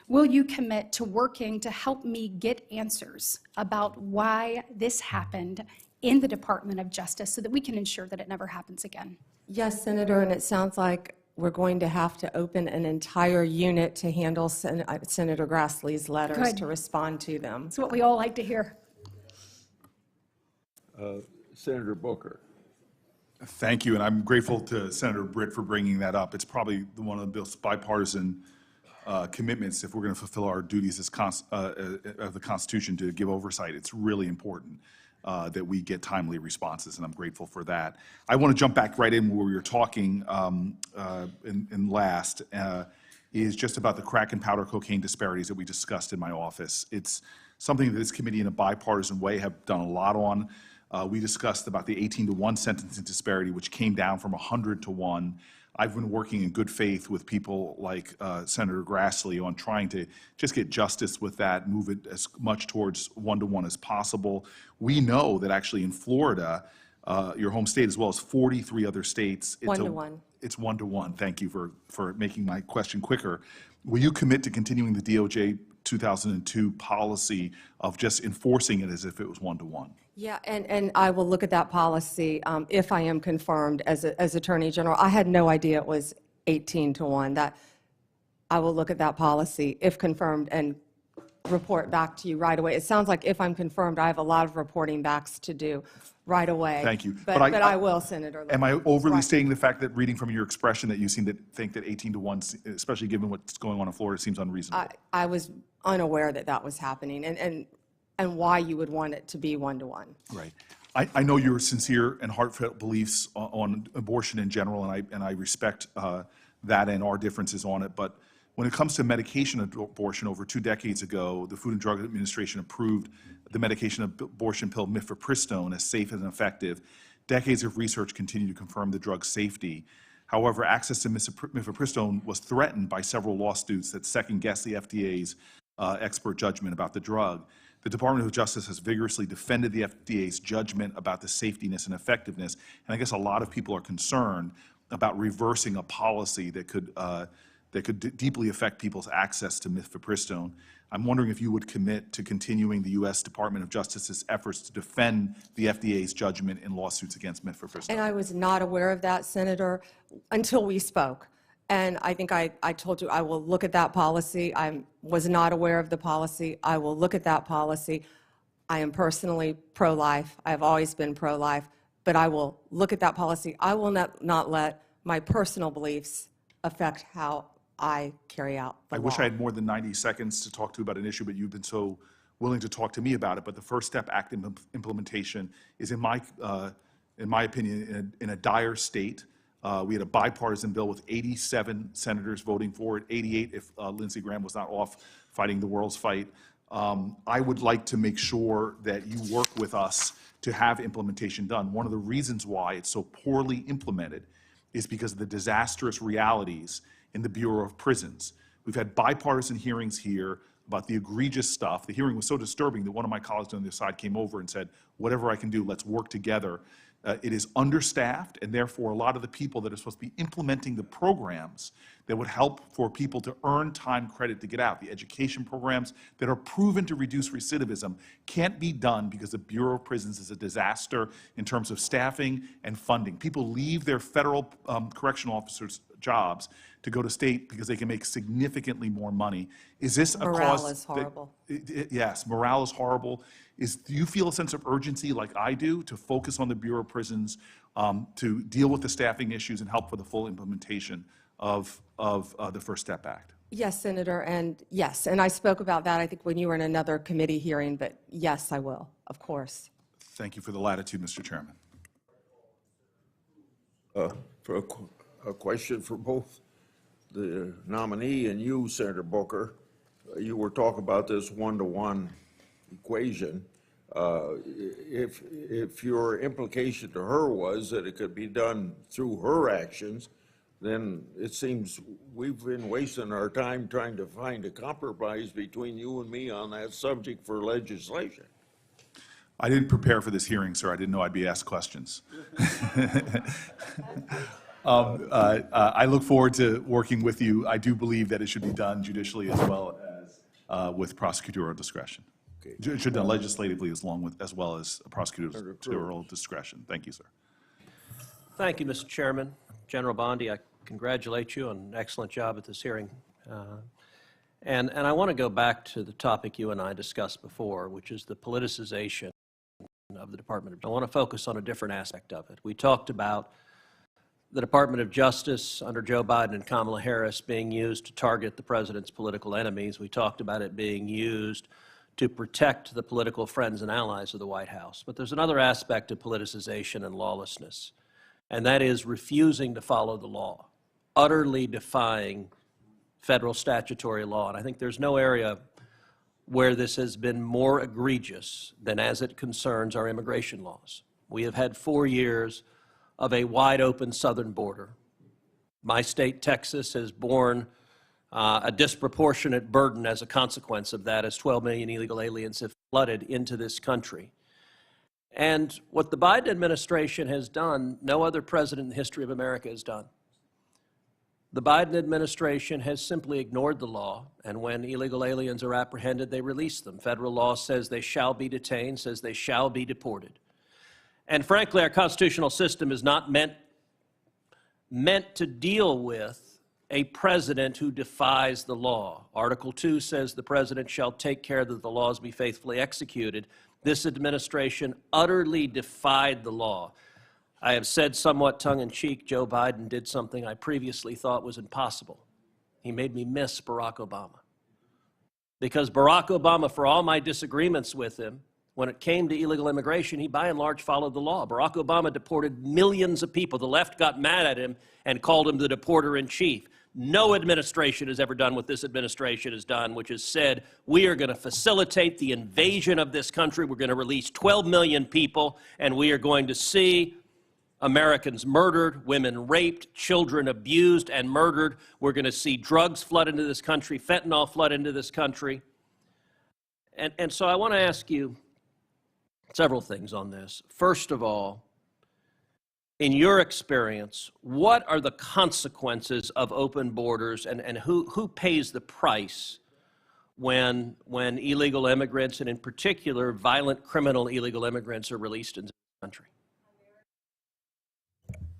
will you commit to working to help me get answers about why this happened in the Department of Justice so that we can ensure that it never happens again? Yes, Senator, and it sounds like we're going to have to open an entire unit to handle Senator Grassley's letters Good. to respond to them. That's what we all like to hear. Senator Booker. Thank you, and I'm grateful to Senator Britt for bringing that up. It's probably one of the most bipartisan commitments if we're going to fulfill our duties as of the Constitution to give oversight. It's really important that we get timely responses, and I'm grateful for that. I want to jump back right in where we were talking in last, is just about the crack and powder cocaine disparities that we discussed in my office. It's something that this committee in a bipartisan way have done a lot on. We discussed about the 18-to-1 sentencing disparity, which came down from 100-to-1. I've been working in good faith with people like Senator Grassley on trying to just get justice with that, move it as much towards 1-to-1 as possible. We know that actually in Florida, your home state, as well as 43 other states, it's 1-to-1. It's 1-to-1. Thank you for making my question quicker. Will you commit to continuing the DOJ 2002 policy of just enforcing it as if it was 1-to-1? Yeah, and I will look at that policy if I am confirmed as Attorney General. I had no idea it was 18-to-1. That I will look at that policy if confirmed and report back to you right away. It sounds like if I'm confirmed, I have a lot of reporting backs to do right away. Thank you. But I will, Senator. Am I overly stating the fact that reading from your expression that you seem to think that 18-to-1, especially given what's going on in Florida, seems unreasonable? I was unaware that that was happening and why you would want it to be 1-to-1. Right. I know your sincere and heartfelt beliefs on abortion in general, and I respect that and our differences on it. But when it comes to medication abortion, over 2 decades ago, the Food and Drug Administration approved the medication abortion pill mifepristone as safe and effective. Decades of research continue to confirm the drug's safety. However, access to mifepristone was threatened by several lawsuits that second-guessed the FDA's expert judgment about the drug. The Department of Justice has vigorously defended the FDA's judgment about the safetiness and effectiveness, and I guess a lot of people are concerned about reversing a policy that could deeply affect people's access to mifepristone. I'm wondering if you would commit to continuing the U.S. Department of Justice's efforts to defend the FDA's judgment in lawsuits against mifepristone. And I was not aware of that, Senator, until we spoke. And I think I told you I will look at that policy. I was not aware of the policy. I will look at that policy. I am personally pro-life. I have always been pro-life. But I will look at that policy. I will not let my personal beliefs affect how I carry out the law. I wish I had more than 90 seconds to talk to you about an issue, but you've been so willing to talk to me about it. But the First Step Act implementation is, in my opinion, in a dire state. We had a bipartisan bill with 87 senators voting for it, 88 if Lindsey Graham was not off fighting the world's fight. I would like to make sure that you work with us to have implementation done. One of the reasons why it's so poorly implemented is because of the disastrous realities in the Bureau of Prisons. We've had bipartisan hearings here about the egregious stuff. The hearing was so disturbing that one of my colleagues on the other side came over and said, whatever I can do, let's work together. It is understaffed, and therefore a lot of the people that are supposed to be implementing the programs that would help for people to earn time credit to get out, the education programs that are proven to reduce recidivism, can't be done because the Bureau of Prisons is a disaster in terms of staffing and funding. People leave their federal correctional officers' jobs to go to state because they can make significantly more money. Is this a Morale cause is horrible. Yes, morale is horrible. Do you feel a sense of urgency like I do to focus on the Bureau of Prisons, to deal with the staffing issues and help for the full implementation of the First Step Act? Yes, Senator, and yes, and I spoke about that, I think, when you were in another committee hearing, but yes, I will, of course. Thank you for the latitude, Mr. Chairman. For a question for both the nominee and you, Senator Booker. You were talking about this one-to-one equation. If your implication to her was that it could be done through her actions, then it seems we've been wasting our time trying to find a compromise between you and me on that subject for legislation. I didn't prepare for this hearing, sir. I didn't know I'd be asked questions. I look forward to working with you. I do believe that it should be done judicially as well as with prosecutorial discretion. Okay. It should be done legislatively as well as prosecutorial discretion. Thank you, sir. Thank you, Mr. Chairman. General Bondi, I congratulate you on an excellent job at this hearing. And I want to go back to the topic you and I discussed before, which is the politicization of the Department. I want to focus on a different aspect of it. We talked about the Department of Justice under Joe Biden and Kamala Harris being used to target the president's political enemies. We talked about it being used to protect the political friends and allies of the White House. But there's another aspect of politicization and lawlessness, and that is refusing to follow the law, utterly defying federal statutory law. And I think there's no area where this has been more egregious than as it concerns our immigration laws. We have had 4 years of a wide open southern border. My state, Texas, has borne a disproportionate burden as a consequence of that, as 12 million illegal aliens have flooded into this country. And what the Biden administration has done, no other president in the history of America has done. The Biden administration has simply ignored the law, and when illegal aliens are apprehended, they release them. Federal law says they shall be detained, says they shall be deported. And frankly, our constitutional system is not meant to deal with a president who defies the law. Article 2 says the president shall take care that the laws be faithfully executed. This administration utterly defied the law. I have said somewhat tongue-in-cheek, Joe Biden did something I previously thought was impossible. He made me miss Barack Obama. Because Barack Obama, for all my disagreements with him, when it came to illegal immigration, he by and large followed the law. Barack Obama deported millions of people. The left got mad at him and called him the deporter-in-chief. No administration has ever done what this administration has done, which has said, we are going to facilitate the invasion of this country. We're going to release 12 million people, and we are going to see Americans murdered, women raped, children abused and murdered. We're going to see drugs flood into this country, fentanyl flood into this country. And so I want to ask you several things on this. First of all, in your experience, what are the consequences of open borders, and who pays the price when illegal immigrants, and in particular violent criminal illegal immigrants, are released into the country?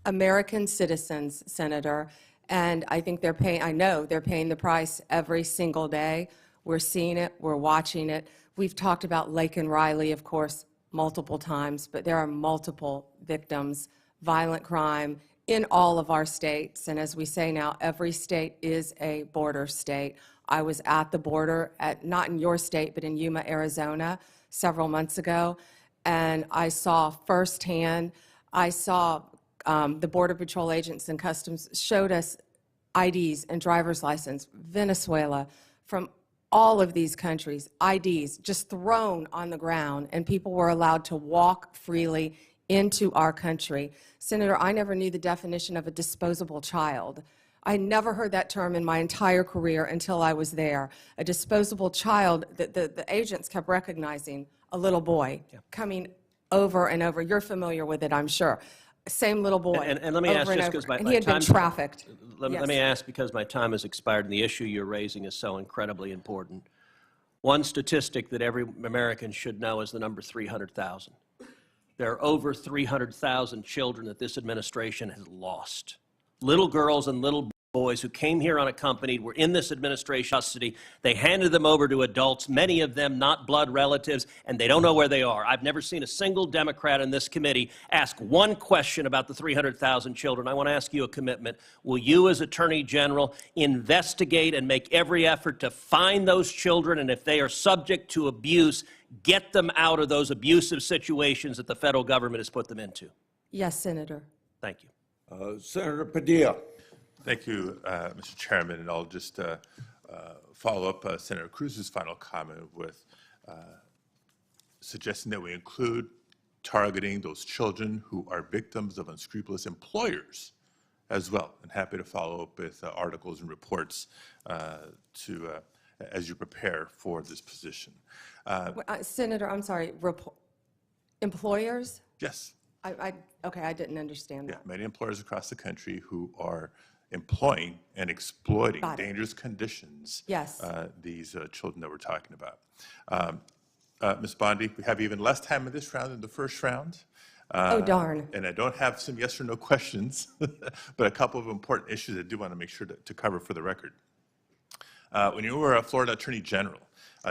American citizens, Senator, and I think I know they're paying the price every single day. We're seeing it, we're watching it. We've talked about Lake and Riley, of course, multiple times, but there are multiple victims, violent crime in all of our states. And as we say now, every state is a border state. I was at the border, not in your state, but in Yuma, Arizona, several months ago, and I saw firsthand, the Border Patrol agents and Customs showed us IDs and driver's license, Venezuela, from all of these countries, IDs just thrown on the ground, and people were allowed to walk freely into our country. Senator, I never knew the definition of a disposable child. I never heard that term in my entire career until I was there. A disposable child, the agents kept recognizing a little boy coming over and over. You're familiar with it, I'm sure. Same little boy. And let me ask, over and just over. because my And he had been time's- trafficked. Let Yes. me ask, because my time has expired, and the issue you're raising is so incredibly important. One statistic that every American should know is the number 300,000. There are over 300,000 children that this administration has lost. Little girls and little boys who came here unaccompanied were in this administration custody. They handed them over to adults, many of them not blood relatives, and they don't know where they are. I've never seen a single Democrat in this committee ask one question about the 300,000 children. I want to ask you a commitment. Will you, as Attorney General, investigate and make every effort to find those children, and if they are subject to abuse, get them out of those abusive situations that the federal government has put them into? Yes, Senator. Thank you. Senator Padilla. Thank you, Mr. Chairman, and I'll just follow up Senator Cruz's final comment with suggesting that we include targeting those children who are victims of unscrupulous employers as well. And happy to follow up with articles and reports as you prepare for this position. Senator, I'm sorry, employers? Yes. Okay, I didn't understand that. Yeah, many employers across the country who are employing and exploiting Got it. dangerous conditions. Yes. These children that we're talking about. Ms. Bondi, we have even less time in this round than the first round. Oh, darn. And I don't have some yes or no questions, but a couple of important issues I do want to make sure to cover for the record. When you were a Florida Attorney General,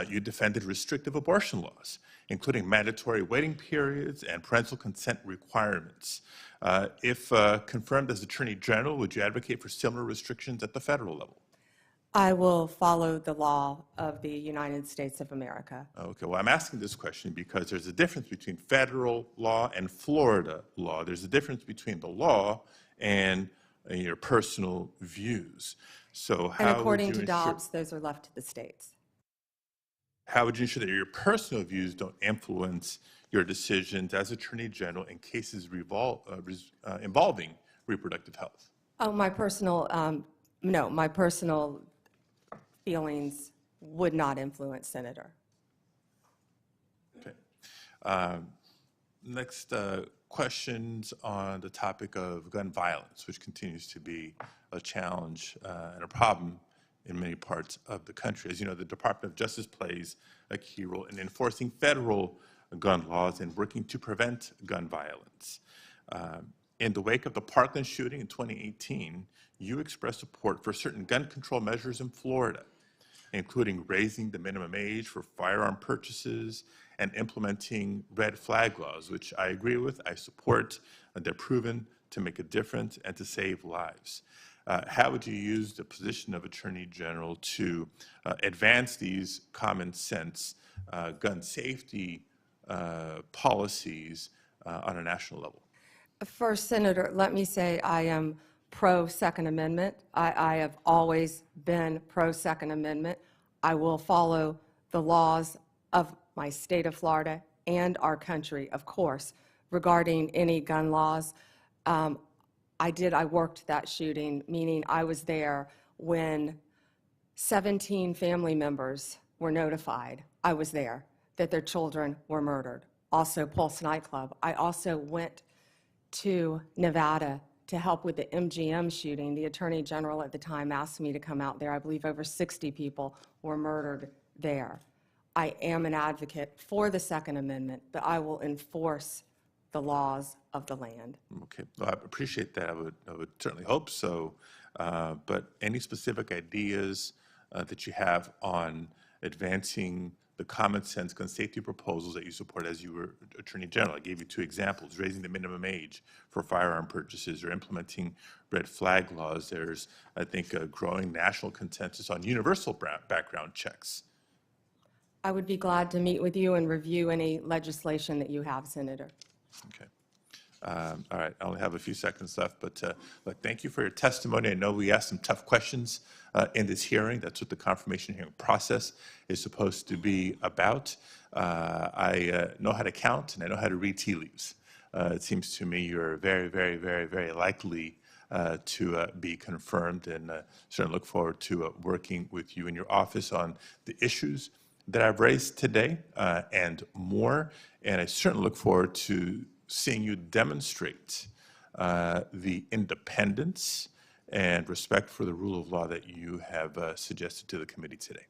you defended restrictive abortion laws, including mandatory waiting periods and parental consent requirements. If confirmed as Attorney General, would you advocate for similar restrictions at the federal level? I will follow the law of the United States of America. Okay, well, I'm asking this question because there's a difference between federal law and Florida law. There's a difference between the law and your personal views. So how And according would you to ensure, Dobbs, those are left to the states. how would you ensure that your personal views don't influence your decisions as Attorney General in cases involving reproductive health? Oh, my personal, no, my personal feelings would not influence, Senator. Okay. Next, questions on the topic of gun violence, which continues to be a challenge and a problem in many parts of the country. As you know, the Department of Justice plays a key role in enforcing federal gun laws and working to prevent gun violence. In the wake of the Parkland shooting in 2018, you expressed support for certain gun control measures in Florida, including raising the minimum age for firearm purchases and implementing red flag laws, which I agree with, I support. They're proven to make a difference and to save lives. How would you use the position of Attorney General to advance these common sense gun safety policies on a national level? First, Senator, let me say I am pro-Second Amendment. I have always been pro-Second Amendment. I will follow the laws of my state of Florida and our country, of course, regarding any gun laws. I worked that shooting, meaning I was there when 17 family members were notified, I was there, that their children were murdered. Also, Pulse nightclub. I also went to Nevada to help with the MGM shooting. The Attorney General at the time asked me to come out there. I believe over 60 people were murdered there. I am an advocate for the Second Amendment, but I will enforce the laws of the land. Okay, well, I appreciate that. I would certainly hope so. But any specific ideas that you have on advancing the common sense gun safety proposals that you support as you were Attorney General? I gave you two examples: raising the minimum age for firearm purchases or implementing red flag laws. There's, I think, a growing national consensus on universal background checks. I would be glad to meet with you and review any legislation that you have, Senator. Okay. All right, I only have a few seconds left, but look, thank you for your testimony. I know we asked some tough questions in this hearing. That's what the confirmation hearing process is supposed to be about. I know how to count and I know how to read tea leaves. It seems to me you're a very, very, very, very likely to be confirmed, and certainly look forward to working with you in your office on the issues that I've raised today and more. And I certainly look forward to seeing you demonstrate the independence and respect for the rule of law that you have suggested to the committee today.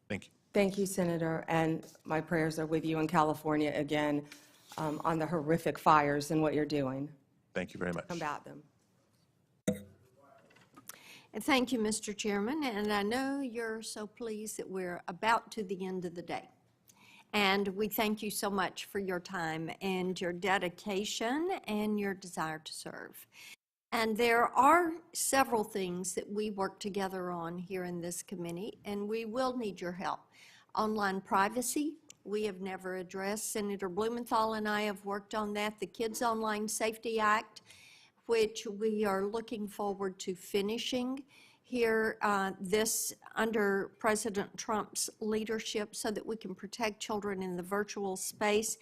Thank you. Thank you, Senator, and my prayers are with you in California again on the horrific fires and what you're doing. Thank you very much. Combat them. And thank you, Mr. Chairman, and I know you're so pleased that we're about to the end of the day. And we thank you so much for your time and your dedication and your desire to serve. And there are several things that we work together on here in this committee, and we will need your help. Online privacy, we have never addressed. Senator Blumenthal and I have worked on that. The Kids Online Safety Act, which we are looking forward to finishing here under President Trump's leadership so that we can protect children in the virtual space.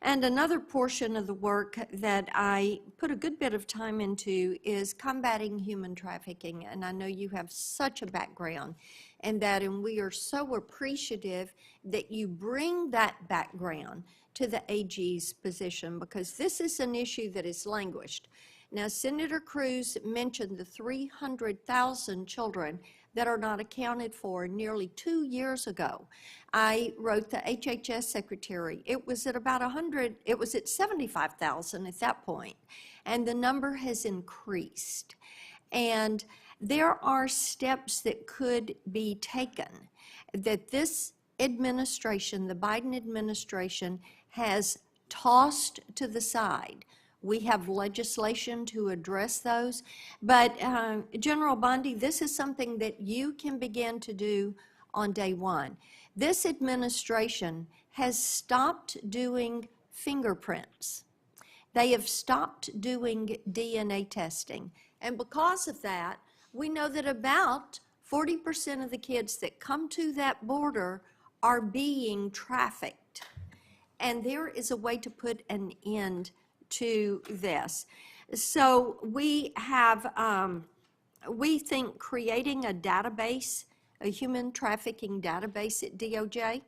And another portion of the work that I put a good bit of time into is combating human trafficking. And I know you have such a background in that, and we are so appreciative that you bring that background to the AG's position, because this is an issue that has languished. Now, Senator Cruz mentioned the 300,000 children that are not accounted for nearly 2 years ago. I wrote the HHS secretary. It was at about 100, it was at 75,000 at that point, and the number has increased. And there are steps that could be taken that this administration, the Biden administration, has tossed to the side. We have legislation to address those. But General Bondi, this is something that you can begin to do on day one. This administration has stopped doing fingerprints. They have stopped doing DNA testing. And because of that, we know that about 40% of the kids that come to that border are being trafficked. And there is a way to put an end to this. So we have, we think creating a database, a human trafficking database at DOJ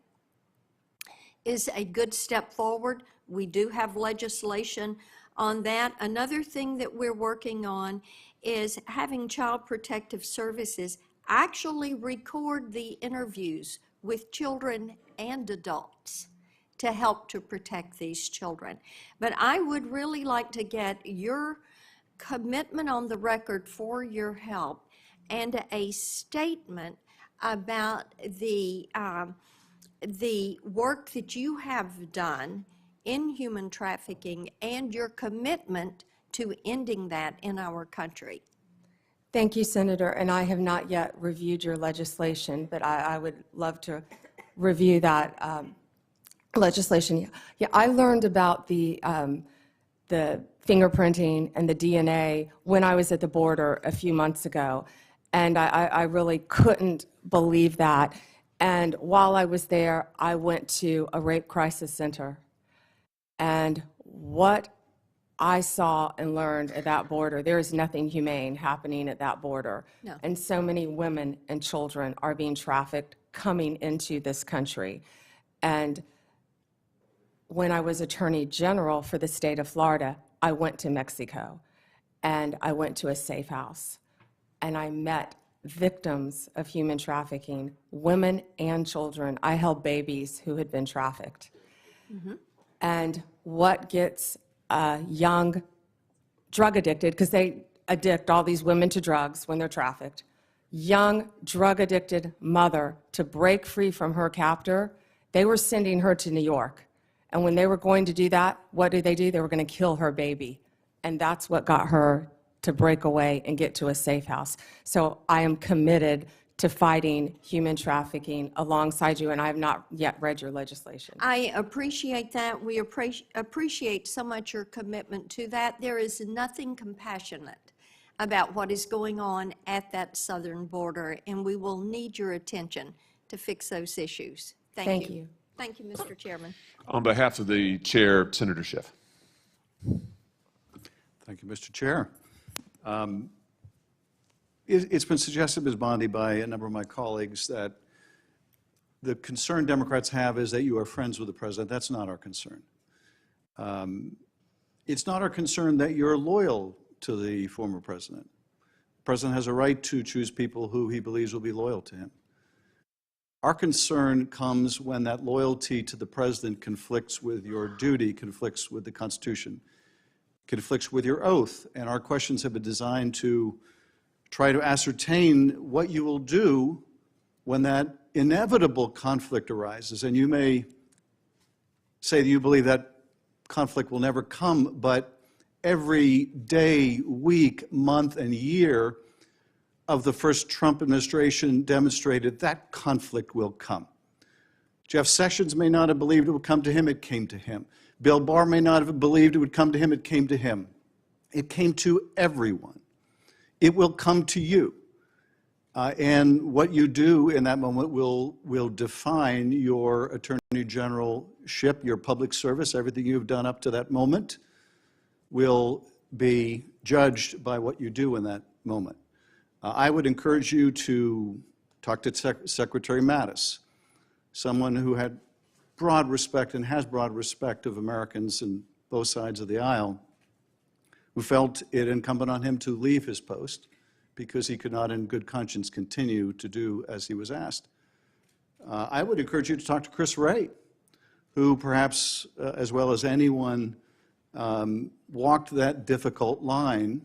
is a good step forward. We do have legislation on that. Another thing that we're working on is having Child Protective Services actually record the interviews with children and adults to help to protect these children. But I would really like to get your commitment on the record for your help and a statement about the work that you have done in human trafficking and your commitment to ending that in our country. Thank you, Senator, and I have not yet reviewed your legislation, but I would love to review that legislation. Yeah, I learned about the fingerprinting and the DNA when I was at the border a few months ago, and I really couldn't believe that. And while I was there, I went to a rape crisis center, and what I saw and learned at that border, there is nothing humane happening at that border. No. And so many women and children are being trafficked coming into this country. And when I was Attorney General for the state of Florida, I went to Mexico, and I went to a safe house, and I met victims of human trafficking, women and children. I held babies who had been trafficked. Mm-hmm. And what gets a young drug addicted, because they addict all these women to drugs when they're trafficked, young drug addicted mother to break free from her captor, they were sending her to New York. And when they were going to do that, what did? They were going to kill her baby. And that's what got her to break away and get to a safe house. So I am committed to fighting human trafficking alongside you, and I have not yet read your legislation. I appreciate that. We appreciate so much your commitment to that. There is nothing compassionate about what is going on at that southern border, and we will need your attention to fix those issues. Thank you. Thank you, Mr. Chairman. On behalf of the chair, Senator Schiff. Thank you, Mr. Chair. It's been suggested, Ms. Bondi, by a number of my colleagues that the concern Democrats have is that you are friends with the president. That's not our concern. It's not our concern that you're loyal to the former president. The president has a right to choose people who he believes will be loyal to him. Our concern comes when that loyalty to the president conflicts with your duty, conflicts with the Constitution, conflicts with your oath. And our questions have been designed to try to ascertain what you will do when that inevitable conflict arises. And you may say that you believe that conflict will never come, but every day, week, month, and year of the first Trump administration demonstrated that conflict will come. Jeff Sessions may not have believed it would come to him, it came to him. Bill Barr may not have believed it would come to him, it came to him. It came to everyone. It will come to you. And what you do in that moment will define your Attorney Generalship, your public service, everything you've done up to that moment will be judged by what you do in that moment. I would encourage you to talk to Secretary Mattis, someone who had broad respect and has broad respect of Americans on both sides of the aisle, who felt it incumbent on him to leave his post because he could not in good conscience continue to do as he was asked. I would encourage you to talk to Chris Wray, who perhaps, as well as anyone, walked that difficult line,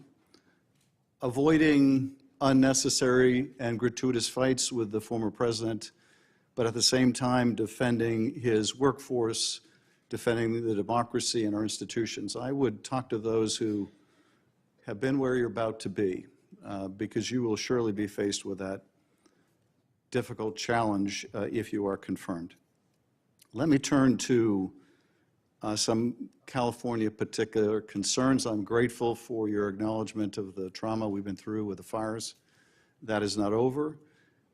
avoiding unnecessary and gratuitous fights with the former president, but at the same time defending his workforce, defending the democracy and our institutions. I would talk to those who have been where you're about to be, because you will surely be faced with that difficult challenge if you are confirmed. Let me turn to some California particular concerns. I'm grateful for your acknowledgement of the trauma we've been through with the fires. That is not over.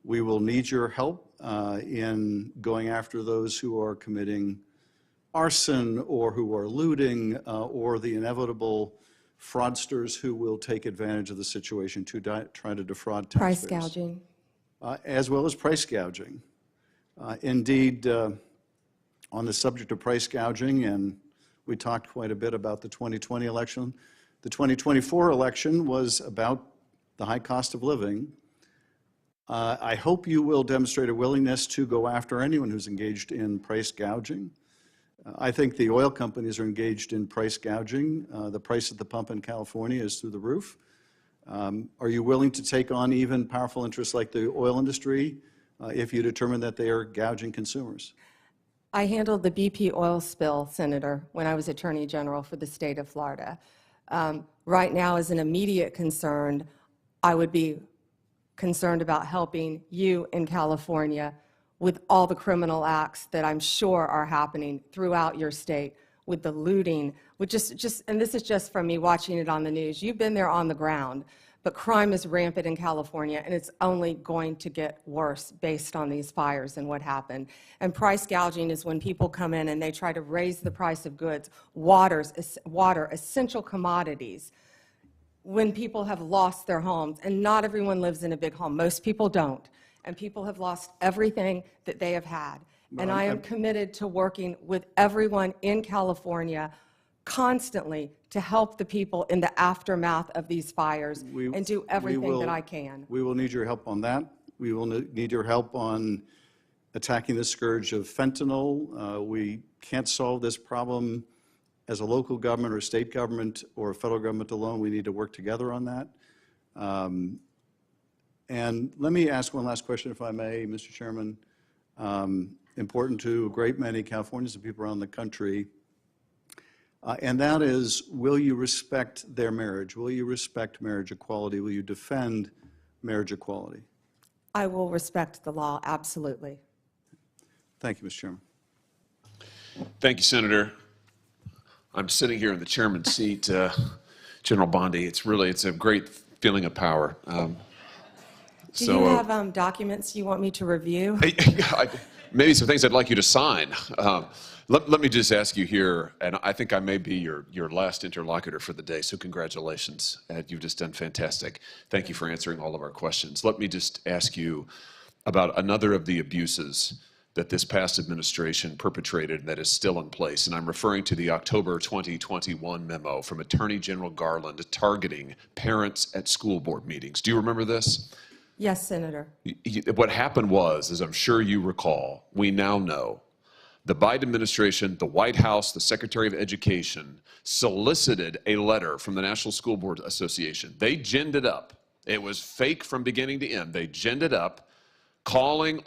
We will need your help in going after those who are committing arson or who are looting or the inevitable fraudsters who will take advantage of the situation to try to defraud taxpayers. Price gouging. As well as price gouging. Indeed, on the subject of price gouging, and we talked quite a bit about the 2020 election, the 2024 election was about the high cost of living. I hope you will demonstrate a willingness to go after anyone who's engaged in price gouging. I think the oil companies are engaged in price gouging. The price at the pump in California is through the roof. Are you willing to take on even powerful interests like the oil industry if you determine that they are gouging consumers? I handled the BP oil spill, Senator, when I was Attorney General for the state of Florida. Right now, as an immediate concern, I would be concerned about helping you in California with all the criminal acts that I'm sure are happening throughout your state, with the looting, with and this is just from me watching it on the news. You've been there on the ground, but crime is rampant in California, and it's only going to get worse based on these fires and what happened. And price gouging is when people come in and they try to raise the price of goods, water, essential commodities, when people have lost their homes, and not everyone lives in a big home. Most people don't. And people have lost everything that they have had. And I am committed to working with everyone in California constantly to help the people in the aftermath of these fires and do everything that I can. We will need your help on that. We will need your help on attacking the scourge of fentanyl. We can't solve this problem as a local government or state government or a federal government alone. We need to work together on that. And let me ask one last question, if I may, Mr. Chairman. Important to a great many Californians and people around the country. And that is, will you respect their marriage? Will you respect marriage equality? Will you defend marriage equality? I will respect the law, absolutely. Thank you, Mr. Chairman. Thank you, Senator. I'm sitting here in the chairman's seat, General Bondi. It's a great feeling of power. Do you have documents you want me to review? maybe some things I'd like you to sign. Let me just ask you here, and I think I may be your last interlocutor for the day, so congratulations. You've just done fantastic. Thank you for answering all of our questions. Let me just ask you about another of the abuses that this past administration perpetrated that is still in place, and I'm referring to the October 2021 memo from Attorney General Garland targeting parents at school board meetings. Do you remember this? Yes, Senator. What happened was, as I'm sure you recall, we now know the Biden administration, the White House, the Secretary of Education solicited a letter from the National School Board Association. They ginned it up. It was fake from beginning to end. They ginned it up, calling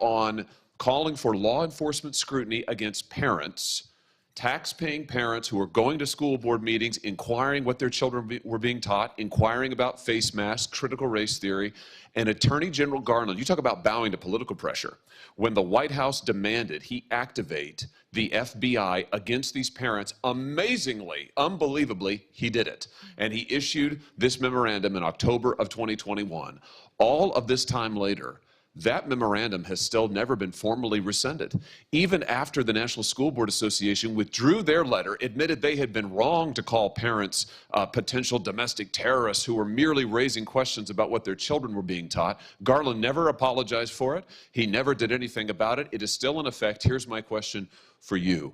for law enforcement scrutiny against parents, tax-paying parents who were going to school board meetings, inquiring what their children were being taught, inquiring about face masks, critical race theory, and Attorney General Garland, you talk about bowing to political pressure. When the White House demanded he activate the FBI against these parents, amazingly, unbelievably, he did it. And he issued this memorandum in October of 2021. All of this time later, that memorandum has still never been formally rescinded. Even after the National School Board Association withdrew their letter, admitted they had been wrong to call parents potential domestic terrorists who were merely raising questions about what their children were being taught, Garland never apologized for it. He never did anything about it. It is still in effect. Here's my question for you.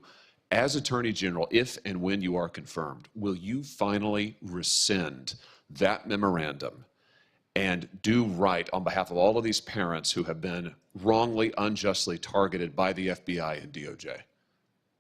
As Attorney General, if and when you are confirmed, will you finally rescind that memorandum and do right on behalf of all of these parents who have been wrongly, unjustly targeted by the FBI and DOJ?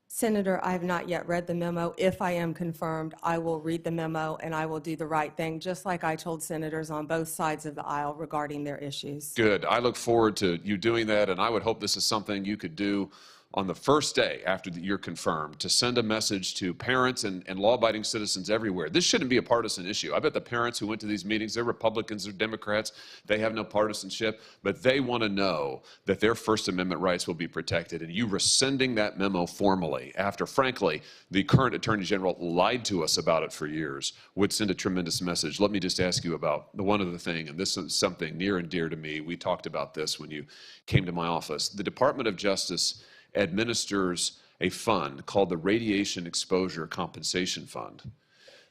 Senator, I have not yet read the memo. If I am confirmed, I will read the memo and I will do the right thing, just like I told senators on both sides of the aisle regarding their issues. Good. I look forward to you doing that, and I would hope this is something you could do on the first day after you're confirmed, to send a message to parents and law-abiding citizens everywhere. This shouldn't be a partisan issue. I bet the parents who went to these meetings, they're Republicans, they're Democrats, they have no partisanship, but they want to know that their First Amendment rights will be protected. And you rescinding that memo formally after, frankly, the current Attorney General lied to us about it for years would send a tremendous message. Let me just ask you about the one other thing, and this is something near and dear to me. We talked about this when you came to my office. The Department of Justice administers a fund called the Radiation Exposure Compensation Fund.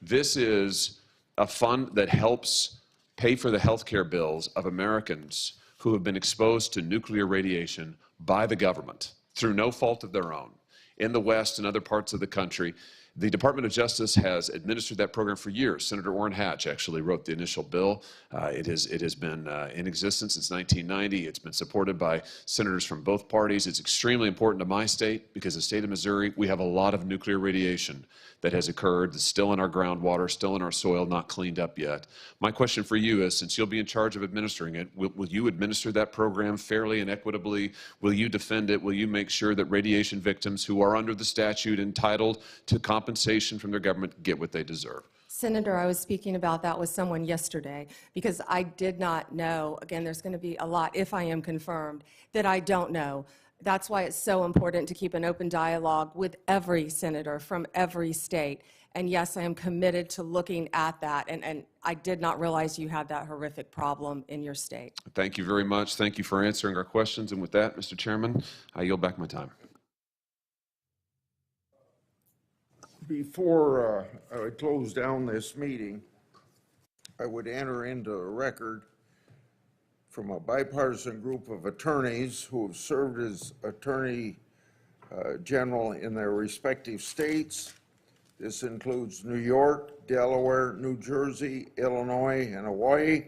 This is a fund that helps pay for the health care bills of Americans who have been exposed to nuclear radiation by the government through no fault of their own. In the West and other parts of the country, the Department of Justice has administered that program for years. Senator Orrin Hatch actually wrote the initial bill. It has been in existence since 1990. It's been supported by senators from both parties. It's extremely important to my state because the state of Missouri, we have a lot of nuclear radiation that has occurred, that's still in our groundwater, still in our soil, not cleaned up yet. My question for you is, since you'll be in charge of administering it, will you administer that program fairly and equitably? Will you defend it? Will you make sure that radiation victims who are under the statute entitled to compensation from their government get what they deserve? Senator, I was speaking about that with someone yesterday because I did not know, again, there's going to be a lot, if I am confirmed, that I don't know. That's why it's so important to keep an open dialogue with every senator from every state. And yes, I am committed to looking at that. And I did not realize you had that horrific problem in your state. Thank you very much. Thank you for answering our questions. And with that, Mr. Chairman, I yield back my time. Before I close down this meeting, I would enter into a record from a bipartisan group of attorneys who have served as Attorney General in their respective states. This includes New York, Delaware, New Jersey, Illinois, and Hawaii.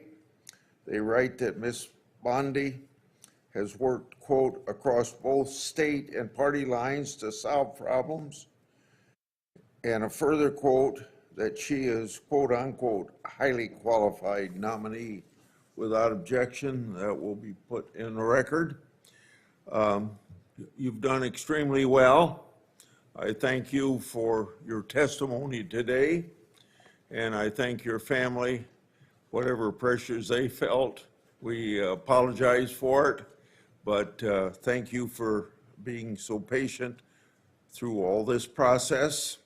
They write that Ms. Bondi has worked, quote, across both state and party lines to solve problems. And a further quote that she is, quote unquote, highly qualified nominee. Without objection, that will be put in the record. You've done extremely well. I thank you for your testimony today, and I thank your family, whatever pressures they felt. We apologize for it, but thank you for being so patient through all this process.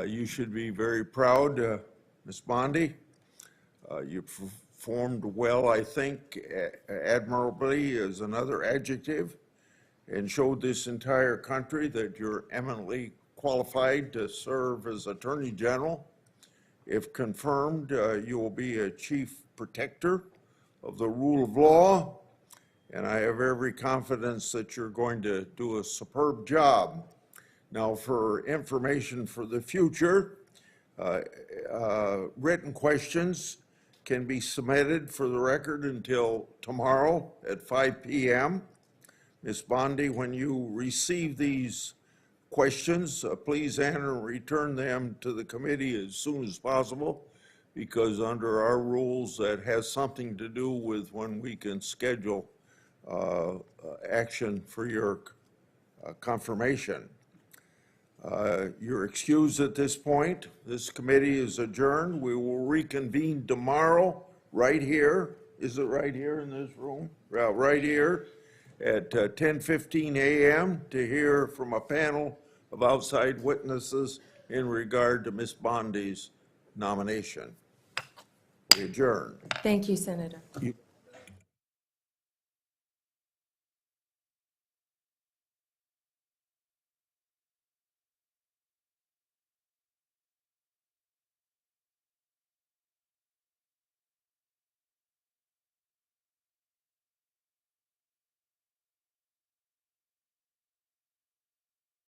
You should be very proud, Ms. Bondi. You performed well, I think. Admirably is another adjective. and showed this entire country that you're eminently qualified to serve as Attorney General. If confirmed, you will be a chief protector of the rule of law, and I have every confidence that you're going to do a superb job. Now, for information for the future, written questions can be submitted for the record until tomorrow at 5 p.m. Ms. Bondi, when you receive these questions, please enter and return them to the committee as soon as possible, because under our rules, that has something to do with when we can schedule action for your confirmation. You're excused at this point. This committee is adjourned. We will reconvene tomorrow right here. Is it right here in this room? Right here at 10:15 a.m. to hear from a panel of outside witnesses in regard to Ms. Bondi's nomination. We adjourn. Thank you, Senator.